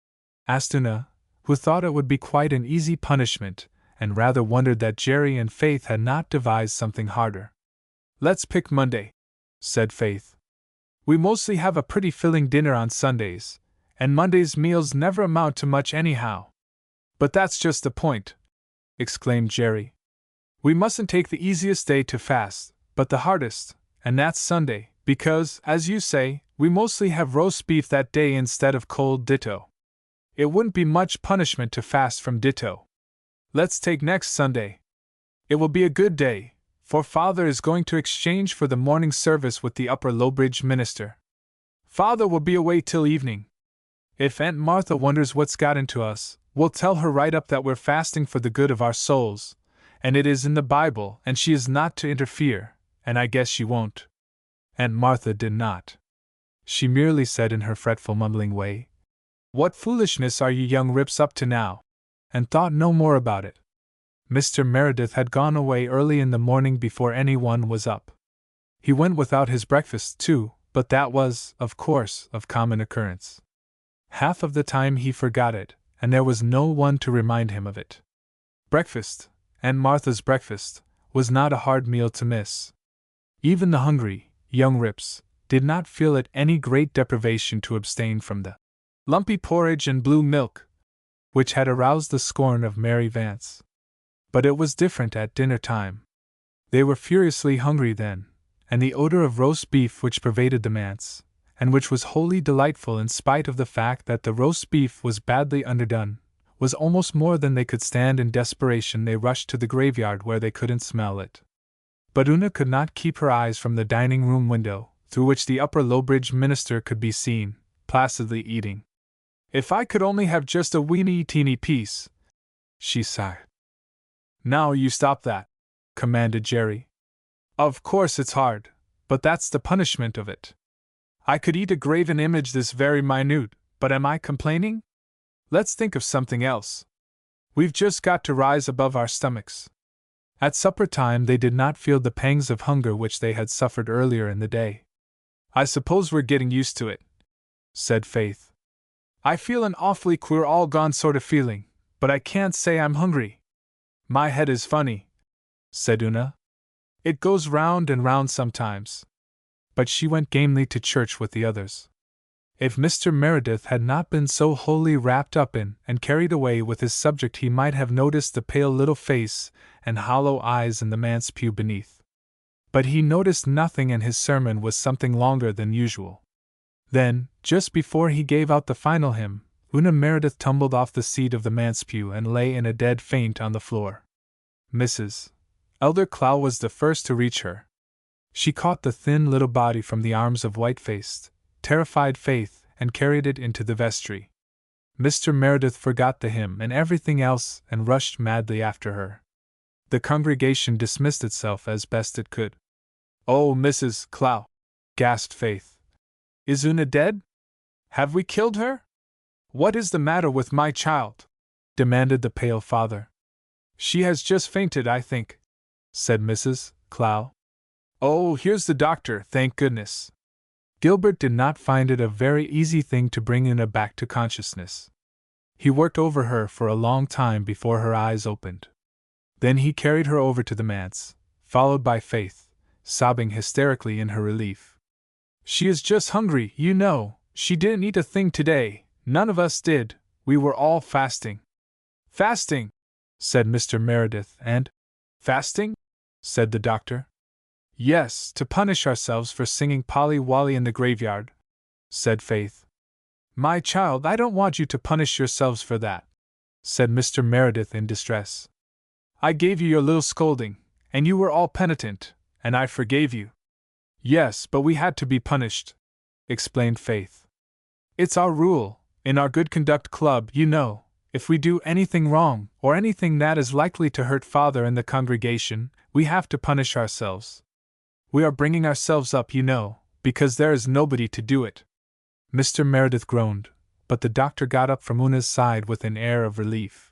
asked Una, who thought it would be quite an easy punishment, and rather wondered that Jerry and Faith had not devised something harder. "Let's pick Monday," said Faith. "We mostly have a pretty filling dinner on Sundays, and Monday's meals never amount to much anyhow." "But that's just the point," exclaimed Jerry. "We mustn't take the easiest day to fast, but the hardest, and that's Sunday, because, as you say, we mostly have roast beef that day instead of cold ditto. It wouldn't be much punishment to fast from ditto." Let's take next Sunday. It will be a good day, for Father is going to exchange for the morning service with the Upper Lowbridge minister. Father will be away till evening. If Aunt Martha wonders what's got into us, we'll tell her right up that we're fasting for the good of our souls, and it is in the Bible, and she is not to interfere, and I guess she won't. Aunt Martha did not. She merely said in her fretful mumbling way, "What foolishness are you young rips up to now?" and thought no more about it. Mr. Meredith had gone away early in the morning before anyone was up. He went without his breakfast, too, but that was, of course, of common occurrence. Half of the time he forgot it, and there was no one to remind him of it. Breakfast, Aunt Martha's breakfast, was not a hard meal to miss. Even the hungry, young rips, did not feel it any great deprivation to abstain from the lumpy porridge and blue milk, which had aroused the scorn of Mary Vance. But it was different at dinner time. They were furiously hungry then, and the odor of roast beef which pervaded the manse, and which was wholly delightful in spite of the fact that the roast beef was badly underdone, was almost more than they could stand. In desperation they rushed to the graveyard where they couldn't smell it. But Una could not keep her eyes from the dining-room window, through which the Upper Lowbridge minister could be seen, placidly eating. "If I could only have just a weeny-teeny piece," she sighed. "Now you stop that," commanded Jerry. "Of course it's hard, but that's the punishment of it. I could eat a graven image this very minute, but am I complaining? Let's think of something else. We've just got to rise above our stomachs." At supper time they did not feel the pangs of hunger which they had suffered earlier in the day. "I suppose we're getting used to it," said Faith. "I feel an awfully queer all-gone sort of feeling, but I can't say I'm hungry." "My head is funny," said Una. "It goes round and round sometimes." But she went gamely to church with the others. If Mr. Meredith had not been so wholly wrapped up in and carried away with his subject, he might have noticed the pale little face and hollow eyes in the manse pew beneath. But he noticed nothing, and his sermon was something longer than usual. Then, just before he gave out the final hymn, Una Meredith tumbled off the seat of the manse pew and lay in a dead faint on the floor. Mrs. Elder Clow was the first to reach her. She caught the thin little body from the arms of white-faced, terrified Faith and carried it into the vestry. Mr. Meredith forgot the hymn and everything else and rushed madly after her. The congregation dismissed itself as best it could. "Oh, Mrs. Clow," gasped Faith. "Is Una dead? Have we killed her? What is the matter with my child?" demanded the pale father. "She has just fainted, I think," said Mrs. Clow. "Oh, here's the doctor, thank goodness." Gilbert did not find it a very easy thing to bring Una back to consciousness. He worked over her for a long time before her eyes opened. Then he carried her over to the manse, followed by Faith, sobbing hysterically in her relief. "She is just hungry, you know. She didn't eat a thing today. None of us did. We were all fasting." "Fasting," said Mr. Meredith, and "Fasting?" said the doctor. "Yes, to punish ourselves for singing Polly Wolly in the graveyard," said Faith. "My child, I don't want you to punish yourselves for that," said Mr. Meredith in distress. "I gave you your little scolding, and you were all penitent, and I forgave you." "Yes, but we had to be punished," explained Faith. "It's our rule, in our Good Conduct Club, you know. If we do anything wrong, or anything that is likely to hurt Father and the congregation, we have to punish ourselves. We are bringing ourselves up, you know, because there is nobody to do it." Mr. Meredith groaned, but the doctor got up from Una's side with an air of relief.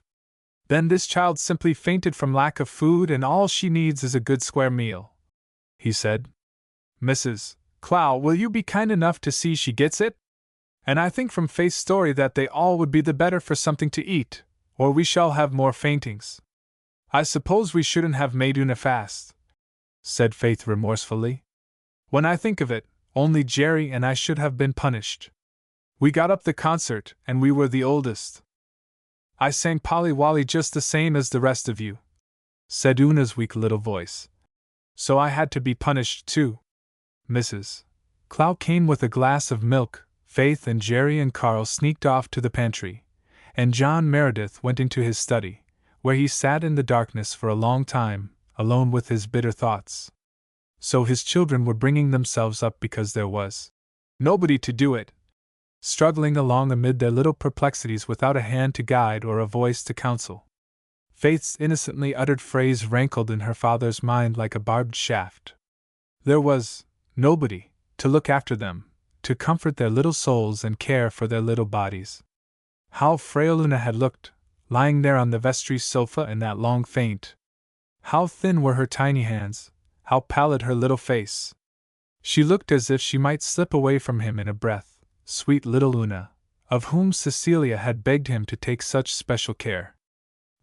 "Then this child simply fainted from lack of food, and all she needs is a good square meal," he said. "Mrs. Clow, will you be kind enough to see she gets it? And I think from Faith's story that they all would be the better for something to eat, or we shall have more faintings. I suppose we shouldn't have made Una fast," said Faith remorsefully. "When I think of it, only Jerry and I should have been punished. We got up the concert, and we were the oldest. I sang Polly Wolly just the same as the rest of you," said Una's weak little voice. "So I had to be punished too." Mrs. Clow came with a glass of milk. Faith and Jerry and Carl sneaked off to the pantry, and John Meredith went into his study, where he sat in the darkness for a long time, alone with his bitter thoughts. So his children were bringing themselves up because there was nobody to do it, struggling along amid their little perplexities without a hand to guide or a voice to counsel. Faith's innocently uttered phrase rankled in her father's mind like a barbed shaft. There was nobody to look after them, to comfort their little souls and care for their little bodies. How frail Una had looked, lying there on the vestry sofa in that long faint. How thin were her tiny hands, how pallid her little face. She looked as if she might slip away from him in a breath, sweet little Una, of whom Cecilia had begged him to take such special care.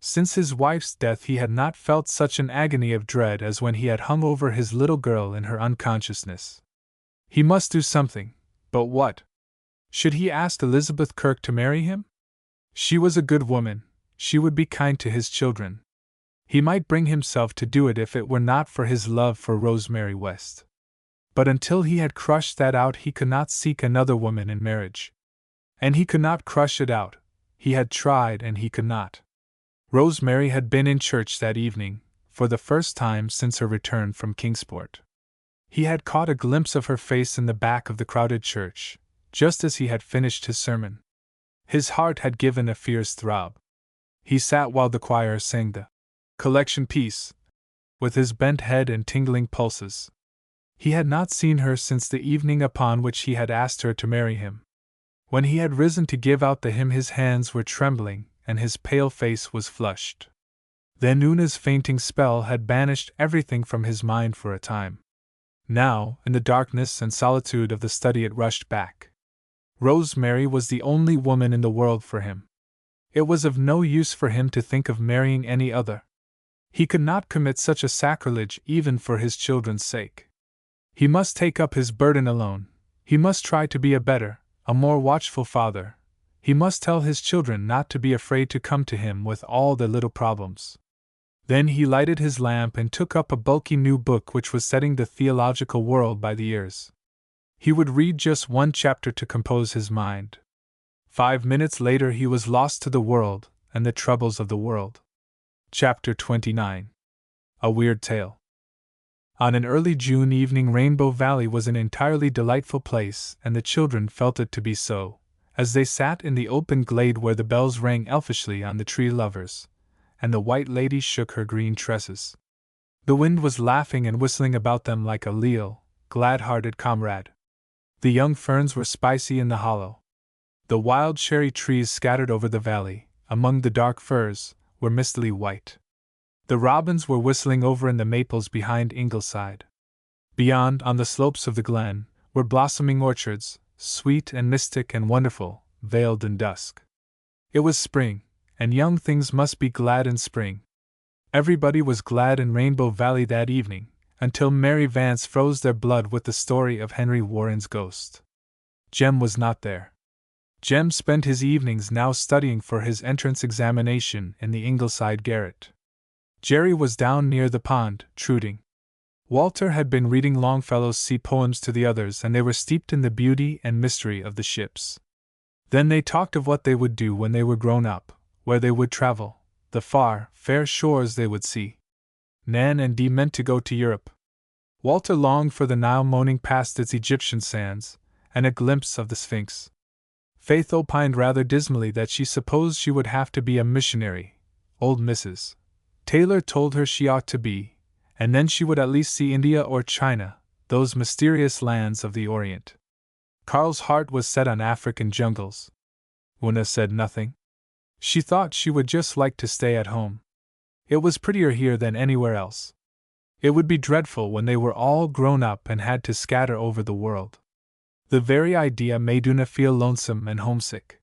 Since his wife's death he had not felt such an agony of dread as when he had hung over his little girl in her unconsciousness. He must do something, but what? Should he ask Elizabeth Kirk to marry him? She was a good woman, she would be kind to his children. He might bring himself to do it if it were not for his love for Rosemary West. But until he had crushed that out he could not seek another woman in marriage. And he could not crush it out, he had tried and he could not. Rosemary had been in church that evening, for the first time since her return from Kingsport. He had caught a glimpse of her face in the back of the crowded church, just as he had finished his sermon. His heart had given a fierce throb. He sat while the choir sang the collection piece, with his bent head and tingling pulses. He had not seen her since the evening upon which he had asked her to marry him. When he had risen to give out the hymn his hands were trembling, and his pale face was flushed. Then Una's fainting spell had banished everything from his mind for a time. Now, in the darkness and solitude of the study it rushed back. Rosemary was the only woman in the world for him. It was of no use for him to think of marrying any other. He could not commit such a sacrilege even for his children's sake. He must take up his burden alone, he must try to be a better, a more watchful father. He must tell his children not to be afraid to come to him with all their little problems. Then he lighted his lamp and took up a bulky new book which was setting the theological world by the ears. He would read just one chapter to compose his mind. 5 minutes later he was lost to the world and the troubles of the world. Chapter 29. A Weird Tale. On an early June evening Rainbow Valley was an entirely delightful place, and the children felt it to be so, as they sat in the open glade where the bells rang elfishly on the tree lovers, and the white lady shook her green tresses. The wind was laughing and whistling about them like a leal, glad-hearted comrade. The young ferns were spicy in the hollow. The wild cherry trees scattered over the valley, among the dark firs, were mistily white. The robins were whistling over in the maples behind Ingleside. Beyond, on the slopes of the glen, were blossoming orchards, sweet and mystic and wonderful, veiled in dusk. It was spring, and young things must be glad in spring. Everybody was glad in Rainbow Valley that evening, until Mary Vance froze their blood with the story of Henry Warren's ghost. Jem was not there. Jem spent his evenings now studying for his entrance examination in the Ingleside garret. Jerry was down near the pond, truding. Walter had been reading Longfellow's sea poems to the others, and they were steeped in the beauty and mystery of the ships. Then they talked of what they would do when they were grown up, where they would travel, the far, fair shores they would see. Nan and Dee meant to go to Europe. Walter longed for the Nile moaning past its Egyptian sands, and a glimpse of the Sphinx. Faith opined rather dismally that she supposed she would have to be a missionary. Old Mrs. Taylor told her she ought to be, and then she would at least see India or China, those mysterious lands of the Orient. Carl's heart was set on African jungles. Una said nothing. She thought she would just like to stay at home. It was prettier here than anywhere else. It would be dreadful when they were all grown up and had to scatter over the world. The very idea made Una feel lonesome and homesick.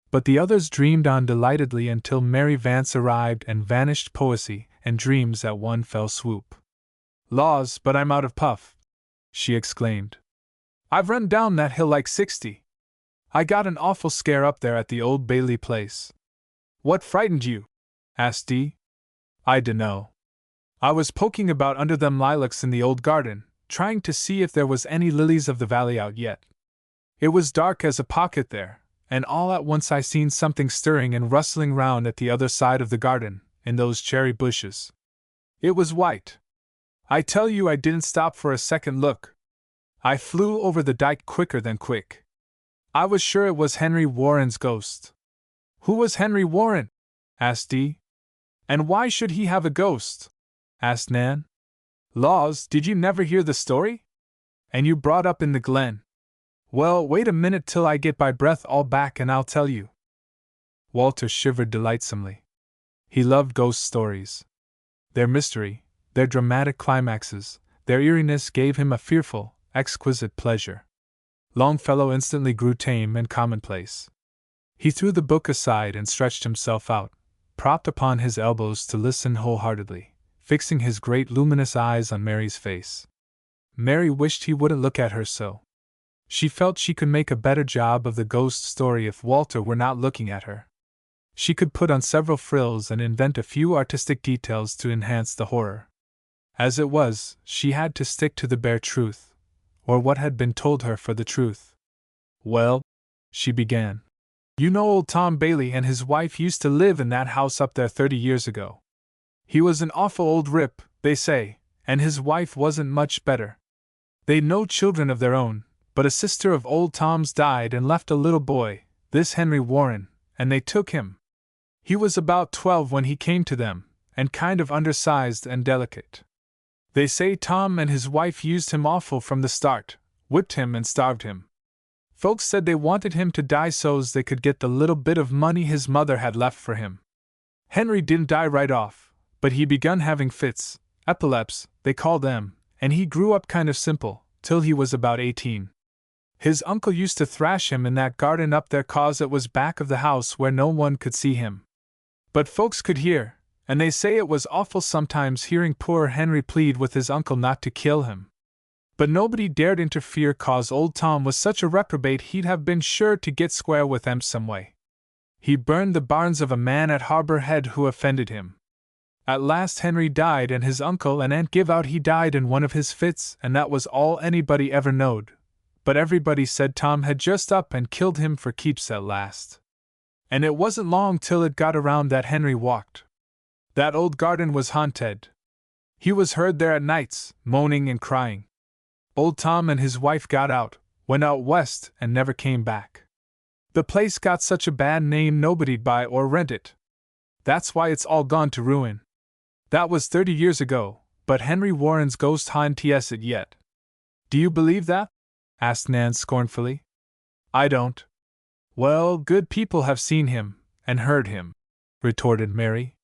But the others dreamed on delightedly until Mary Vance arrived and vanished poesy and dreams at one fell swoop. "Laws, but I'm out of puff!" she exclaimed. "I've run down that hill like 60. I got an awful scare up there at the old Bailey place." "What frightened you?" asked Dee. "I dunno. I was poking about under them lilacs in the old garden, trying to see if there was any lilies of the valley out yet. It was dark as a pocket there, and all at once I seen something stirring and rustling round at the other side of the garden, in those cherry bushes. It was white. I tell you, I didn't stop for a second look. I flew over the dike quicker than quick. I was sure it was Henry Warren's ghost. Who was Henry Warren? Asked Dee. And why should he have a ghost? Asked Nan. Laws, did you never hear the story? And you brought up in the glen. Well, wait a minute till I get my breath all back and I'll tell you. Walter shivered delightsomely. He loved ghost stories. Their mystery, their dramatic climaxes, their eeriness gave him a fearful, exquisite pleasure. Longfellow instantly grew tame and commonplace. He threw the book aside and stretched himself out, propped upon his elbows to listen wholeheartedly, fixing his great luminous eyes on Mary's face. Mary wished he wouldn't look at her so. She felt she could make a better job of the ghost story if Walter were not looking at her. She could put on several frills and invent a few artistic details to enhance the horror. As it was, she had to stick to the bare truth, or what had been told her for the truth. Well, she began. You know old Tom Bailey and his wife used to live in that house up there 30 years ago. He was an awful old rip, they say, and his wife wasn't much better. They'd no children of their own, but a sister of old Tom's died and left a little boy, this Henry Warren, and they took him. He was about 12 when he came to them, and kind of undersized and delicate. They say Tom and his wife used him awful from the start, whipped him and starved him. Folks said they wanted him to die so's they could get the little bit of money his mother had left for him. Henry didn't die right off, but he begun having fits, epileps, they call them, and he grew up kind of simple, till he was about 18. His uncle used to thrash him in that garden up there 'cause it was back of the house where no one could see him. But folks could hear, and they say it was awful sometimes hearing poor Henry plead with his uncle not to kill him. But nobody dared interfere 'cause old Tom was such a reprobate he'd have been sure to get square with them some way. He burned the barns of a man at Harbor Head who offended him. At last Henry died and his uncle and aunt give out he died in one of his fits, and that was all anybody ever knowed. But everybody said Tom had just up and killed him for keeps at last. And it wasn't long till it got around that Henry walked. That old garden was haunted. He was heard there at nights, moaning and crying. Old Tom and his wife got out, went out west, and never came back. The place got such a bad name nobody'd buy or rent it. That's why it's all gone to ruin. That was 30 years ago, but Henry Warren's ghost haunts it yet. Do you believe that? Asked Nan scornfully. I don't. Well, good people have seen him, and heard him, retorted Mary.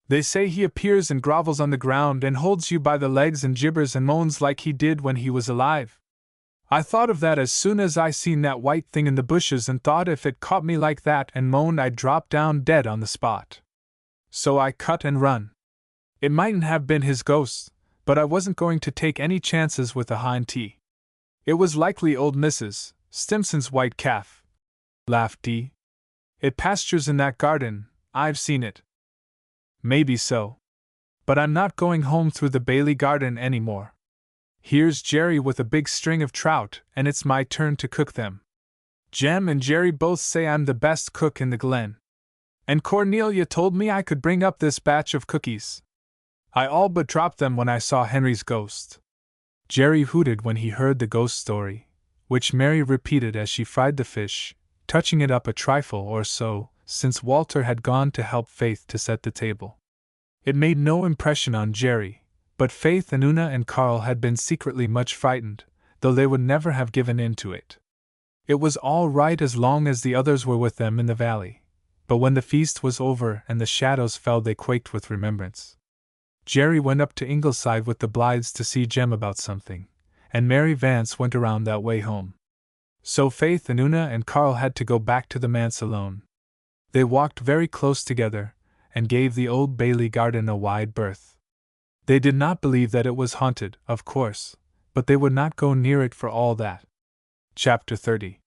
They say he appears and grovels on the ground and holds you by the legs and gibbers and moans like he did when he was alive. I thought of that as soon as I seen that white thing in the bushes and thought if it caught me like that and moaned I'd drop down dead on the spot. So I cut and run. It mightn't have been his ghost, but I wasn't going to take any chances with a hauntee. It was likely old Mrs. Stimson's white calf, laughed Dee. It pastures in that garden, I've seen it. Maybe so. But I'm not going home through the Bailey garden any more. Here's Jerry with a big string of trout, and it's my turn to cook them. Jem and Jerry both say I'm the best cook in the glen. And Cornelia told me I could bring up this batch of cookies. I all but dropped them when I saw Henry's ghost. Jerry hooted when he heard the ghost story, which Mary repeated as she fried the fish, touching it up a trifle or so, since Walter had gone to help Faith to set the table. It made no impression on Jerry, but Faith and Una and Carl had been secretly much frightened, though they would never have given in to it. It was all right as long as the others were with them in the valley, but when the feast was over and the shadows fell they quaked with remembrance. Jerry went up to Ingleside with the Blythes to see Jem about something, and Mary Vance went around that way home. So Faith and Una and Carl had to go back to the manse alone. They walked very close together, and gave the old Bailey garden a wide berth. They did not believe that it was haunted, of course, but they would not go near it for all that. Chapter 30.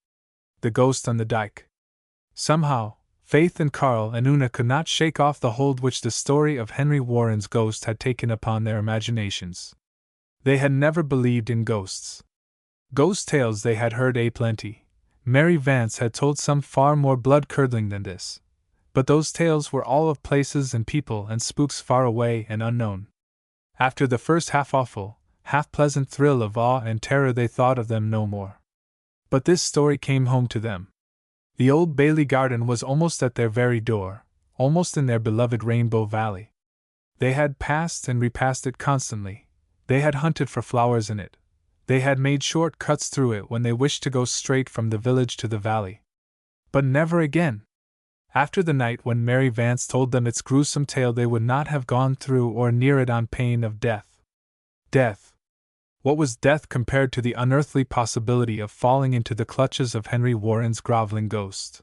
The Ghost on the Dike. Somehow, Faith and Carl and Una could not shake off the hold which the story of Henry Warren's ghost had taken upon their imaginations. They had never believed in ghosts. Ghost tales they had heard aplenty. Mary Vance had told some far more blood-curdling than this, but those tales were all of places and people and spooks far away and unknown. After the first half-awful, half-pleasant thrill of awe and terror, they thought of them no more. But this story came home to them. The Old Bailey garden was almost at their very door, almost in their beloved Rainbow Valley. They had passed and repassed it constantly. They had hunted for flowers in it. They had made short cuts through it when they wished to go straight from the village to the valley. But never again. After the night when Mary Vance told them its gruesome tale, they would not have gone through or near it on pain of death. Death. What was death compared to the unearthly possibility of falling into the clutches of Henry Warren's groveling ghost?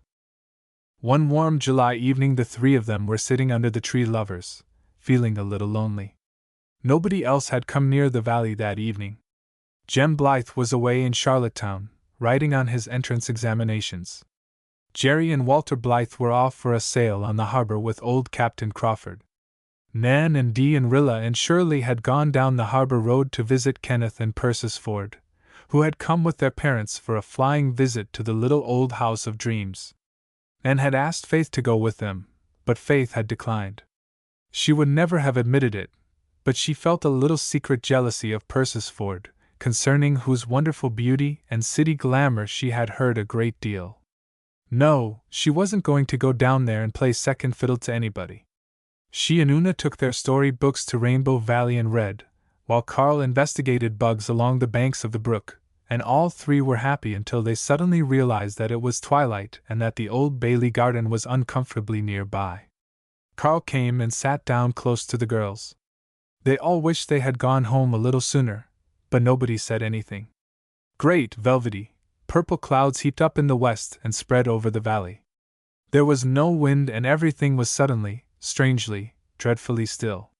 One warm July evening the three of them were sitting under the tree lovers, feeling a little lonely. Nobody else had come near the valley that evening. Jem Blythe was away in Charlottetown, writing on his entrance examinations. Jerry and Walter Blythe were off for a sail on the harbor with old Captain Crawford. Nan and Dee and Rilla and Shirley had gone down the harbor road to visit Kenneth and Persis Ford, who had come with their parents for a flying visit to the little old house of dreams. Nan had asked Faith to go with them, but Faith had declined. She would never have admitted it, but she felt a little secret jealousy of Persis Ford, concerning whose wonderful beauty and city glamour she had heard a great deal. No, she wasn't going to go down there and play second fiddle to anybody. She and Una took their story books to Rainbow Valley and read, while Carl investigated bugs along the banks of the brook, and all three were happy until they suddenly realized that it was twilight and that the Old Bailey garden was uncomfortably nearby. Carl came and sat down close to the girls. They all wished they had gone home a little sooner, but nobody said anything. Great, velvety, purple clouds heaped up in the west and spread over the valley. There was no wind and everything was suddenly, strangely, dreadfully still.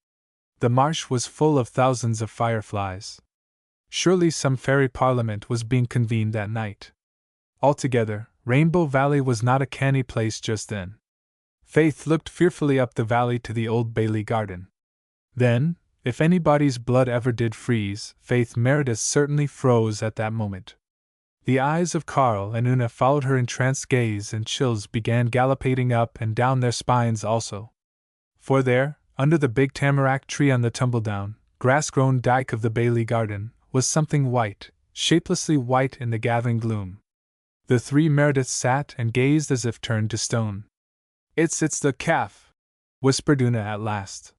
The marsh was full of thousands of fireflies. Surely some fairy parliament was being convened that night. Altogether, Rainbow Valley was not a canny place just then. Faith looked fearfully up the valley to the Old Bailey garden. Then, if anybody's blood ever did freeze, Faith Meredith certainly froze at that moment. The eyes of Carl and Una followed her entranced gaze, and chills began galloping up and down their spines also. For there, under the big tamarack tree on the tumbledown, grass-grown dyke of the Bailey garden, was something white, shapelessly white in the gathering gloom. The three Merediths sat and gazed as if turned to stone. It's the calf," whispered Una at last.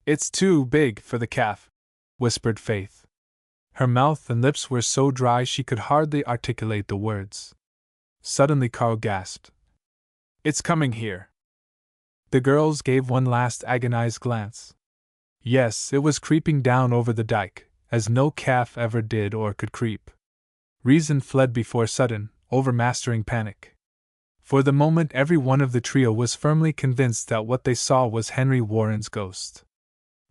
"It's too big for the calf," whispered Faith. Her mouth and lips were so dry she could hardly articulate the words. Suddenly Carl gasped. "It's coming here." The girls gave one last agonized glance. Yes, it was creeping down over the dike, as no calf ever did or could creep. Reason fled before sudden, overmastering panic. For the moment every one of the trio was firmly convinced that what they saw was Henry Warren's ghost.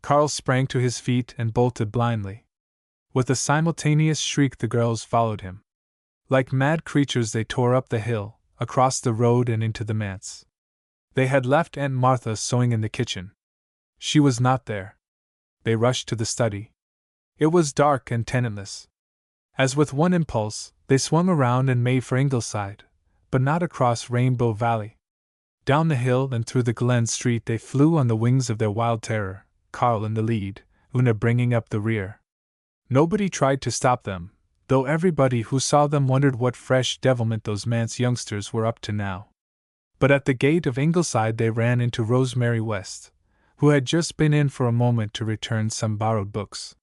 Carl sprang to his feet and bolted blindly. With a simultaneous shriek the girls followed him. Like mad creatures they tore up the hill, across the road and into the manse. They had left Aunt Martha sewing in the kitchen. She was not there. They rushed to the study. It was dark and tenantless. As with one impulse, they swung around and made for Ingleside, but not across Rainbow Valley. Down the hill and through the Glen Street they flew on the wings of their wild terror, Carl in the lead, Una bringing up the rear. Nobody tried to stop them, though everybody who saw them wondered what fresh devilment those manse youngsters were up to now. But at the gate of Ingleside they ran into Rosemary West, who had just been in for a moment to return some borrowed books.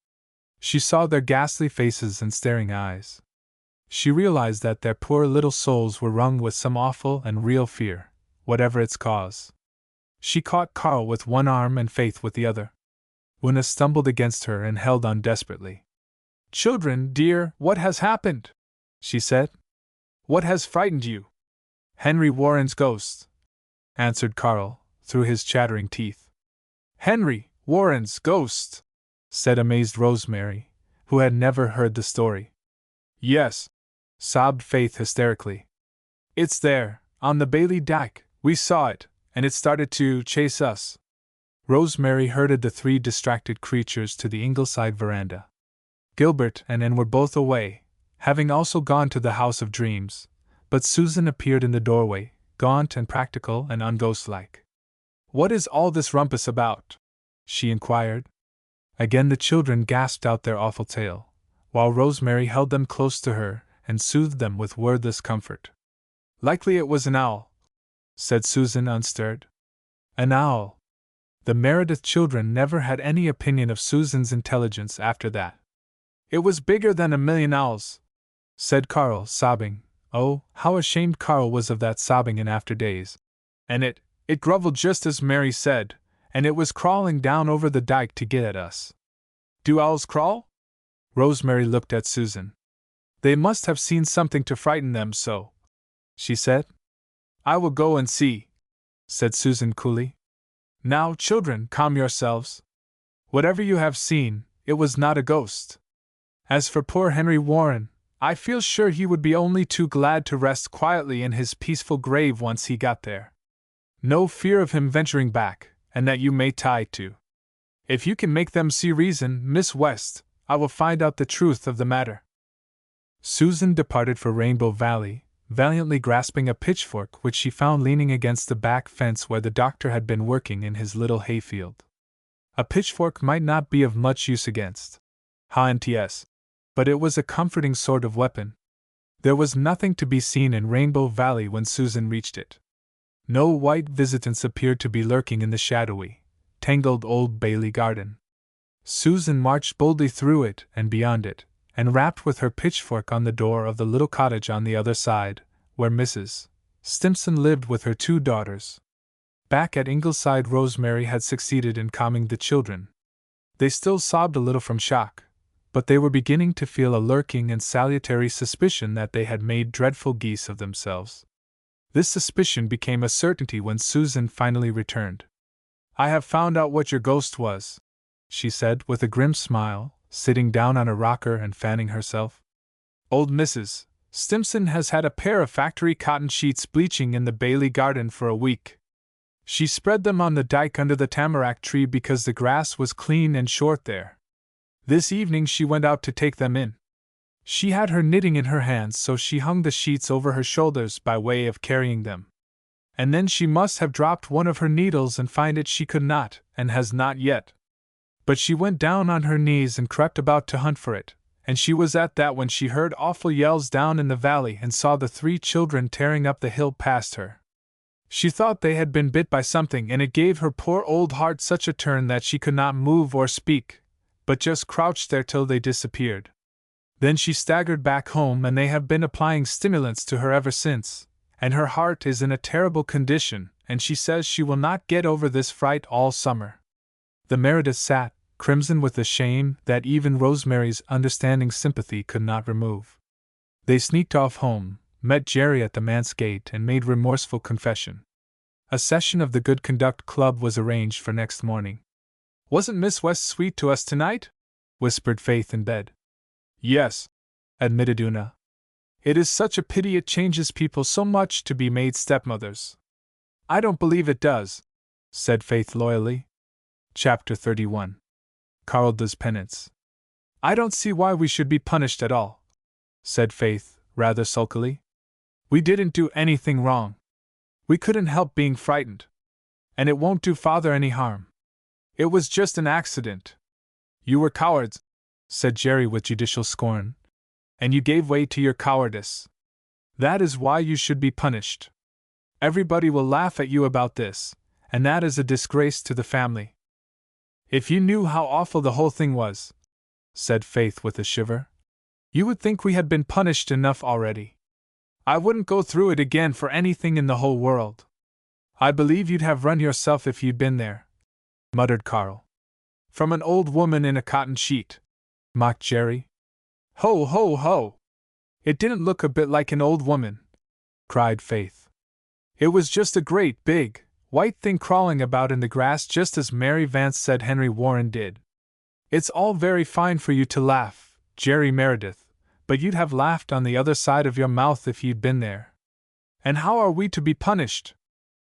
She saw their ghastly faces and staring eyes. She realized that their poor little souls were wrung with some awful and real fear, whatever its cause. She caught Carl with one arm and Faith with the other. Una stumbled against her and held on desperately. "Children, dear, what has happened?" she said. "What has frightened you?" "Henry Warren's ghost," answered Carl, through his chattering teeth. "Henry Warren's ghost," said amazed Rosemary, who had never heard the story. "Yes," sobbed Faith hysterically. "It's there, on the Bailey dyke, we saw it, and it started to chase us." Rosemary herded the three distracted creatures to the Ingleside veranda. Gilbert and Anne were both away, having also gone to the House of Dreams, but Susan appeared in the doorway, gaunt and practical and unghostlike. "What is all this rumpus about?" she inquired. Again the children gasped out their awful tale, while Rosemary held them close to her and soothed them with wordless comfort. "Likely it was an owl," said Susan, unstirred. An owl. The Meredith children never had any opinion of Susan's intelligence after that. "It was bigger than 1,000,000 owls," said Carl, sobbing. Oh, how ashamed Carl was of that sobbing in after days. "And it grovelled just as Mary said, and it was crawling down over the dike to get at us." "Do owls crawl?" Rosemary looked at Susan. "They must have seen something to frighten them so," she said. "I will go and see," said Susan coolly. "Now, children, calm yourselves. Whatever you have seen, it was not a ghost. As for poor Henry Warren, I feel sure he would be only too glad to rest quietly in his peaceful grave once he got there. No fear of him venturing back, and that you may tie to. If you can make them see reason, Miss West, I will find out the truth of the matter." Susan departed for Rainbow Valley, valiantly grasping a pitchfork which she found leaning against the back fence where the doctor had been working in his little hayfield. A pitchfork might not be of much use against H.N.T.S., but it was a comforting sort of weapon. There was nothing to be seen in Rainbow Valley when Susan reached it. No white visitants appeared to be lurking in the shadowy, tangled Old Bailey garden. Susan marched boldly through it and beyond it, and rapped with her pitchfork on the door of the little cottage on the other side, where Mrs. Stimson lived with her 2 daughters. Back at Ingleside, Rosemary had succeeded in calming the children. They still sobbed a little from shock, but they were beginning to feel a lurking and salutary suspicion that they had made dreadful geese of themselves. This suspicion became a certainty when Susan finally returned. "I have found out what your ghost was," she said with a grim smile, sitting down on a rocker and fanning herself. "Old Mrs. Stimson has had a pair of factory cotton sheets bleaching in the Bailey garden for a week. She spread them on the dike under the tamarack tree because the grass was clean and short there. This evening she went out to take them in. She had her knitting in her hands, so she hung the sheets over her shoulders by way of carrying them. And then she must have dropped one of her needles and find it she could not, and has not yet. But she went down on her knees and crept about to hunt for it, and she was at that when she heard awful yells down in the valley and saw the 3 children tearing up the hill past her. She thought they had been bit by something, and it gave her poor old heart such a turn that she could not move or speak, but just crouched there till they disappeared. Then she staggered back home, and they have been applying stimulants to her ever since, and her heart is in a terrible condition, and she says she will not get over this fright all summer." The Meredith sat, crimson with the shame that even Rosemary's understanding sympathy could not remove. They sneaked off home, met Jerry at the manse gate, and made remorseful confession. A session of the Good Conduct Club was arranged for next morning. "Wasn't Miss West sweet to us tonight?" whispered Faith in bed. "Yes," admitted Una. "It is such a pity it changes people so much to be made stepmothers." "I don't believe it does," said Faith loyally. Chapter 31. Carl does penance. "I don't see why we should be punished at all," said Faith, rather sulkily. "We didn't do anything wrong. We couldn't help being frightened. And it won't do Father any harm. It was just an accident." "You were cowards," said Jerry with judicial scorn, "and you gave way to your cowardice. That is why you should be punished. Everybody will laugh at you about this, and that is a disgrace to the family." "If you knew how awful the whole thing was," said Faith with a shiver, "you would think we had been punished enough already. I wouldn't go through it again for anything in the whole world." "I believe you'd have run yourself if you'd been there," muttered Carl. "From an old woman in a cotton sheet," mocked Jerry. "Ho, ho, ho! It didn't look a bit like an old woman," cried Faith. "It was just a great, big, white thing crawling about in the grass just as Mary Vance said Henry Warren did. It's all very fine for you to laugh, Jerry Meredith, but you'd have laughed on the other side of your mouth if you'd been there. And how are we to be punished?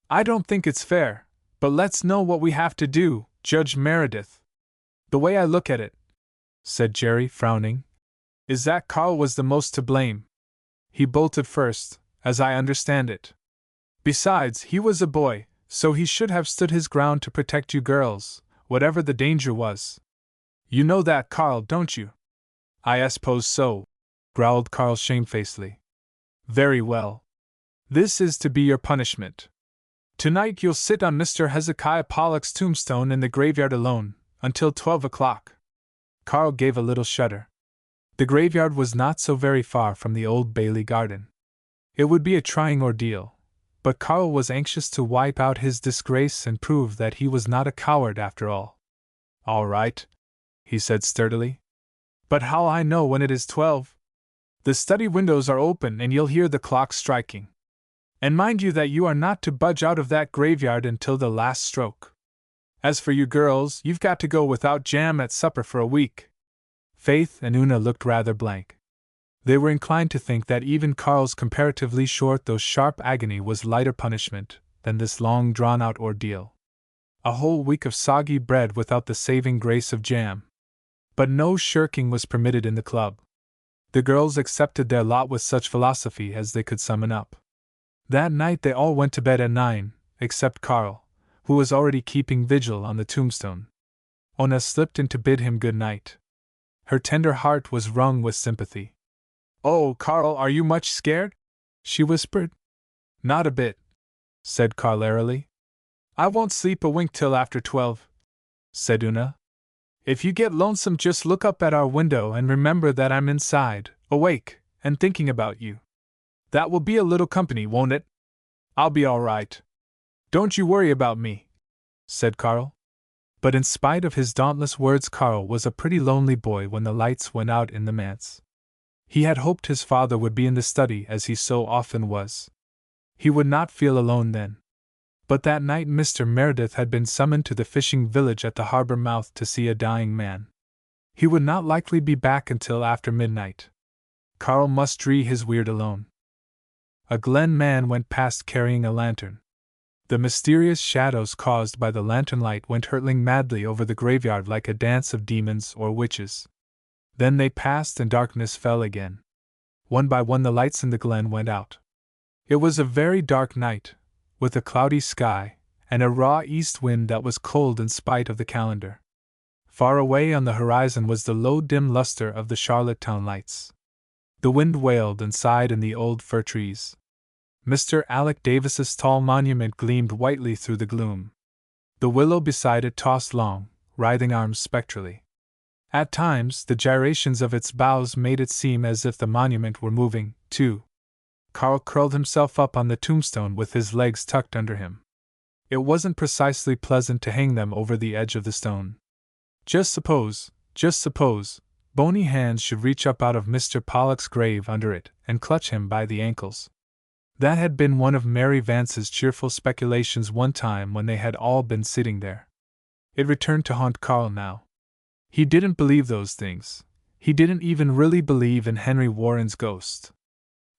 I don't think it's fair, but let's know what we have to do, Judge Meredith." "The way I look at it," said Jerry, frowning, "is that Carl was the most to blame. He bolted first, as I understand it. Besides, he was a boy, so he should have stood his ground to protect you girls, whatever the danger was. You know that, Carl, don't you? I suppose so, growled Carl shamefacedly. Very well. This is to be your punishment. Tonight you'll sit on Mr. Hezekiah Pollock's tombstone in the graveyard alone, until 12 o'clock. Carl gave a little shudder. The graveyard was not so very far from the Old Bailey garden. It would be a trying ordeal, but Carl was anxious to wipe out his disgrace and prove that he was not a coward after all. All right, he said sturdily. But how'll I know when it is 12? The study windows are open and you'll hear the clock striking. And mind you that you are not to budge out of that graveyard until the last stroke. As for you girls, you've got to go without jam at supper for a week. Faith and Una looked rather blank. They were inclined to think that even Carl's comparatively short though sharp agony was lighter punishment than this long drawn-out ordeal. A whole week of soggy bread without the saving grace of jam. But no shirking was permitted in the club. The girls accepted their lot with such philosophy as they could summon up. That night they all went to bed at 9, except Carl, who was already keeping vigil on the tombstone. Ona slipped in to bid him good night. Her tender heart was wrung with sympathy. "Oh, Carl, are you much scared?" she whispered. "Not a bit," said Carl airily. "I won't sleep a wink till after 12, said Una. "If you get lonesome, just look up at our window and remember that I'm inside, awake, and thinking about you. That will be a little company, won't it? I'll be all right. Don't you worry about me," said Carl. But in spite of his dauntless words, Carl was a pretty lonely boy when the lights went out in the manse. He had hoped his father would be in the study as he so often was. He would not feel alone then. But that night Mr. Meredith had been summoned to the fishing village at the harbor mouth to see a dying man. He would not likely be back until after midnight. Carl must dree his weird alone. A Glen man went past carrying a lantern. The mysterious shadows caused by the lantern light went hurtling madly over the graveyard like a dance of demons or witches. Then they passed and darkness fell again. One by one the lights in the glen went out. It was a very dark night, with a cloudy sky, and a raw east wind that was cold in spite of the calendar. Far away on the horizon was the low dim luster of the Charlottetown lights. The wind wailed and sighed in the old fir trees. Mr. Alec Davis's tall monument gleamed whitely through the gloom. The willow beside it tossed long, writhing arms spectrally. At times, the gyrations of its boughs made it seem as if the monument were moving, too. Carl curled himself up on the tombstone with his legs tucked under him. It wasn't precisely pleasant to hang them over the edge of the stone. Just suppose, bony hands should reach up out of Mr. Pollock's grave under it and clutch him by the ankles. That had been one of Mary Vance's cheerful speculations one time when they had all been sitting there. It returned to haunt Carl now. He didn't believe those things. He didn't even really believe in Henry Warren's ghost.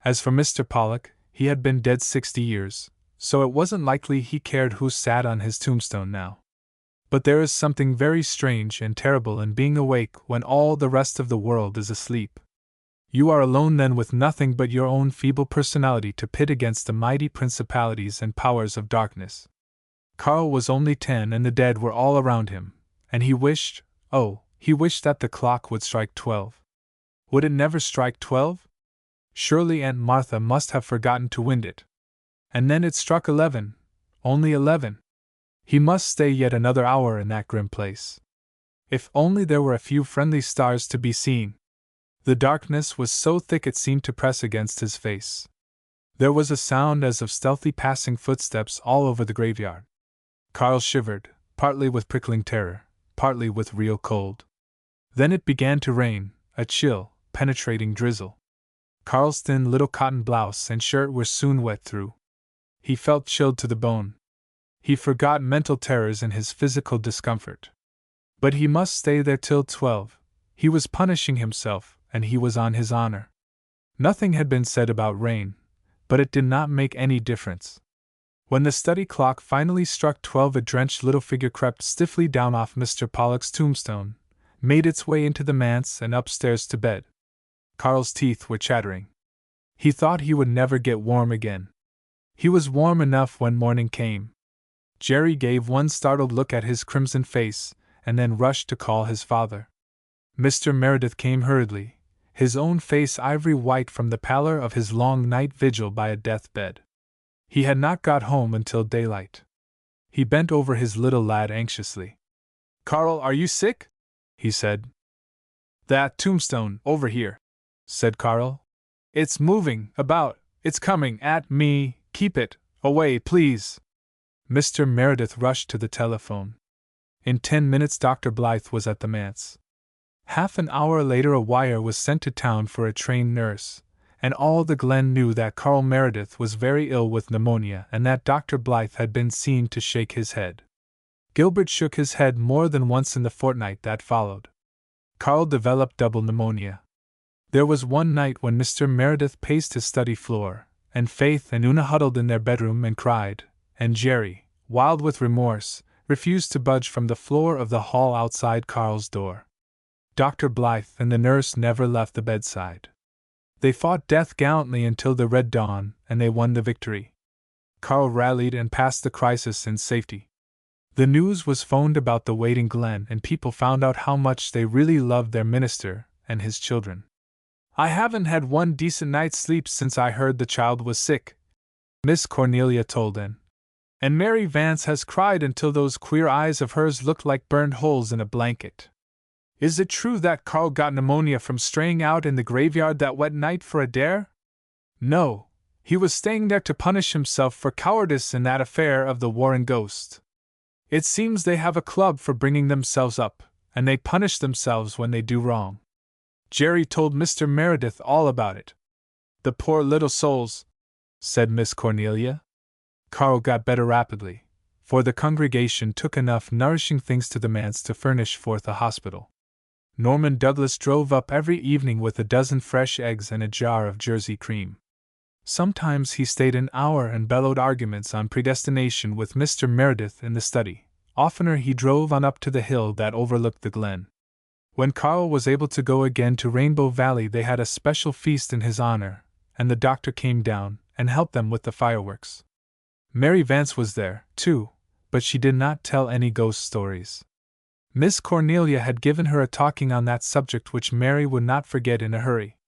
As for Mr. Pollock, he had been dead 60 years, so it wasn't likely he cared who sat on his tombstone now. But there is something very strange and terrible in being awake when all the rest of the world is asleep. You are alone then with nothing but your own feeble personality to pit against the mighty principalities and powers of darkness. Carl was only 10 and the dead were all around him, and he wished, he wished that the clock would strike 12. Would it never strike 12? Surely Aunt Martha must have forgotten to wind it. And then it struck 11, only 11. He must stay yet another hour in that grim place. If only there were a few friendly stars to be seen. The darkness was so thick it seemed to press against his face. There was a sound as of stealthy passing footsteps all over the graveyard. Carl shivered, partly with prickling terror, partly with real cold. Then it began to rain, a chill, penetrating drizzle. Carl's thin little cotton blouse and shirt were soon wet through. He felt chilled to the bone. He forgot mental terrors in his physical discomfort. But he must stay there till 12. He was punishing himself, and he was on his honor. Nothing had been said about rain, but it did not make any difference. When the study clock finally struck 12, a drenched little figure crept stiffly down off Mr. Pollock's tombstone, made its way into the manse and upstairs to bed. Carl's teeth were chattering. He thought he would never get warm again. He was warm enough when morning came. Jerry gave one startled look at his crimson face, and then rushed to call his father. Mr. Meredith came hurriedly, his own face ivory white from the pallor of his long night vigil by a deathbed. He had not got home until daylight. He bent over his little lad anxiously. "Carl, are you sick?" he said. "That tombstone, over here," said Carl. "It's moving about, it's coming at me, keep it away, please." Mr. Meredith rushed to the telephone. In 10 minutes Dr. Blythe was at the manse. Half an hour later a wire was sent to town for a trained nurse, and all the Glen knew that Carl Meredith was very ill with pneumonia and that Dr. Blythe had been seen to shake his head. Gilbert shook his head more than once in the fortnight that followed. Carl developed double pneumonia. There was one night when Mr. Meredith paced his study floor, and Faith and Una huddled in their bedroom and cried, and Jerry, wild with remorse, refused to budge from the floor of the hall outside Carl's door. Dr. Blythe and the nurse never left the bedside. They fought death gallantly until the red dawn, and they won the victory. Carl rallied and passed the crisis in safety. The news was phoned about the waiting Glen, and people found out how much they really loved their minister and his children. "I haven't had one decent night's sleep since I heard the child was sick," Miss Cornelia told Anne. "And Mary Vance has cried until those queer eyes of hers looked like burned holes in a blanket. Is it true that Carl got pneumonia from straying out in the graveyard that wet night for a dare? No, he was staying there to punish himself for cowardice in that affair of the Warren ghost. It seems they have a club for bringing themselves up, and they punish themselves when they do wrong. Jerry told Mr. Meredith all about it." "The poor little souls," said Miss Cornelia. Carl got better rapidly, for the congregation took enough nourishing things to the manse to furnish forth a hospital. Norman Douglas drove up every evening with a dozen fresh eggs and a jar of Jersey cream. Sometimes he stayed an hour and bellowed arguments on predestination with Mr. Meredith in the study. Oftener he drove on up to the hill that overlooked the Glen. When Carl was able to go again to Rainbow Valley, they had a special feast in his honor, and the doctor came down and helped them with the fireworks. Mary Vance was there, too, but she did not tell any ghost stories. Miss Cornelia had given her a talking on that subject which Mary would not forget in a hurry.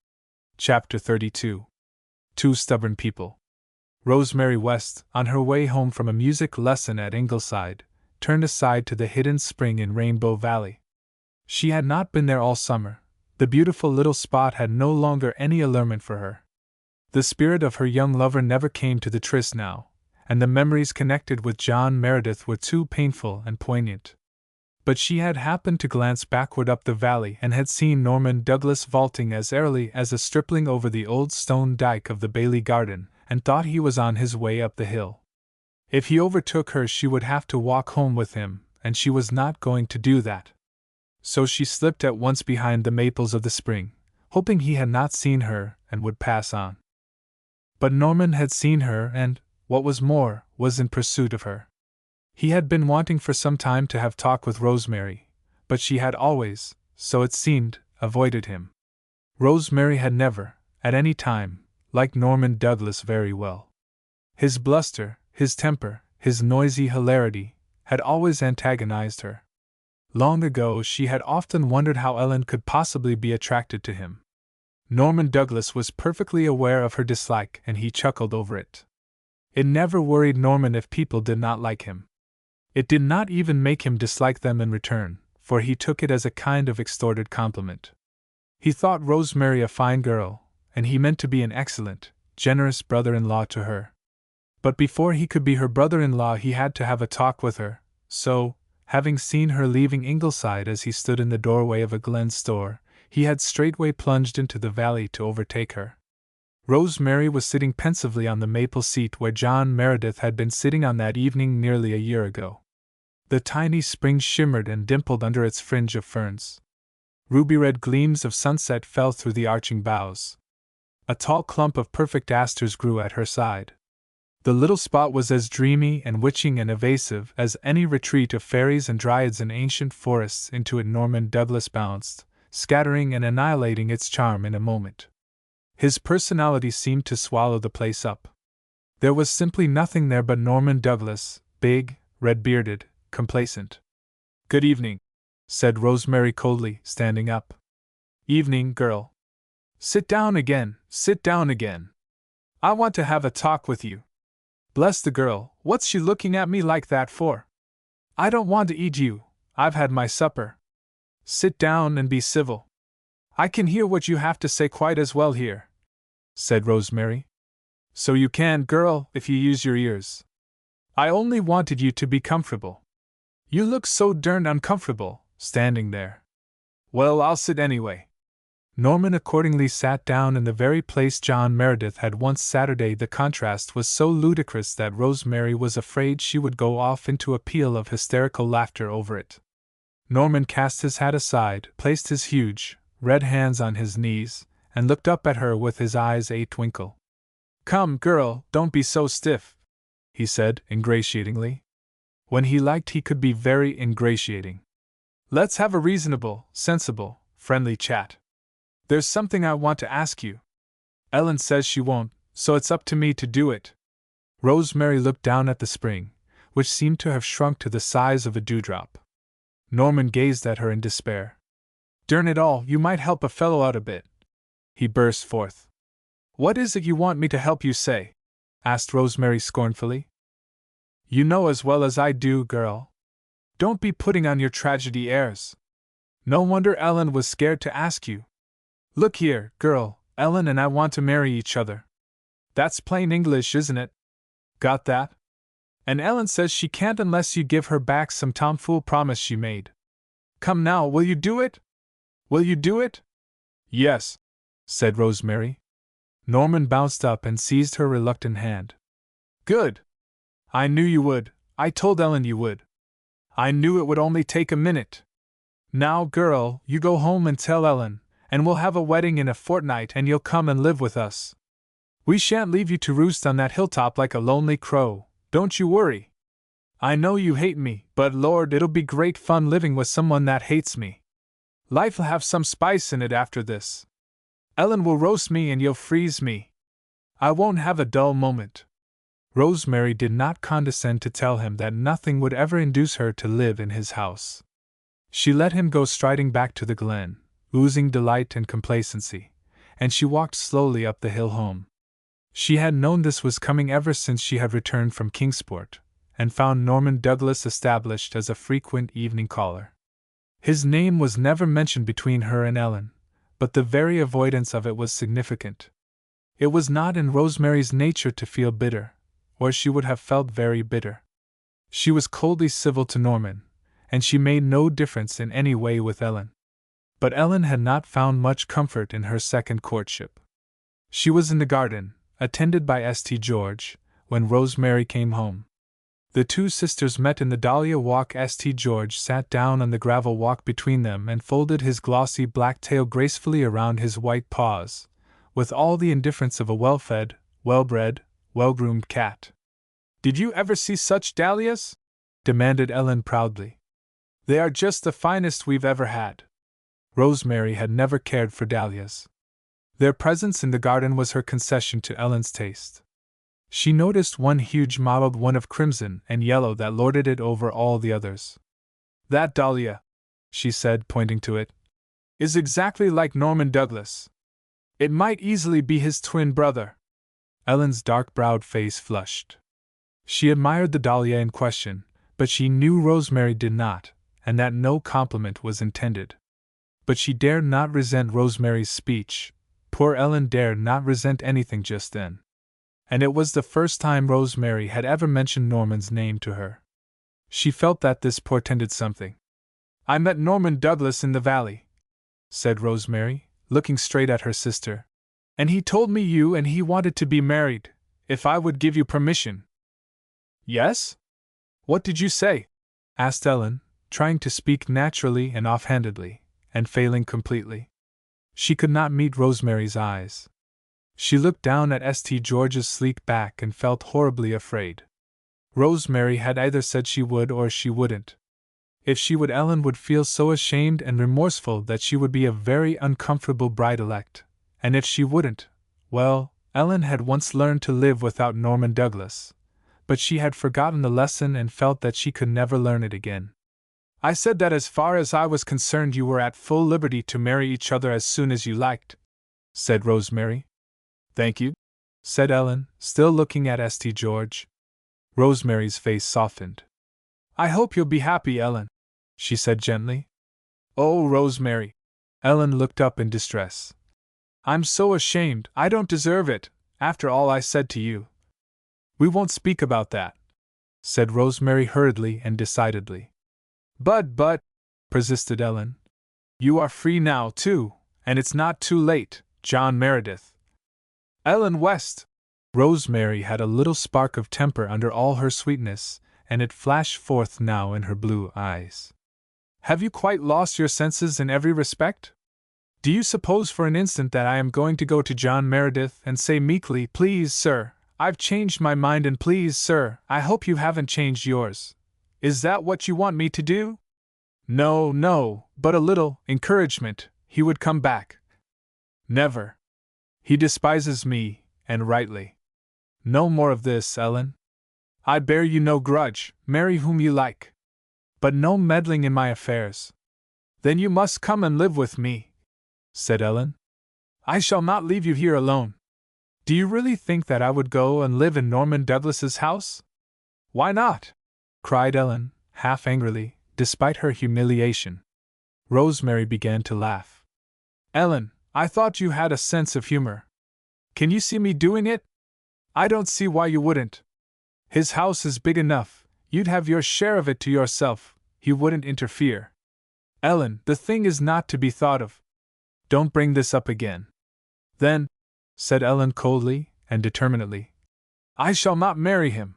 Chapter 32. Two Stubborn People. Rosemary West, on her way home from a music lesson at Ingleside, turned aside to the hidden spring in Rainbow Valley. She had not been there all summer. The beautiful little spot had no longer any allurement for her. The spirit of her young lover never came to the tryst now, and the memories connected with John Meredith were too painful and poignant. But she had happened to glance backward up the valley and had seen Norman Douglas vaulting as airily as a stripling over the old stone dike of the Bailey garden, and thought he was on his way up the hill. If he overtook her, she would have to walk home with him, and she was not going to do that. So she slipped at once behind the maples of the spring, hoping he had not seen her and would pass on. But Norman had seen her and, what was more, was in pursuit of her. He had been wanting for some time to have talk with Rosemary, but she had always, so it seemed, avoided him. Rosemary had never, at any time, liked Norman Douglas very well. His bluster, his temper, his noisy hilarity, had always antagonized her. Long ago she had often wondered how Ellen could possibly be attracted to him. Norman Douglas was perfectly aware of her dislike, and he chuckled over it. It never worried Norman if people did not like him. It did not even make him dislike them in return, for he took it as a kind of extorted compliment. He thought Rosemary a fine girl, and he meant to be an excellent, generous brother-in-law to her. But before he could be her brother-in-law he had to have a talk with her, so, having seen her leaving Ingleside as he stood in the doorway of a Glen store, he had straightway plunged into the valley to overtake her. Rosemary was sitting pensively on the maple seat where John Meredith had been sitting on that evening nearly a year ago. The tiny spring shimmered and dimpled under its fringe of ferns. Ruby-red gleams of sunset fell through the arching boughs. A tall clump of perfect asters grew at her side. The little spot was as dreamy and witching and evasive as any retreat of fairies and dryads in ancient forests. Into it Norman Douglas bounced, scattering and annihilating its charm in a moment. His personality seemed to swallow the place up. There was simply nothing there but Norman Douglas, big, red-bearded, complacent. "Good evening," said Rosemary coldly, standing up. "Evening, girl. Sit down again, sit down again. I want to have a talk with you." "Bless the girl, what's she looking at me like that for?" "I don't want to eat you, I've had my supper." "Sit down and be civil." "I can hear what you have to say quite as well here," said Rosemary. "So you can, girl, if you use your ears. I only wanted you to be comfortable. You look so darned uncomfortable, standing there." "Well, I'll sit anyway." Norman accordingly sat down in the very place John Meredith had once Saturday. The contrast was so ludicrous that Rosemary was afraid she would go off into a peal of hysterical laughter over it. Norman cast his hat aside, placed his huge, red hands on his knees, and looked up at her with his eyes a twinkle. "Come, girl, don't be so stiff," he said, ingratiatingly. When he liked, he could be very ingratiating. "Let's have a reasonable, sensible, friendly chat. There's something I want to ask you. Ellen says she won't, so it's up to me to do it." Rosemary looked down at the spring, which seemed to have shrunk to the size of a dewdrop. Norman gazed at her in despair. "Darn it all, you might help a fellow out a bit," he burst forth. "What is it you want me to help you say?" asked Rosemary scornfully. "You know as well as I do, girl. Don't be putting on your tragedy airs. No wonder Ellen was scared to ask you. Look here, girl, Ellen and I want to marry each other. That's plain English, isn't it? Got that? And Ellen says she can't unless you give her back some tomfool promise she made. Come now, will you do it? Will you do it?" "Yes," said Rosemary. Norman bounced up and seized her reluctant hand. "Good! I knew you would, I told Ellen you would. I knew it would only take a minute. Now, girl, you go home and tell Ellen, and we'll have a wedding in a fortnight and you'll come and live with us. We shan't leave you to roost on that hilltop like a lonely crow, don't you worry. I know you hate me, but Lord, it'll be great fun living with someone that hates me. Life'll have some spice in it after this. Ellen will roast me and you'll freeze me. I won't have a dull moment." Rosemary did not condescend to tell him that nothing would ever induce her to live in his house. She let him go striding back to the glen, oozing delight and complacency, and she walked slowly up the hill home. She had known this was coming ever since she had returned from Kingsport, and found Norman Douglas established as a frequent evening caller. His name was never mentioned between her and Ellen, but the very avoidance of it was significant. It was not in Rosemary's nature to feel bitter, or she would have felt very bitter. She was coldly civil to Norman, and she made no difference in any way with Ellen. But Ellen had not found much comfort in her second courtship. She was in the garden, attended by St. George, when Rosemary came home. The two sisters met in the dahlia walk. St. George sat down on the gravel walk between them and folded his glossy black tail gracefully around his white paws, with all the indifference of a well-fed, well-bred, well-groomed cat. "Did you ever see such dahlias?" demanded Ellen proudly. "They are just the finest we've ever had." Rosemary had never cared for dahlias. Their presence in the garden was her concession to Ellen's taste. She noticed one huge mottled one of crimson and yellow that lorded it over all the others. "That dahlia," she said, pointing to it, "is exactly like Norman Douglas. It might easily be his twin brother." Ellen's dark-browed face flushed. She admired the dahlia in question, but she knew Rosemary did not, and that no compliment was intended. But she dared not resent Rosemary's speech. Poor Ellen dared not resent anything just then. And it was the first time Rosemary had ever mentioned Norman's name to her. She felt that this portended something. "I met Norman Douglas in the valley," said Rosemary, looking straight at her sister, "and he told me you and he wanted to be married, if I would give you permission." "Yes? What did you say?" asked Ellen, trying to speak naturally and offhandedly, and failing completely. She could not meet Rosemary's eyes. She looked down at St. George's sleek back and felt horribly afraid. Rosemary had either said she would or she wouldn't. If she would, Ellen would feel so ashamed and remorseful that she would be a very uncomfortable bride-elect, and if she wouldn't, well, Ellen had once learned to live without Norman Douglas, but she had forgotten the lesson and felt that she could never learn it again. I said that as far as I was concerned you were at full liberty to marry each other as soon as you liked, said Rosemary. Thank you, said Ellen, still looking at St. George. Rosemary's face softened. I hope you'll be happy, Ellen, she said gently. Oh, Rosemary! Ellen looked up in distress. I'm so ashamed, I don't deserve it, after all I said to you. We won't speak about that, said Rosemary hurriedly and decidedly. But, persisted Ellen. You are free now, too, and it's not too late, John Meredith. Ellen West! Rosemary had a little spark of temper under all her sweetness, and it flashed forth now in her blue eyes. Have you quite lost your senses in every respect? Do you suppose for an instant that I am going to go to John Meredith and say meekly, Please, sir, I've changed my mind, and please, sir, I hope you haven't changed yours? Is that what you want me to do? No, but a little encouragement, he would come back. Never. He despises me, and rightly. No more of this, Ellen. I bear you no grudge, marry whom you like. But no meddling in my affairs. Then you must come and live with me, said Ellen. I shall not leave you here alone. Do you really think that I would go and live in Norman Douglas's house? Why not? Cried Ellen, half angrily, despite her humiliation. Rosemary began to laugh. Ellen, I thought you had a sense of humor. Can you see me doing it? I don't see why you wouldn't. His house is big enough, you'd have your share of it to yourself, he wouldn't interfere. Ellen, the thing is not to be thought of. Don't bring this up again. Then, said Ellen coldly and determinedly, I shall not marry him.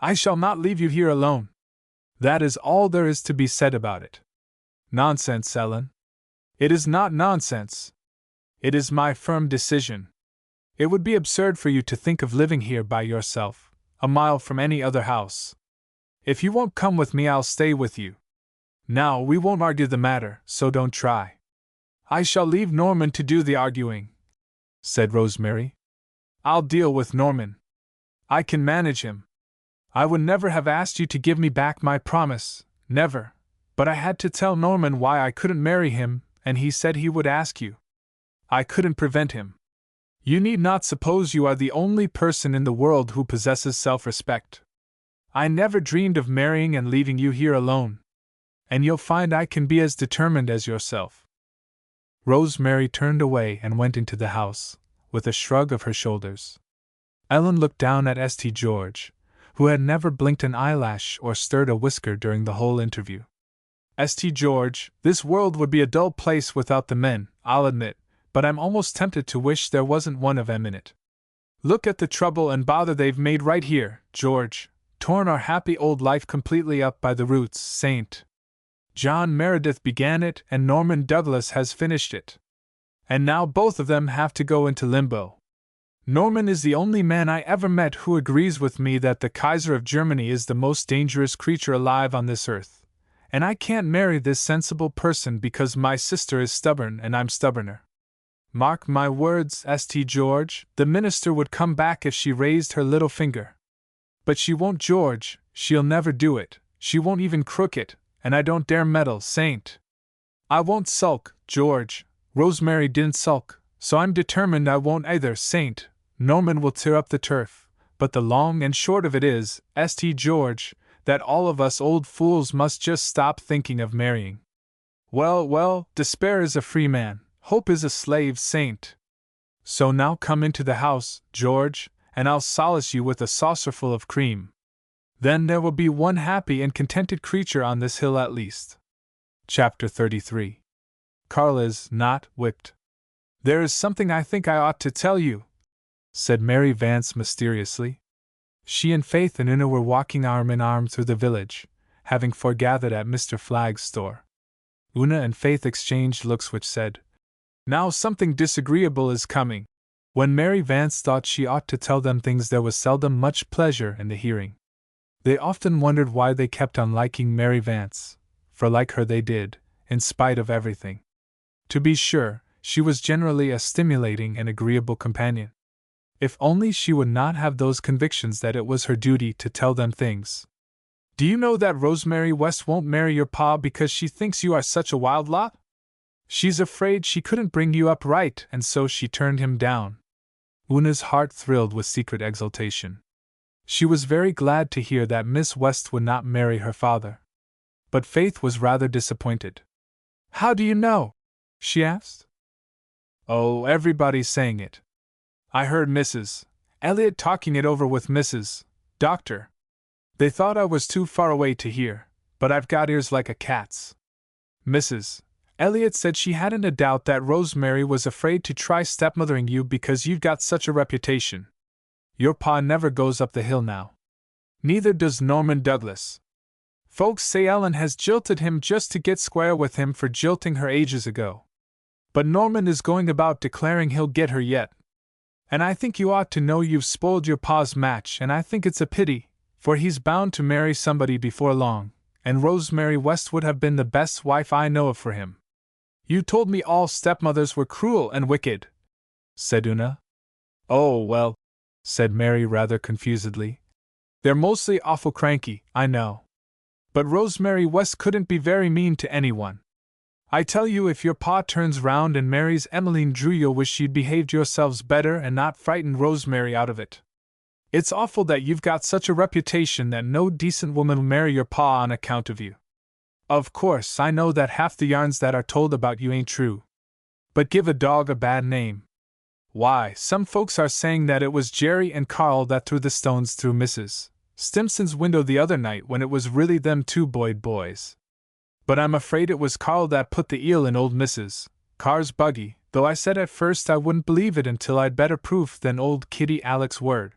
I shall not leave you here alone. That is all there is to be said about it. Nonsense, Ellen. It is not nonsense. It is my firm decision. It would be absurd for you to think of living here by yourself, a mile from any other house. If you won't come with me, I'll stay with you. Now, we won't argue the matter, so don't try. I shall leave Norman to do the arguing, said Rosemary. I'll deal with Norman. I can manage him. I would never have asked you to give me back my promise, never, but I had to tell Norman why I couldn't marry him, and he said he would ask you. I couldn't prevent him. You need not suppose you are the only person in the world who possesses self-respect. I never dreamed of marrying and leaving you here alone. And you'll find I can be as determined as yourself. Rosemary turned away and went into the house, with a shrug of her shoulders. Ellen looked down at St. George, who had never blinked an eyelash or stirred a whisker during the whole interview. St. George, this world would be a dull place without the men, I'll admit, but I'm almost tempted to wish there wasn't one of 'em in it. Look at the trouble and bother they've made right here, George, torn our happy old life completely up by the roots, St. John Meredith began it and Norman Douglas has finished it. And now both of them have to go into limbo. Norman is the only man I ever met who agrees with me that the Kaiser of Germany is the most dangerous creature alive on this earth, and I can't marry this sensible person because my sister is stubborn and I'm stubborner. Mark my words, St. George, the minister would come back if she raised her little finger. But she won't, George, she'll never do it, she won't even crook it, and I don't dare meddle, Saint. I won't sulk, George. Rosemary didn't sulk, so I'm determined I won't either, Saint. Norman will tear up the turf, but the long and short of it is, St. George, that all of us old fools must just stop thinking of marrying. Well, despair is a free man, hope is a slave, Saint. So now come into the house, George, and I'll solace you with a saucerful of cream. Then there will be one happy and contented creature on this hill at least. Chapter 33. Carl is not whipped. There is something I think I ought to tell you, said Mary Vance mysteriously. She and Faith and Una were walking arm in arm through the village, having foregathered at Mr. Flagg's store. Una and Faith exchanged looks which said, Now something disagreeable is coming. When Mary Vance thought she ought to tell them things, there was seldom much pleasure in the hearing. They often wondered why they kept on liking Mary Vance, for like her they did, in spite of everything. To be sure, she was generally a stimulating and agreeable companion. If only she would not have those convictions that it was her duty to tell them things. Do you know that Rosemary West won't marry your pa because she thinks you are such a wild lot? She's afraid she couldn't bring you up right, and so she turned him down. Una's heart thrilled with secret exultation. She was very glad to hear that Miss West would not marry her father. But Faith was rather disappointed. How do you know? She asked. Oh, everybody's saying it. I heard Mrs. Elliot talking it over with Mrs. Doctor. They thought I was too far away to hear, but I've got ears like a cat's. Mrs. Elliot said she hadn't a doubt that Rosemary was afraid to try stepmothering you because you've got such a reputation. Your pa never goes up the hill now. Neither does Norman Douglas. Folks say Ellen has jilted him just to get square with him for jilting her ages ago. But Norman is going about declaring he'll get her yet. And I think you ought to know you've spoiled your pa's match, and I think it's a pity, for he's bound to marry somebody before long, and Rosemary West would have been the best wife I know of for him. You told me all stepmothers were cruel and wicked, said Una. Oh, well, said Mary rather confusedly. They're mostly awful cranky, I know. But Rosemary West couldn't be very mean to anyone. I tell you, if your pa turns round and marries Emmeline Drew, you'll wish you'd behaved yourselves better and not frightened Rosemary out of it. It's awful that you've got such a reputation that no decent woman will marry your pa on account of you. Of course, I know that half the yarns that are told about you ain't true. But give a dog a bad name. Why, some folks are saying that it was Jerry and Carl that threw the stones through Mrs. Stimson's window the other night when it was really them two Boyd boys. But I'm afraid it was Carl that put the eel in old Mrs. Carr's buggy, though I said at first I wouldn't believe it until I'd better proof than old Kitty Alec's word.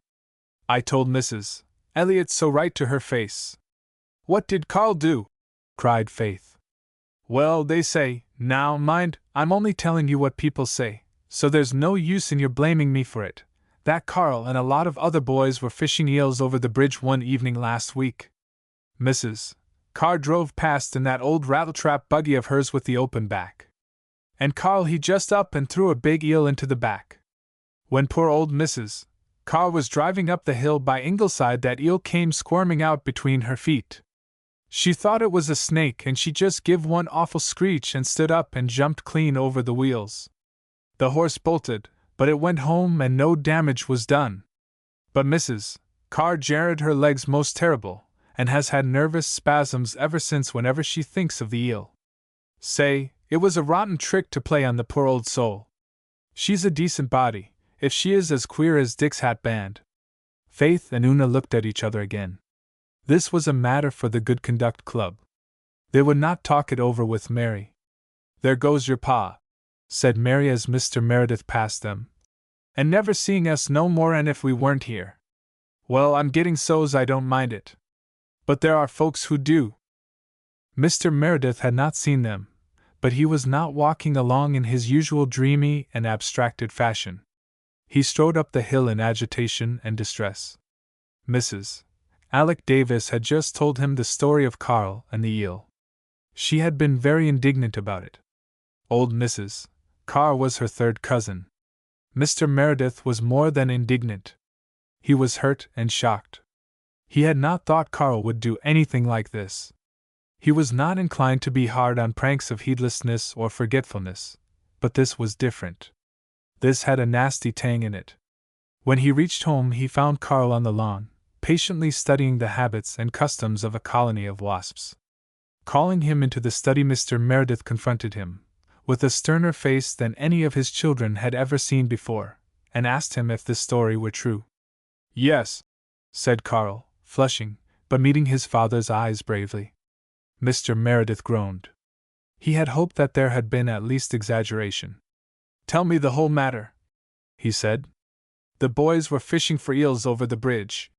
I told Mrs. Elliot so right to her face. What did Carl do? Cried Faith. Well, they say, now mind, I'm only telling you what people say, so there's no use in your blaming me for it, that Carl and a lot of other boys were fishing eels over the bridge one evening last week. Mrs. Carr drove past in that old rattletrap buggy of hers with the open back. And Carl he just up and threw a big eel into the back. When poor old Mrs. Carr was driving up the hill by Ingleside, that eel came squirming out between her feet. She thought it was a snake, and she just give one awful screech and stood up and jumped clean over the wheels. The horse bolted, but it went home and no damage was done. But Mrs. Carr jarred her legs most terrible, and has had nervous spasms ever since whenever she thinks of the eel. Say, it was a rotten trick to play on the poor old soul. She's a decent body, if she is as queer as Dick's hat band. Faith and Una looked at each other again. This was a matter for the Good Conduct Club. They would not talk it over with Mary. There goes your pa, said Mary as Mr. Meredith passed them. And never seeing us no more, and if we weren't here. Well, I'm getting so's I don't mind it. But there are folks who do. Mr. Meredith had not seen them, but he was not walking along in his usual dreamy and abstracted fashion. He strode up the hill in agitation and distress. Mrs. Alec Davis had just told him the story of Carl and the eel. She had been very indignant about it. Old Mrs. Carr was her third cousin. Mr. Meredith was more than indignant. He was hurt and shocked. He had not thought Carl would do anything like this. He was not inclined to be hard on pranks of heedlessness or forgetfulness, but this was different. This had a nasty tang in it. When he reached home, he found Carl on the lawn, patiently studying the habits and customs of a colony of wasps. Calling him into the study, Mr. Meredith confronted him, with a sterner face than any of his children had ever seen before, and asked him if this story were true. Yes, said Carl, flushing, but meeting his father's eyes bravely. Mr. Meredith groaned. He had hoped that there had been at least exaggeration. Tell me the whole matter, he said. The boys were fishing for eels over the bridge,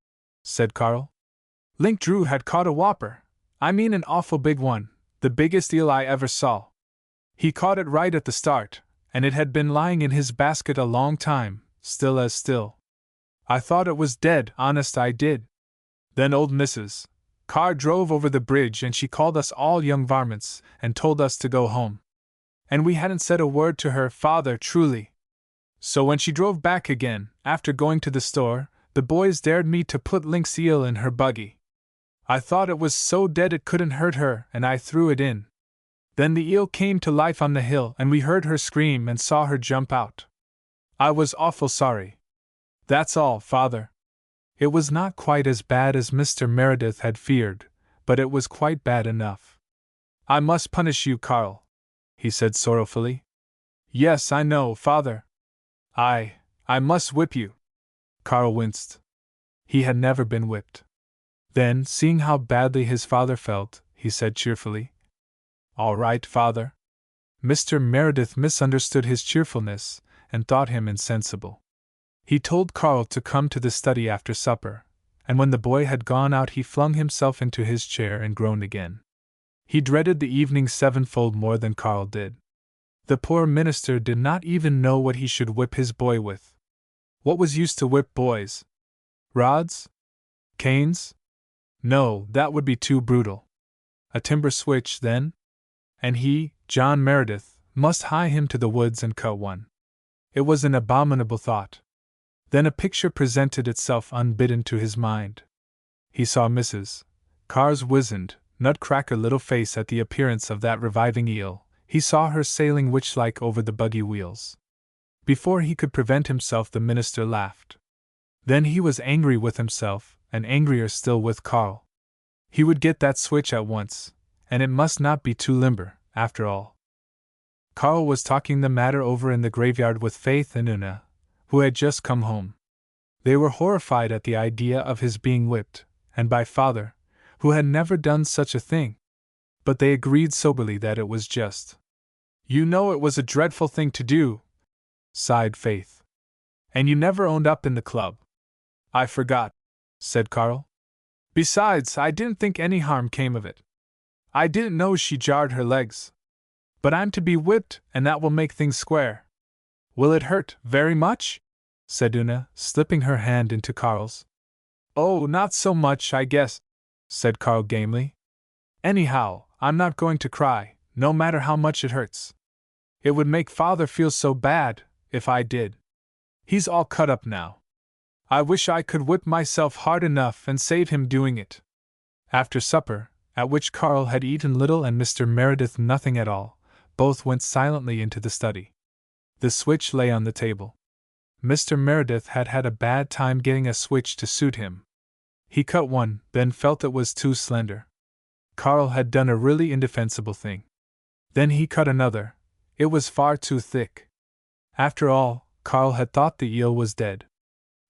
said Carl. Link Drew had caught a whopper, I mean an awful big one, the biggest eel I ever saw. He caught it right at the start, and it had been lying in his basket a long time, still as still. I thought it was dead, honest I did. Then old Mrs. Carr drove over the bridge and she called us all young varmints and told us to go home. And we hadn't said a word to her father, truly. So when she drove back again, after going to the store, the boys dared me to put Link's eel in her buggy. I thought it was so dead it couldn't hurt her, and I threw it in. Then the eel came to life on the hill, and we heard her scream and saw her jump out. I was awful sorry. That's all, Father. It was not quite as bad as Mr. Meredith had feared, but it was quite bad enough. I must punish you, Carl, he said sorrowfully. Yes, I know, Father. I must whip you. Carl winced. He had never been whipped. Then, seeing how badly his father felt, he said cheerfully, All right, Father. Mr. Meredith misunderstood his cheerfulness and thought him insensible. He told Carl to come to the study after supper, and when the boy had gone out he flung himself into his chair and groaned again. He dreaded the evening sevenfold more than Carl did. The poor minister did not even know what he should whip his boy with. What was used to whip boys? Rods? Canes? No, that would be too brutal. A timber switch, then? And he, John Meredith, must hie him to the woods and cut one. It was an abominable thought. Then a picture presented itself unbidden to his mind. He saw Mrs. Carr's wizened, nutcracker little face at the appearance of that reviving eel. He saw her sailing witch-like over the buggy wheels. Before he could prevent himself, the minister laughed. Then he was angry with himself, and angrier still with Carl. He would get that switch at once, and it must not be too limber, after all. Carl was talking the matter over in the graveyard with Faith and Una, who had just come home. They were horrified at the idea of his being whipped, and by Father, who had never done such a thing. But they agreed soberly that it was just. You know it was a dreadful thing to do, sighed Faith. And you never owned up in the club. I forgot, said Carl. Besides, I didn't think any harm came of it. I didn't know she jarred her legs. But I'm to be whipped, and that will make things square. Will it hurt very much? Said Una, slipping her hand into Carl's. Oh, not so much, I guess, said Carl gamely. Anyhow, I'm not going to cry, no matter how much it hurts. It would make Father feel so bad, if I did. He's all cut up now. I wish I could whip myself hard enough and save him doing it. After supper, at which Carl had eaten little and Mr. Meredith nothing at all, both went silently into the study. The switch lay on the table. Mr. Meredith had had a bad time getting a switch to suit him. He cut one, then felt it was too slender. Carl had done a really indefensible thing. Then he cut another. It was far too thick. After all, Carl had thought the eel was dead.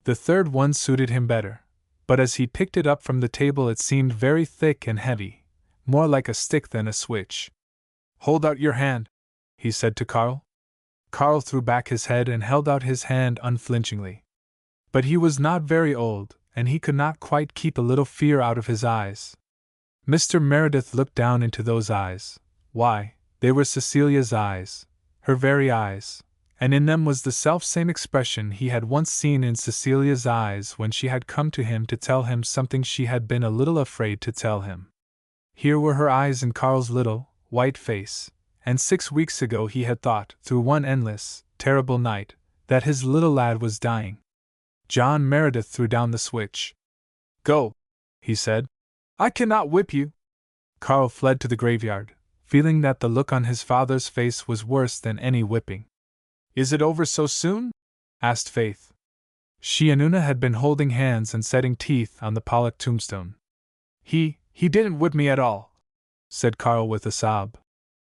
The third one suited him better, but as he picked it up from the table it seemed very thick and heavy, more like a stick than a switch. Hold out your hand, he said to Carl. Carl threw back his head and held out his hand unflinchingly. But he was not very old, and he could not quite keep a little fear out of his eyes. Mr. Meredith looked down into those eyes. Why, they were Cecilia's eyes, her very eyes, and in them was the self-same expression he had once seen in Cecilia's eyes when she had come to him to tell him something she had been a little afraid to tell him. Here were her eyes in Carl's little, white face, and 6 weeks ago he had thought, through one endless, terrible night, that his little lad was dying. John Meredith threw down the switch. Go, he said. I cannot whip you. Carl fled to the graveyard, feeling that the look on his father's face was worse than any whipping. Is it over so soon? Asked Faith. She and Una had been holding hands and setting teeth on the Pollock tombstone. He didn't whip me at all, said Carl with a sob.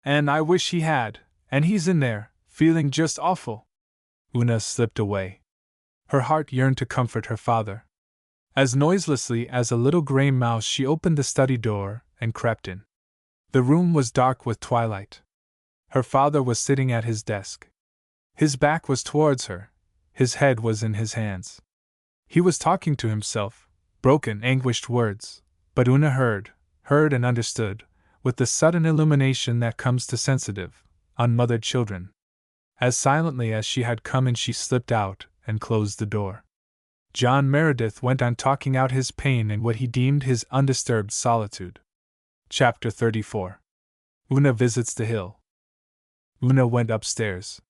And I wish he had, and he's in there, feeling just awful. Una slipped away. Her heart yearned to comfort her father. As noiselessly as a little gray mouse she opened the study door and crept in. The room was dark with twilight. Her father was sitting at his desk. His back was towards her, his head was in his hands. He was talking to himself, broken, anguished words, but Una heard and understood, with the sudden illumination that comes to sensitive, unmothered children. As silently as she had come in she slipped out and closed the door. John Meredith went on talking out his pain in what he deemed his undisturbed solitude. Chapter 34. Una visits the hill. Una went upstairs.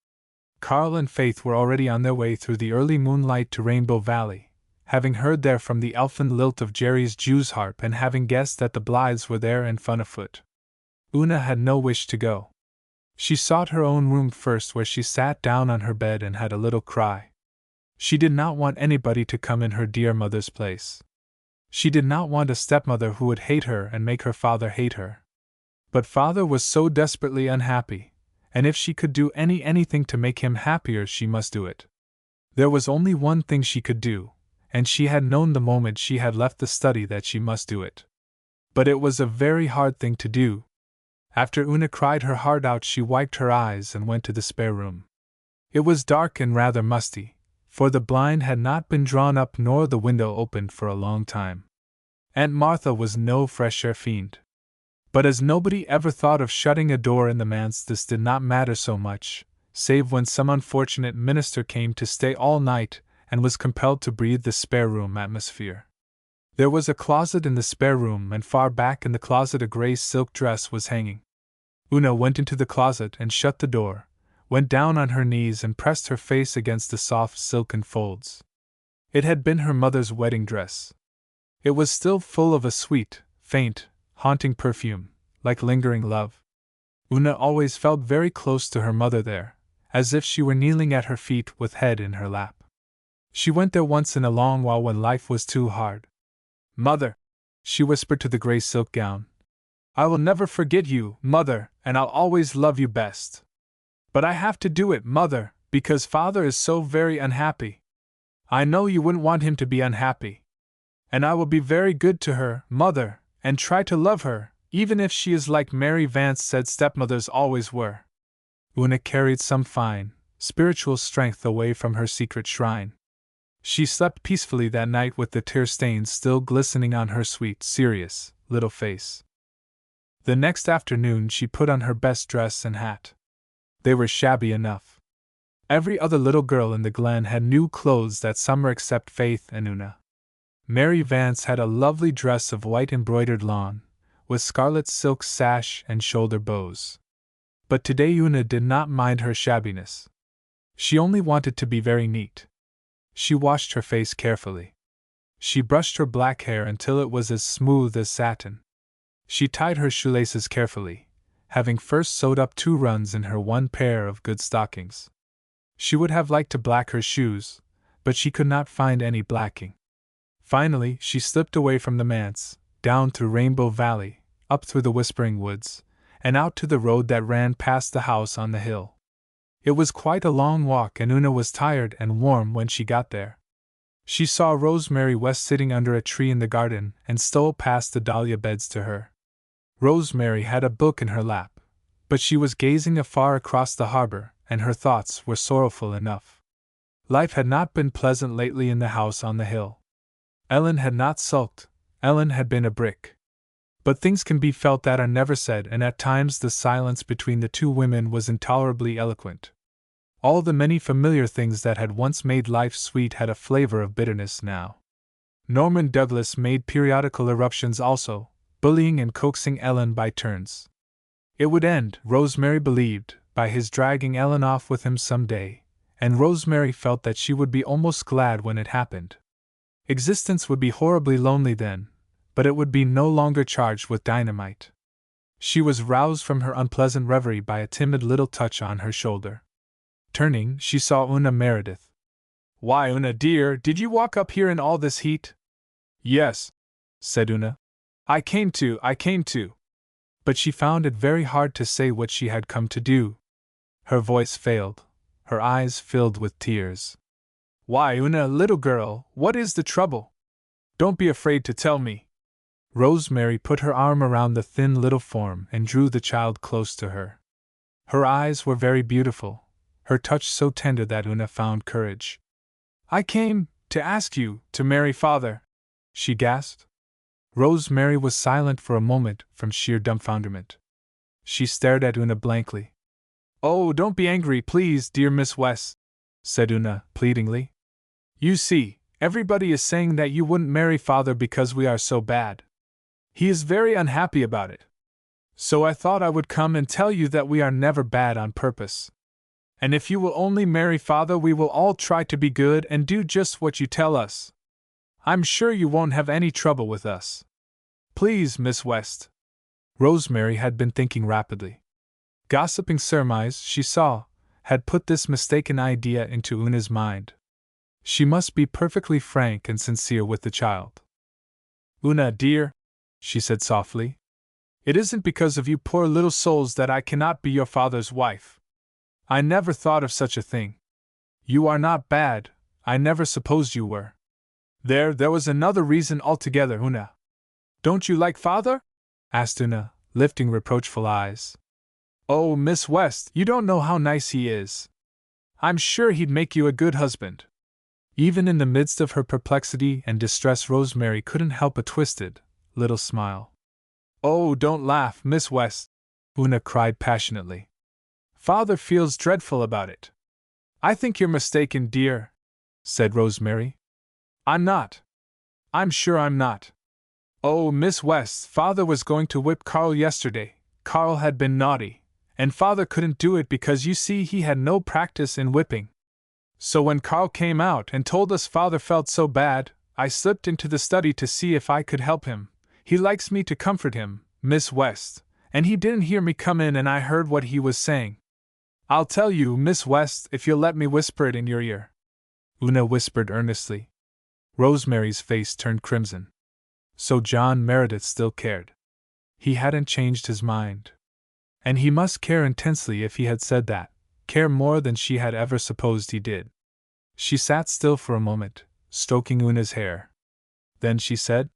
Carl and Faith were already on their way through the early moonlight to Rainbow Valley, having heard there from the elfin lilt of Jerry's Jew's harp and having guessed that the Blythes were there and fun afoot. Una had no wish to go. She sought her own room first, where she sat down on her bed and had a little cry. She did not want anybody to come in her dear mother's place. She did not want a stepmother who would hate her and make her father hate her. But father was so desperately unhappy, and if she could do anything to make him happier, she must do it. There was only one thing she could do, and she had known the moment she had left the study that she must do it. But it was a very hard thing to do. After Una cried her heart out, she wiped her eyes and went to the spare room. It was dark and rather musty, for the blind had not been drawn up nor the window opened for a long time. Aunt Martha was no fresh air fiend. But as nobody ever thought of shutting a door in the manse, this did not matter so much, save when some unfortunate minister came to stay all night and was compelled to breathe the spare room atmosphere. There was a closet in the spare room, and far back in the closet a gray silk dress was hanging. Una went into the closet and shut the door, went down on her knees and pressed her face against the soft silken folds. It had been her mother's wedding dress. It was still full of a sweet, faint, haunting perfume, like lingering love. Una always felt very close to her mother there, as if she were kneeling at her feet with head in her lap. She went there once in a long while when life was too hard. "Mother," she whispered to the gray silk gown, "I will never forget you, Mother, and I'll always love you best. But I have to do it, Mother, because Father is so very unhappy. I know you wouldn't want him to be unhappy. And I will be very good to her, Mother, and try to love her, even if she is like Mary Vance said stepmothers always were." Una carried some fine, spiritual strength away from her secret shrine. She slept peacefully that night with the tear stains still glistening on her sweet, serious, little face. The next afternoon she put on her best dress and hat. They were shabby enough. Every other little girl in the glen had new clothes that summer except Faith and Una. Mary Vance had a lovely dress of white embroidered lawn, with scarlet silk sash and shoulder bows. But today Una did not mind her shabbiness. She only wanted to be very neat. She washed her face carefully. She brushed her black hair until it was as smooth as satin. She tied her shoelaces carefully, having first sewed up 2 runs in her one pair of good stockings. She would have liked to black her shoes, but she could not find any blacking. Finally, she slipped away from the manse, down through Rainbow Valley, up through the Whispering Woods, and out to the road that ran past the house on the hill. It was quite a long walk, and Una was tired and warm when she got there. She saw Rosemary West sitting under a tree in the garden and stole past the dahlia beds to her. Rosemary had a book in her lap, but she was gazing afar across the harbor, and her thoughts were sorrowful enough. Life had not been pleasant lately in the house on the hill. Ellen had not sulked, Ellen had been a brick. But things can be felt that are never said, and at times the silence between the two women was intolerably eloquent. All the many familiar things that had once made life sweet had a flavor of bitterness now. Norman Douglas made periodical eruptions also, bullying and coaxing Ellen by turns. It would end, Rosemary believed, by his dragging Ellen off with him some day, and Rosemary felt that she would be almost glad when it happened. Existence would be horribly lonely then, but it would be no longer charged with dynamite. She was roused from her unpleasant reverie by a timid little touch on her shoulder. Turning, she saw Una Meredith. "Why, Una dear, did you walk up here in all this heat?" "Yes," said Una. I came to. But she found it very hard to say what she had come to do. Her voice failed, her eyes filled with tears. "Why, Una, little girl, what is the trouble? Don't be afraid to tell me." Rosemary put her arm around the thin little form and drew the child close to her. Her eyes were very beautiful, her touch so tender that Una found courage. "I came to ask you to marry Father," she gasped. Rosemary was silent for a moment from sheer dumbfounderment. She stared at Una blankly. "Oh, don't be angry, please, dear Miss West," said Una, pleadingly. "You see, everybody is saying that you wouldn't marry Father because we are so bad. He is very unhappy about it. So I thought I would come and tell you that we are never bad on purpose. And if you will only marry father, we will all try to be good and do just what you tell us. I'm sure you won't have any trouble with us. Please, Miss West. Rosemary had been thinking rapidly. Gossiping surmise, she saw, had put this mistaken idea into Una's mind. She must be perfectly frank and sincere with the child. Una, dear, she said softly, it isn't because of you poor little souls that I cannot be your father's wife. I never thought of such a thing. You are not bad, I never supposed you were. There was another reason altogether, Una. Don't you like father? Asked Una, lifting reproachful eyes. Oh, Miss West, you don't know how nice he is. I'm sure he'd make you a good husband. Even in the midst of her perplexity and distress, Rosemary couldn't help a twisted, little smile. Oh, don't laugh, Miss West, Una cried passionately. Father feels dreadful about it. I think you're mistaken, dear, said Rosemary. I'm not. I'm sure I'm not. Oh, Miss West, father was going to whip Carl yesterday. Carl had been naughty, and father couldn't do it because you see he had no practice in whipping. So when Carl came out and told us father felt so bad, I slipped into the study to see if I could help him. He likes me to comfort him, Miss West, and he didn't hear me come in and I heard what he was saying. I'll tell you, Miss West, if you'll let me whisper it in your ear. Una whispered earnestly. Rosemary's face turned crimson. So John Meredith still cared. He hadn't changed his mind. And he must care intensely if he had said that, care more than she had ever supposed he did. She sat still for a moment, stroking Una's hair. Then she said,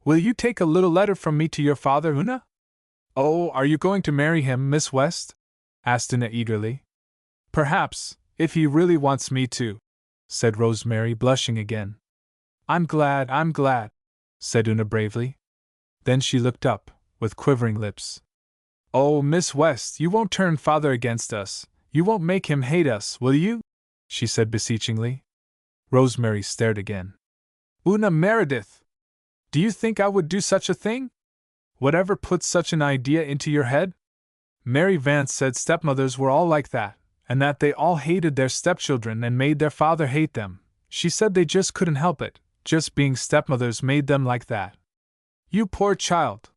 Will you take a little letter from me to your father, Una? Oh, are you going to marry him, Miss West? Asked Una eagerly. Perhaps, if he really wants me to, said Rosemary, blushing again. I'm glad, said Una bravely. Then she looked up, with quivering lips. Oh, Miss West, you won't turn father against us, you won't make him hate us, will you? She said beseechingly. Rosemary stared again. Una Meredith! Do you think I would do such a thing? Whatever put such an idea into your head? Mary Vance said stepmothers were all like that, and that they all hated their stepchildren and made their father hate them. She said they just couldn't help it, just being stepmothers made them like that. You poor child!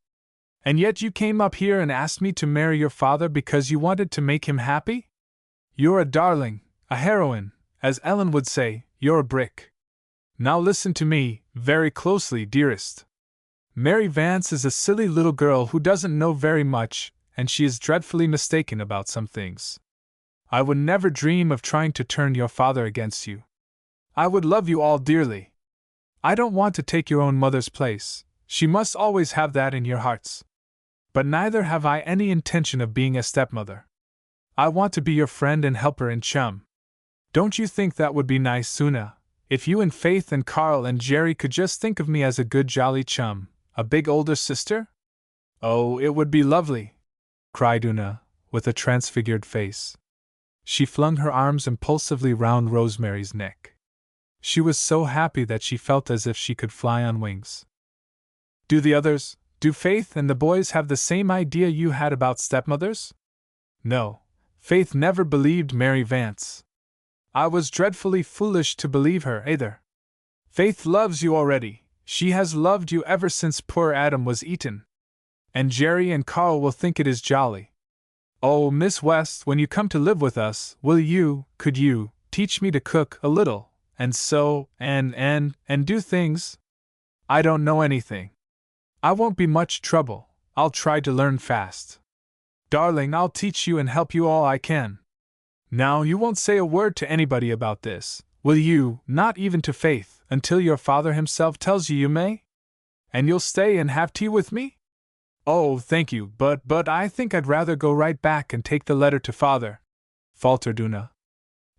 And yet you came up here and asked me to marry your father because you wanted to make him happy? You're a darling, a heroine, as Ellen would say, you're a brick. Now listen to me, very closely, dearest. Mary Vance is a silly little girl who doesn't know very much, and she is dreadfully mistaken about some things. I would never dream of trying to turn your father against you. I would love you all dearly. I don't want to take your own mother's place, she must always have that in your hearts. But neither have I any intention of being a stepmother. I want to be your friend and helper and chum. Don't you think that would be nice, Una, if you and Faith and Carl and Jerry could just think of me as a good jolly chum, a big older sister? Oh, it would be lovely, cried Una, with a transfigured face. She flung her arms impulsively round Rosemary's neck. She was so happy that she felt as if she could fly on wings. Do the others, do Faith and the boys have the same idea you had about stepmothers? No, Faith never believed Mary Vance. I was dreadfully foolish to believe her, either. Faith loves you already, she has loved you ever since poor Adam was eaten. And Jerry and Carl will think it is jolly. Oh, Miss West, when you come to live with us, could you, teach me to cook a little, and sew, and do things? I don't know anything. I won't be much trouble, I'll try to learn fast. Darling, I'll teach you and help you all I can. Now, you won't say a word to anybody about this, will you, not even to Faith, until your father himself tells you may? And you'll stay and have tea with me? Oh, thank you, but I think I'd rather go right back and take the letter to father, faltered Una.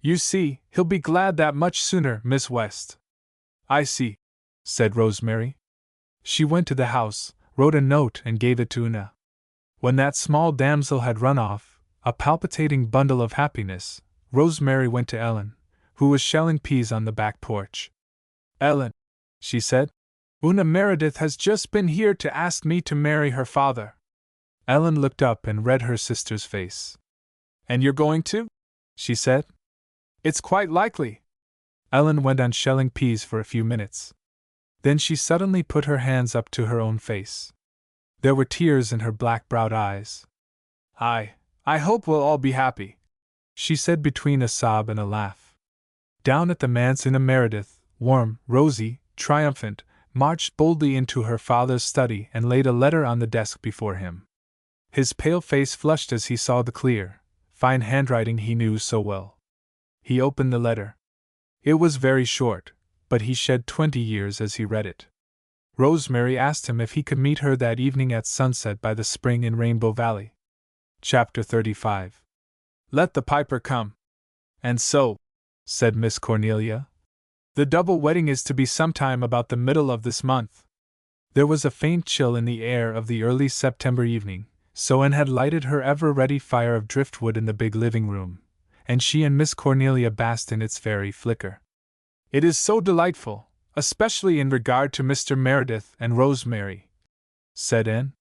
You see, he'll be glad that much sooner, Miss West. I see, said Rosemary. She went to the house, wrote a note and gave it to Una. When that small damsel had run off, a palpitating bundle of happiness, Rosemary went to Ellen, who was shelling peas on the back porch. Ellen, she said, Una Meredith has just been here to ask me to marry her father. Ellen looked up and read her sister's face. And you're going to? she said. It's quite likely. Ellen went on shelling peas for a few minutes. Then she suddenly put her hands up to her own face. There were tears in her black-browed eyes. I hope we'll all be happy, she said between a sob and a laugh. Down at the manse Una Meredith, warm, rosy, triumphant, marched boldly into her father's study and laid a letter on the desk before him. His pale face flushed as he saw the clear, fine handwriting he knew so well. He opened the letter. It was very short, but he shed 20 years as he read it. Rosemary asked him if he could meet her that evening at sunset by the spring in Rainbow Valley. Chapter 35. Let the piper come. And so, said Miss Cornelia, the double wedding is to be sometime about the middle of this month. There was a faint chill in the air of the early September evening, so Anne had lighted her ever-ready fire of driftwood in the big living room, and she and Miss Cornelia basked in its fairy flicker. It is so delightful, especially in regard to Mr. Meredith and Rosemary, said Anne.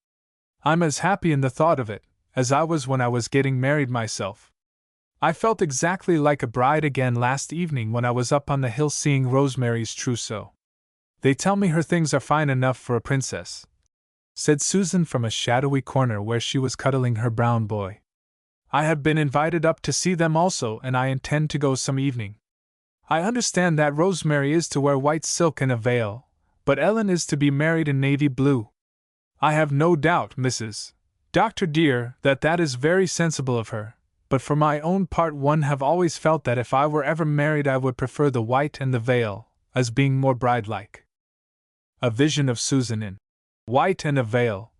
I'm as happy in the thought of it as I was when I was getting married myself. I felt exactly like a bride again last evening when I was up on the hill seeing Rosemary's trousseau. They tell me her things are fine enough for a princess, said Susan from a shadowy corner where she was cuddling her brown boy. I have been invited up to see them also, and I intend to go some evening. I understand that Rosemary is to wear white silk and a veil, but Ellen is to be married in navy blue. I have no doubt, Mrs. Dr. dear, that is very sensible of her, but for my own part one have always felt that if I were ever married I would prefer the white and the veil, as being more bride-like. A vision of Susan in white and a veil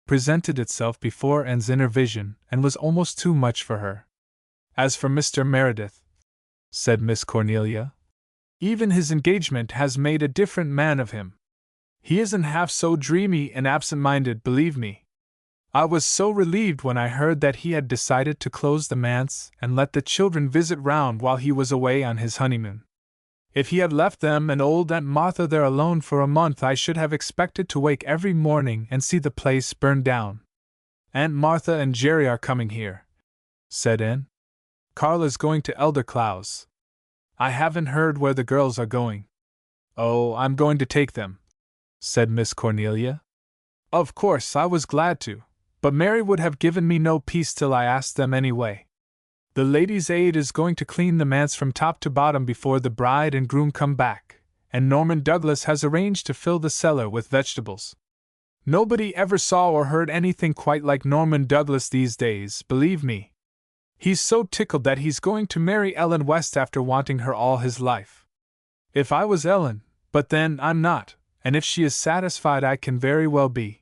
presented itself before Anne's inner vision and was almost too much for her. As for Mr. Meredith, said Miss Cornelia, even his engagement has made a different man of him. He isn't half so dreamy and absent-minded, believe me. I was so relieved when I heard that he had decided to close the manse and let the children visit round while he was away on his honeymoon. If he had left them and old Aunt Martha there alone for a month I should have expected to wake every morning and see the place burned down. Aunt Martha and Jerry are coming here, said Anne. Carl is going to Elder Clow's. I haven't heard where the girls are going. Oh, I'm going to take them, said Miss Cornelia. Of course, I was glad to, but Mary would have given me no peace till I asked them anyway. The ladies' aid is going to clean the manse from top to bottom before the bride and groom come back, and Norman Douglas has arranged to fill the cellar with vegetables. Nobody ever saw or heard anything quite like Norman Douglas these days, believe me. He's so tickled that he's going to marry Ellen West after wanting her all his life. If I was Ellen, but then I'm not, and if she is satisfied I can very well be.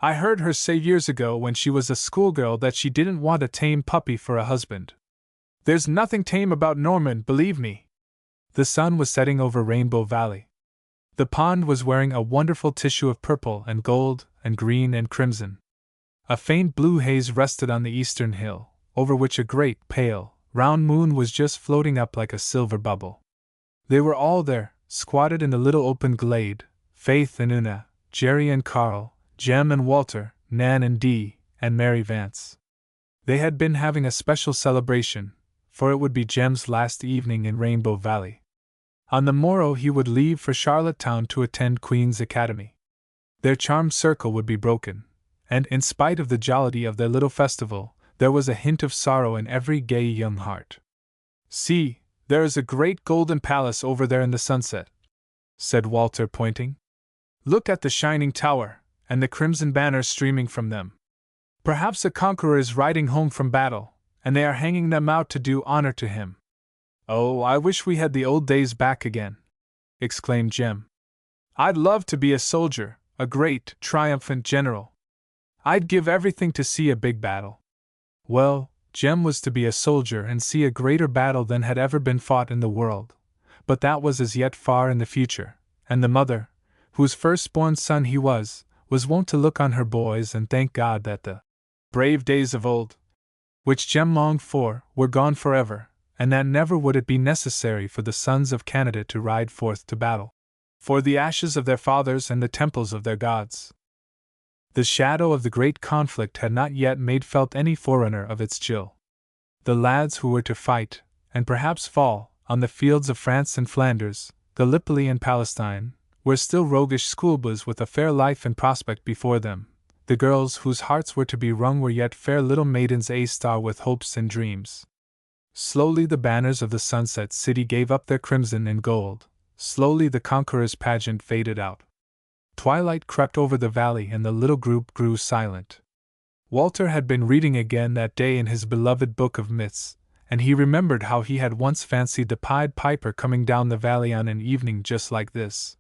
I heard her say years ago when she was a schoolgirl that she didn't want a tame puppy for a husband. There's nothing tame about Norman, believe me. The sun was setting over Rainbow Valley. The pond was wearing a wonderful tissue of purple and gold and green and crimson. A faint blue haze rested on the eastern hill, over which a great, pale, round moon was just floating up like a silver bubble. They were all there, squatted in the little open glade, Faith and Una, Jerry and Carl, Jem and Walter, Nan and Dee, and Mary Vance. They had been having a special celebration, for it would be Jem's last evening in Rainbow Valley. On the morrow he would leave for Charlottetown to attend Queen's Academy. Their charmed circle would be broken, and in spite of the jollity of their little festival, there was a hint of sorrow in every gay young heart. See, there is a great golden palace over there in the sunset, said Walter, pointing. Look at the shining tower, and the crimson banners streaming from them. Perhaps a conqueror is riding home from battle, and they are hanging them out to do honor to him. Oh, I wish we had the old days back again, exclaimed Jem. I'd love to be a soldier, a great, triumphant general. I'd give everything to see a big battle. Well, Jem was to be a soldier and see a greater battle than had ever been fought in the world, but that was as yet far in the future, and the mother, whose firstborn son he was wont to look on her boys and thank God that the brave days of old, which Jem longed for, were gone forever, and that never would it be necessary for the sons of Canada to ride forth to battle for the ashes of their fathers and the temples of their gods. The shadow of the great conflict had not yet made felt any forerunner of its chill. The lads who were to fight, and perhaps fall, on the fields of France and Flanders, Gallipoli and Palestine, were still roguish schoolboys with a fair life in prospect before them. The girls whose hearts were to be wrung were yet fair little maidens a-star with hopes and dreams. Slowly the banners of the sunset city gave up their crimson and gold. Slowly the conqueror's pageant faded out. Twilight crept over the valley and the little group grew silent. Walter had been reading again that day in his beloved book of myths, and he remembered how he had once fancied the Pied Piper coming down the valley on an evening just like this.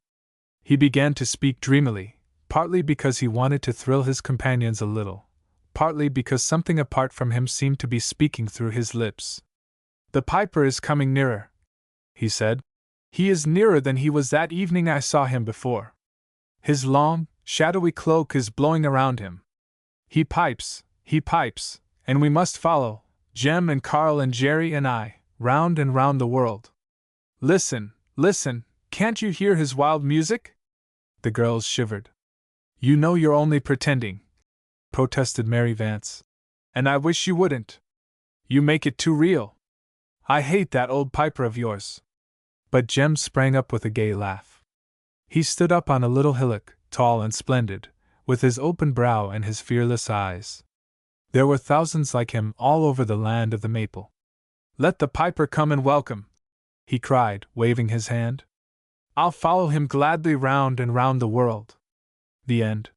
He began to speak dreamily, partly because he wanted to thrill his companions a little, partly because something apart from him seemed to be speaking through his lips. "The Piper is coming nearer," he said. "He is nearer than he was that evening I saw him before. His long, shadowy cloak is blowing around him. He pipes, and we must follow, Jem and Carl and Jerry and I, round and round the world. Listen, listen, can't you hear his wild music?" The girls shivered. "You know you're only pretending," protested Mary Vance. "And I wish you wouldn't. You make it too real. I hate that old piper of yours." But Jem sprang up with a gay laugh. He stood up on a little hillock, tall and splendid, with his open brow and his fearless eyes. There were thousands like him all over the land of the maple. "Let the piper come and welcome," he cried, waving his hand. "I'll follow him gladly round and round the world." The end.